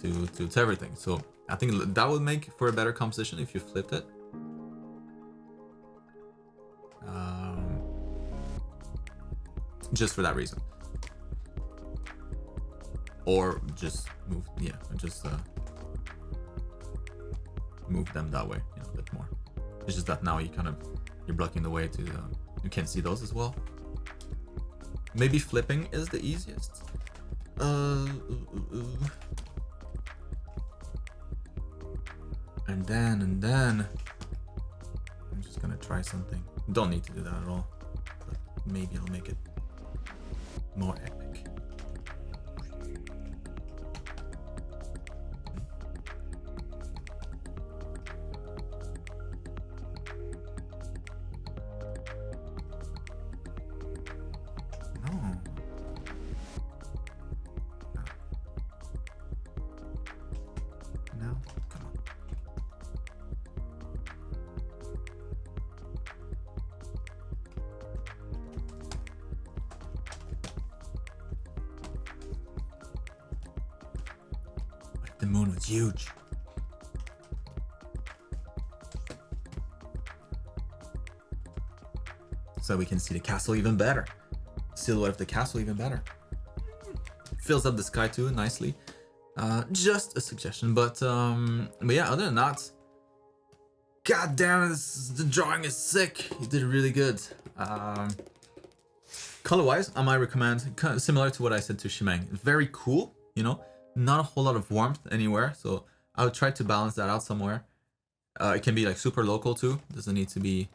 Speaker 1: to everything. So I think that would make for a better composition if you flipped it. Just for that reason, or just move, move them that way, a bit more. It's just that now you're blocking the way to you can't see those as well. Maybe flipping is the easiest. And then I'm just gonna try something. Don't need to do that at all, but maybe I'll make it more epic. No. No. Come on. The moon was huge. So we can see the castle even better. Silhouette of the castle even better. Fills up the sky too nicely. Just a suggestion, but yeah, other than that, god damn, the drawing is sick. You did really good. Color-wise, I might recommend, kind of similar to what I said to Shimeng. Very cool, not a whole lot of warmth anywhere, so I would try to balance that out somewhere. It can be like super local too. Doesn't need to be,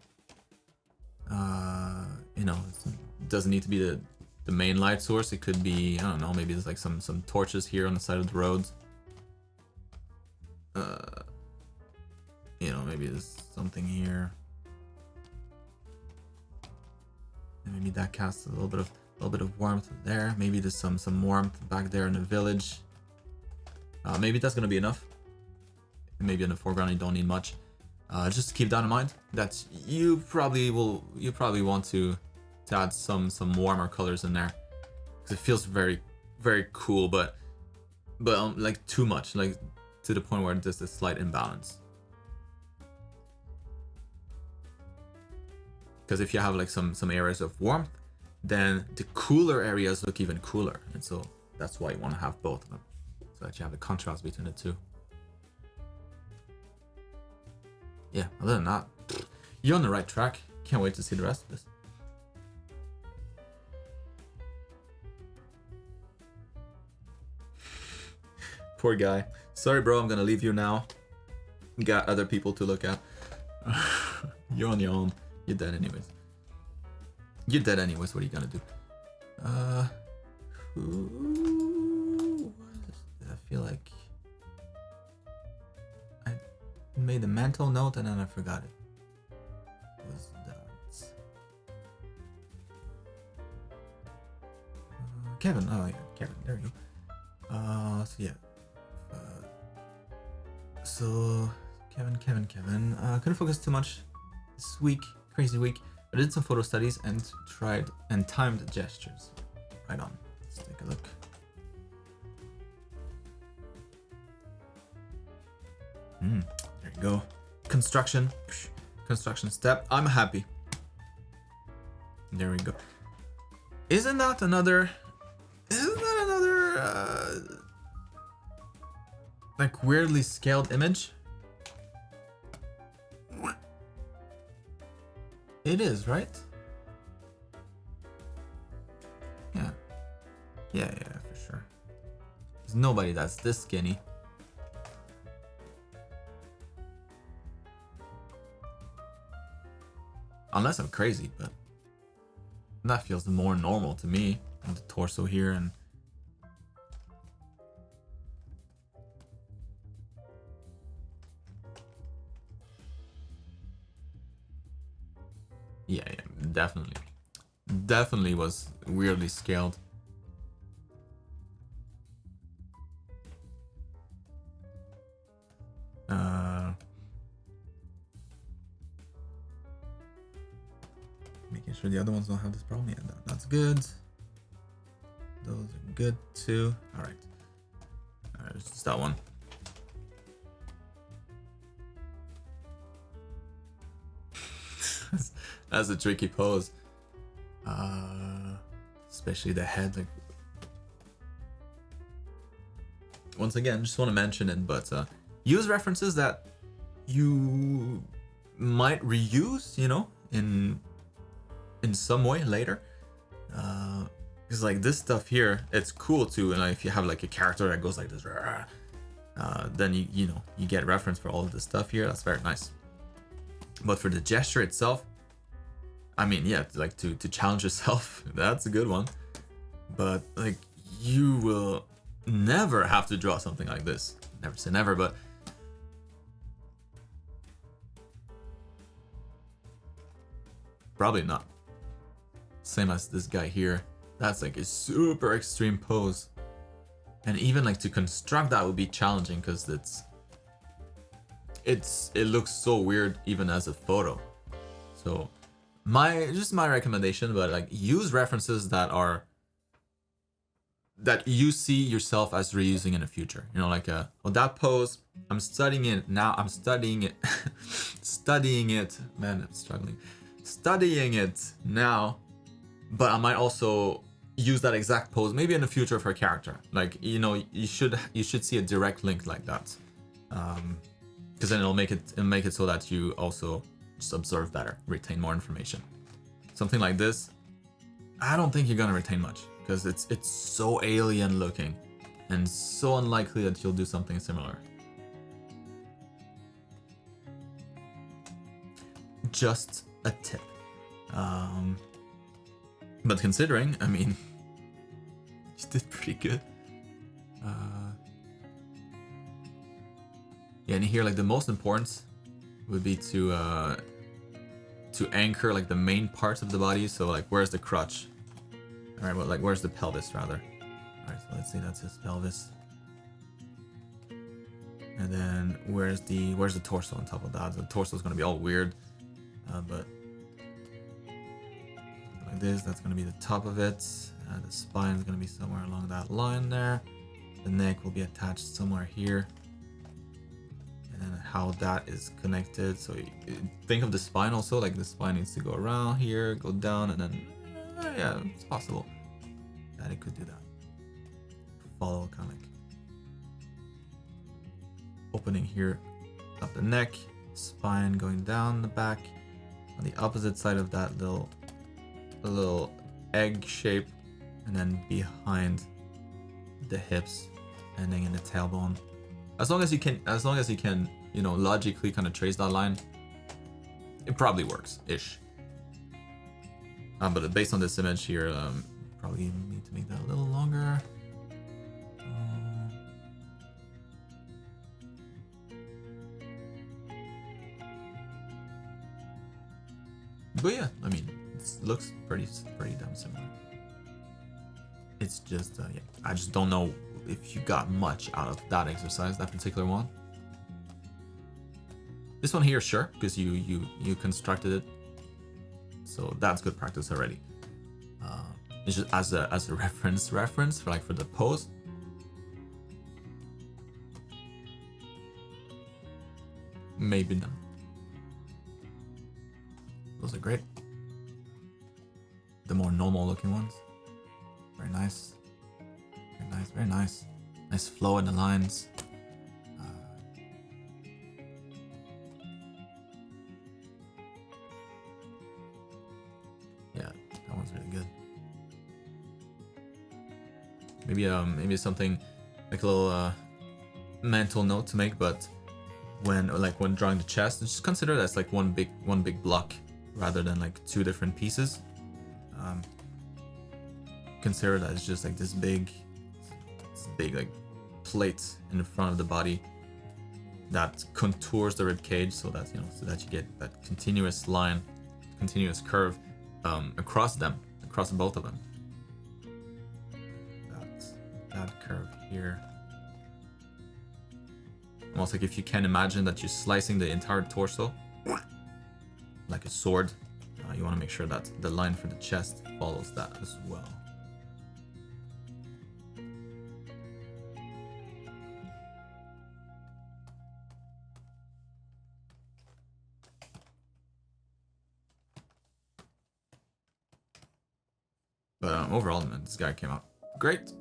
Speaker 1: it doesn't need to be the main light source. It could be, I don't know, maybe there's like some torches here on the side of the road. Maybe there's something here. And maybe that casts a little bit of warmth there. Maybe there's some warmth back there in the village. Maybe that's gonna be enough. Maybe in the foreground you don't need much. Just keep that in mind. That you probably want to to add some warmer colors in there, because it feels very cool, but like too much, like to the point where there's a slight imbalance. Because if you have like some areas of warmth, then the cooler areas look even cooler, and so that's why you want to have both of them, so that you have a contrast between the two. Yeah, other than that, you're on the right track. Can't wait to see the rest of this. Poor guy. Sorry, bro, I'm gonna leave you now. Got other people to look at. You're on your own. You're dead anyways. You're dead anyways, what are you gonna do? Who was this? I feel like I made a mental note and then I forgot it. What was that? Kevin. Oh yeah, Kevin. There we go. So yeah. So Kevin. Couldn't focus too much this week. Crazy week. I did some photo studies and tried and timed gestures. Right on. Let's take a look. There you go. Construction step. I'm happy. There we go. Isn't that another like weirdly scaled image? It is, right? Yeah, for sure. There's nobody that's this skinny. Unless I'm crazy, but that feels more normal to me. And the torso here and yeah, definitely was weirdly scaled. Making sure the other ones don't have this problem. Yeah, that's good. Those are good too. All right, it's just that one. That's a tricky pose. Especially the head. Like, once again, just want to mention it, but use references that you might reuse, you know, in some way later. Because like this stuff here, it's cool too, and if you have like a character that goes like this, then you know you get reference for all of this stuff here. That's very nice. But for the gesture itself, I mean, yeah, like to challenge yourself, that's a good one. But like, you will never have to draw something like this. Never say never, but probably not. Same as this guy here. That's like a super extreme pose. And even like to construct that would be challenging because it looks so weird even as a photo. So my recommendation, but like use references that you see yourself as reusing in the future. You know, like that pose, I'm studying it now. I'm studying it, Man, I'm struggling. Studying it now, but I might also use that exact pose maybe in the future for a character. Like, you know, you should see a direct link like that, because then it'll make it so that you also just observe better, retain more information. Something like this, I don't think you're gonna retain much because it's so alien looking and so unlikely that you'll do something similar. Just a tip. But considering, I mean, you did pretty good. Yeah, and here, like, the most important would be to anchor like the main parts of the body. So like, where's the crotch? All right, well, like, where's the pelvis rather? All right, so let's see, that's his pelvis. And then where's the torso on top of that? The torso is gonna be all weird, but like like this. That's gonna be the top of it. The spine is gonna be somewhere along that line there. The neck will be attached somewhere here. And then how that is connected. So think of the spine also, like the spine needs to go around here, go down, and then yeah, it's possible that it could do that. Follow kind of like opening here up the neck, spine going down the back. On the opposite side of that little egg shape, and then behind the hips, ending in the tailbone. As long as you can, you know, logically kind of trace that line, it probably works ish. But based on this image here, probably need to make that a little longer. But yeah, I mean, it looks pretty damn similar. It's just, yeah, I just don't know if you got much out of that exercise, that particular one. This one here, sure, because you constructed it, so that's good practice already. It's just as a reference for like for the pose. Maybe not. Those are great. The more normal looking ones. Very nice. Very nice, very nice. Nice flow in the lines. Yeah, that one's really good. Maybe something like a little mental note to make, but when drawing the chest, just consider that's like one big block rather than like two different pieces. Consider that it's just like this big like plate in the front of the body that contours the rib cage, so that you get that continuous line, continuous curve across both of them. That curve here. Almost like if you can imagine that you're slicing the entire torso like a sword, you want to make sure that the line for the chest follows that as well. But overall, man, this guy came out great.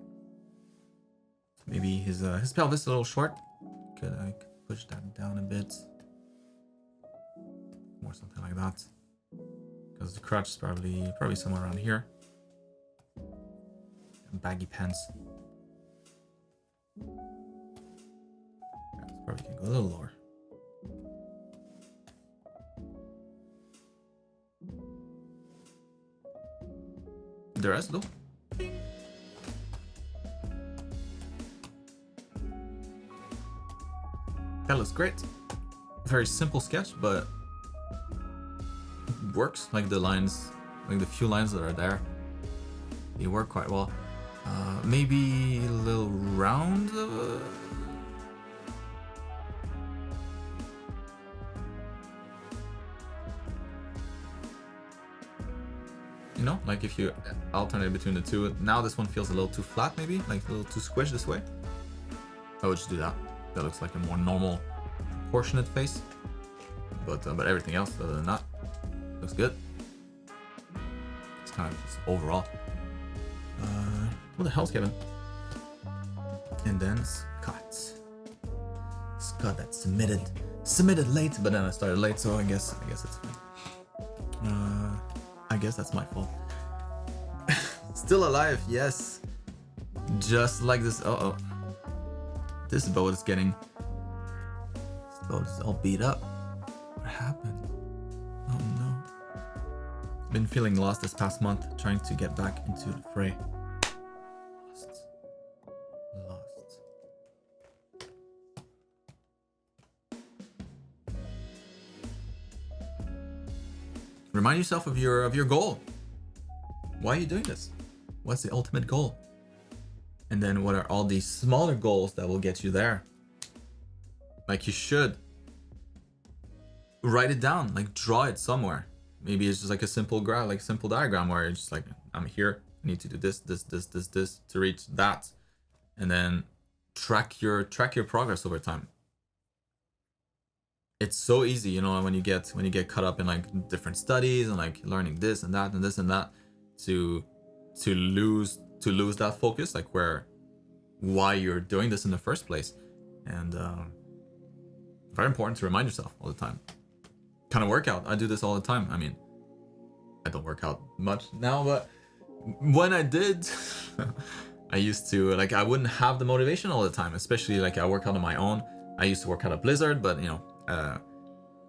Speaker 1: Maybe his pelvis is a little short. Could I push that down a bit, or something like that? Because the crotch is probably somewhere around here. And baggy pants. Yeah, probably can go a little lower. The rest though. That looks great. Very simple sketch, but works. Like the lines, like the few lines that are there, they work quite well. Maybe a little round. You know, like if you alternate between the two. Now this one feels a little too flat, maybe like a little too squished this way. I would just do that. That looks like a more normal, proportionate face. But everything else, other than that, looks good. It's kind of just overall. What the hell's Kevin? And then Scott, that submitted late, but then I started late, so I guess it's fine. I guess that's my fault. Still alive, yes. Just like this. This boat is getting. This boat is all beat up. What happened? Oh no. Been feeling lost this past month, trying to get back into the fray. Lost. Remind yourself of your goal. Why are you doing this? What's the ultimate goal? And then what are all these smaller goals that will get you there? Like you should write it down, like draw it somewhere. maybe it's just like a simple graph, like simple diagram where it's just like, I'm here, I need to do this to reach that, and then track your progress over time. It's so easy, you know, when you get caught up in like different studies and like learning this and that and this and that, to lose that focus, like why you're doing this in the first place. And very important to remind yourself all the time. Kind of workout, I do this all the time. I mean, I don't work out much now, but when I did, I used to, like, I wouldn't have the motivation all the time, especially like I work out on my own. I used to work out at Blizzard, but you know,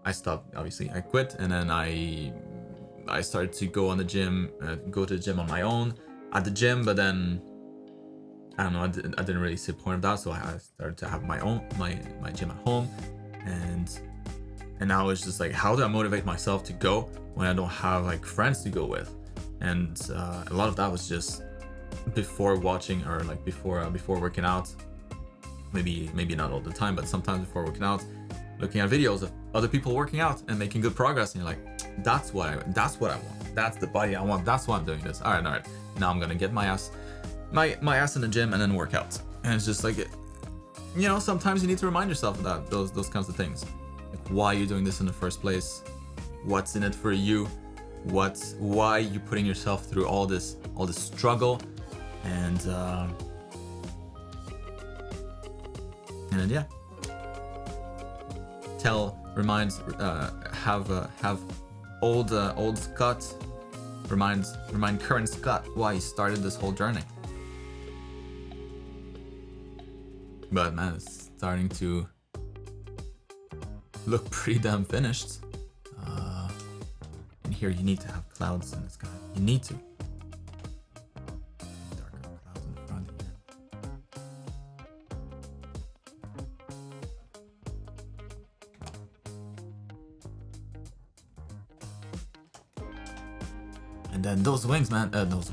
Speaker 1: I stopped, obviously I quit, and then I started to go to the gym on my own at the gym, but then I don't know, I didn't really see the point of that, so I started to have my gym at home, and now it's just like, how do I motivate myself to go when I don't have like friends to go with? And a lot of that was just before watching, or like before working out, maybe not all the time, but sometimes before working out, looking at videos of other people working out and making good progress, and you're like, that's what I want, that's the body I want, that's why I'm doing this. All right, now I'm gonna get my ass in the gym and then work out. And it's just like, you know, sometimes you need to remind yourself of that, those kinds of things, like why you're doing this in the first place, what's in it for you, why you're putting yourself through all this struggle, and then yeah, have old Scott remind current Scott why he started this whole journey. But man, it's starting to look pretty damn finished. And here you need to have clouds in the sky. You need to. Darker clouds in the front here. And then those wings, man. Those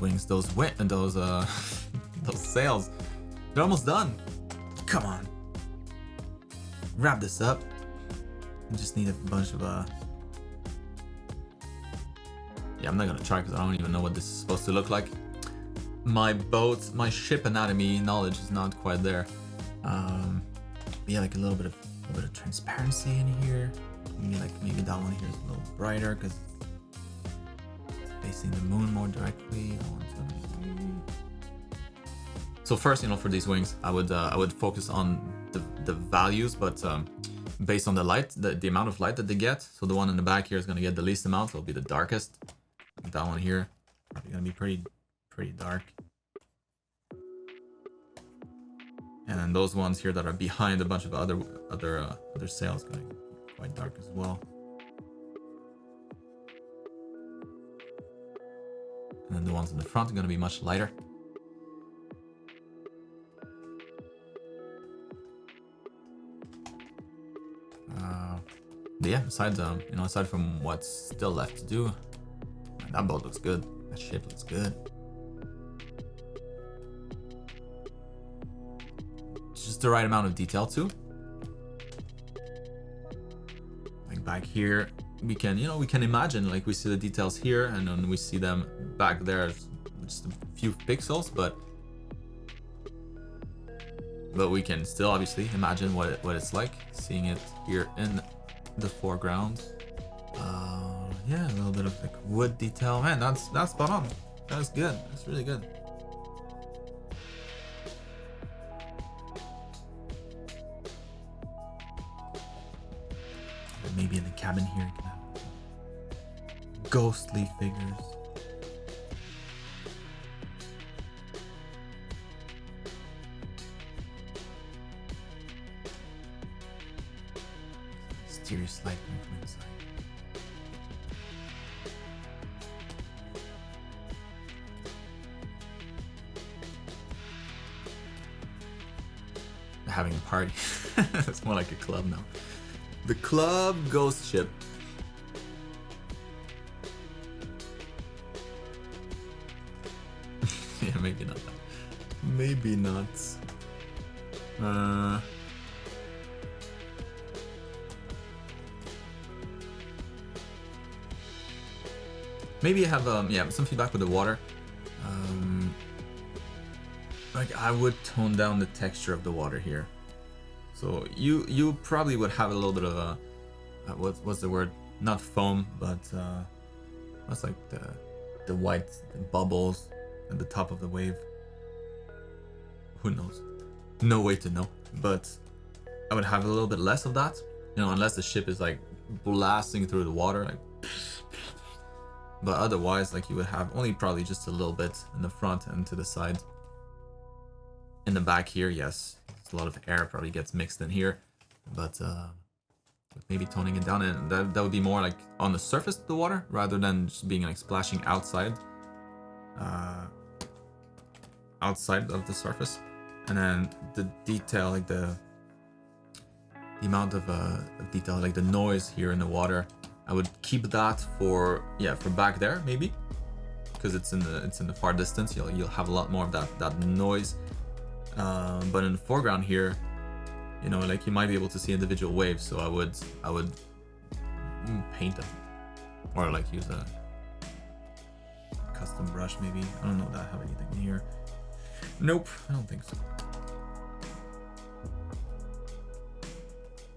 Speaker 1: sails. They're almost done. Come on. Wrap this up. I just need a bunch of yeah, I'm not gonna try because I don't even know what this is supposed to look like. My ship anatomy knowledge is not quite there. Yeah, like a little bit of transparency in here. Maybe that one here is a little brighter because it's facing the moon more directly. So first, you know, for these wings, I would focus on the values, but based on the light, the amount of light that they get. So the one in the back here is gonna get the least amount. So it'll be the darkest. That one here probably gonna be pretty dark. And then those ones here that are behind a bunch of other sails gonna be quite dark as well. And then the ones in the front are gonna be much lighter. But yeah, aside from what's still left to do, that boat looks good. That ship looks good. Just the right amount of detail too. Like back here, we can imagine, like we see the details here, and then we see them back there, just a few pixels, but we can still obviously imagine what it's like seeing it here in the foreground. Yeah, a little bit of like wood detail. Man, that's spot on. That's good. That's really good. Maybe in the cabin here, you can have ghostly figures. Mysterious light from inside. Having a party. It's more like a club now. The club ghost ship. Yeah, maybe not that. Maybe not. maybe have yeah, some feedback with the water. Like I would tone down the texture of the water here. So you probably would have a little bit of a what's the word? Not foam, but what's like the white bubbles at the top of the wave. Who knows? No way to know. But I would have a little bit less of that, you know, unless the ship is like blasting through the water, like. But otherwise, like you would have only probably just a little bit in the front and to the side. In the back here, yes, a lot of air probably gets mixed in here, but maybe toning it down, and that would be more like on the surface of the water rather than just being like splashing outside outside of the surface. And then the detail, like the amount of detail, like the noise here in the water, I would keep that for back there maybe, because it's in the far distance. You'll have a lot more of that noise. But in the foreground here, you know, like you might be able to see individual waves, so I would paint them, or like use a custom brush maybe. I don't know that I have anything in here. Nope, I don't think so.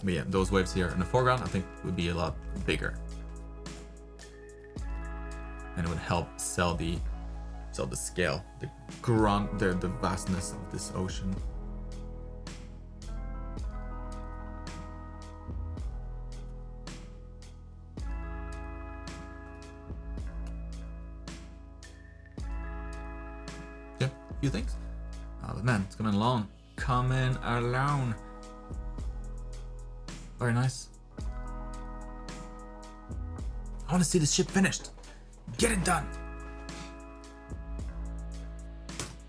Speaker 1: But yeah, those waves here in the foreground I think would be a lot bigger, and it would help sell the scale, the vastness of this ocean. Yeah, a few things. But man, it's coming along. Very nice. I want to see this ship finished. Get it done.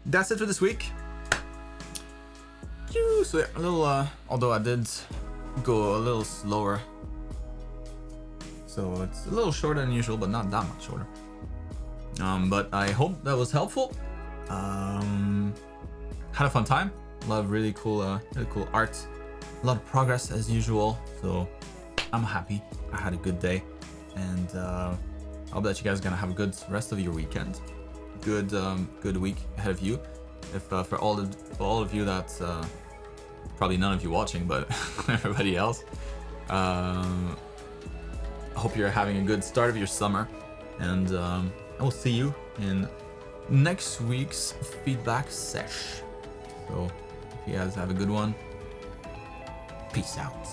Speaker 1: That's it for this week. So yeah, a little, although I did go a little slower, so it's a little shorter than usual, but not that much shorter. But I hope that was helpful. Had a fun time. A lot of really cool art. A lot of progress as usual. So I'm happy. I had a good day, and I hope that you guys are gonna have a good rest of your weekend. Good week ahead of you. If for all of you that probably none of you watching, but everybody else, I hope you're having a good start of your summer, and I will see you in next week's feedback sesh. So if you guys have a good one, peace out.